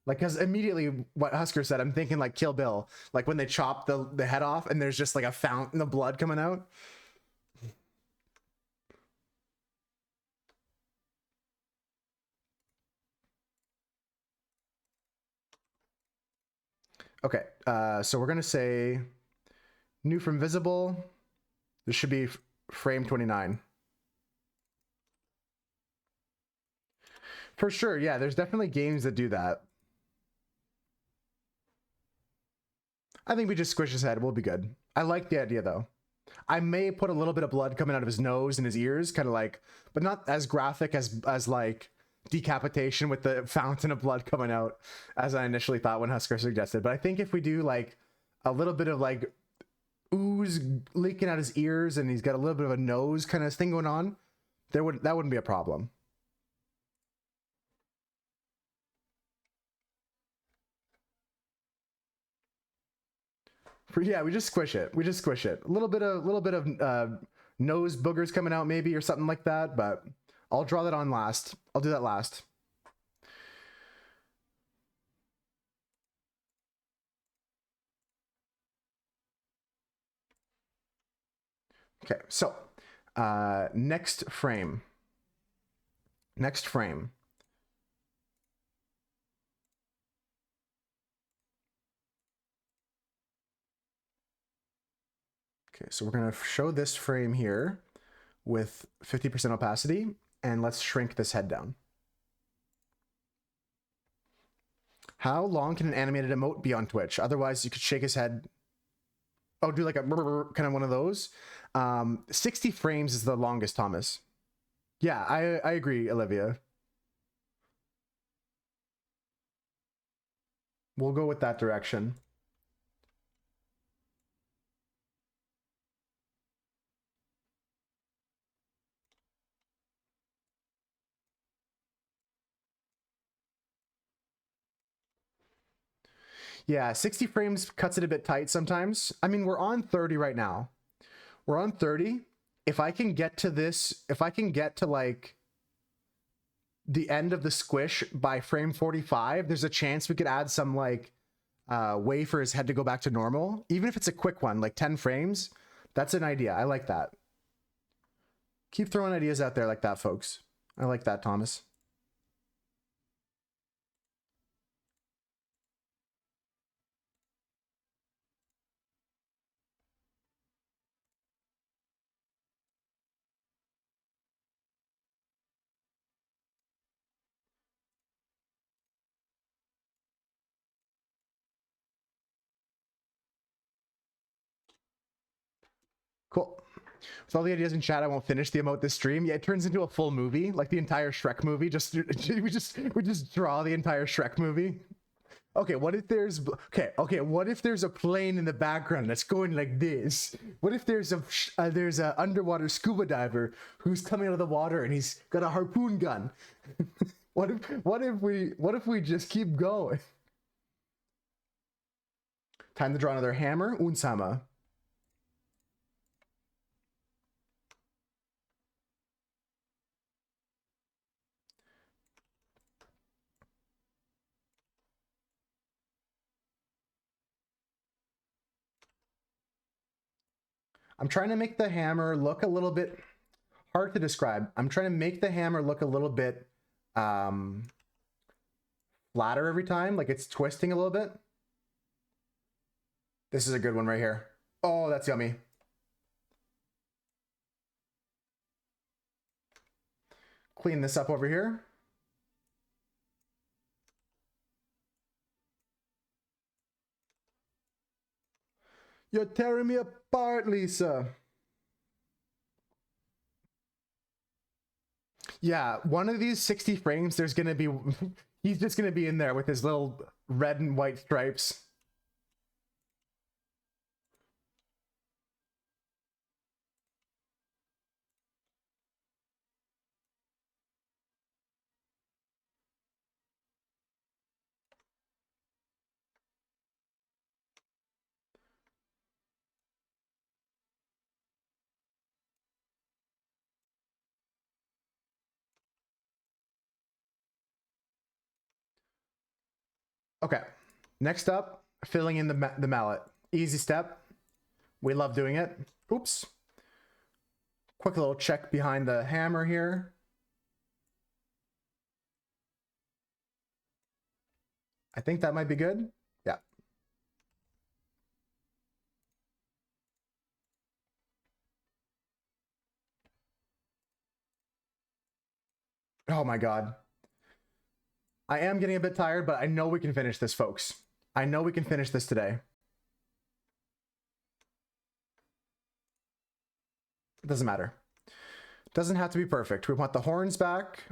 Like, because immediately what Husker said, I'm thinking like Kill Bill. Like when they chop the head off and there's just like a fountain of blood coming out. Okay, so we're gonna say new from visible. This should be frame 29. For sure, yeah, there's definitely games that do that. I think we just squish his head, we'll be good. I like the idea though. I may put a little bit of blood coming out of his nose and his ears, kind of like, but not as graphic as like decapitation with the fountain of blood coming out, as I initially thought when Husker suggested. But I think if we do like a little bit of like ooze leaking out his ears and he's got a little bit of a nose kind of thing going on, that wouldn't be a problem. Yeah, we just squish it. We just squish it. A little bit of nose boogers coming out maybe or something like that, but I'll draw that on last. I'll do that last. Okay, so next frame. Next frame. Okay, so we're gonna show this frame here with 50% opacity, and let's shrink this head down. How long can an animated emote be on Twitch? Otherwise, you could shake his head. Oh, do like a kind of one of those. 60 frames is the longest, Thomas. Yeah, I agree, Olivia. We'll go with that direction. Yeah, 60 frames cuts it a bit tight sometimes. I mean, we're on 30 right now. We're on 30. If I can get to this, if I can get to like the end of the squish by frame 45, there's a chance we could add some like way for his head to go back to normal. Even if it's a quick one, like 10 frames, that's an idea. I like that. Keep throwing ideas out there like that, folks. I like that, Thomas. Cool. With all the ideas in chat, I won't finish the emote this stream. Yeah, it turns into a full movie, like the entire Shrek movie. We just draw the entire Shrek movie. Okay, what if there's what if there's a plane in the background that's going like this? What if there's a underwater scuba diver who's coming out of the water and he's got a harpoon gun? what if we just keep going? Time to draw another hammer, Unsama. I'm trying to make the hammer look a little bit hard to describe. I'm trying to make the hammer look a little bit flatter every time, like it's twisting a little bit. This is a good one right here. Oh, that's yummy. Clean this up over here. You're tearing me apart, Lisa. Yeah, one of these 60 frames, there's gonna be, he's just gonna be in there with his little red and white stripes. Okay, next up, filling in the mallet. Easy step. We love doing it. Oops. Quick little check behind the hammer here. I think that might be good. Yeah. Oh my God. I am getting a bit tired, but I know we can finish this, folks. I know we can finish this today. It doesn't matter. It doesn't have to be perfect. We want the horns back.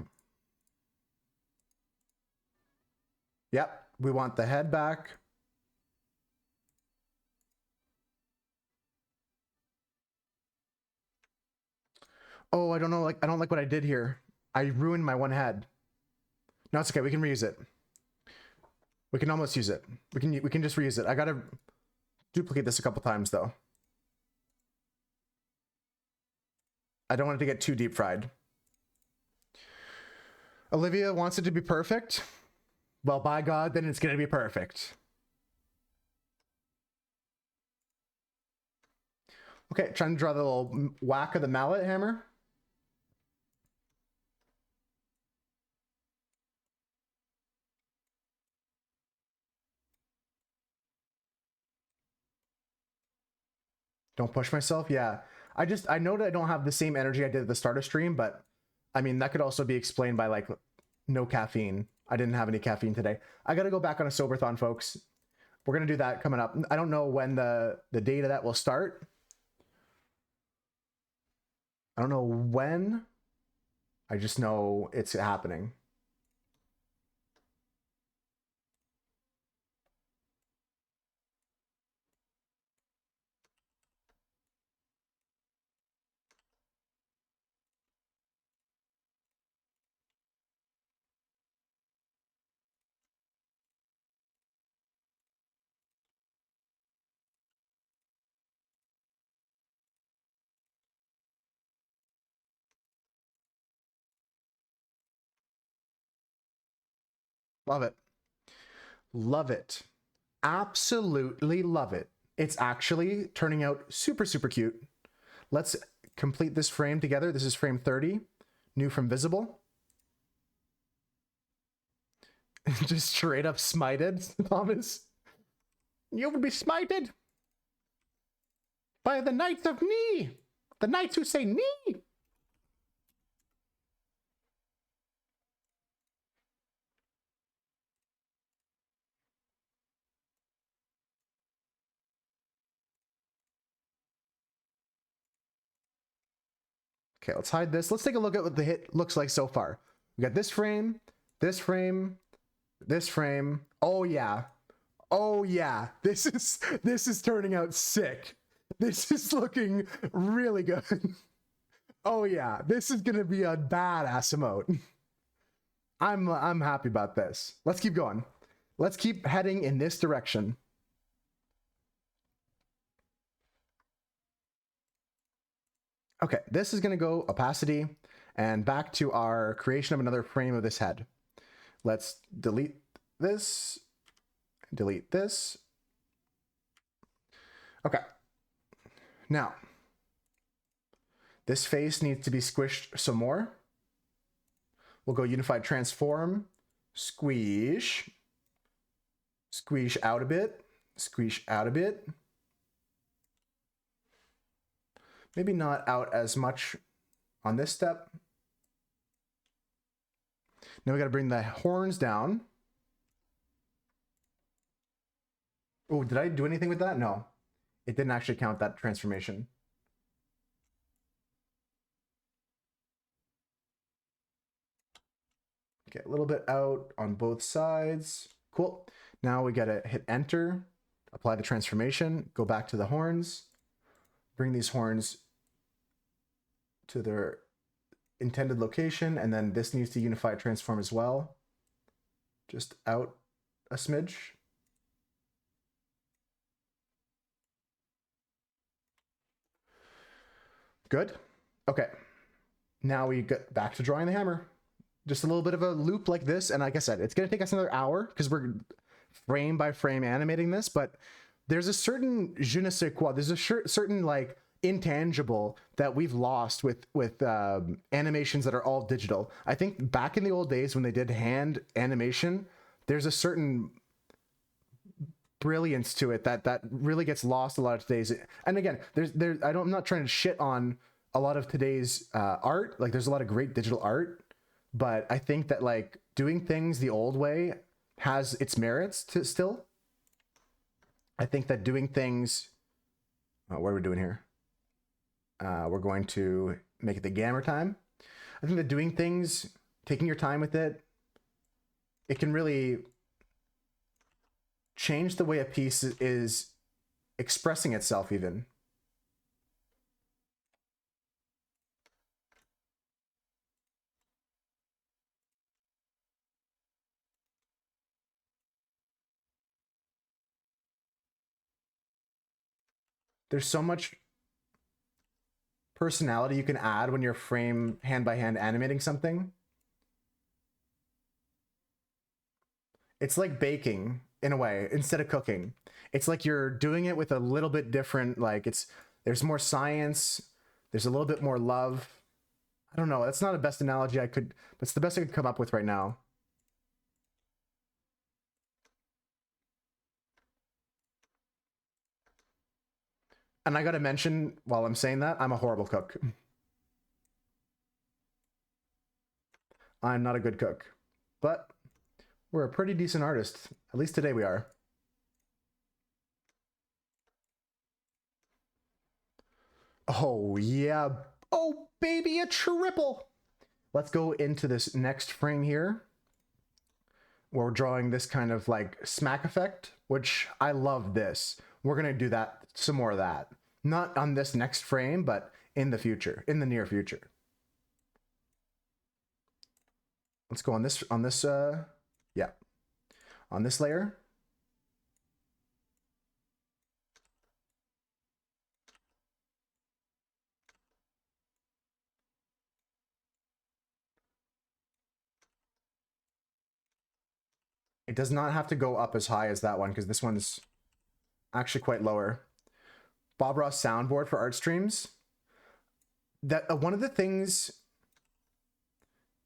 Yep. We want the head back. Oh, I don't know. I don't like what I did here. I ruined my one head. No, it's okay. We can reuse it. We can almost use it. We can just reuse it. I gotta duplicate this a couple times though. I don't want it to get too deep fried. Olivia wants it to be perfect. Well, by God, then it's gonna be perfect. Okay, trying to draw the little whack of the mallet hammer. Don't push myself. Yeah. I know that I don't have the same energy I did at the start of stream, but I mean, that could also be explained by like no caffeine. I didn't have any caffeine today. I got to go back on a soberthon, folks. We're going to do that coming up. I don't know when the date of that will start. I don't know when. I just know it's happening. Love it. Love it. Absolutely love it. It's actually turning out super, super cute. Let's complete this frame together. This is frame 30, new from visible. Just straight up smited, Thomas. You would be smited by the knights of knee. The knights who say knee. Okay, let's hide this. Let's take a look at what the hit looks like so far. We got this frame, this frame, this frame. Oh yeah. Oh yeah. This is turning out sick. This is looking really good. Oh yeah. This is gonna be a badass emote. I'm happy about this. Let's keep going. Let's keep heading in this direction. Okay, this is going to go opacity and back to our creation of another frame of this head. Let's delete this, delete this. Okay. Now, this face needs to be squished some more. We'll go unified transform, squeeze, squeeze out a bit, squeeze out a bit. Maybe not out as much on this step. Now we got to bring the horns down. Oh, did I do anything with that? No, it didn't actually count that transformation. Okay, a little bit out on both sides. Cool. Now we got to hit enter, apply the transformation, go back to the horns, bring these horns to their intended location, and then this needs to unify transform as well. Just out a smidge. Good. Okay. Now we get back to drawing the hammer. Just a little bit of a loop like this, and like I said, it's going to take us another hour because we're frame by frame animating this, but there's a certain je ne sais quoi. There's a certain like intangible that we've lost with animations that are all digital. I think back in the old days when they did hand animation, there's a certain brilliance to it that really gets lost a lot of today's. And again, I'm not trying to shit on a lot of today's art. Like there's a lot of great digital art, but I think that like doing things the old way has its merits to still. I think that doing things, what are we doing here? We're going to make it the gamer time. I think that doing things, taking your time with it, it can really change the way a piece is expressing itself even. There's so much personality you can add when you're frame hand by hand animating something. It's like baking in a way instead of cooking. It's like you're doing it with a little bit different, like there's more science, there's a little bit more love. I don't know, that's not the best analogy I could, but it's the best I could come up with right now. And I gotta mention while I'm saying that, I'm a horrible cook. I'm not a good cook, but we're a pretty decent artist. At least today we are. Oh yeah. Oh baby, a triple. Let's go into this next frame here. We're drawing this kind of like smack effect, which I love this. We're gonna do that, some more of that. Not on this next frame, but in the future, in the near future. Let's go on this, yeah. On this layer. It does not have to go up as high as that one because this one's actually quite lower. Bob Ross soundboard for art streams. That one of the things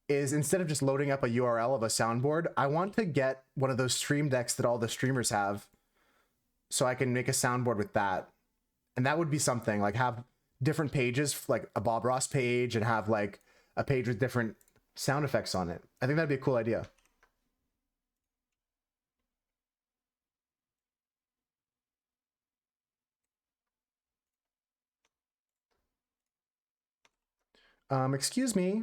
is instead of just loading up a URL of a soundboard, I want to get one of those stream decks that all the streamers have so I can make a soundboard with that. And that would be something like have different pages, like a Bob Ross page and have like a page with different sound effects on it. I think that'd be a cool idea. Excuse me.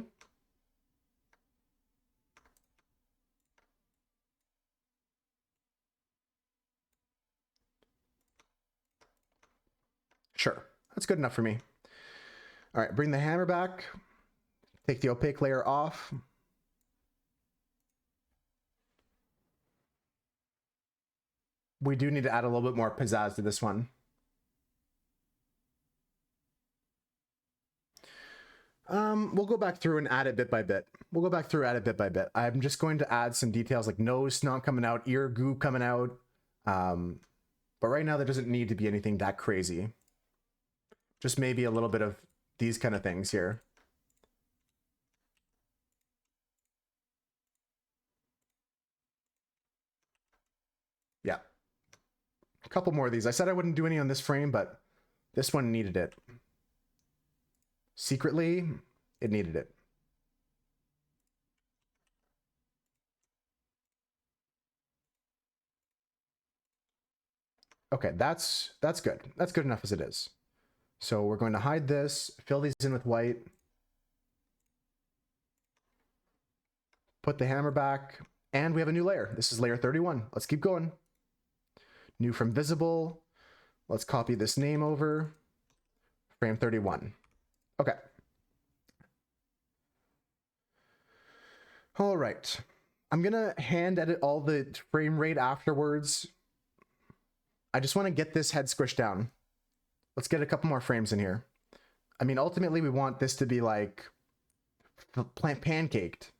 Sure, that's good enough for me. All right, bring the hammer back. Take the opaque layer off. We do need to add a little bit more pizzazz to this one. We'll go back through and add it bit by bit. I'm just going to add some details like nose snot coming out, ear goo coming out. But right now there doesn't need to be anything that crazy. Just maybe a little bit of these kind of things here. Yeah. A couple more of these. I said I wouldn't do any on this frame, but this one needed it. Secretly, it needed it. Okay, that's good. That's good enough as it is. So we're going to hide this, fill these in with white, put the hammer back, and we have a new layer. This is layer 31. Let's keep going. New from visible. Let's copy this name over. Frame 31. Okay. All right. I'm gonna hand edit all the frame rate afterwards. I just want to get this head squished down. Let's get a couple more frames in here. I mean, ultimately we want this to be like pancaked.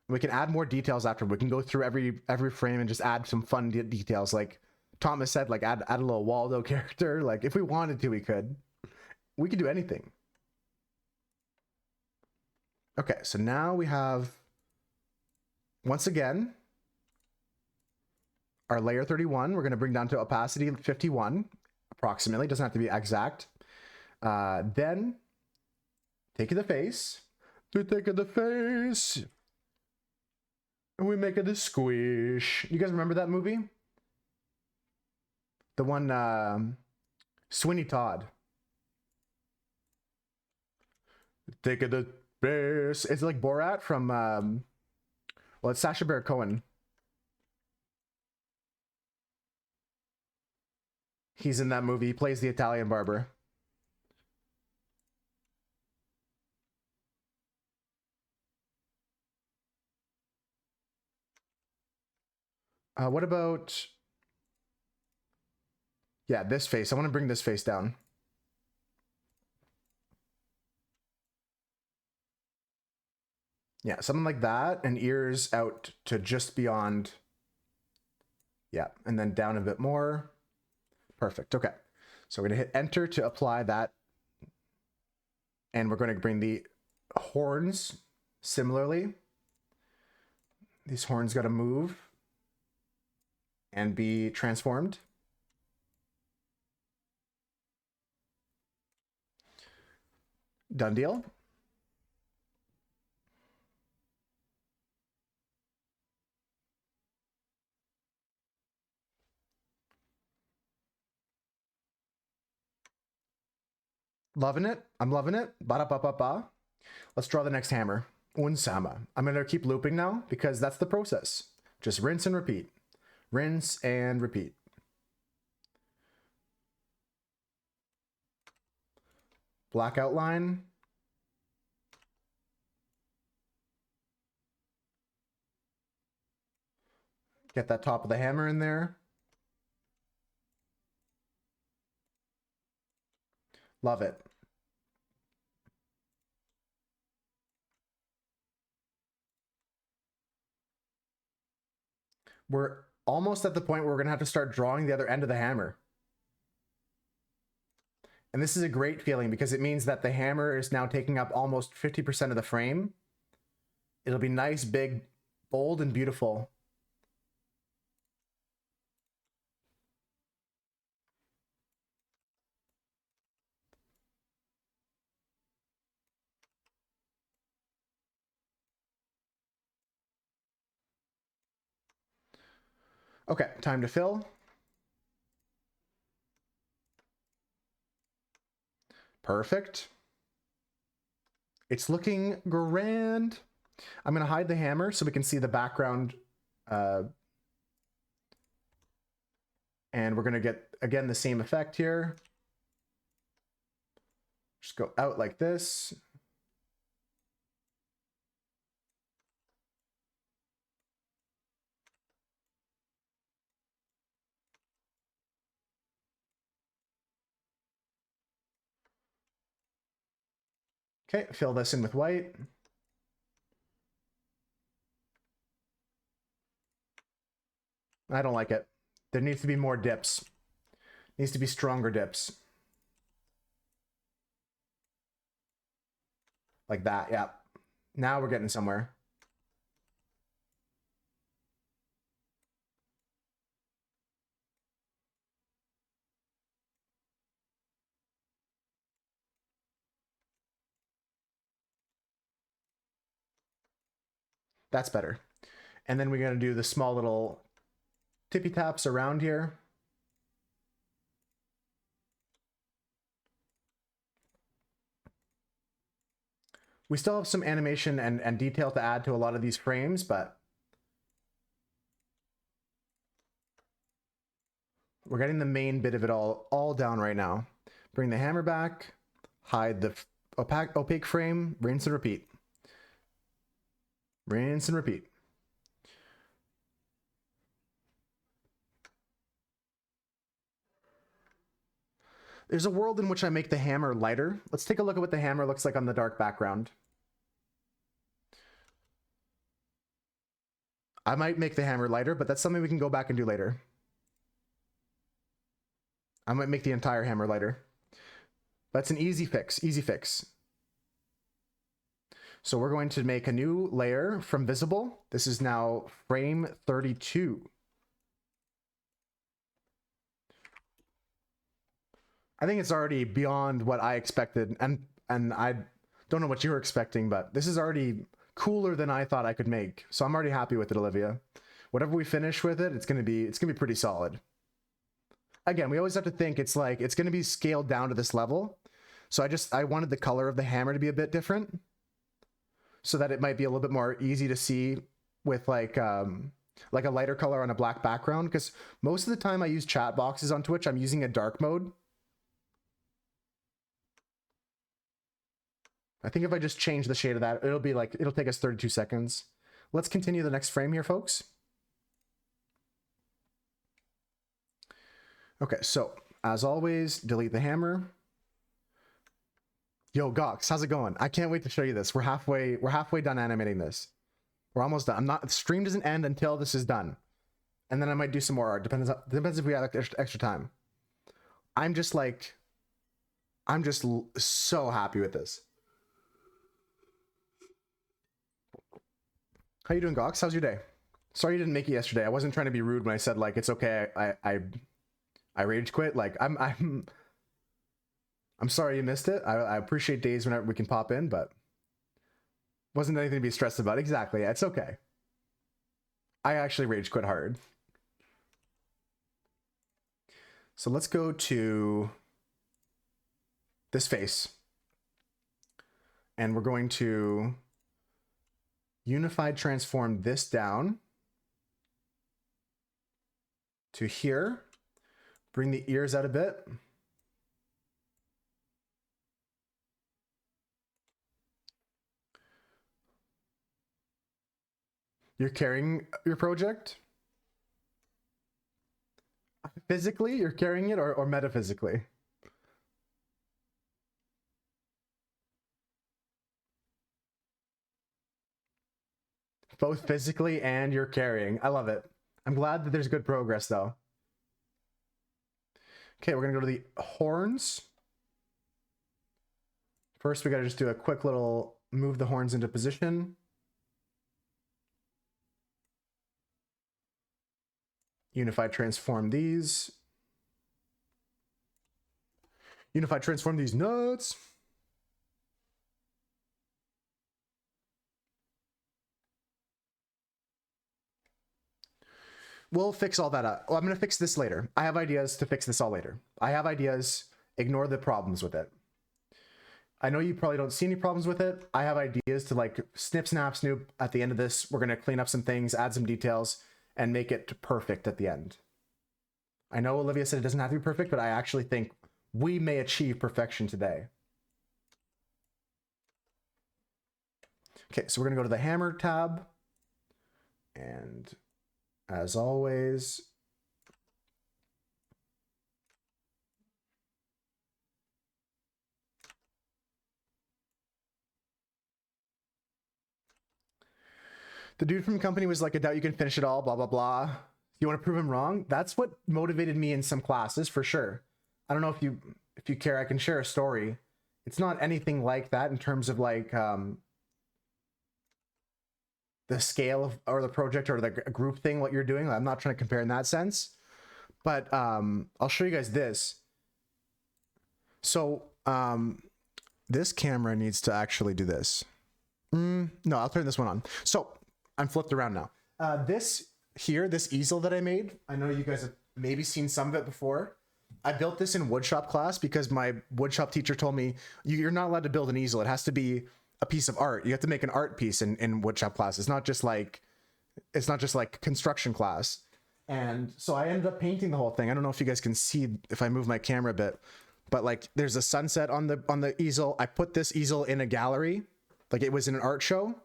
We can add more details after. We can go through every frame and just add some fun details. Like Thomas said, like add a little Waldo character. Like if we wanted to, we could. We could do anything. Okay, so now we have, once again, our layer 31. We're going to bring down to opacity 51, approximately. Doesn't have to be exact. Then Take of the face. The thick of the face. And we make it a squish. You guys remember that movie? The one, Sweeney Todd. Thick of the face. It's like Borat from, well, it's Sacha Baron Cohen. He's in that movie. He plays the Italian barber. What about... Yeah, this face. I want to bring this face down. Yeah, something like that. And ears out to just beyond. Yeah, and then down a bit more. Perfect. Okay. So we're going to hit enter to apply that. And we're going to bring the horns similarly. These horns got to move and be transformed. Done deal. Loving it. I'm loving it. Ba-da-ba-ba-ba. Let's draw the next hammer. Unsama. I'm going to keep looping now because that's the process. Just rinse and repeat. Rinse and repeat. Black outline. Get that top of the hammer in there. Love it. We're almost at the point where we're going to have to start drawing the other end of the hammer. And this is a great feeling because it means that the hammer is now taking up almost 50% of the frame. It'll be nice, big, bold, and beautiful. Okay, time to fill. Perfect. It's looking grand. I'm going to hide the hammer so we can see the background. And we're going to get, again, the same effect here. Just go out like this. Okay, fill this in with white. I don't like it. There needs to be more dips. Needs to be stronger dips. Like that, yeah. Now we're getting somewhere. That's better. And then we're going to do the small little tippy taps around here. We still have some animation and detail to add to a lot of these frames, but we're getting the main bit of it all down right now. Bring the hammer back, hide the opaque frame, rinse and repeat. Rinse and repeat. There's a world in which I make the hammer lighter. Let's take a look at what the hammer looks like on the dark background. I might make the hammer lighter, but that's something we can go back and do later. I might make the entire hammer lighter. That's an easy fix, easy fix. So we're going to make a new layer from visible. This is now frame 32. I think it's already beyond what I expected, and I Don't know what you were expecting, but this is already cooler than I thought I could make. So I'm already happy with it, Olivia. Whatever we finish with it, it's gonna be pretty solid. Again, we always have to think it's like it's gonna be scaled down to this level. So I wanted the color of the hammer to be a bit different, so that it might be a little bit more easy to see with like a lighter color on a black background. Because most of the time I use chat boxes on Twitch, I'm using a dark mode. I think if I just change the shade of that, it'll take us 32 seconds. Let's continue the next frame here, folks. Okay, so as always, delete the hammer. Yo, Gox, how's it going? I can't wait to show you this. We're halfway done animating this. We're almost done. The stream doesn't end until this is done. And then I might do some more art. Depends if we have extra time. I'm just so happy with this. How you doing, Gox? How's your day? Sorry you didn't make it yesterday. I wasn't trying to be rude when I said like it's okay. I rage quit. Like I'm sorry you missed it. I appreciate days whenever we can pop in, but wasn't anything to be stressed about. Exactly. It's okay. I actually rage quit hard. So let's go to this face. And we're going to unified transform this down to here. Bring the ears out a bit. You're carrying your project? Physically, you're carrying it, or metaphysically? Both physically and you're carrying. I love it. I'm glad that there's good progress, though. Okay, we're going to go to the horns. First, we got to just do a quick little move the horns into position. Unified transform these. Unified transform these nuts. We'll fix all that up. Well, I'm going to fix this later. I have ideas to fix this all later. I have ideas. Ignore the problems with it. I know you probably don't see any problems with it. I have ideas to like snip, snap, snoop at the end of this. We're going to clean up some things, add some details, and make it perfect at the end. I know Olivia said it doesn't have to be perfect, but I actually think we may achieve perfection today. Okay, so we're going to go to the hammer tab. And as always, the dude from the company was like, I doubt you can finish it all, blah, blah, blah. You want to prove him wrong? That's what motivated me in some classes, for sure. I don't know if you care, I can share a story. It's not anything like that in terms of like the scale of, or the project or the group thing, what you're doing. I'm not trying to compare in that sense, but I'll show you guys this. So this camera needs to actually do this. No, I'll turn this one on. So I'm flipped around now. This easel that I made, I know you guys have maybe seen some of it before. I built this in woodshop class because my woodshop teacher told me you're not allowed to build an easel. It has to be a piece of art. You have to make an art piece in woodshop class. It's not just like construction class. And so I ended up painting the whole thing. I don't know if you guys can see if I move my camera a bit, but like there's a sunset on the easel. I put this easel in a gallery, like it was in an art show.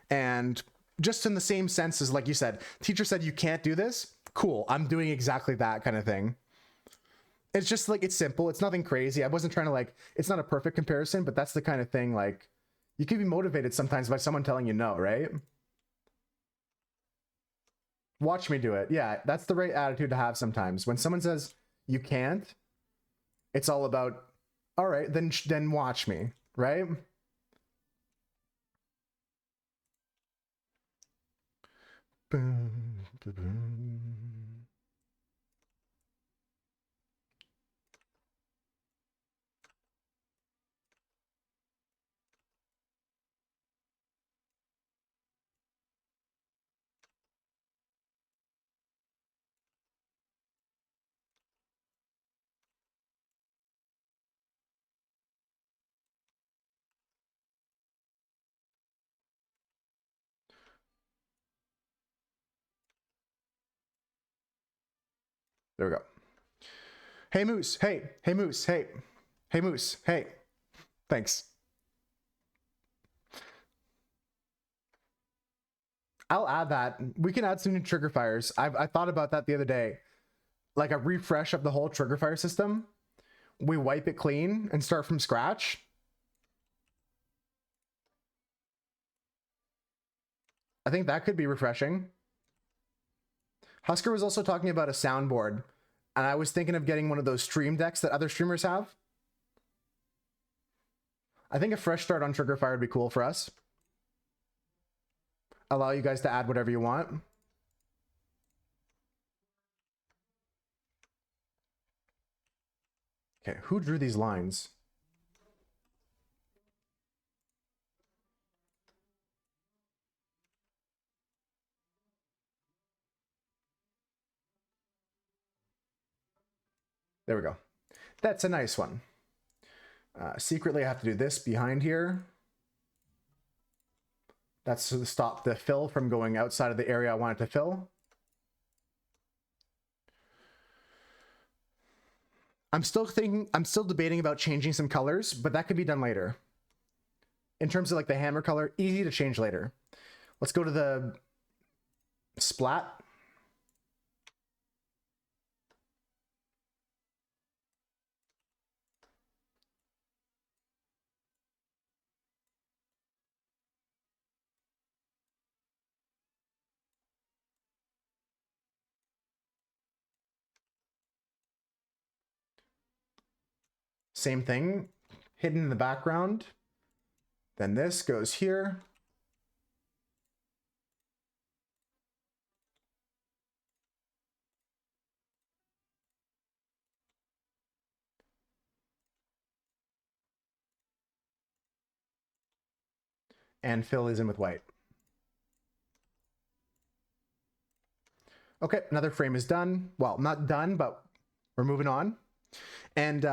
And just in the same sense as like you said, teacher said you can't do this. Cool. I'm doing exactly that kind of thing. It's just like, it's simple. It's nothing crazy. I wasn't trying to like, it's not a perfect comparison, but that's the kind of thing like you can be motivated sometimes by someone telling you no, right? Watch me do it. Yeah, that's the right attitude to have sometimes. When someone says you can't, it's all about, all right, then watch me, right? Boom, boom. There we go. Hey Moose, hey, hey Moose, hey, hey Moose, hey. Thanks. I'll add that. We can add some new trigger fires. I thought about that the other day. Like a refresh of the whole trigger fire system. We wipe it clean and start from scratch. I think that could be refreshing. Husker was also talking about a soundboard, and I was thinking of getting one of those stream decks that other streamers have. I think a fresh start on trigger fire would be cool for us. Allow you guys to add whatever you want. Okay, who drew these lines? There we go. That's a nice one. Secretly, I have to do this behind here. That's to stop the fill from going outside of the area I want it to fill. I'm still debating about changing some colors, but that could be done later. In terms of like the hammer color, easy to change later. Let's go to the splat. Same thing, hidden in the background. Then this goes here. And fill is in with white. Okay, another frame is done. Well, not done, but we're moving on. And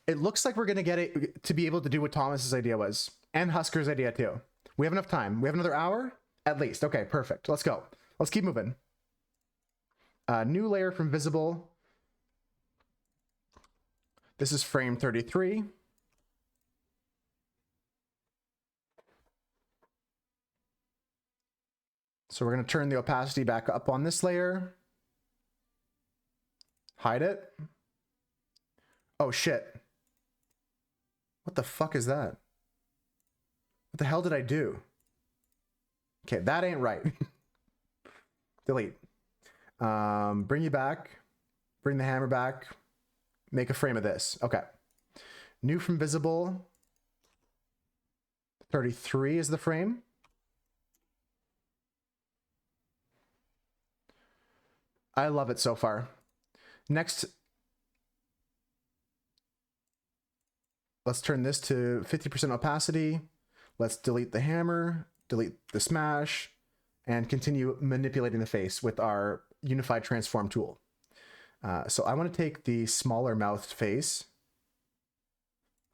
it looks like we're gonna get it to be able to do what Thomas's idea was, and Husker's idea too. We have enough time. We have another hour at least. Okay, perfect. Let's go. Let's keep moving. New layer from visible. This is frame 33. So we're gonna turn the opacity back up on this layer. Hide it. Oh shit. What the fuck is that? What the hell did I do? Okay, that ain't right. Delete. Bring you back. Bring the hammer back. Make a frame of this. Okay. New from visible. 33 is the frame. I love it so far. Next, let's turn this to 50% opacity. Let's delete the hammer, delete the smash, and continue manipulating the face with our unified transform tool. So I want to take the smaller mouthed face,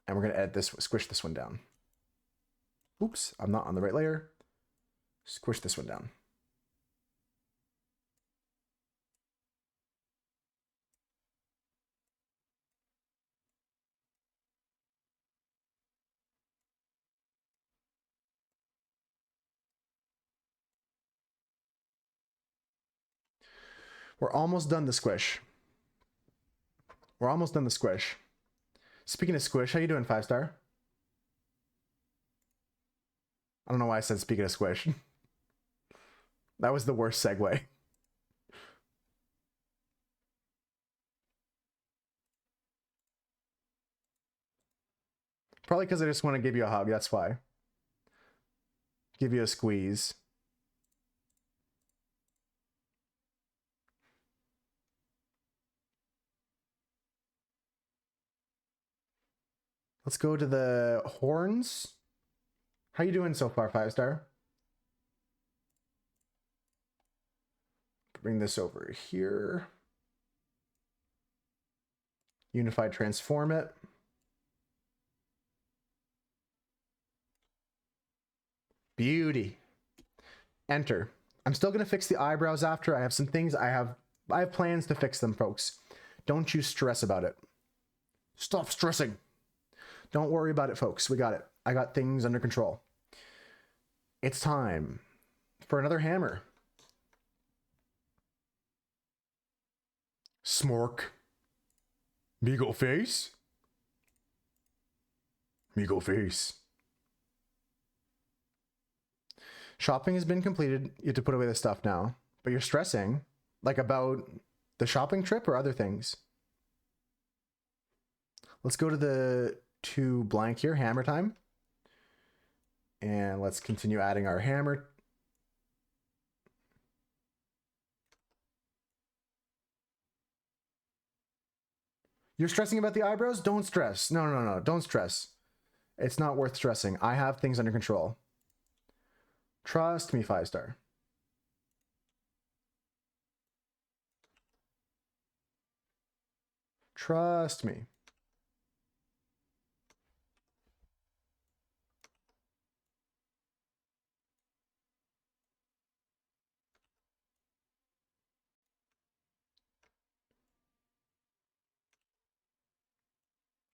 and we're going to edit this, squish this one down. Oops, I'm not on the right layer. Squish this one down. We're almost done the squish. We're almost done the squish. Speaking of squish, how you doing, 5-star? I don't know why I said speaking of squish. That was the worst segue. Probably because I just want to give you a hug, that's why. Give you a squeeze. Let's go to the horns. How you doing so far, 5-star? Bring this over here. Unified transform it. Beauty. Enter. I'm still gonna fix the eyebrows after. I have some things I have plans to fix them, folks. Don't you stress about it. Stop stressing. Don't worry about it, folks. We got it. I got things under control. It's time for another hammer. Smork. Me go face. Me go face. Shopping has been completed. You have to put away the stuff now. But you're stressing, like, about the shopping trip or other things. Let's go to the 2 blank here, hammer time. And let's continue adding our hammer. You're stressing about the eyebrows? Don't stress. No. Don't stress. It's not worth stressing. I have things under control. Trust me, 5-star. Trust me.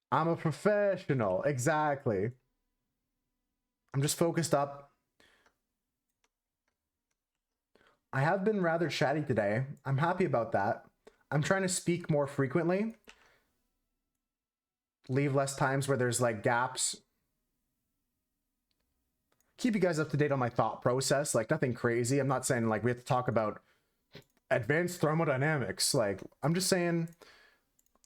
I'm a professional. Exactly. I'm just focused up. I have been rather chatty today. I'm happy about that. I'm trying to speak more frequently. Leave less times where there's like gaps. Keep you guys up to date on my thought process. Like nothing crazy. I'm not saying like we have to talk about advanced thermodynamics. Like I'm just saying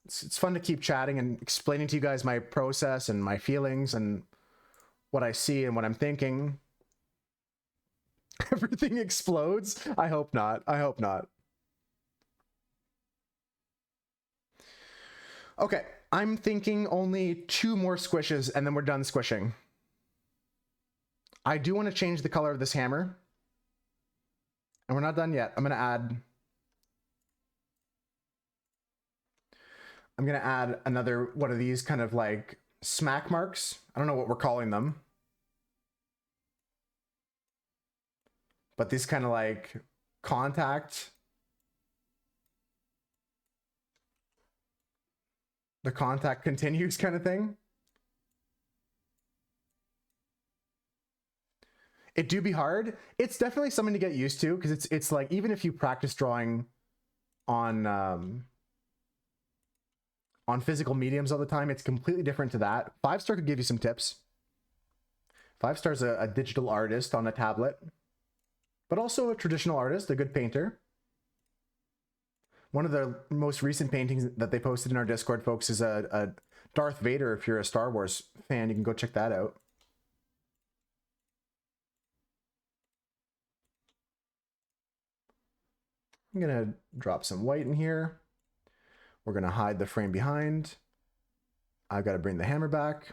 it's fun to keep chatting and explaining to you guys my process and my feelings and what I see and what I'm thinking. Everything explodes? I hope not. I hope not. Okay, I'm thinking only 2 more squishes and then we're done squishing. I do want to change the color of this hammer. And we're not done yet. I'm going to add another one of these kind of like smack marks. I don't know what we're calling them. But these kind of like contact. The contact continues kind of thing. It do be hard. It's definitely something to get used to because it's like even if you practice drawing on physical mediums all the time, it's completely different to that. 5-star could give you some tips. 5-star's a digital artist on a tablet, but also a traditional artist, a good painter. One of the most recent paintings that they posted in our Discord, folks, is a Darth Vader. If you're a Star Wars fan, you can go check that out. I'm going to drop some white in here. We're going to hide the frame behind. I've got to bring the hammer back.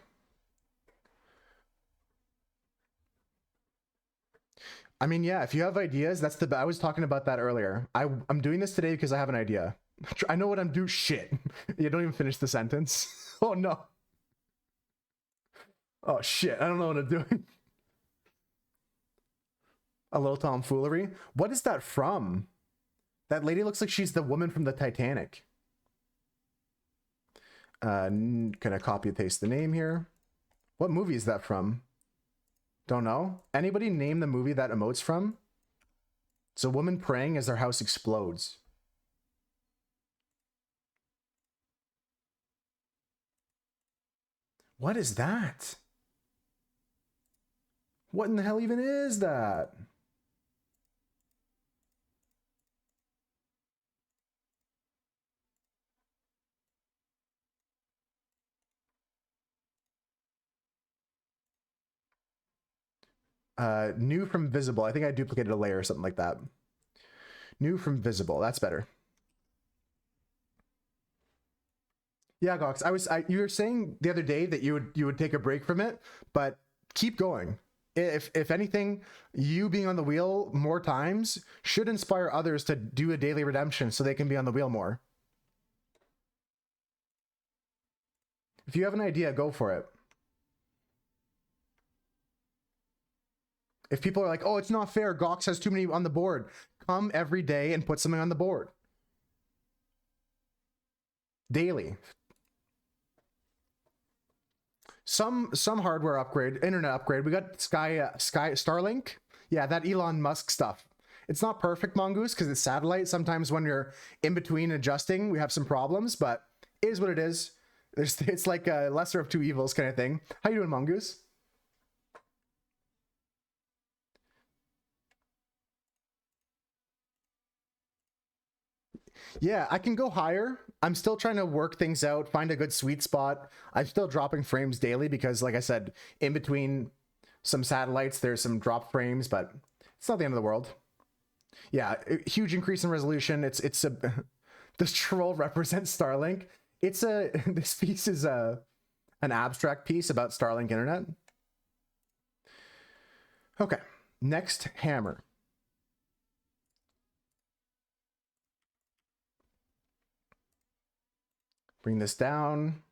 I mean, yeah, if you have ideas, that's I was talking about that earlier. I'm doing this today because I have an idea. I know what I'm doing. Shit. You don't even finish the sentence. Oh, no. Oh, shit. I don't know what I'm doing. A little tomfoolery. What is that from? That lady looks like she's the woman from the Titanic. Can I copy and paste the name here? What movie is that from? Don't know. Anybody name the movie that emote's from? It's a woman praying as their house explodes. What is that? What in the hell even is that? New from visible. I think I duplicated a layer or something like that. New from visible. That's better. Yeah, Gox. You were saying the other day that you would take a break from it, but keep going. If anything, you being on the wheel more times should inspire others to do a daily redemption so they can be on the wheel more. If you have an idea, go for it. If people are like, oh, it's not fair, Gox has too many on the board, come every day and put something on the board. daily. Some hardware upgrade, internet upgrade. We got Starlink. Yeah, that Elon Musk stuff. It's not perfect, Mongoose, because it's satellite. Sometimes when you're in between adjusting, we have some problems, but it is what it is. It's like a lesser of two evils kind of thing. How you doing, Mongoose? Yeah, I can go higher. I'm still trying to work things out, find a good sweet spot. I'm still dropping frames daily because, like I said, in between some satellites, there's some drop frames, but it's not the end of the world. Yeah, huge increase in resolution. It's a this troll represents Starlink. It's a this piece is an abstract piece about Starlink internet. Okay, next hammer. Bring this down.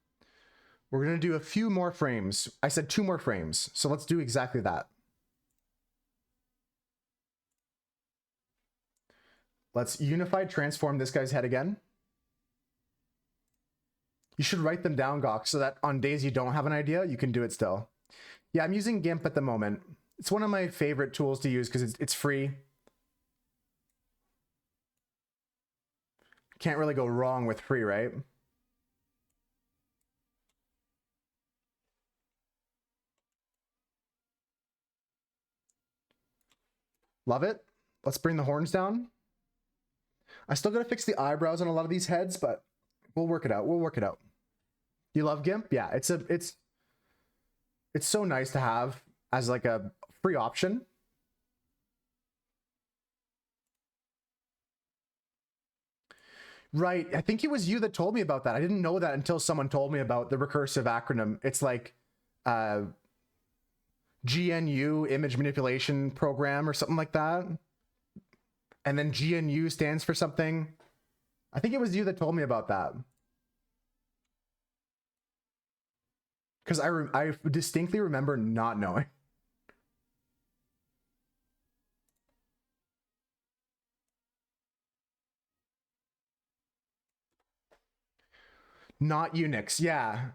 We're going to do a few more frames. I said 2 more frames, so let's do exactly that. Let's unified transform this guy's head again. You should write them down, Gawk, so that on days you don't have an idea, you can do it still. Yeah, I'm using GIMP at the moment. It's one of my favorite tools to use because it's free. Can't really go wrong with free, right? Love it. Let's bring the horns down. I still gotta fix the eyebrows on a lot of these heads, but we'll work it out. We'll work it out. You love GIMP? Yeah, it's so nice to have as like a free option. Right. I think it was you that told me about that. I didn't know that until someone told me about the recursive acronym. It's like GNU image manipulation program or something like that. And then GNU stands for something. I think it was you that told me about that. Because I distinctly remember not knowing. Not Unix, yeah.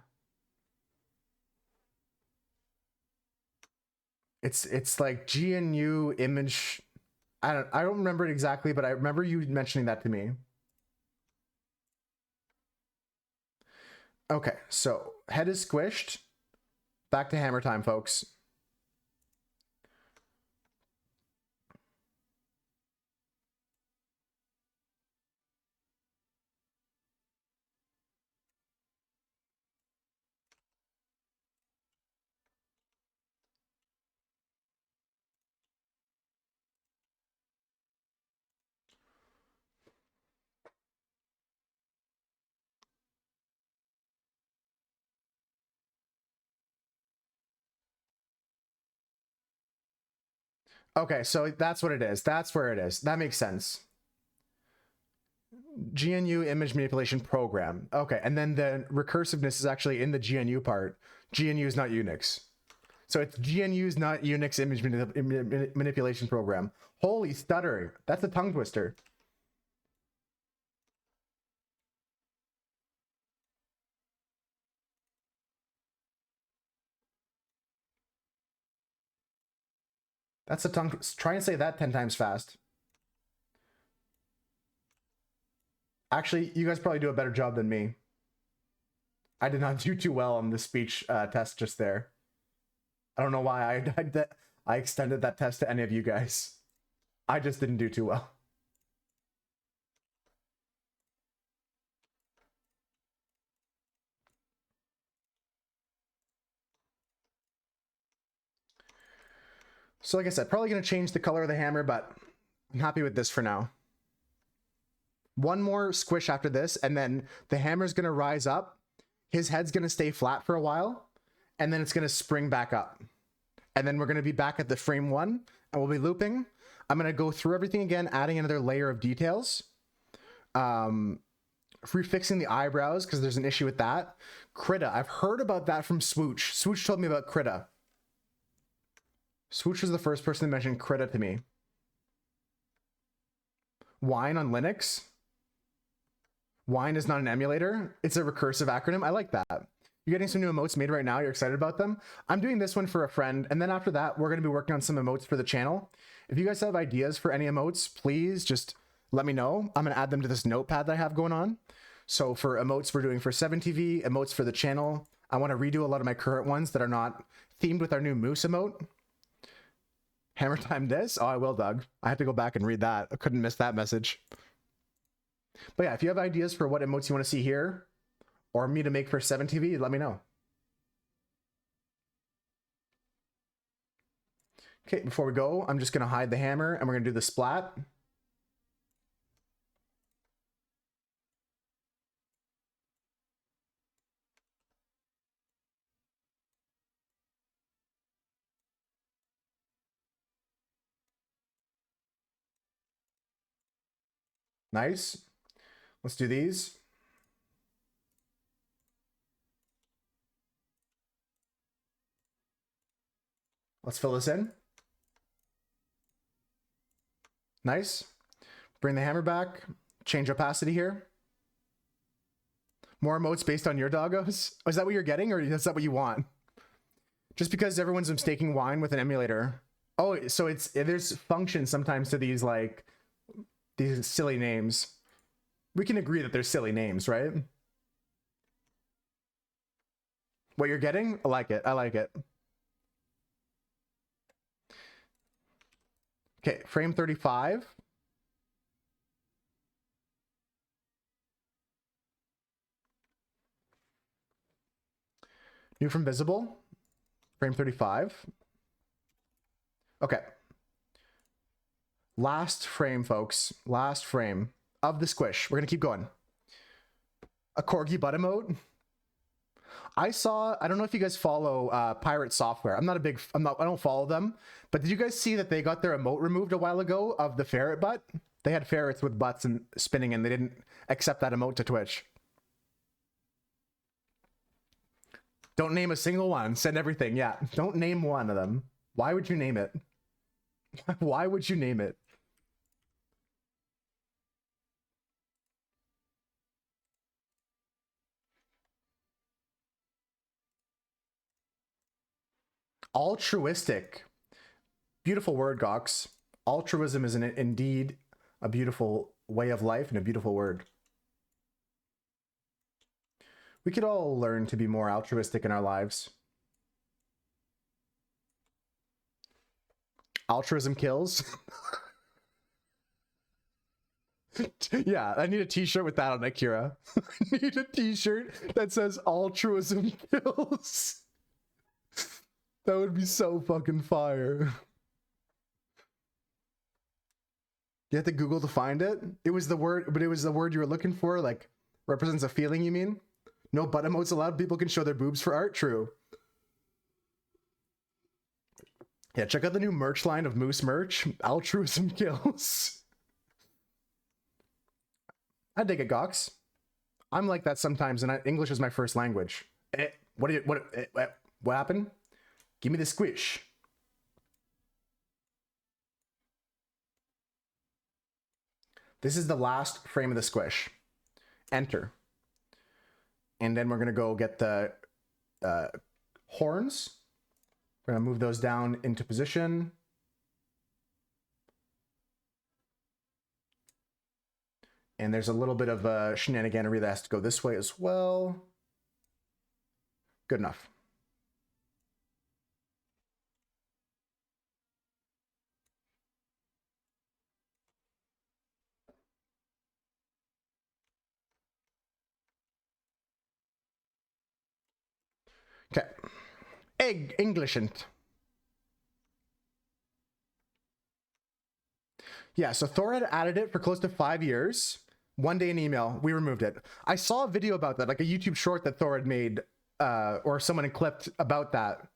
It's like GNU image. I don't remember it exactly, but I remember you mentioning that to me. Okay, so head is squished. Back to hammer time, folks. Okay, so that's what it is. That's where it is. That makes sense. GNU image manipulation program. Okay, and then the recursiveness is actually in the GNU part. GNU is not Unix. So it's GNU's not Unix image manipulation program. Holy stutter. That's a tongue twister. That's a tongue. Try and say that 10 times fast. Actually, you guys probably do a better job than me. I did not do too well on the speech test just there. I don't know why I extended that test to any of you guys. I just didn't do too well. So like I said, probably going to change the color of the hammer, but I'm happy with this for now. One more squish after this, and then the hammer's going to rise up. His head's going to stay flat for a while, and then it's going to spring back up. And then we're going to be back at the frame 1, and we'll be looping. I'm going to go through everything again, adding another layer of details. Refixing the eyebrows, because there's an issue with that. Krita, I've heard about that from Swooch. Swooch told me about Krita. Swooch was the first person to mention Krita to me. Wine on Linux? Wine is not an emulator. It's a recursive acronym. I like that. You're getting some new emotes made right now. You're excited about them. I'm doing this one for a friend. And then after that, we're going to be working on some emotes for the channel. If you guys have ideas for any emotes, please just let me know. I'm going to add them to this notepad that I have going on. So for emotes we're doing for 7TV, emotes for the channel, I want to redo a lot of my current ones that are not themed with our new moose emote. Hammer time this? Oh, I will, Doug. I have to go back and read that. I couldn't miss that message. But yeah, if you have ideas for what emotes you want to see here, or me to make for 7TV, let me know. Okay, before we go, I'm just going to hide the hammer and we're going to do the splat. Nice. Let's do these. Let's fill this in. Nice. Bring the hammer back. Change opacity here. More emotes based on your doggos? Oh, is that what you're getting, or is that what you want? Just because everyone's mistaking wine with an emulator. Oh, so there's functions sometimes to these, like, these silly names. We can agree that they're silly names, right? What you're getting? I like it. I like it. Okay, frame 35. New from visible. Frame 35. Okay. Last frame, folks. Last frame of the squish. We're going to keep going. A corgi butt emote. I don't know if you guys follow Pirate Software. I don't follow them, but did you guys see that they got their emote removed a while ago of the ferret butt? They had ferrets with butts and spinning, and they didn't accept that emote to Twitch. Don't name a single one. Send everything. Yeah, don't name one of them. Why would you name it? Why would you name it? Altruistic. Beautiful word, Gox. Altruism is indeed a beautiful way of life and a beautiful word. We could all learn to be more altruistic in our lives. Altruism kills. Yeah, I need a t-shirt with that on it, Kira. I need a t-shirt that says altruism kills. That would be so fucking fire. You have to Google to find it? It was the word, but it was the word you were looking for, like, represents a feeling, you mean? No butt emotes allowed. People can show their boobs for art. True. Yeah, check out the new merch line of Moose merch. Altruism kills. I dig it, Gox. I'm like that sometimes, and English is my first language. What happened? Give me the squish. This is the last frame of the squish. Enter. And then we're going to go get the horns. We're going to move those down into position. And there's a little bit of a shenaniganery that has to go this way as well. Good enough. Okay. Egg Englishant. Yeah, so Thor had added it for close to 5 years. One day in email, we removed it. I saw a video about that, like a YouTube short that Thor had made, or someone had clipped about that.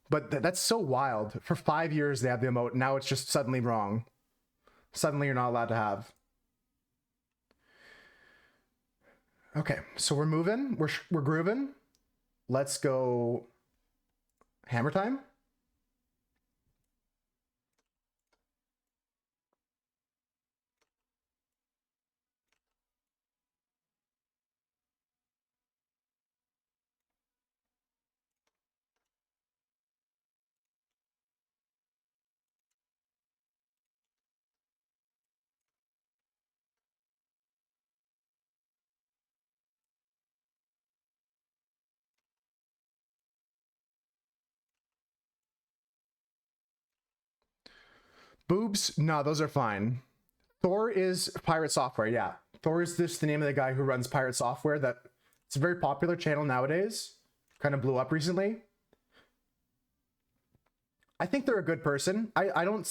But that's so wild. For 5 years they have the emote, now it's just suddenly wrong. Suddenly you're not allowed to have. Okay, so we're moving, we're grooving. Let's go hammer time. Boobs? No, those are fine. Thor is Pirate Software, yeah. Thor is just the name of the guy who runs Pirate Software. That it's a very popular channel nowadays. Kind of blew up recently. I think they're a good person. I don't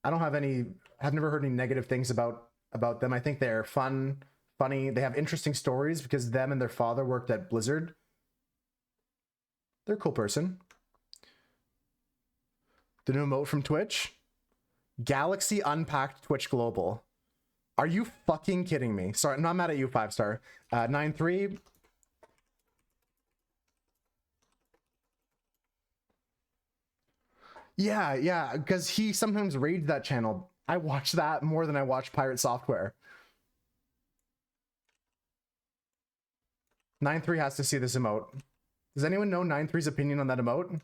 have any, I've never heard any negative things about them. I think they're fun, funny. They have interesting stories because them and their father worked at Blizzard. They're a cool person. The new emote from Twitch. Galaxy Unpacked Twitch Global. Are you fucking kidding me? Sorry, I'm not mad at you, 5-star. 9-3. Yeah, because he sometimes raids that channel. I watch that more than I watch Pirate Software. 9-3 has to see this emote. Does anyone know 9-3's opinion on that emote?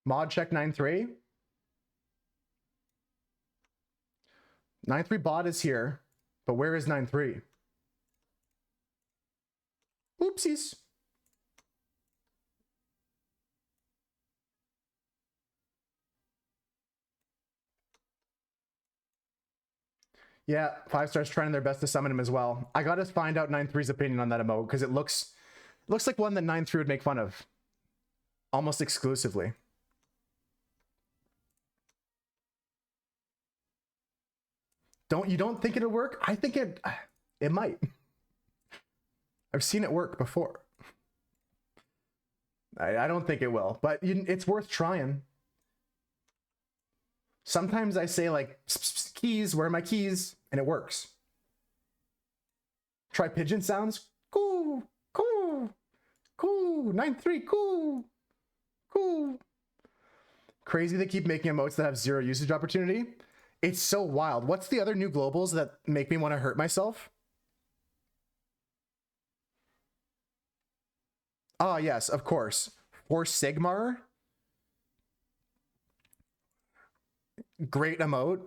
Mod check 9-3. 9-3 bot is here, but where is 9-3? Oopsies. Yeah, 5-star's trying their best to summon him as well. I gotta find out 9-3's opinion on that emote because it looks like one that 9-3 would make fun of. Almost exclusively. You don't think it'll work? I think it might. I've seen it work before. I don't think it will, but it's worth trying. Sometimes I say like, pss, pss, keys, where are my keys? And it works. Try pigeon sounds. Cool, cool, cool. 9-3, cool, cool. Crazy they keep making emotes that have zero usage opportunity. It's so wild. What's the other new globals that make me want to hurt myself? Ah, yes, of course. For Sigmar. Great emote.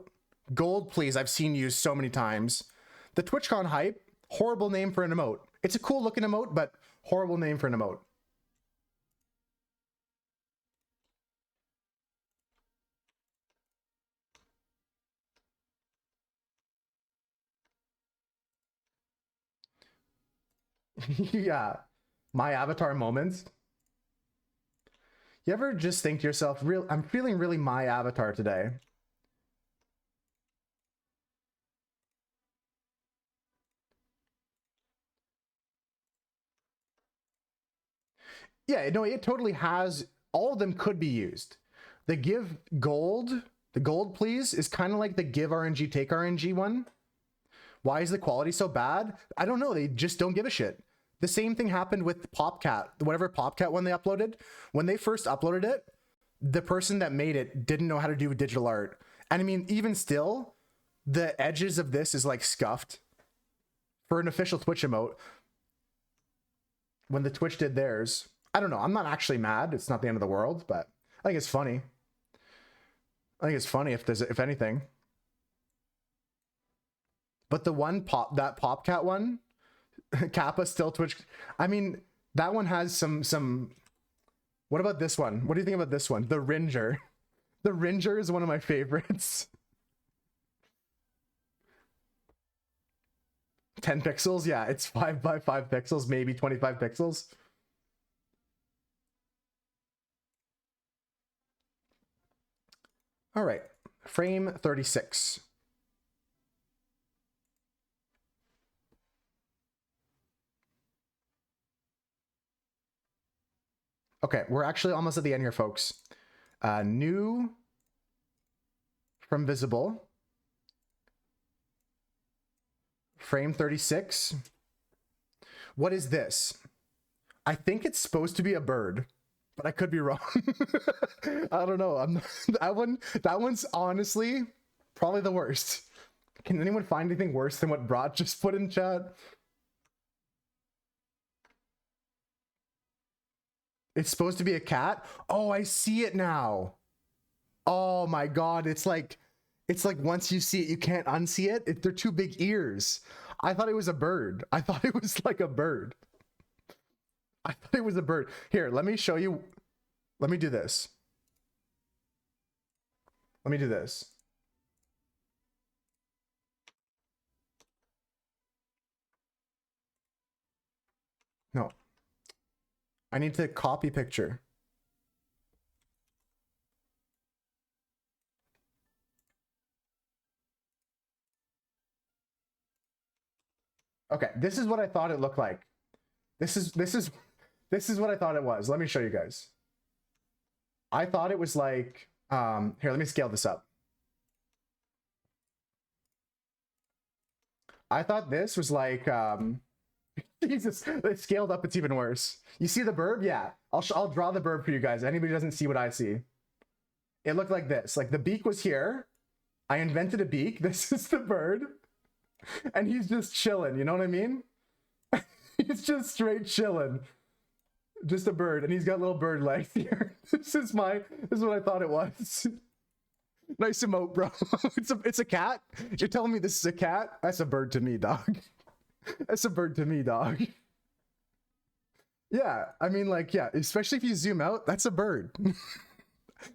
Gold, please. I've seen used so many times. The TwitchCon hype. Horrible name for an emote. It's a cool looking emote, but horrible name for an emote. Yeah. My avatar moments. You ever just think to yourself, I'm feeling really my avatar today. Yeah, no, it totally has. All of them could be used. The give gold, the gold please, is kind of like the give RNG, take RNG one. Why is the quality so bad? I don't know. They just don't give a shit. The same thing happened with Popcat, whatever Popcat one they uploaded. When they first uploaded it, the person that made it didn't know how to do digital art. And I mean, even still, the edges of this is like scuffed. For an official Twitch emote, when the Twitch did theirs, I don't know. I'm not actually mad. It's not the end of the world, but I think it's funny. I think it's funny if anything. But the one that Popcat one, Kappa still Twitch. I mean, that one has some. What about this one? What do you think about this one? The Ringer. The Ringer is one of my favorites. 10 pixels? Yeah, it's 5 by 5 pixels, maybe 25 pixels. All right, frame 36. Okay, we're actually almost at the end here, folks. New from visible. Frame 36. What is this? I think it's supposed to be a bird, but I could be wrong. I don't know. That one's honestly probably the worst. Can anyone find anything worse than what Brat just put in chat? It's supposed to be a cat? Oh, I see it now. Oh my god, it's like once you see it, you can't unsee it. They're two big ears. I thought it was a bird. I thought it was like a bird. I thought it was a bird. Here, let me show you. Let me do this. Let me do this. No. I need to copy picture. Okay, this is what I thought it looked like. This is what I thought it was. Let me show you guys. I thought it was like here, let me scale this up. I thought this was like Jesus, it's scaled up, it's even worse. You see the bird? Yeah. I'll draw the bird for you guys. Anybody doesn't see what I see. It looked like this. Like the beak was here. I invented a beak. This is the bird. And he's just chilling, you know what I mean? He's just straight chilling. Just a bird, and he's got little bird legs here. This is what I thought it was. Nice emote, bro. It's a cat? You're telling me this is a cat? That's a bird to me, dog. That's a bird to me, dog. Yeah, I mean, like, yeah, especially if you zoom out, that's a bird.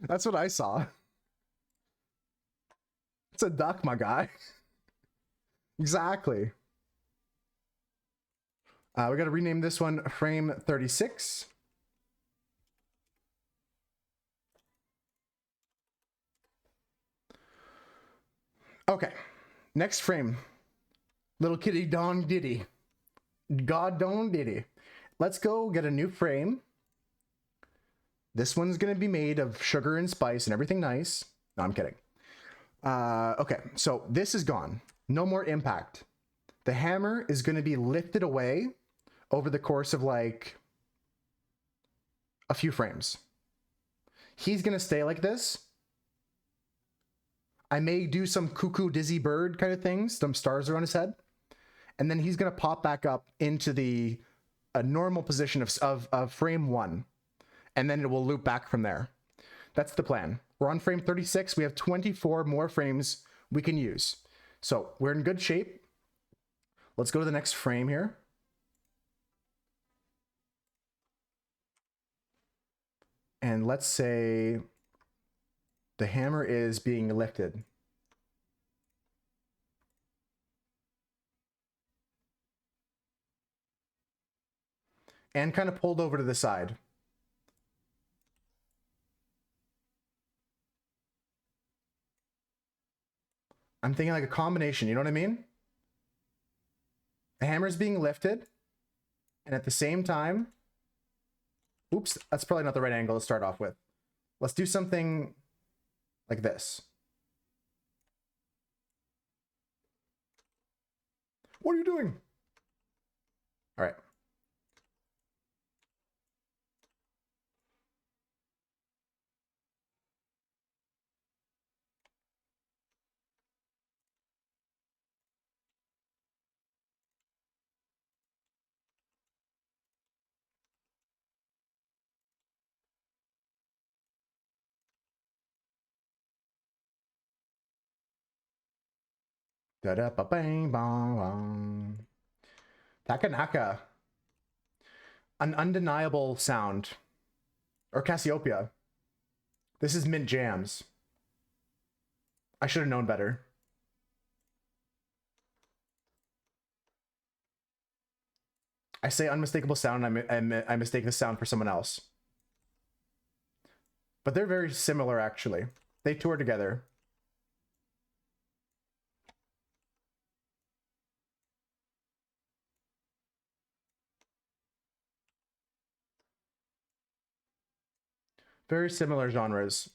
That's what I saw. It's a duck, my guy. Exactly. We got to rename this one frame 36. Okay, next frame. Little kitty dong diddy. God dong diddy. Let's go get a new frame. This one's going to be made of sugar and spice and everything nice. No, I'm kidding. Okay, so this is gone. No more impact. The hammer is going to be lifted away over the course of like a few frames. He's going to stay like this. I may do some cuckoo dizzy bird kind of things, some stars around his head. And then he's going to pop back up into a normal position of frame 1. And then it will loop back from there. That's the plan. We're on frame 36. We have 24 more frames we can use. So we're in good shape. Let's go to the next frame here. And let's say the hammer is being lifted. And kind of pulled over to the side. I'm thinking like a combination, you know what I mean? The hammer's being lifted, and at the same time, oops, that's probably not the right angle to start off with. Let's do something like this. What are you doing? All right. Da da ba bang bang bang. Takanaka. An undeniable sound. Or Cassiopeia. This is mint jams. I should have known better. I say unmistakable sound, I mistake the sound for someone else. But they're very similar, actually. They tour together. Very similar genres.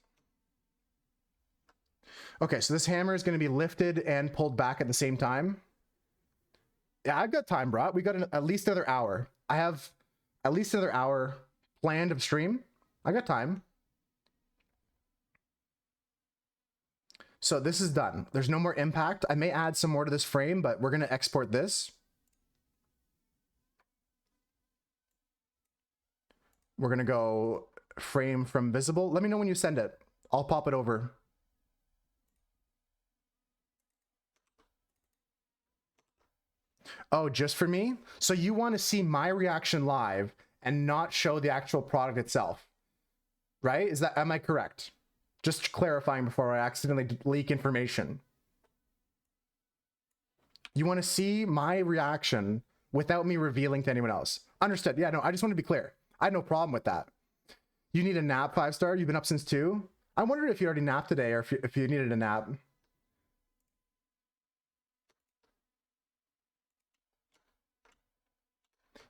Okay, so this hammer is going to be lifted and pulled back at the same time. Yeah, I've got time, bro. We got at least another hour. I have at least another hour planned of stream. I got time. So this is done. There's no more impact. I may add some more to this frame, but we're going to export this. We're going to go frame from visible. Let me know when you send it. I'll pop it over. Oh, just for me? So you want to see my reaction live and not show the actual product itself, right? Am I correct? Just clarifying before I accidentally leak information. You want to see my reaction without me revealing to anyone else. Understood. Yeah, no, I just want to be clear. I had no problem with that. You need a nap, 5-star? You've been up since 2? I wondered if you already napped today or if you needed a nap.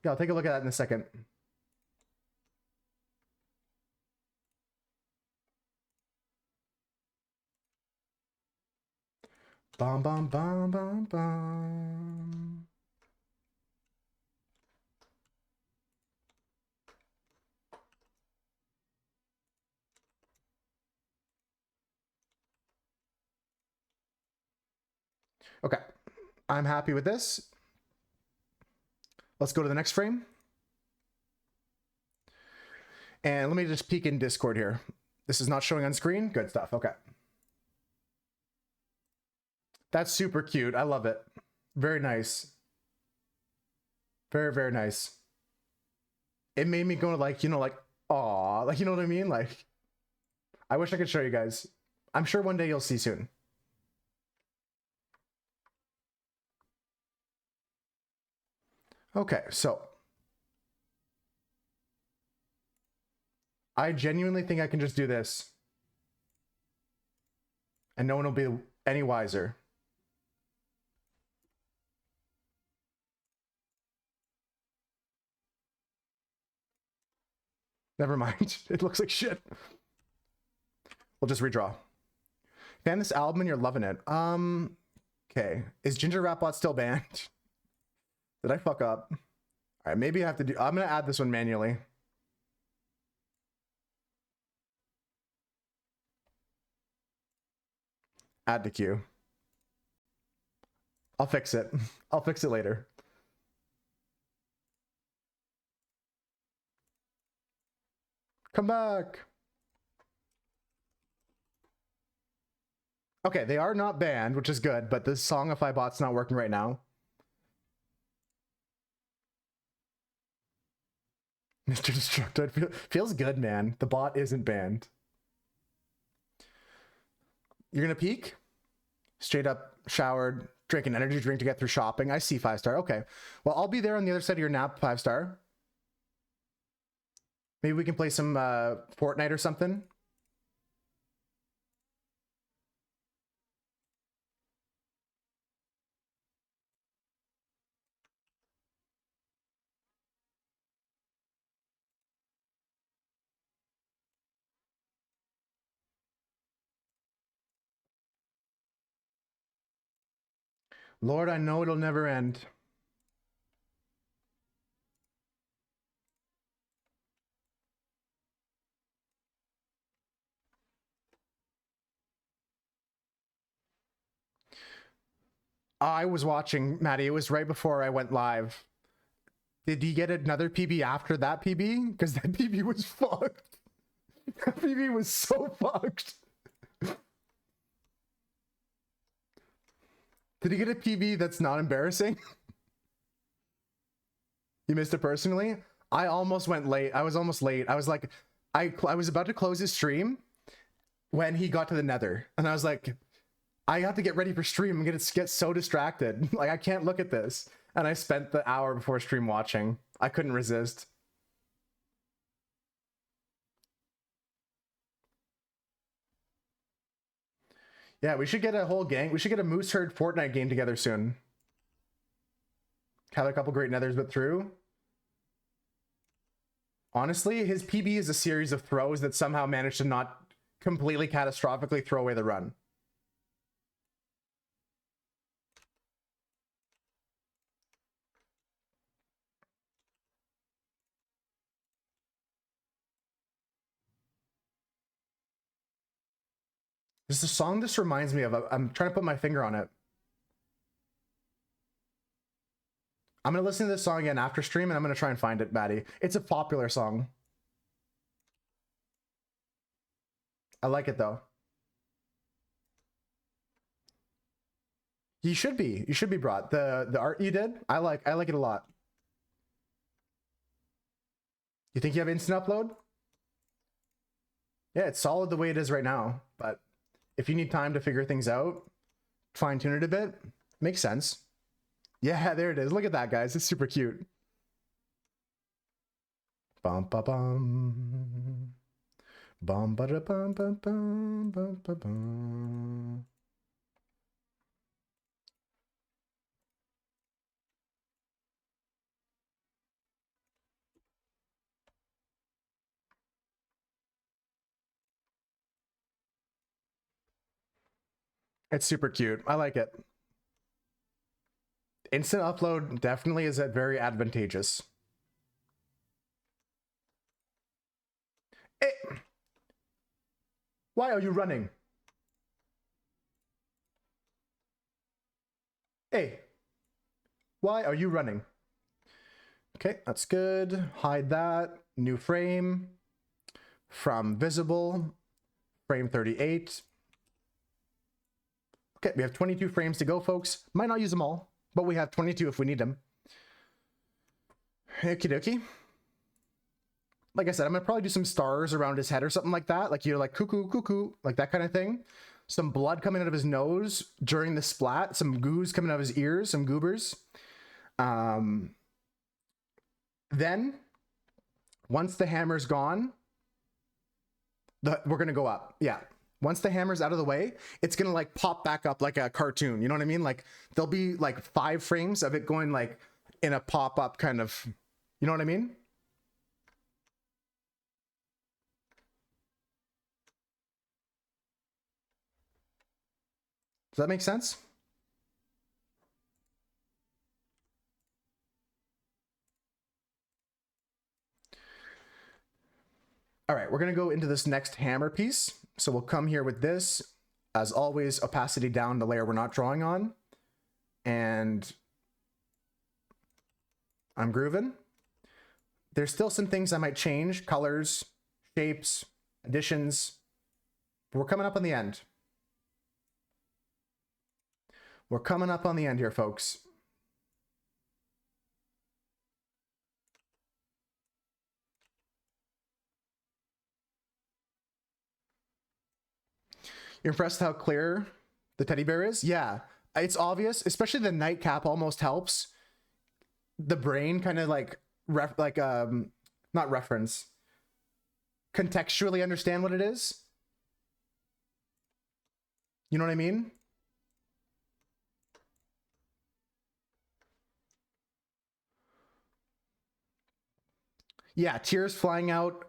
Yeah, I'll take a look at that in a second. Bum, bum, bum, bum, bum. Okay, I'm happy with this. Let's go to the next frame. And let me just peek in Discord here. This is not showing on screen. Good stuff. Okay. That's super cute. I love it. Very nice. Very, very nice. It made me go like, you know, like, aw, like, you know what I mean? Like, I wish I could show you guys. I'm sure one day you'll see soon. Okay, so I genuinely think I can just do this and no one will be any wiser. Never mind. It looks like shit. We'll just redraw. Fan this album and you're loving it. Okay. Is Ginger Rapbot still banned? Did I fuck up? All right, maybe I have to do... I'm going to add this one manually. Add to queue. I'll fix it. I'll fix it later. Come back. Okay, they are not banned, which is good, but this Songify bot's not working right now. Mr. Destructoid feels good, man. The bot isn't banned. You're gonna peek? Straight up showered, drink an energy drink to get through shopping. I see 5-star. Okay. Well, I'll be there on the other side of your nap, 5-star. Maybe we can play some Fortnite or something. Lord, I know it'll never end. I was watching, Maddie. It was right before I went live. Did he get another PB after that PB? Because that PB was fucked. That PB was so fucked. Did he get a PB that's not embarrassing? You missed it personally? I almost went late. I was almost late. I was like, I was about to close his stream when he got to the nether. And I was like, I have to get ready for stream. I'm gonna get so distracted. Like, I can't look at this. And I spent the hour before stream watching. I couldn't resist. Yeah, we should get a whole gang. We should get a Moose Herd Fortnite game together soon. Have a couple great nethers but through. Honestly, his PB is a series of throws that somehow managed to not completely catastrophically throw away the run. This is a song this reminds me of. I'm trying to put my finger on it. I'm going to listen to this song again after stream, and I'm going to try and find it, Maddie. It's a popular song. I like it though. You should be. You should be brought. The art you did, I like it a lot. You think you have instant upload? Yeah, it's solid the way it is right now, but if you need time to figure things out, fine tune it a bit, makes sense. Yeah, there it is. Look at that, guys. It's super cute. Bum ba bum. Bum ba da bum bum bum bum ba bum. It's super cute. I like it. Instant upload definitely is very advantageous. Hey, why are you running? Hey, why are you running? Okay, that's good. Hide that. New frame. From visible. Frame 38. Okay, we have 22 frames to go, folks. Might not use them all, but we have 22 if we need them. Okie dokie. Like I said, I'm gonna probably do some stars around his head or something like that. Like, you're like cuckoo, cuckoo, like that kind of thing. Some blood coming out of his nose during the splat. Some goos coming out of his ears, some goobers. Then, once the hammer's gone, we're gonna go up. Yeah. Once the hammer's out of the way, it's gonna like pop back up like a cartoon. You know what I mean? Like there'll be like 5 frames of it going like in a pop-up kind of, you know what I mean? Does that make sense? All right, we're gonna go into this next hammer piece. So we'll come here with this. As always, opacity down the layer we're not drawing on. And I'm grooving. There's still some things I might change, colors, shapes, additions. But we're coming up on the end. We're coming up on the end here, folks. You're impressed how clear the teddy bear is? Yeah, it's obvious, especially the nightcap almost helps the brain kind of like, not reference, contextually understand what it is. You know what I mean? Yeah, tears flying out,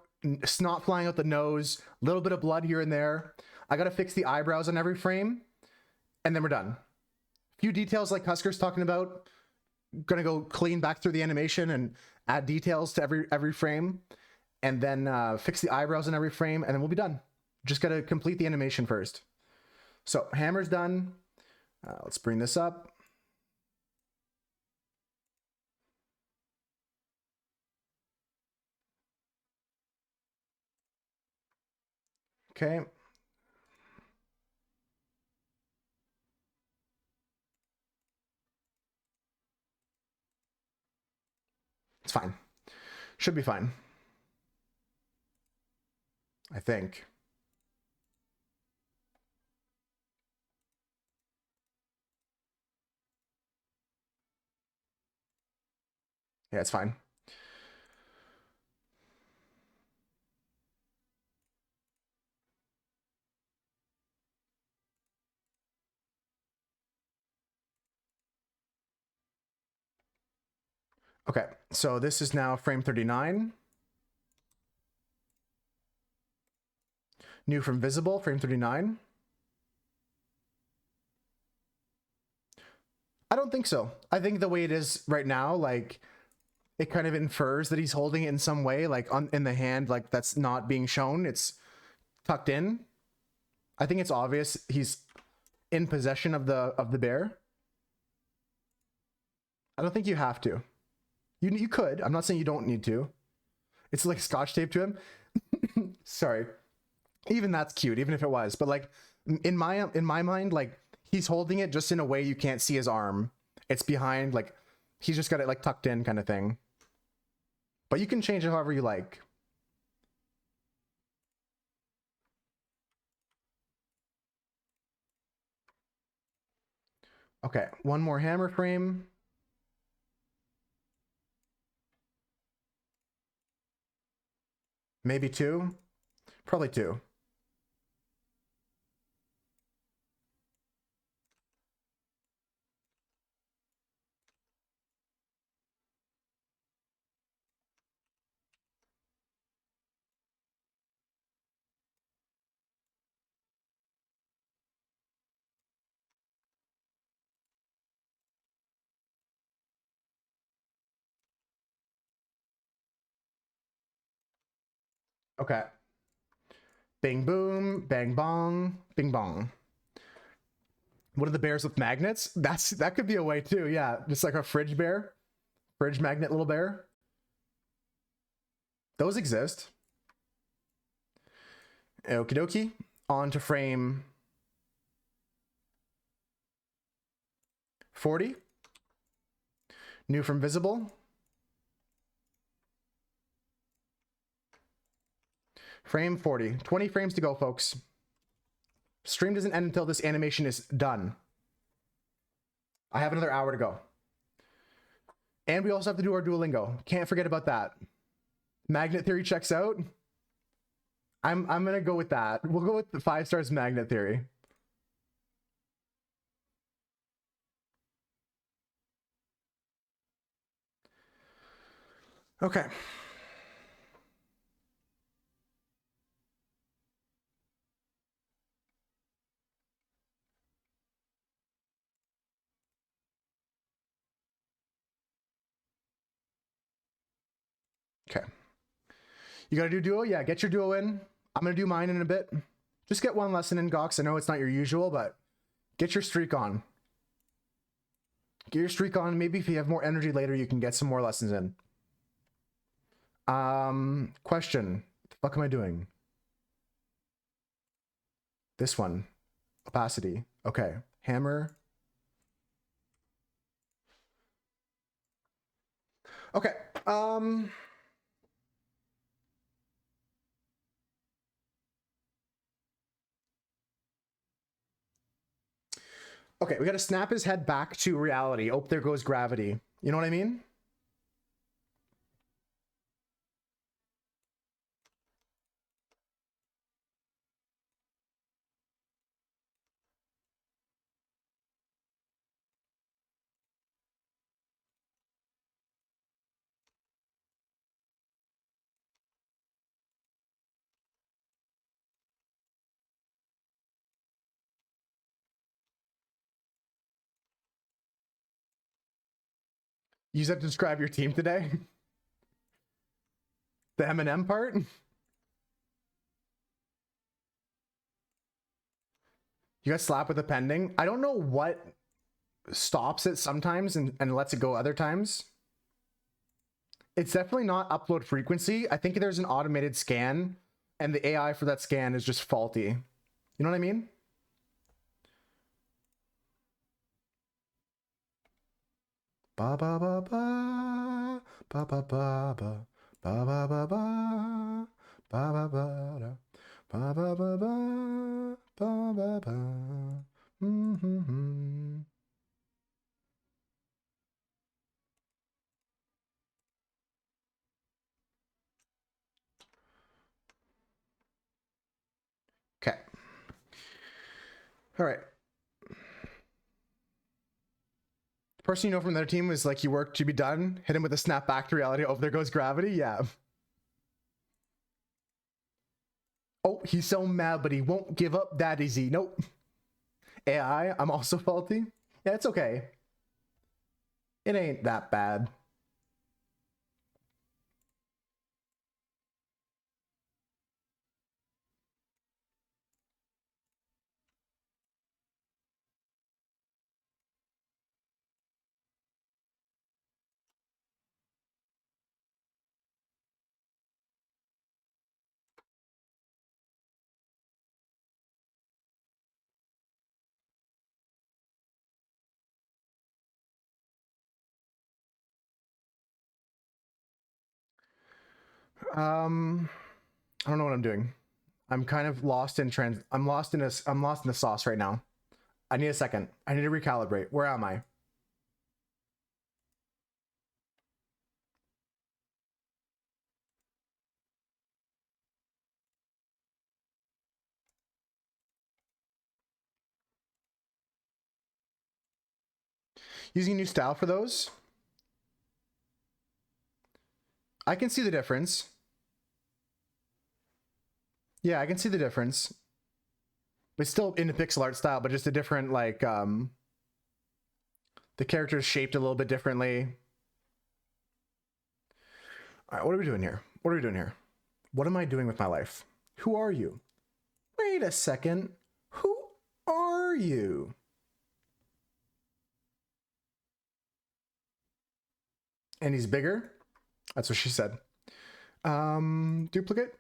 snot flying out the nose, a little bit of blood here and there. I gotta fix the eyebrows on every frame, and then we're done. A few details like Husker's talking about. Gonna go clean back through the animation and add details to every frame, and then fix the eyebrows on every frame, and then we'll be done. Just gotta complete the animation first. So hammer's done. Let's bring this up. Okay. It's fine. Should be fine. I think. Yeah, it's fine. Okay, so this is now frame 39. New from visible, frame 39. I don't think so. I think the way it is right now, like, it kind of infers that he's holding it in some way, like in the hand, like that's not being shown. It's tucked in. I think it's obvious he's in possession of the bear. I don't think you have to. You could. I'm not saying you don't need to. It's like scotch tape to him. Sorry. Even that's cute, even if it was. But like in my mind, like he's holding it just in a way you can't see his arm. It's behind, like he's just got it like tucked in kind of thing. But you can change it however you like. Okay, one more hammer frame. Maybe two. Probably two. Okay. Bing boom, bang bong, bing bong. What are the bears with magnets? That could be a way too. Yeah, just like a fridge bear, fridge magnet little bear. Those exist. Okie dokie. On to frame 40. New from visible. Frame 40. 20 frames to go, folks. Stream doesn't end until this animation is done. I have another hour to go. And we also have to do our Duolingo. Can't forget about that. Magnet theory checks out. I'm gonna go with that. We'll go with the 5 stars magnet theory. Okay. Okay. You gotta do duo? Yeah, get your duo in. I'm gonna do mine in a bit. Just get one lesson in, Gox. I know it's not your usual, but get your streak on. Get your streak on. Maybe if you have more energy later, you can get some more lessons in. Question. What the fuck am I doing? This one. Opacity. Okay. Hammer. Okay. Okay, we gotta snap his head back to reality. Oh, there goes gravity. You know what I mean? Use that to describe your team today? The M&M part? You got slapped with a pending? I don't know what stops it sometimes and lets it go other times. It's definitely not upload frequency. I think there's an automated scan and the AI for that scan is just faulty. You know what I mean? Ba ba ba ba ba ba ba ba ba ba ba ba ba ba ba da ba ba ba ba ba ba ba. Okay. All right. The person you know from their team was like, "You work to be done." Hit him with a snap back to reality. Oh, there goes gravity. Yeah. Oh, he's so mad, but he won't give up that easy. Nope. AI, I'm also faulty. Yeah, it's okay. It ain't that bad. I don't know what I'm doing. I'm kind of lost in I'm lost in the sauce right now. I need a second. I need to recalibrate. Where am I? Using a new style for those? I can see the difference. Yeah, I can see the difference. It's still in the pixel art style, but just a different, like, the character is shaped a little bit differently. All right, what are we doing here? What are we doing here? What am I doing with my life? Who are you? Wait a second. Who are you? And he's bigger? That's what she said. Duplicate.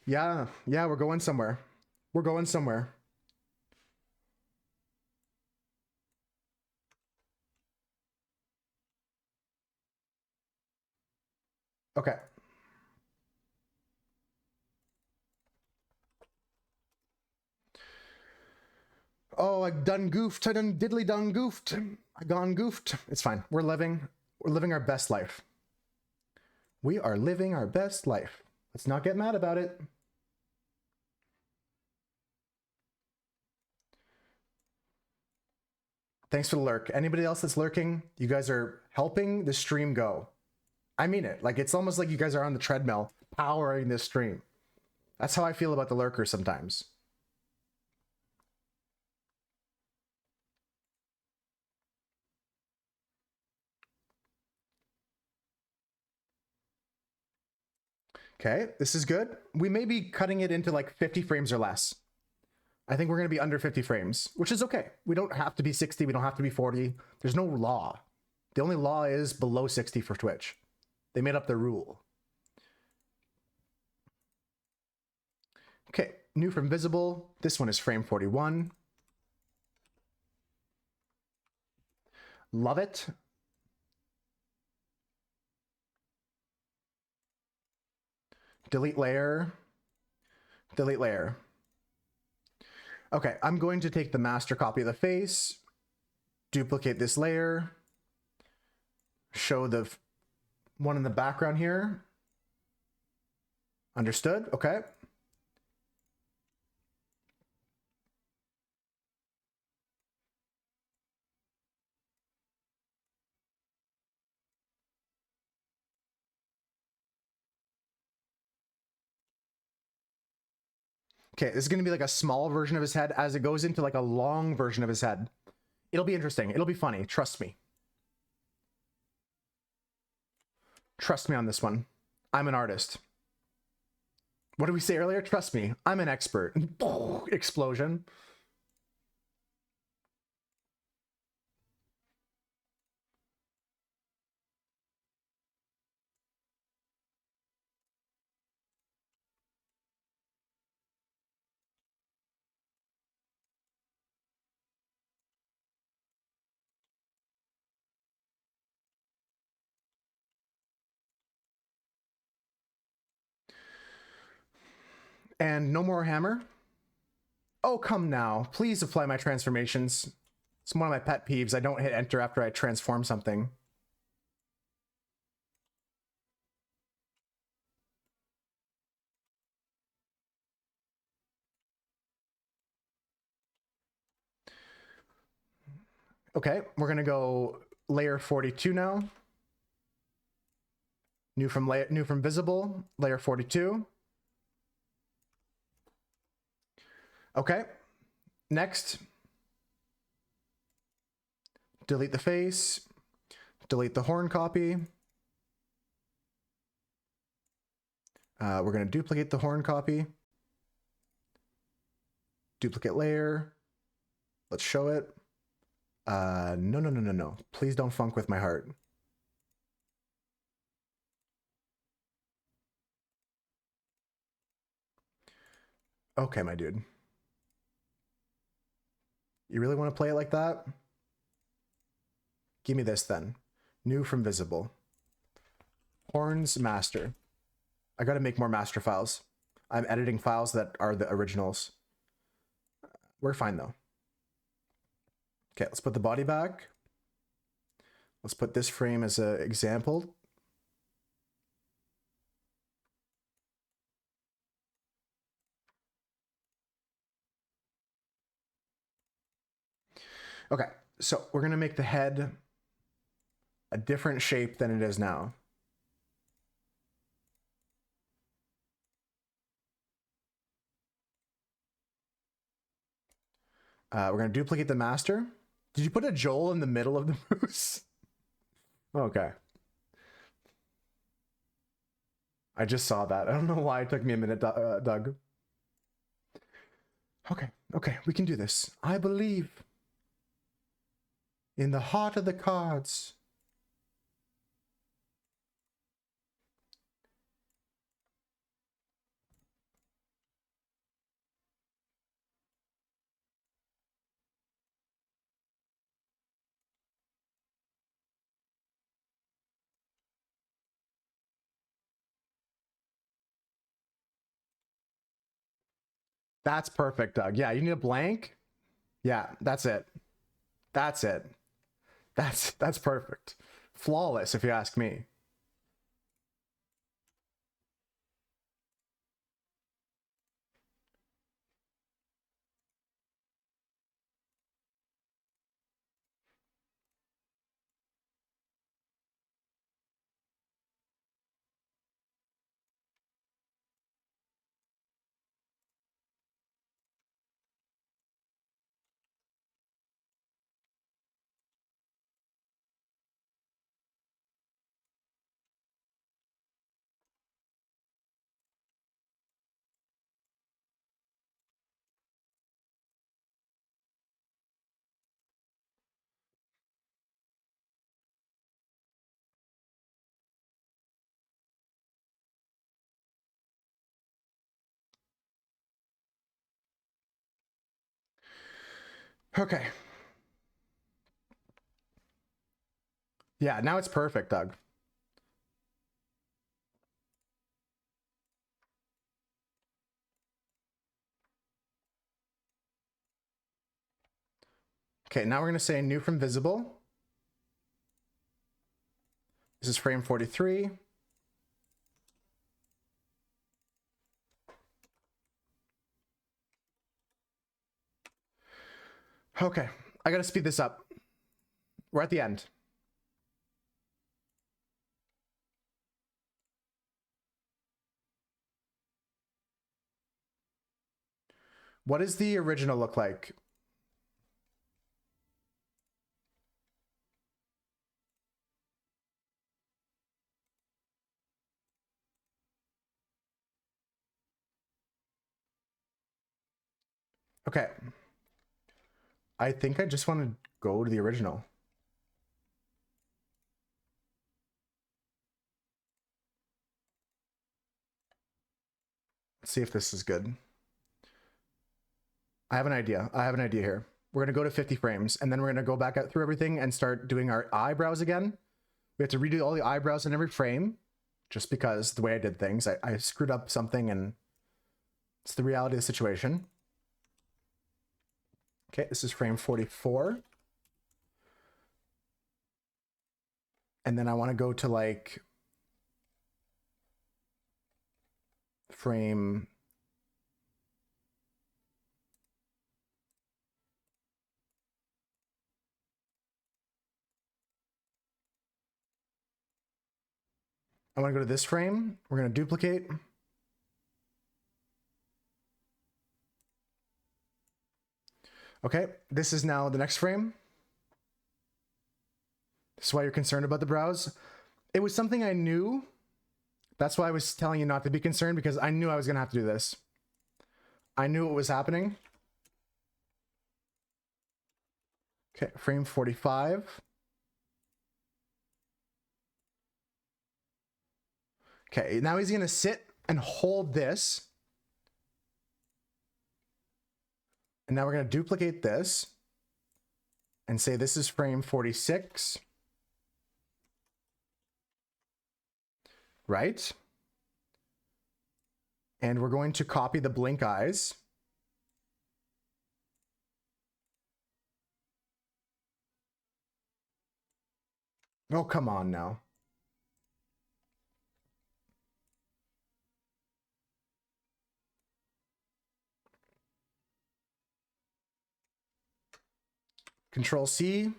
Yeah, we're going somewhere. We're going somewhere. Okay. Oh, I done goofed. I done diddly done goofed. I gone goofed. It's fine. We're living our best life. We are living our best life. Let's not get mad about it. Thanks for the lurk. Anybody else that's lurking, you guys are helping the stream go. I mean it. Like, it's almost like you guys are on the treadmill powering this stream. That's how I feel about the lurkers sometimes. Okay, this is good. We may be cutting it into like 50 frames or less. I think we're going to be under 50 frames, which is okay. We don't have to be 60. We don't have to be 40. There's no law. The only law is below 60 for Twitch. They made up the rule. Okay, new from visible. This one is frame 41. Love it. Delete layer. Delete layer. Okay, I'm going to take the master copy of the face, duplicate this layer, show the one in the background here. Understood? Okay. Okay, this is going to be like a small version of his head as it goes into like a long version of his head. It'll be interesting. It'll be funny. Trust me. Trust me on this one. I'm an artist. What did we say earlier? Trust me. I'm an expert. Explosion. And no more hammer. Oh, come now. Please apply my transformations. It's one of my pet peeves. I don't hit enter after I transform something. Okay, we're gonna go layer 42 now. New from visible, layer 42. Okay, next. Delete the face, delete the horn copy. We're gonna duplicate the horn copy. Duplicate layer. Let's show it. No. Please don't funk with my heart. Okay, my dude. You really want to play it like that? Give me this then. New from visible. Horns master. I gotta make more master files. I'm editing files that are the originals. We're fine though. Okay, let's put the body back. Let's put this frame as an example. Okay, so we're gonna make the head a different shape than it is now. We're gonna duplicate the master. Did you put a Joel in the middle of the moose? Okay. I just saw that. I don't know why it took me a minute, Doug. Okay, okay, we can do this. I believe in the heart of the cards. That's perfect, Doug. Yeah, you need a blank. Yeah, that's it. That's it. That's perfect. Flawless, if you ask me. Okay. Yeah, now it's perfect, Doug. Okay, now we're going to say new from visible. This is frame 43. Okay, I got to speed this up. We're at the end. What does the original look like? Okay. I think I just want to go to the original. Let's see if this is good. I have an idea. I have an idea here. We're going to go to 50 frames, and then we're going to go back out through everything and start doing our eyebrows again. We have to redo all the eyebrows in every frame, just because the way I did things, I screwed up something, and it's the reality of the situation. Okay, this is frame 44. And then I want to go to like frame I want to go to this frame. We're going to duplicate. Okay, this is now the next frame. This is why you're concerned about the brows. It was something I knew. That's why I was telling you not to be concerned, because I knew I was going to have to do this. I knew what was happening. Okay, frame 45. Okay, now he's going to sit and hold this. And now we're going to duplicate this and say this is frame 46. Right? And we're going to copy the blink eyes. Oh, come on now. Control C,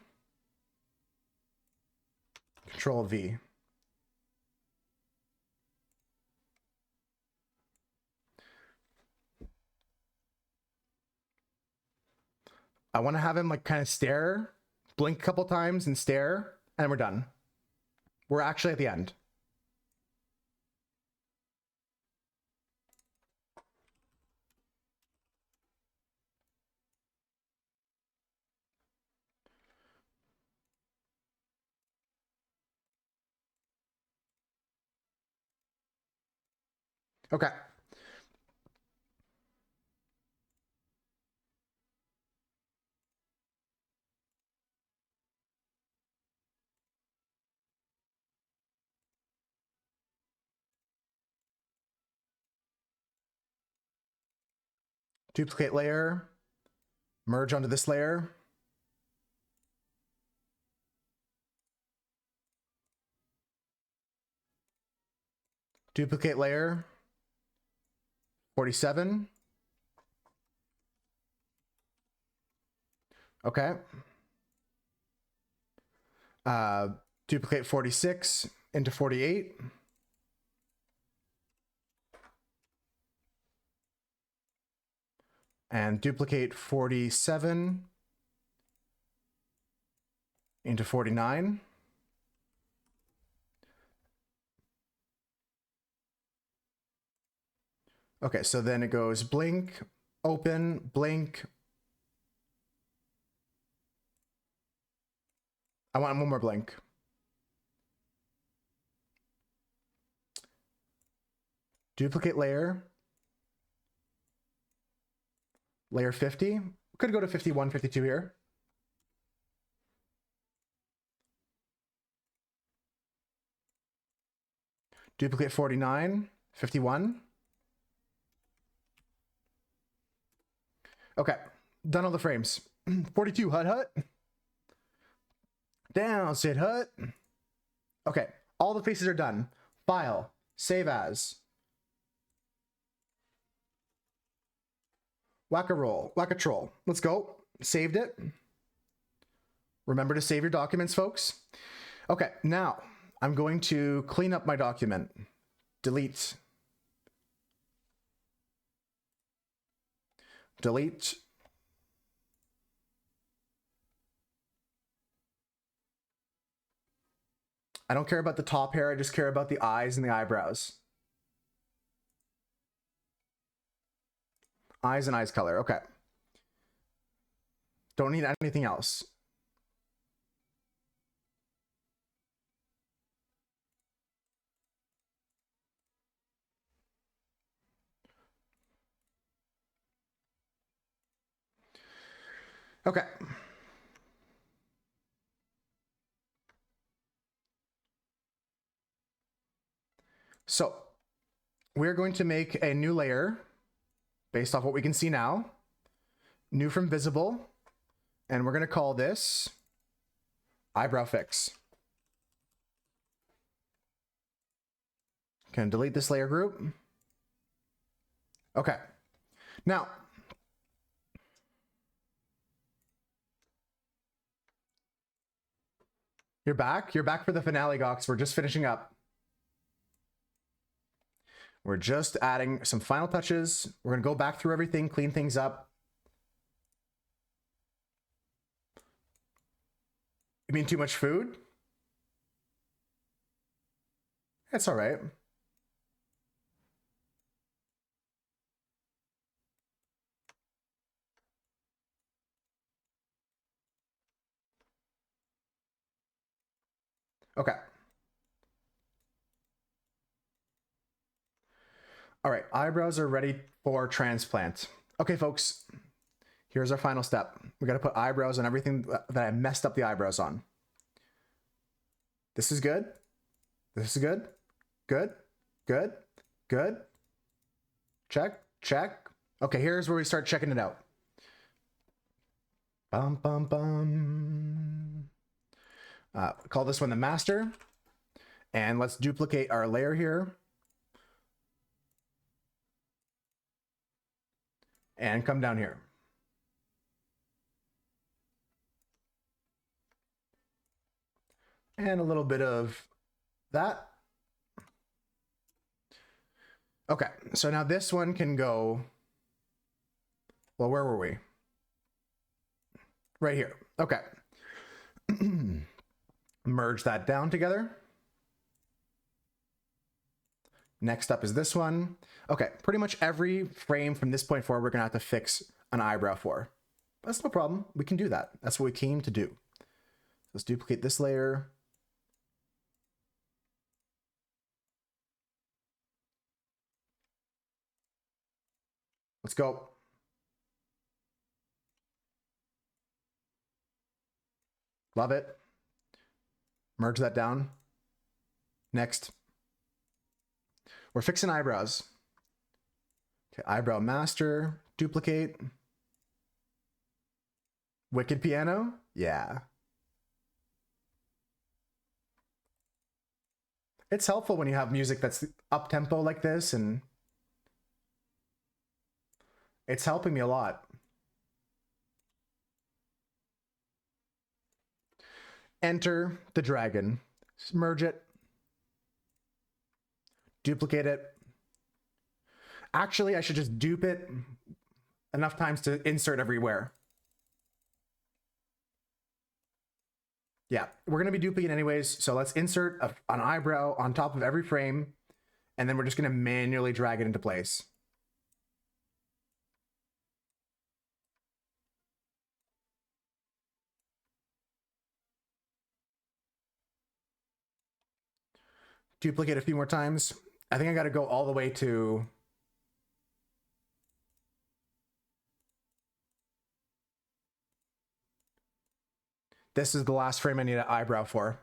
Control V. I want to have him like kind of stare, blink a couple times and stare, and we're done. We're actually at the end. Okay. Duplicate layer, merge onto this layer. Duplicate layer, 47. Okay. Duplicate 46 into 48. And duplicate 47 into 49. Okay, so then it goes blink, open, blink. I want one more blink. Duplicate layer. Layer 50. Could go to 51, 52 here. Duplicate 49, 51. Okay, done all the frames. 42, hut hut. Down, sit hut. Okay, all the faces are done. File, save as. Whack a roll, whack a troll. Let's go. Saved it. Remember to save your documents, folks. Okay, now I'm going to clean up my document. Delete. Delete. I don't care about the top hair, I just care about the eyes and the eyebrows. Eyes and eyes color, okay. Don't need anything else. Okay. So we're going to make a new layer based off what we can see now. New from visible. And we're going to call this eyebrow fix. Can delete this layer group. Okay. Now, you're back. You're back for the finale, Gox. We're just finishing up. We're just adding some final touches. We're going to go back through everything, clean things up. You mean too much food? That's all right. Okay. All right, eyebrows are ready for transplant. Okay, folks, Here's our final step. We got to put eyebrows on everything that I messed up the eyebrows on. This is good. This is good. Good. Good. Good. Check. Check. Okay, here's where we start checking it out. Bum, bum, bum. Call this one the master. And let's duplicate our layer here. And come down here. And a little bit of that. Okay, so now this one can go, well, where were we? Right here. Okay. Merge that down together. Next up is this one. Okay, pretty much every frame from this point forward, we're gonna have to fix an eyebrow for. That's no problem. We can do that. That's what we came to do. Let's duplicate this layer. Let's go. Love it. Merge that down. Next. We're fixing eyebrows. Okay, eyebrow master, duplicate. Wicked piano? Yeah. It's helpful when you have music that's up tempo like this, and it's helping me a lot. Enter the dragon. Merge it. Duplicate it. Actually, I should just dupe it enough times to insert everywhere. Yeah, we're gonna be duplicating anyways, so let's insert an eyebrow on top of every frame, and then we're just gonna manually drag it into place. Duplicate a few more times. I think I gotta go all the way to this is the last frame I need an eyebrow for.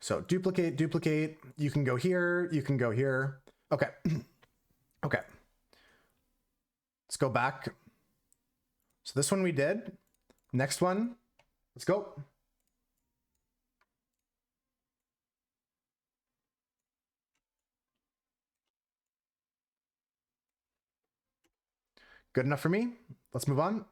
So duplicate, duplicate. You can go here, you can go here. Okay. Okay. Let's go back. So this one we did. Next one, let's go. Good enough for me. Let's move on.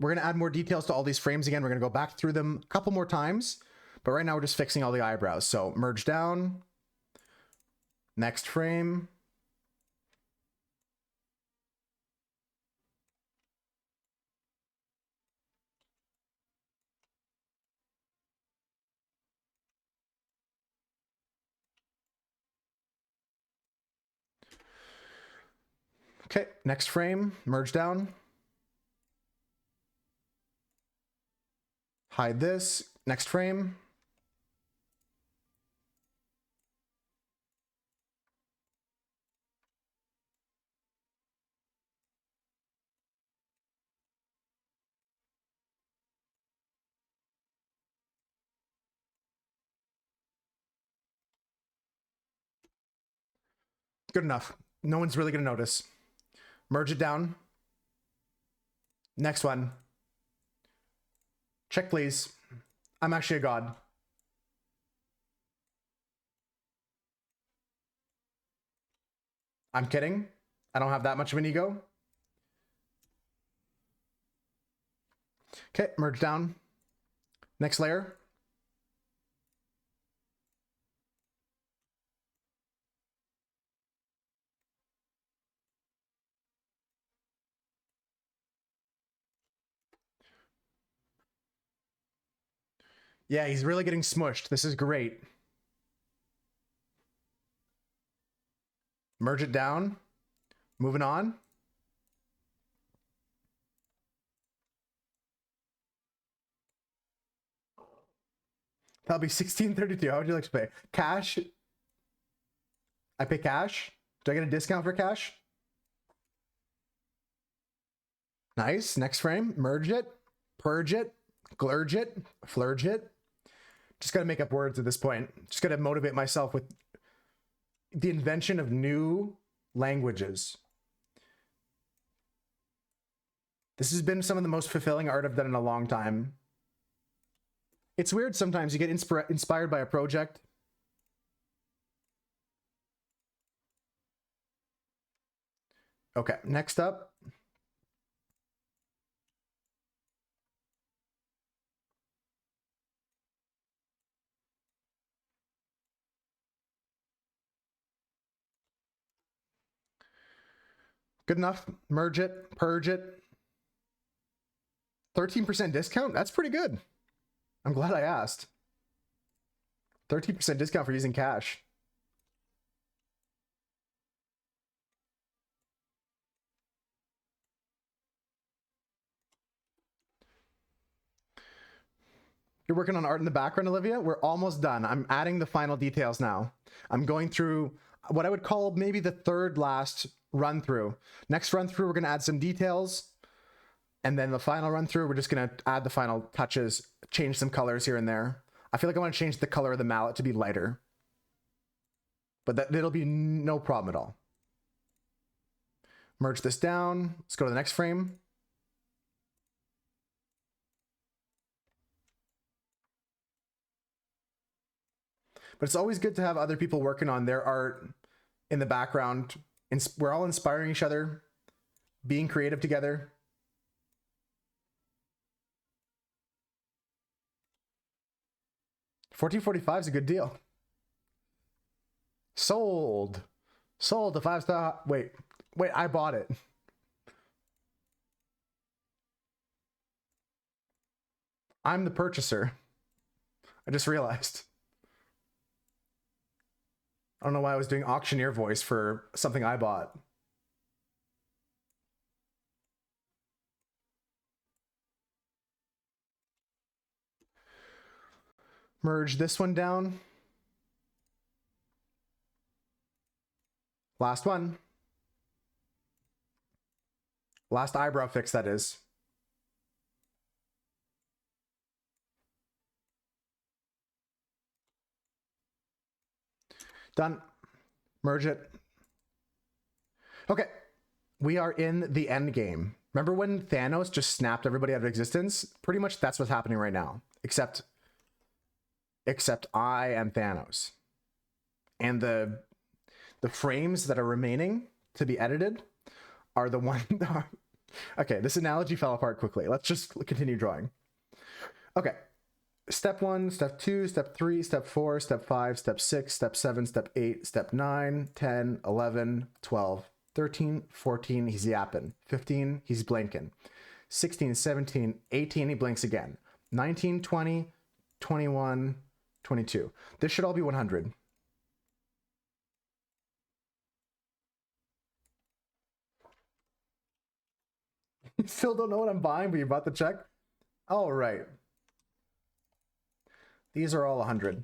We're going to add more details to all these frames again. We're going to go back through them a couple more times, but right now we're just fixing all the eyebrows. So merge down, next frame. Okay, next frame, merge down. Hide this, next frame. Good enough. No one's really gonna notice. Merge it down. Next one. Check, please. I'm actually a god. I'm kidding. I don't have that much of an ego. Okay, merge down. Next layer. Yeah, he's really getting smushed. This is great. Merge it down. Moving on. That'll be 1632. How would you like to pay? Cash? I pay cash? Do I get a discount for cash? Nice. Next frame. Merge it, purge it, glurge it, flurge it. Just got to make up words at this point. Just got to motivate myself with the invention of new languages. This has been some of the most fulfilling art I've done in a long time. It's weird sometimes you get inspired by a project. Okay, next up. Good enough. Merge it, purge it. 13% discount? That's pretty good. I'm glad I asked. 13% discount for using cash. You're working on art in the background, Olivia? We're almost done. I'm adding the final details now. I'm going through what I would call maybe the third last run through. Next run through, we're going to add some details. And then the final run through, we're just going to add the final touches, change some colors here and there. I feel like I want to change the color of the mallet to be lighter. But it'll be no problem at all. Merge this down. Let's go to the next frame. But it's always good to have other people working on their art in the background. We're all inspiring each other, being creative together. $14.45 is a good deal. Sold. Sold the 5-star. Wait, I bought it. I'm the purchaser. I just realized. I don't know why I was doing auctioneer voice for something I bought. Merge this one down. Last one. Last eyebrow fix, that is. Done. Merge it. Okay. We are in the end game. Remember when Thanos just snapped everybody out of existence? Pretty much that's what's happening right now. Except I am Thanos. And the frames that are remaining to be edited are the one. Okay, this analogy fell apart quickly. Let's just continue drawing. Okay. Step 1, step 2, step 3, step 4, step 5, step 6, step 7, step 8, step 9, 10, 11, 12, 13, 14, he's yapping. 15, he's blinking. 16, 17, 18, he blinks again. 19, 20, 21, 22. This should all be 100. You still don't know what I'm buying, but you bought the check? All right. These are all 100.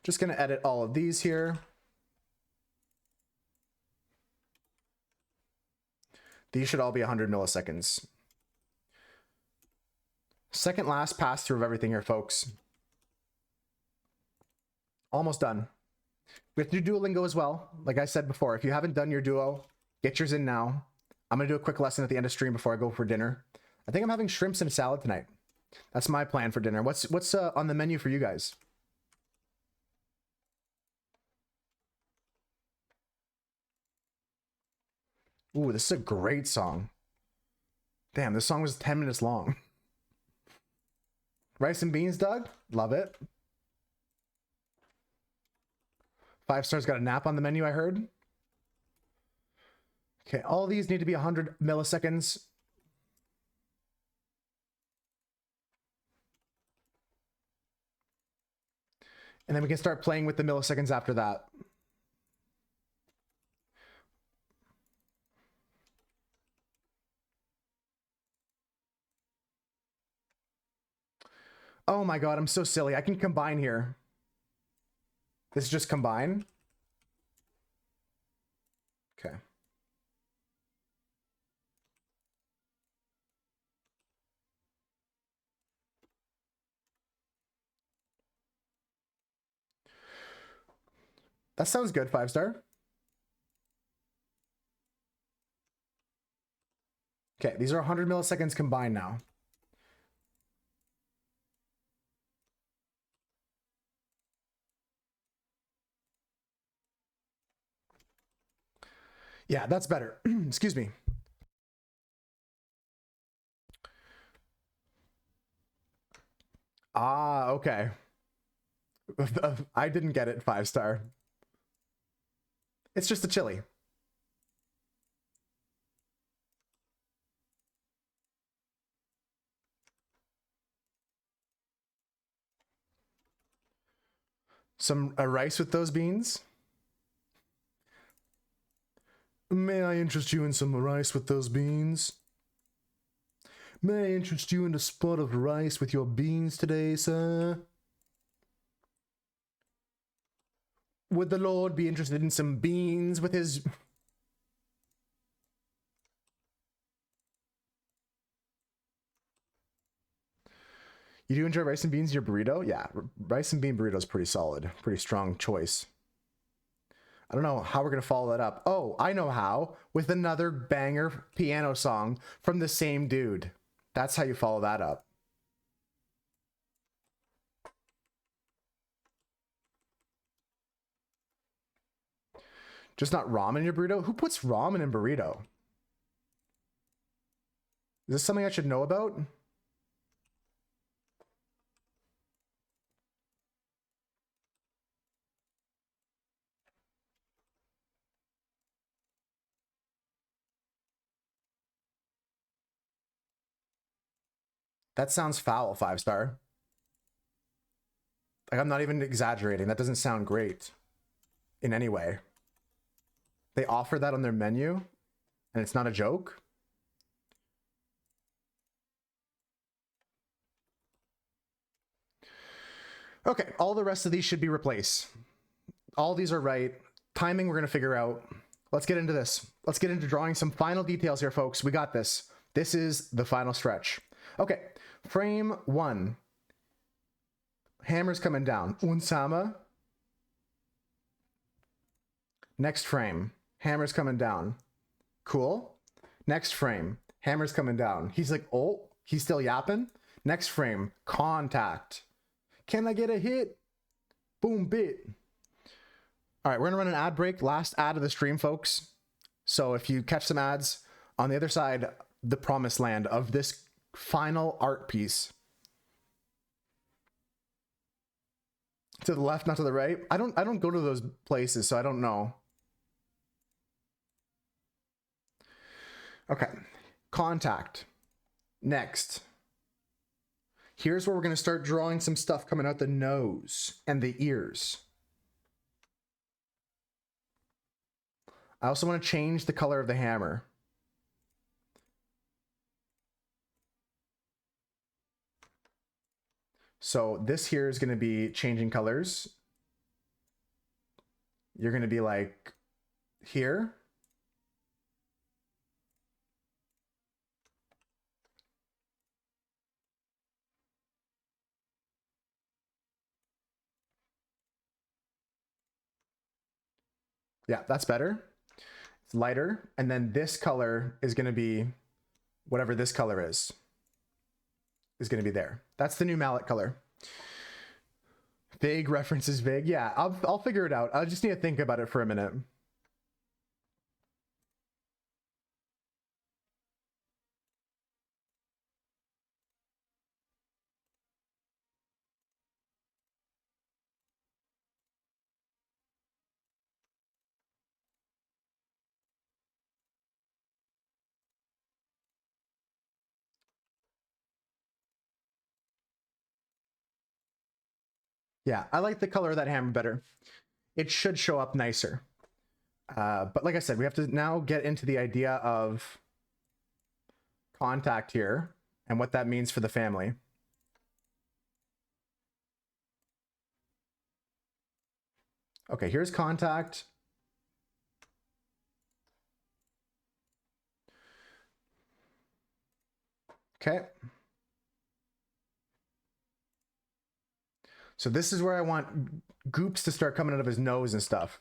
Just going to edit all of these here. These should all be 100 milliseconds. Second last pass through of everything here, folks. Almost done. We have to do Duolingo as well. Like I said before, if you haven't done your Duo, get yours in now. I'm going to do a quick lesson at the end of stream before I go for dinner. I think I'm having shrimps and salad tonight. That's my plan for dinner. What's on the menu for you guys? Ooh, this is a great song. Damn, this song was 10 minutes long. Rice and beans, Doug? Love it. 5 stars got a nap on the menu, I heard. Okay, all these need to be 100 milliseconds. And then we can start playing with the milliseconds after that. Oh my god, I'm so silly. I can combine here. This is just combine. Okay. That sounds good, 5-star. Okay, these are 100 milliseconds combined now. Yeah, that's better. Excuse me. Ah, okay. I didn't get it, 5-star. It's just a chili. Some rice with those beans? May I interest you in some rice with those beans? May I interest you in a spot of rice with your beans today, sir? Would the Lord be interested in some beans with his... You do enjoy rice and beans in your burrito? Yeah, rice and bean burrito is pretty solid. Pretty strong choice. I don't know how we're going to follow that up. Oh, I know how. With another banger piano song from the same dude. That's how you follow that up. Just not ramen in your burrito? Who puts ramen in burrito? Is this something I should know about? That sounds foul, 5-star. Like, I'm not even exaggerating. That doesn't sound great in any way. They offer that on their menu, and it's not a joke. Okay, all the rest of these should be replaced. All these are right. Timing, we're going to figure out. Let's get into this. Let's get into drawing some final details here, folks. We got this. This is the final stretch. Okay, frame 1. Hammer's coming down. Unsama. Next frame. Hammer's coming down. Cool. Next frame. Hammer's coming down. He's like, oh, he's still yapping. Next frame. Contact. Can I get a hit? Boom, bit. All right, we're going to run an ad break. Last ad of the stream, folks. So if you catch some ads, on the other side, the promised land of this final art piece. To the left, not to the right. I don't go to those places, so I don't know. Okay. Contact. Next. Here's where we're going to start drawing some stuff coming out the nose and the ears. I also want to change the color of the hammer. So this here is going to be changing colors. You're going to be like here. Yeah, that's better. It's lighter. And then this color is going to be whatever this color is going to be there. That's the new mallet color. Vague references, vague. Yeah, I'll figure it out. I just need to think about it for a minute. Yeah, I like the color of that hammer better. It should show up nicer. But like I said, we have to now get into the idea of contact here and what that means for the family. Okay, here's contact. Okay. So this is where I want goops to start coming out of his nose and stuff.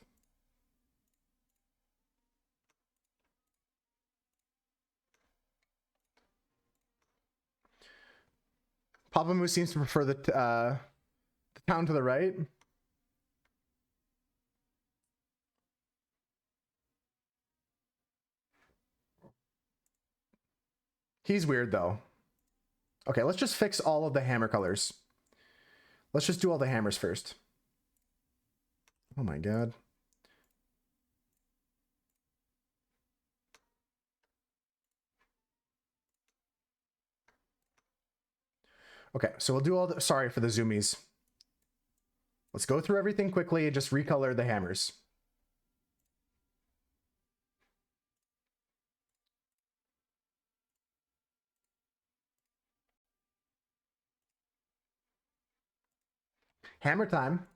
Papa Moose seems to prefer the town to the right. He's weird though. Okay, let's just fix all of the hammer colors. Let's just do all the hammers first. Oh my god. Okay, so we'll do all the, sorry for the zoomies. Let's go through everything quickly and just recolor the hammers. Hammer time.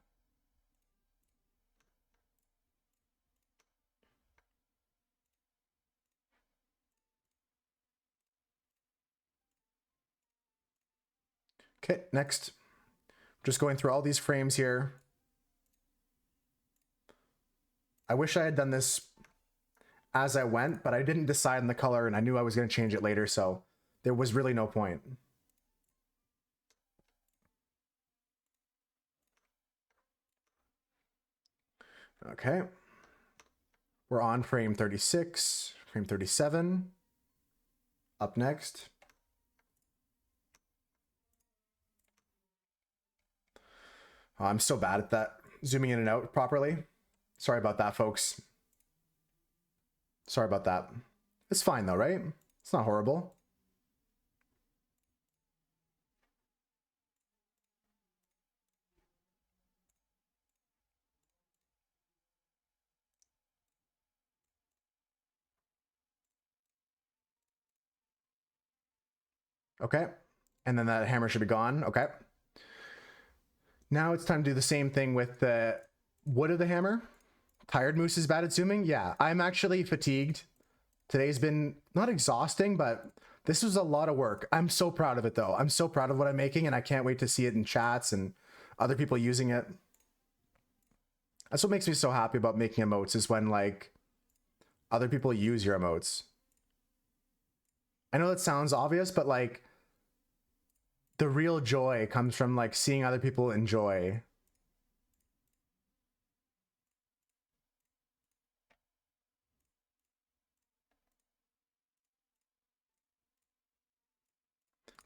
Okay, next. Just going through all these frames here. I wish I had done this as I went, but I didn't decide on the color and I knew I was going to change it later, so there was really no point. Okay. We're on frame 36, frame 37. Up next. Oh, I'm so bad at that, zooming in and out properly. Sorry about that, folks. Sorry about that. It's fine though, right? It's not horrible. Okay. And then that hammer should be gone. Okay. Now it's time to do the same thing with the wood of the hammer. Tired Moose is bad at zooming. Yeah, I'm actually fatigued. Today's been not exhausting, but this was a lot of work. I'm so proud of it though. I'm so proud of what I'm making and I can't wait to see it in chats and other people using it. That's what makes me so happy about making emotes, is when like other people use your emotes. I know that sounds obvious, but like the real joy comes from like seeing other people enjoy.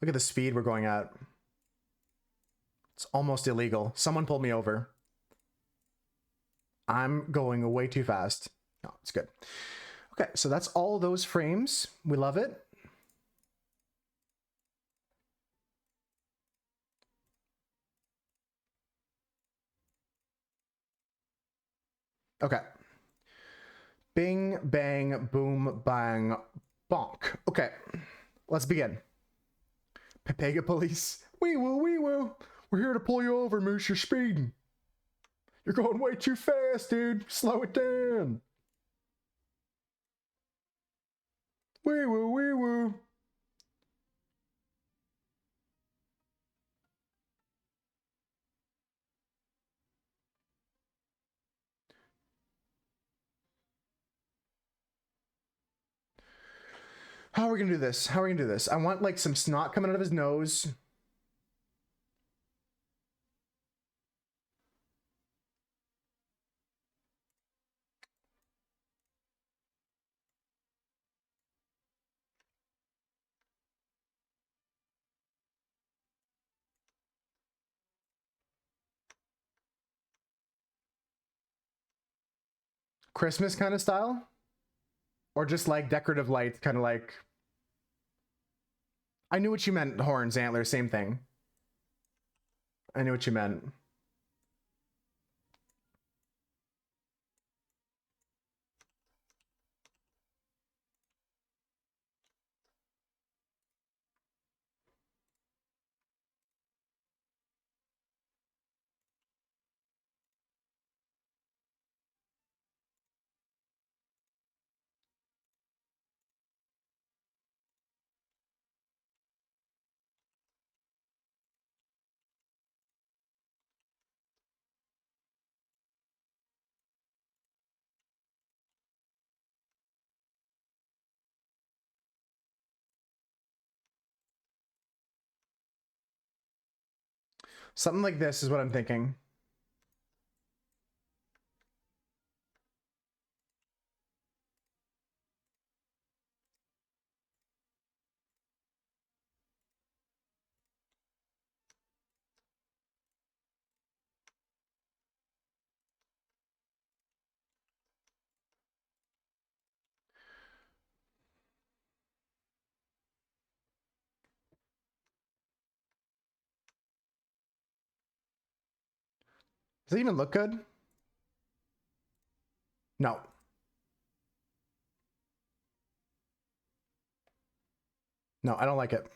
Look at the speed we're going at. It's almost illegal. Someone pulled me over. I'm going way too fast. No, it's good. Okay, so that's all those frames. We love it. Okay. Bing, bang, boom, bang, bonk. Okay, let's begin. Pepega police. Wee woo, wee woo. We're here to pull you over, Moose. You're speeding. You're going way too fast, dude. Slow it down. Wee woo, wee woo. How are we gonna do this? How are we gonna do this? I want like some snot coming out of his nose. Christmas kind of style? Or just like decorative lights, kind of like... I knew what you meant, horns, antlers, same thing. I knew what you meant. Something like this is what I'm thinking. Does it even look good? No. No, I don't like it.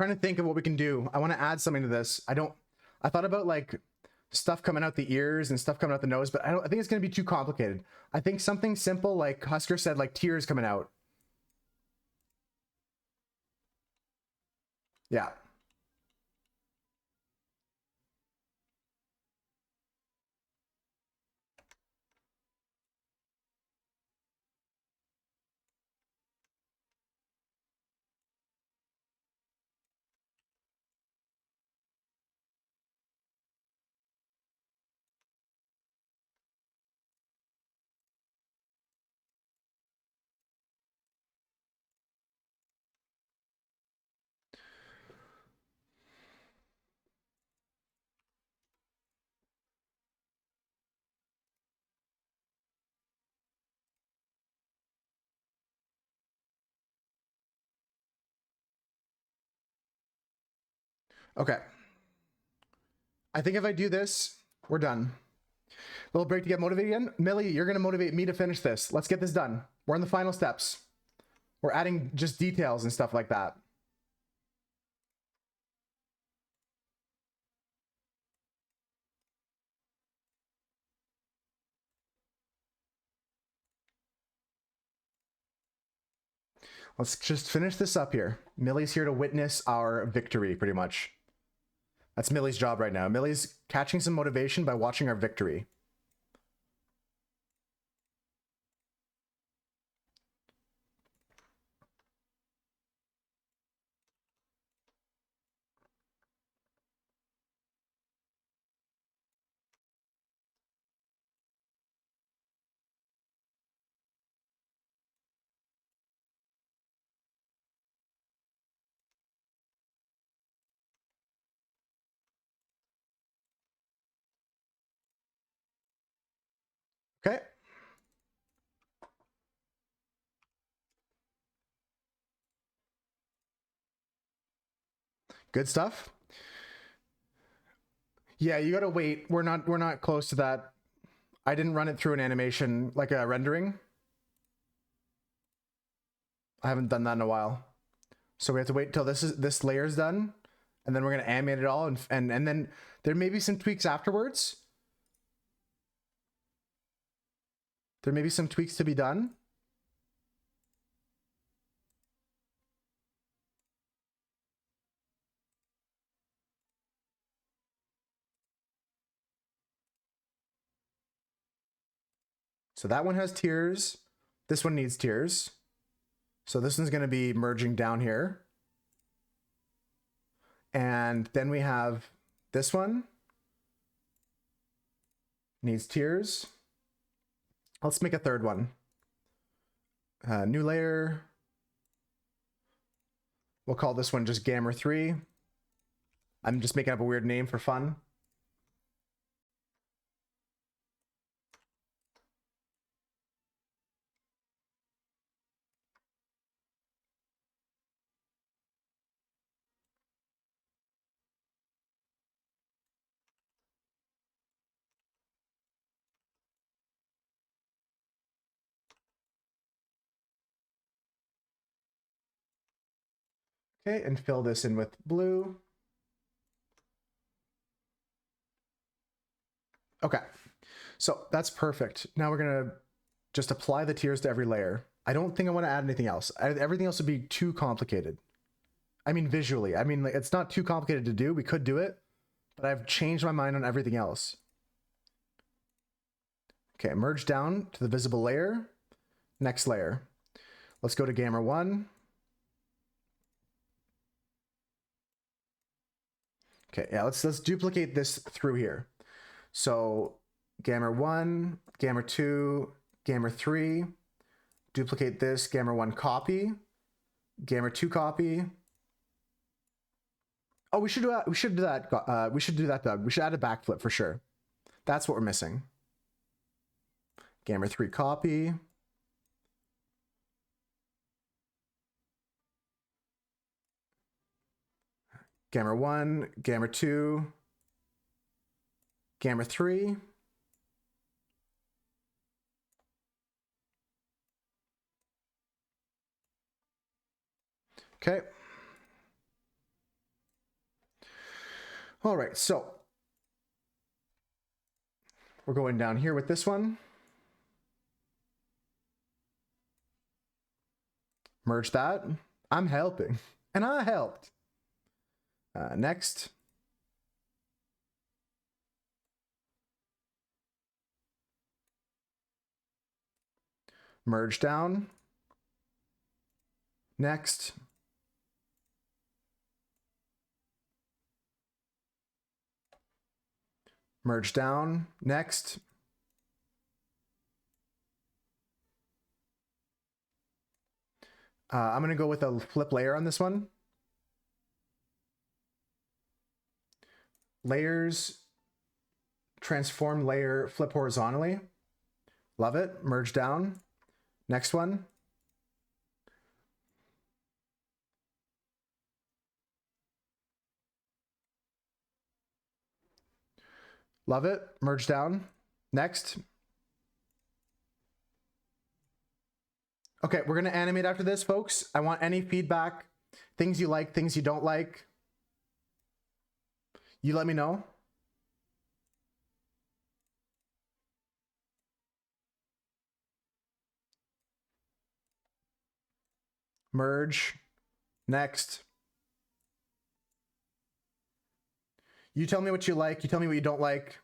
Trying to think of what we can do. I want to add something to this. I thought about like stuff coming out the ears and stuff coming out the nose, but I think it's going to be too complicated. I think something simple, like Husker said, like tears coming out. Yeah. Okay. I think if I do this, we're done. Little break to get motivated again. Millie, you're going to motivate me to finish this. Let's get this done. We're in the final steps. We're adding just details and stuff like that. Let's just finish this up here. Millie's here to witness our victory, pretty much. That's Millie's job right now. Millie's catching some motivation by watching our victory. Okay. Good stuff. Yeah, you gotta wait. We're not close to that. I didn't run it through an animation, like a rendering. I haven't done that in a while. So we have to wait till this layer's done, and then we're gonna animate it all, and then there may be some tweaks afterwards. There may be some tweaks to be done. So that one has tears. This one needs tears. So this one's gonna be merging down here. And then we have this one. Needs tears. Let's make a third one. New layer. We'll call this one just Gamma 3. I'm just making up a weird name for fun. Okay, and fill this in with blue. Okay, so that's perfect. Now we're gonna just apply the tiers to every layer. I don't think I want to add anything else. Everything else would be too complicated. I mean, visually. I mean, like, it's not too complicated to do. We could do it, but I've changed my mind on everything else. Okay, merge down to the visible layer. Next layer. Let's go to Gamer 1. Okay, yeah, let's duplicate this through here. So Gamer 1, Gamer 2, Gamer 3, duplicate this, Gamer 1 copy, Gamer 2 copy. Oh, we should do that. We should do that. We should do that, Doug. We should add a backflip for sure. That's what we're missing. Gamer 3 copy. Gamer 1, Gamer 2, Gamer 3. Okay. All right, so we're going down here with this one. Merge that. I'm helping, and I helped. Next. Merge down. Next. Merge down. Next. I'm going to go with a flip layer on this one. Layers, transform layer, flip horizontally. Love it. Merge down. Next one. Love it. Merge down. Next. Okay, we're going to animate after this, folks. I want any feedback, things you like, things you don't like. You let me know. Merge. Next. You tell me what you like. You tell me what you don't like.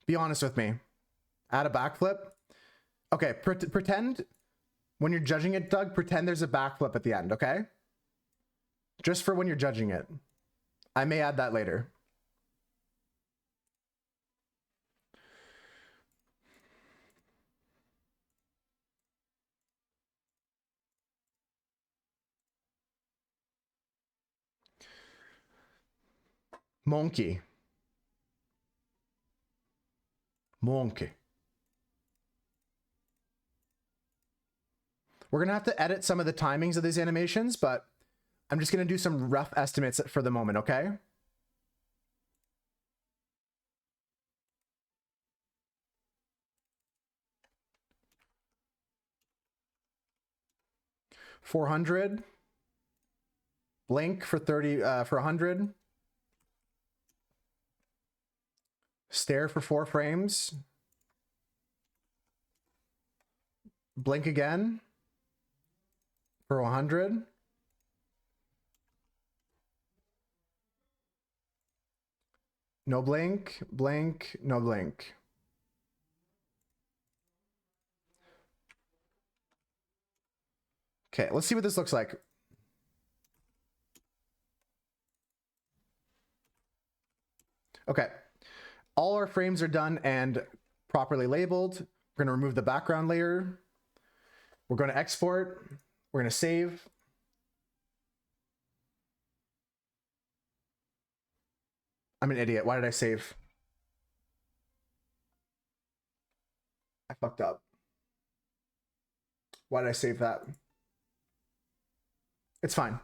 Be honest with me. Add a backflip. Okay, pretend when you're judging it, Doug, pretend there's a backflip at the end, okay? Just for when you're judging it. I may add that later. Monkey. Monkey. We're going to have to edit some of the timings of these animations, but I'm just going to do some rough estimates for the moment, okay? $400. Blink for 30 for 100. Stare for 4 frames. Blink again for 100. No blink, blink, no blink. Okay, let's see what this looks like. Okay, all our frames are done and properly labeled. We're going to remove the background layer. We're going to export. We're going to save. I'm an idiot. Why did I save? I fucked up. Why did I save that? It's fine.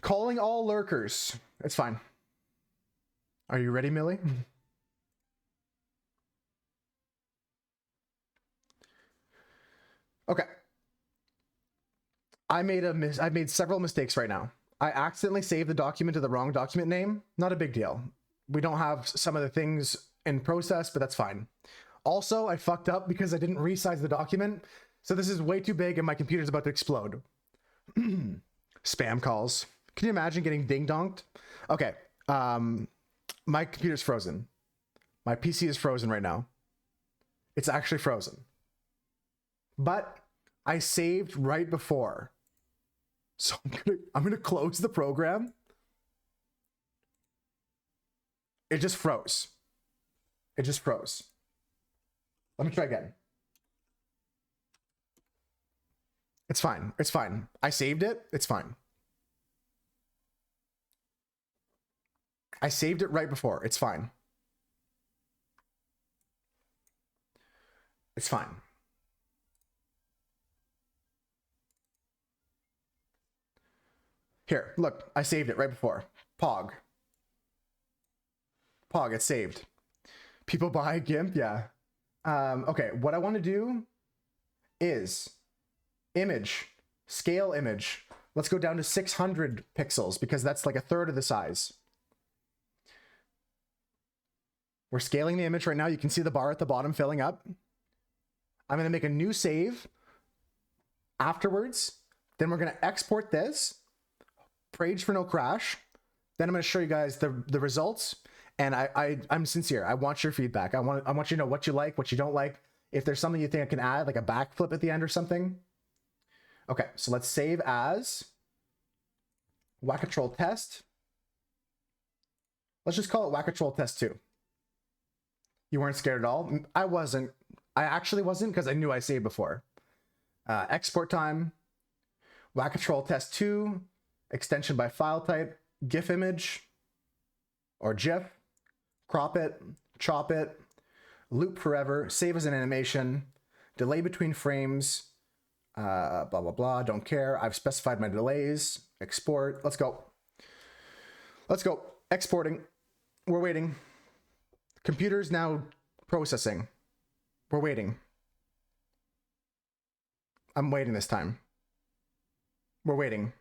Calling all lurkers. It's fine. Are you ready, Millie? Okay. I made several mistakes right now. I accidentally saved the document to the wrong document name. Not a big deal. We don't have some of the things in process, but that's fine. Also, I fucked up because I didn't resize the document. So this is way too big and my computer's about to explode. Spam calls. Can you imagine getting ding-donged? Okay. My computer's frozen. My PC is frozen right now. It's actually frozen. But I saved right before. So I'm gonna close the program. It just froze. It just froze. Let me try again. It's fine. It's fine. I saved it. It's fine. I saved it right before. It's fine. It's fine. Here, look, I saved it right before. Pog. Pog, it's saved. People buy GIMP? Yeah. Okay, what I want to do is image, scale image. Let's go down to 600 pixels because that's like a third of the size. We're scaling the image right now. You can see the bar at the bottom filling up. I'm going to make a new save afterwards. Then we're going to export this. Page for no crash. Then I'm going to show you guys the results. And I'm sincere. I want your feedback. I want you to know what you like, what you don't like. If there's something you think I can add, like a backflip at the end or something. Okay, so let's save as Wackatroll test. Let's just call it Wackatroll test 2. You weren't scared at all? I wasn't. I actually wasn't because I knew I saved before. Export time. Wackatroll test 2. Extension by file type. GIF image or GIF. Crop it. Chop it. Loop forever. Save as an animation. Delay between frames. Blah, blah, blah. Don't care. I've specified my delays. Export. Let's go. Let's go. Exporting. We're waiting. Computer's now processing. We're waiting. I'm waiting this time. We're waiting.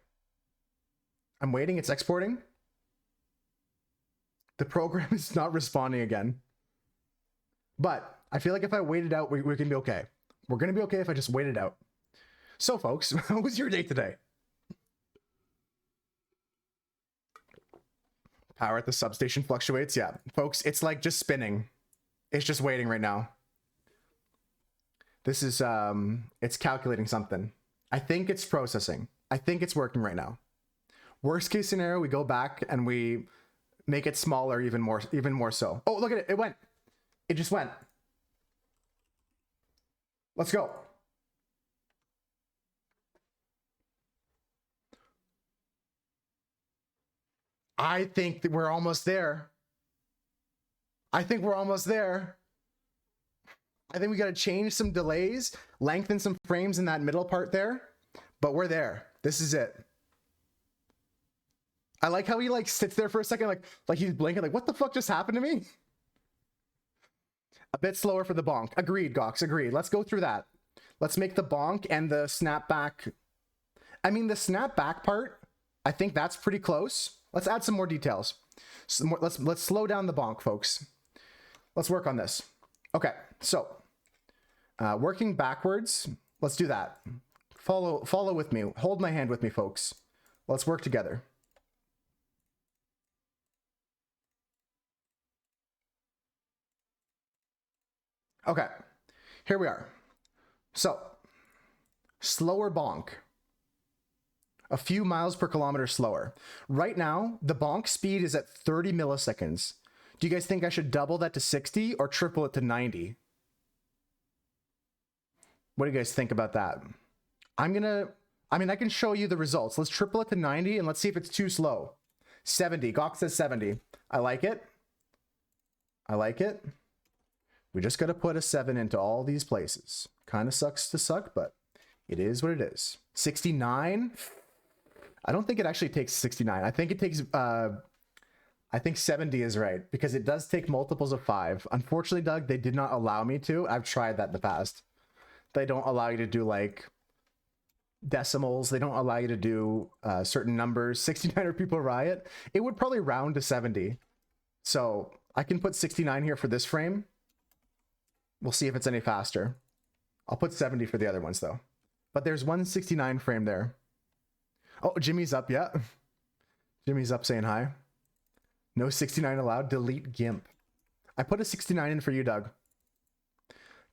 I'm waiting. It's exporting. The program is not responding again. But I feel like if I wait it out, we can be okay. We're going to be okay if I just wait it out. So, folks, how was your day today? Power at the substation fluctuates. Yeah, folks, it's like just spinning. It's just waiting right now. This is, it's calculating something. I think it's processing. I think it's working right now. Worst case scenario, we go back and we make it smaller even more so. Oh, look at it. It went. It just went. Let's go. I think that we're almost there. I think we're almost there. I think we got to change some delays, lengthen some frames in that middle part there, but we're there. This is it. I like how he like sits there for a second, like he's blinking, like what the fuck just happened to me? A bit slower for the bonk. Agreed, Gox, agreed. Let's go through that. Let's make the bonk and the snapback. I mean, the snapback part, I think that's pretty close. Let's add some more details. Let's slow down the bonk, folks. Let's work on this. Okay, so working backwards, let's do that. Follow with me. Hold my hand with me, folks. Let's work together. Okay, here we are. So, slower bonk. A few miles per kilometer slower. Right now, the bonk speed is at 30 milliseconds. Do you guys think I should double that to 60 or triple it to 90? What do you guys think about that? I can show you the results. Let's triple it to 90 and let's see if it's too slow. 70. Gawk says 70. I like it. I like it. We just got to put a 7 into all these places. Kind of sucks to suck, but it is what it is. 69. I don't think it actually takes 69. I think it takes, I think 70 is right because it does take multiples of 5. Unfortunately, Doug, they did not allow me to. I've tried that in the past. They don't allow you to do like decimals. They don't allow you to do certain numbers. 69er people riot. It would probably round to 70. So I can put 69 here for this frame. We'll see if it's any faster. I'll put 70 for the other ones though. But there's 169 frame there. Oh, Jimmy's up, yeah. Jimmy's up saying hi. No 69 allowed, delete GIMP. I put a 69 in for you, Doug.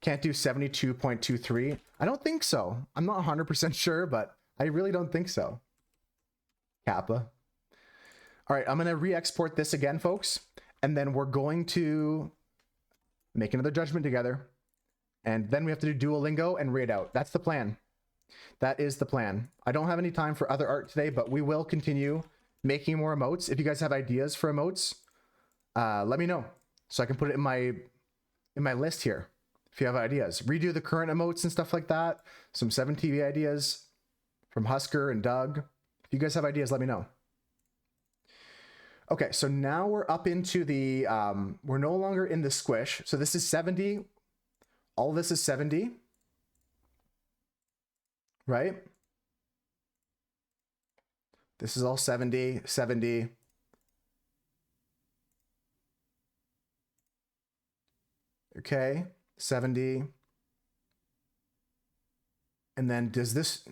Can't do 72.23. I don't think so. I'm not 100% sure, but I really don't think so. Kappa. All right, I'm gonna re-export this again, folks. And then we're going to make another judgment together. And then we have to do Duolingo and raid out. That's the plan. That is the plan. I don't have any time for other art today, but we will continue making more emotes. If you guys have ideas for emotes, let me know so I can put it in my list here. If you have ideas, redo the current emotes and stuff like that. Some 7TV ideas from Husker and Doug. If you guys have ideas, let me know. Okay, so now we're up into the, we're no longer in the squish. So this is 70. All this is 70. Right? This is all 70, 70. Okay, 70. And then is this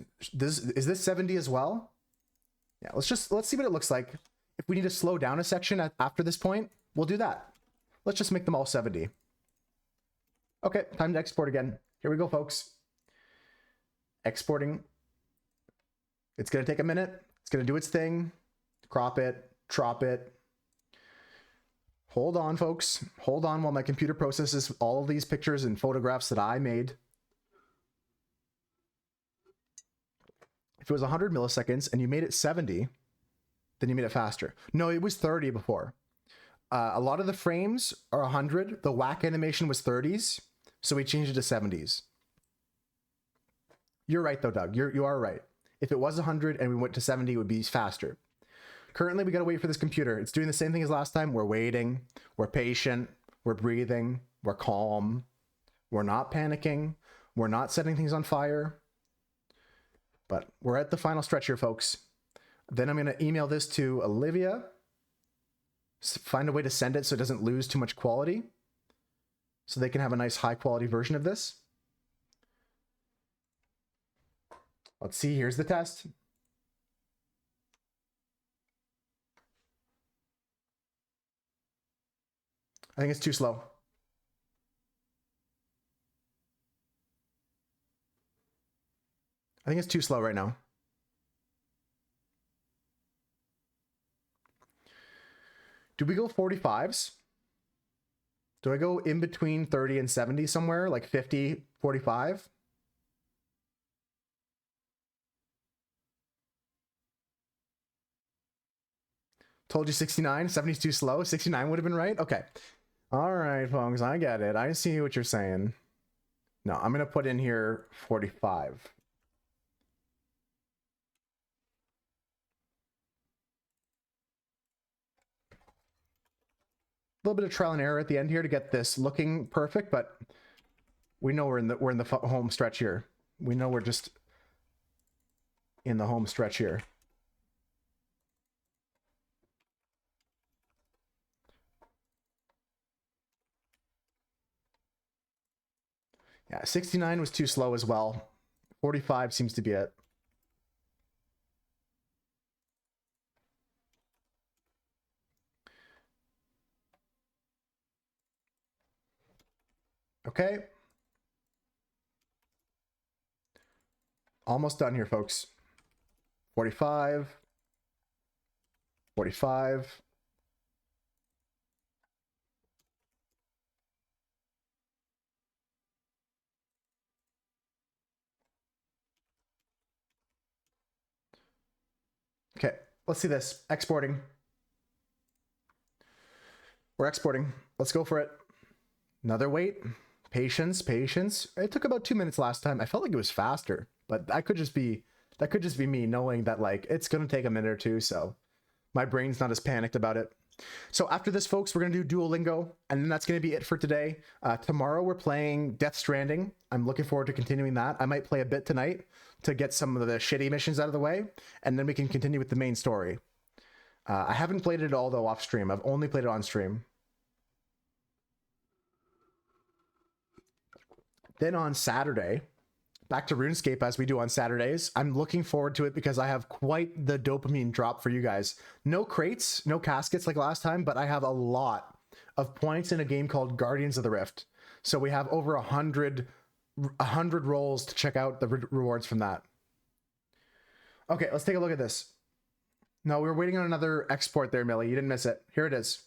70 as well? Yeah, let's see what it looks like. If we need to slow down a section after this point, we'll do that. Let's just make them all 70. Okay, time to export again. Here we go, folks. Exporting. It's going to take a minute. It's going to do its thing. Crop it, drop it. Hold on, folks. Hold on while my computer processes all of these pictures and photographs that I made. If it was 100 milliseconds and you made it 70, then you made it faster. No, it was 30 before. A lot of the frames are 100. The whack animation was 30s, so we changed it to 70s. You're right though, Doug. You are right. If it was 100 and we went to 70, it would be faster. Currently, we got to wait for this computer. It's doing the same thing as last time. We're waiting. We're patient. We're breathing. We're calm. We're not panicking. We're not setting things on fire. But we're at the final stretch here, folks. Then I'm going to email this to Olivia. Find a way to send it so it doesn't lose too much quality. So they can have a nice high quality version of this. Let's see, here's the test. I think it's too slow. I think it's too slow right now. Do we go 45s? Do I go in between 30 and 70 somewhere, like 50, 45? Told you 69, 70 is too slow. 69 would have been right. Okay. All right, folks, I get it. I see what you're saying. No, I'm going to put in here 45. A little bit of trial and error at the end here to get this looking perfect, but we know we're in the home stretch here. We know we're just in the home stretch here. Yeah, 69 was too slow as well. 45 seems to be it. Okay. Almost done here, folks. 45. 45. Okay, let's see this. Exporting. We're exporting. Let's go for it. Another wait. Patience, patience. It took about 2 minutes last time. I felt like it was faster, but that could just be me knowing that like it's gonna take a minute or two, so my brain's not as panicked about it. So after this, folks, we're gonna do Duolingo, and then that's gonna be it for today. Tomorrow we're playing Death Stranding. I'm looking forward to continuing that. I might play a bit tonight to get some of the shitty missions out of the way, and then we can continue with the main story. I haven't played it at all though off stream. I've only played it on stream. Then on Saturday, back to RuneScape as we do on Saturdays. I'm looking forward to it because I have quite the dopamine drop for you guys. No crates, no caskets like last time, but I have a lot of points in a game called Guardians of the Rift. So we have over 100 rolls to check out the rewards from that. Okay, let's take a look at this. No, we were waiting on another export there, Millie. You didn't miss it. Here it is.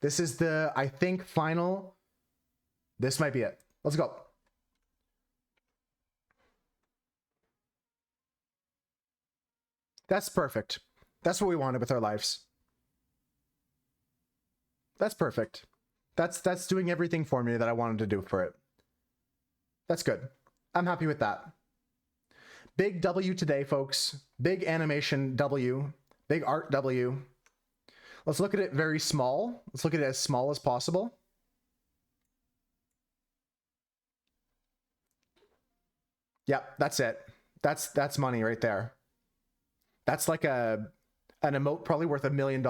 This is the, I think, final. This might be it. Let's go. That's perfect. That's what we wanted with our lives. That's perfect. That's doing everything for me that I wanted to do for it. That's good. I'm happy with that. Big W today, folks. Big animation W. Big art W. Let's look at it very small. Let's look at it as small as possible. Yep, that's it. That's money right there. That's like an emote probably worth $1 million.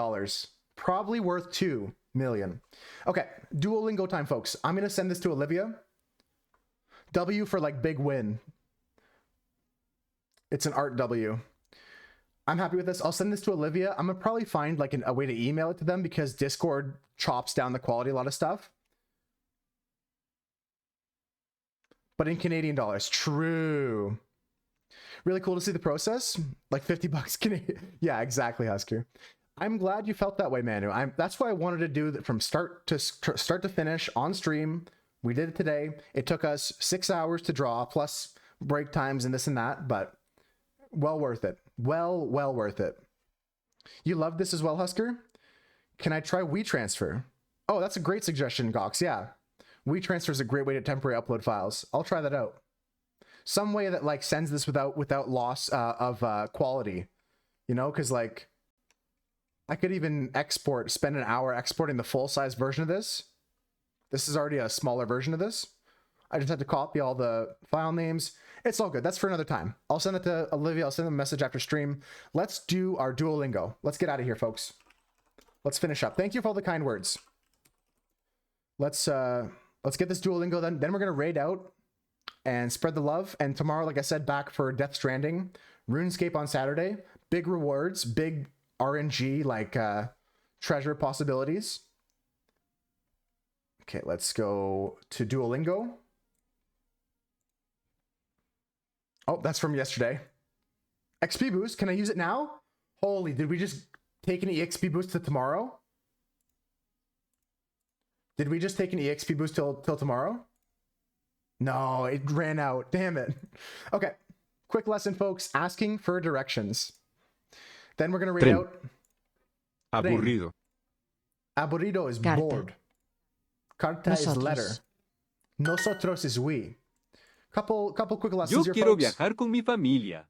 Probably worth 2 million. Okay, Duolingo time, folks. I'm gonna send this to Olivia. W for like big win. It's an art W. I'm happy with this. I'll send this to Olivia. I'm gonna probably find like a way to email it to them because Discord chops down the quality a lot of stuff. But in Canadian dollars, true. Really cool to see the process. Like 50 bucks Canadian. Yeah, exactly, Husker. I'm glad you felt that way, Manu. That's why I wanted to do that from start to finish on stream. We did it today. It took us 6 hours to draw, plus break times and this and that, but well worth it. Well worth it. You love this as well, Husker? Can I try WeTransfer? Oh, that's a great suggestion, Gox. Yeah. WeTransfer is a great way to temporarily upload files. I'll try that out. Some way that like sends this without loss of quality, you know, because like I could even spend an hour exporting the full size version of this. This is already a smaller version of this. I just had to copy all the file names. It's all good. That's for another time. I'll send it to Olivia. I'll send them a message after stream. Let's do our Duolingo. Let's get out of here, folks. Let's finish up. Thank you for all the kind words. Let's get this Duolingo then. Then we're gonna raid out and spread the love. And tomorrow, like I said, back for Death Stranding, RuneScape on Saturday. Big rewards, big RNG, like treasure possibilities. Okay, let's go to Duolingo. Oh, that's from yesterday. XP boost, can I use it now? Holy, did we just take an EXP boost to tomorrow? Did we just take an EXP boost till tomorrow? No, it ran out. Damn it. Okay. Quick lesson, folks. Asking for directions. Then we're going to read out. Aburrido. Aburrido is Carta. bored. Carta Nosotros. is letter. Nosotros is we. Couple quick Yo lessons here, quiero folks. viajar con mi familia.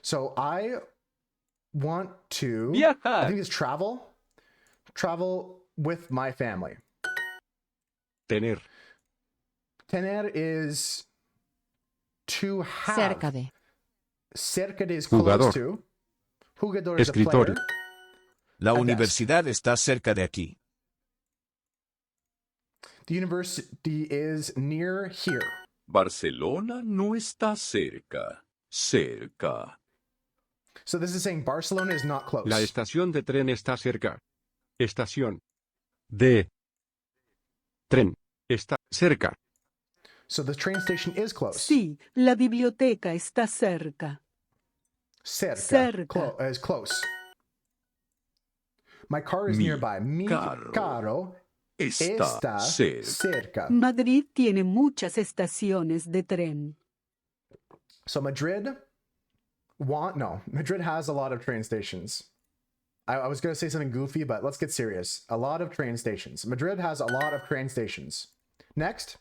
So I want to... Viajar. I think it's travel. Travel with my family. Tener. Tener is to have. Cerca de. Cerca de is Jugador. close to. Jugador is a Escritorio. player. La A desk. universidad está cerca de aquí. The university is near here. Barcelona no está cerca. Cerca. So this is saying Barcelona is not close. La estación de tren está cerca. Estación de tren está cerca. So the train station is close. Sí, la biblioteca está cerca. Cerca. Cerca. Is close. My car is Mi nearby. Mi carro está cerca. Madrid tiene muchas estaciones de tren. So Madrid Madrid has a lot of train stations. I was going to say something goofy, but let's get serious. A lot of train stations. Madrid has a lot of train stations. Next,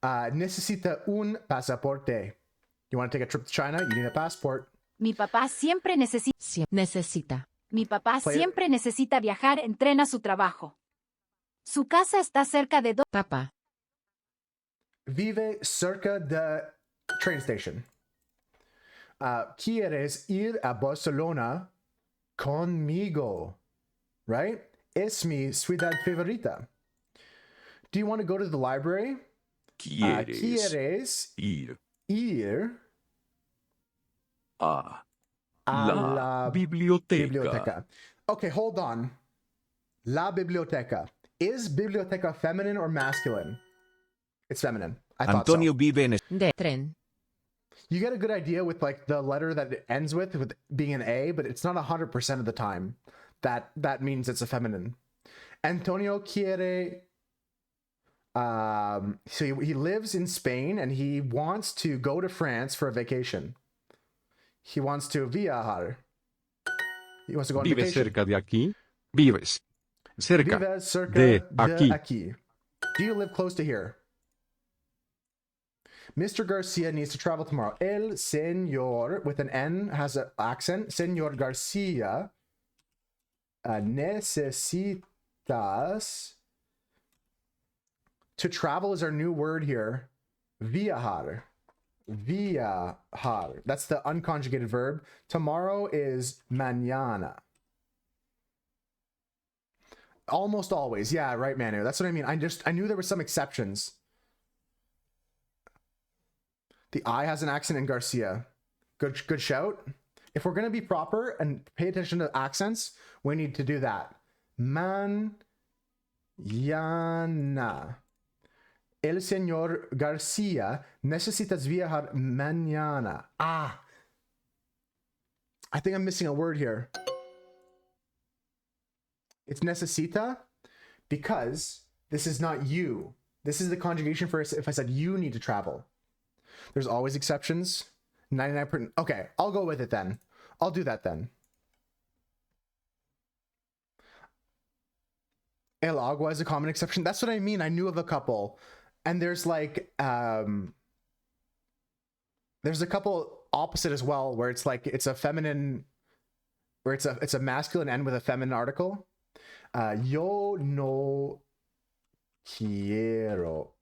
necesita un pasaporte. You want to take a trip to China? You need a passport. Mi papá siempre Necesita. Mi papá Play it. siempre necesita viajar en tren a su trabajo. Su casa está cerca de Papá. Vive cerca de train station. ¿Quieres ir a Barcelona conmigo? Right? Es mi ciudad favorita. Do you want to go to the library? ¿Quieres ¿Quieres ir ir a a la la biblioteca? biblioteca? Okay, hold on. La biblioteca. Is biblioteca feminine or masculine? It's feminine. I thought so. Antonio vive en De tren. You get a good idea with like the letter that it ends with being an A, but it's not 100% of the time that means it's a feminine. Antonio quiere. So he lives in Spain and he wants to go to France for a vacation. He wants to viajar. He wants to go on ¿Vives vacation. cerca de aquí? Vives cerca Vives cerca de de aquí. aquí. Do you live close to here? Mr. Garcia needs to travel tomorrow. El señor, with an N, has an accent. Señor Garcia, necesitas. To travel is our new word here. Viajar. Viajar. That's the unconjugated verb. Tomorrow is mañana. Almost always. Yeah, right, Manu. That's what I mean. I knew there were some exceptions. The I has an accent in Garcia. Good shout. If we're going to be proper and pay attention to accents, we need to do that. Mañana. El señor Garcia necesitas viajar mañana. I think I'm missing a word here. It's necesita because this is not you. This is the conjugation for if I said you need to travel. There's always exceptions. 99%. Okay, I'll go with it then. I'll do that then. El agua is a common exception. That's what I mean. I knew of a couple. And there's like there's a couple opposite as well where it's like it's a feminine, where it's a masculine end with a feminine article. Yo no quiero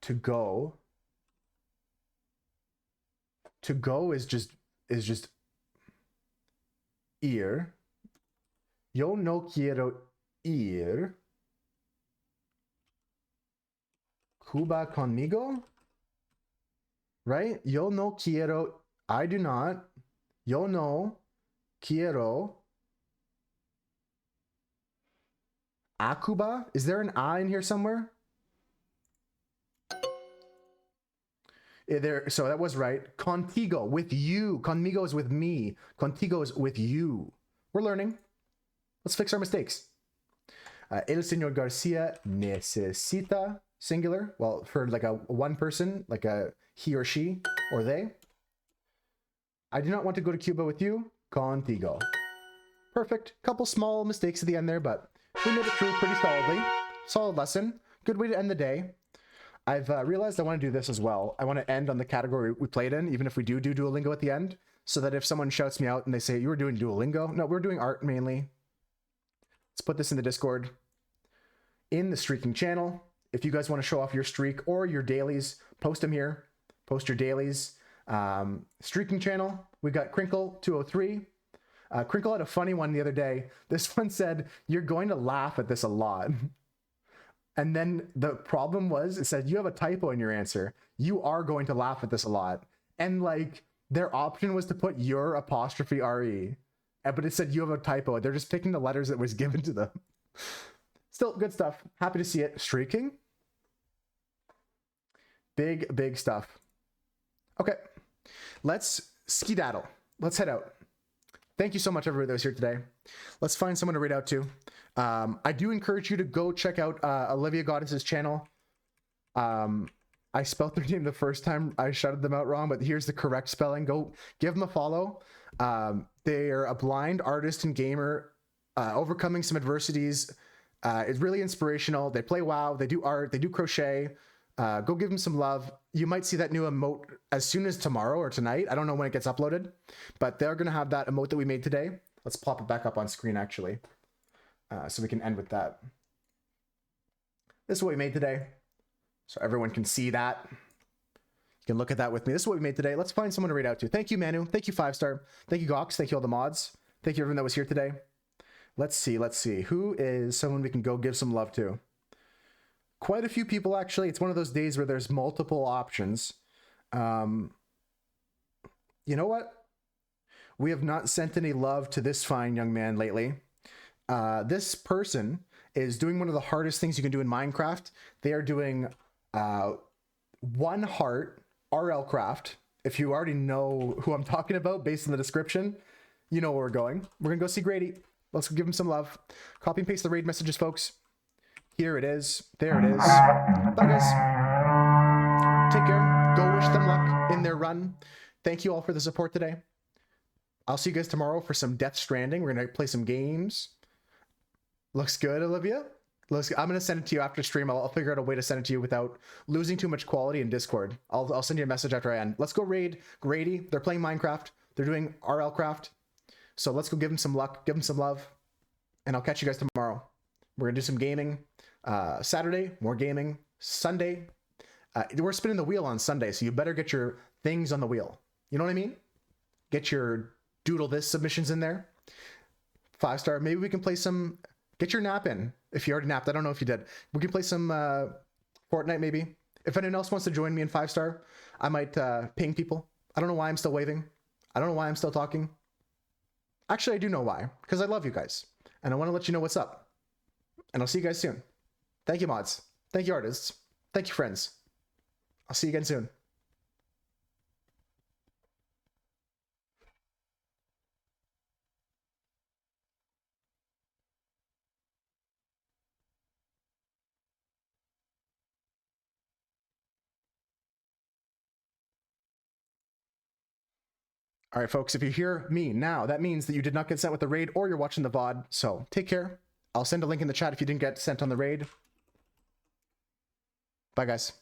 to go. To go is just ir. Yo no quiero ir. Cuba conmigo? Right? Yo no quiero. I do not. Yo no quiero. A Cuba? Is there an A in here somewhere? So that was right. Contigo, with you. Conmigo is with me. Contigo is with you. We're learning. Let's fix our mistakes. El señor Garcia necesita, singular. Well, for like a one person, like a he or she or they. I do not want to go to Cuba with you. Contigo. Perfect. Couple small mistakes at the end there, but we made it through pretty solidly. Solid lesson. Good way to end the day. I've realized I want to do this as well. I want to end on the category we played in, even if we do Duolingo at the end, so that if someone shouts me out and they say, you were doing Duolingo. No, we're doing art mainly. Let's put this in the Discord. In the streaking channel. If you guys want to show off your streak or your dailies, post them here. Post your dailies. Streaking channel. We got Crinkle203. Crinkle had a funny one the other day. This one said, you're going to laugh at this a lot. And then the problem was, it said, you have a typo in your answer. You are going to laugh at this a lot. And like, their option was to put your apostrophe RE. But it said you have a typo. They're just picking the letters that was given to them. Still, good stuff. Happy to see it. Streaking. Big, big stuff. Okay. Let's skedaddle. Let's head out. Thank you so much, everybody that was here today. Let's find someone to read out to. I do encourage you to go check out Olivia Goddess's channel. I spelled their name the first time. I shouted them out wrong, but here's the correct spelling. Go give them a follow. They're a blind artist and gamer, overcoming some adversities. It's really inspirational. They play WoW. They do art. They do crochet. Go give them some love. You might see that new emote as soon as tomorrow or tonight. I don't know when it gets uploaded, but they're going to have that emote that we made today. Let's pop it back up on screen, actually, so we can end with that. This is what we made today, so everyone can see that. You can look at that with me. This is what we made today. Let's find someone to read out to. Thank you, Manu. Thank you, 5-star. Thank you, Gox. Thank you, all the mods. Thank you, everyone that was here today. Let's see. Who is someone we can go give some love to? quite a few people actually. It's one of those days where there's multiple options. You know what? We have not sent any love to this fine young man lately. This person is doing one of the hardest things you can do in Minecraft. They are doing 1 heart RL craft. If you already know who I'm talking about based on the description, you know where we're going. We're gonna go see Grady. Let's give him some love. Copy and paste the raid messages, folks. Here it is. There it is. Bye, guys. Take care. Go wish them luck in their run. Thank you all for the support today. I'll see you guys tomorrow for some Death Stranding. We're gonna play some games. Looks good, Olivia. I'm gonna send it to you after stream. I'll figure out a way to send it to you without losing too much quality in Discord. I'll send you a message after I end. Let's go raid Grady. They're playing Minecraft. They're doing RL craft. So let's go give them some luck, give them some love, and I'll catch you guys tomorrow. We're gonna do some gaming. Saturday, more gaming. Sunday, we're spinning the wheel on Sunday, so you better get your things on the wheel. You know what I mean? Get your doodle this submissions in there. 5-star. Maybe we can play some. Get your nap in. If you already napped, I don't know if you did. We can play some Fortnite maybe. If anyone else wants to join me in 5-star, I might ping people. I don't know why I'm still waving. I don't know why I'm still talking. Actually, I do know why. Because I love you guys. And I want to let you know what's up. And I'll see you guys soon. Thank you, mods. Thank you, artists. Thank you, friends. I'll see you again soon. All right, folks, if you hear me now, that means that you did not get sent with the raid or you're watching the VOD. So take care. I'll send a link in the chat if you didn't get sent on the raid. Bye, guys.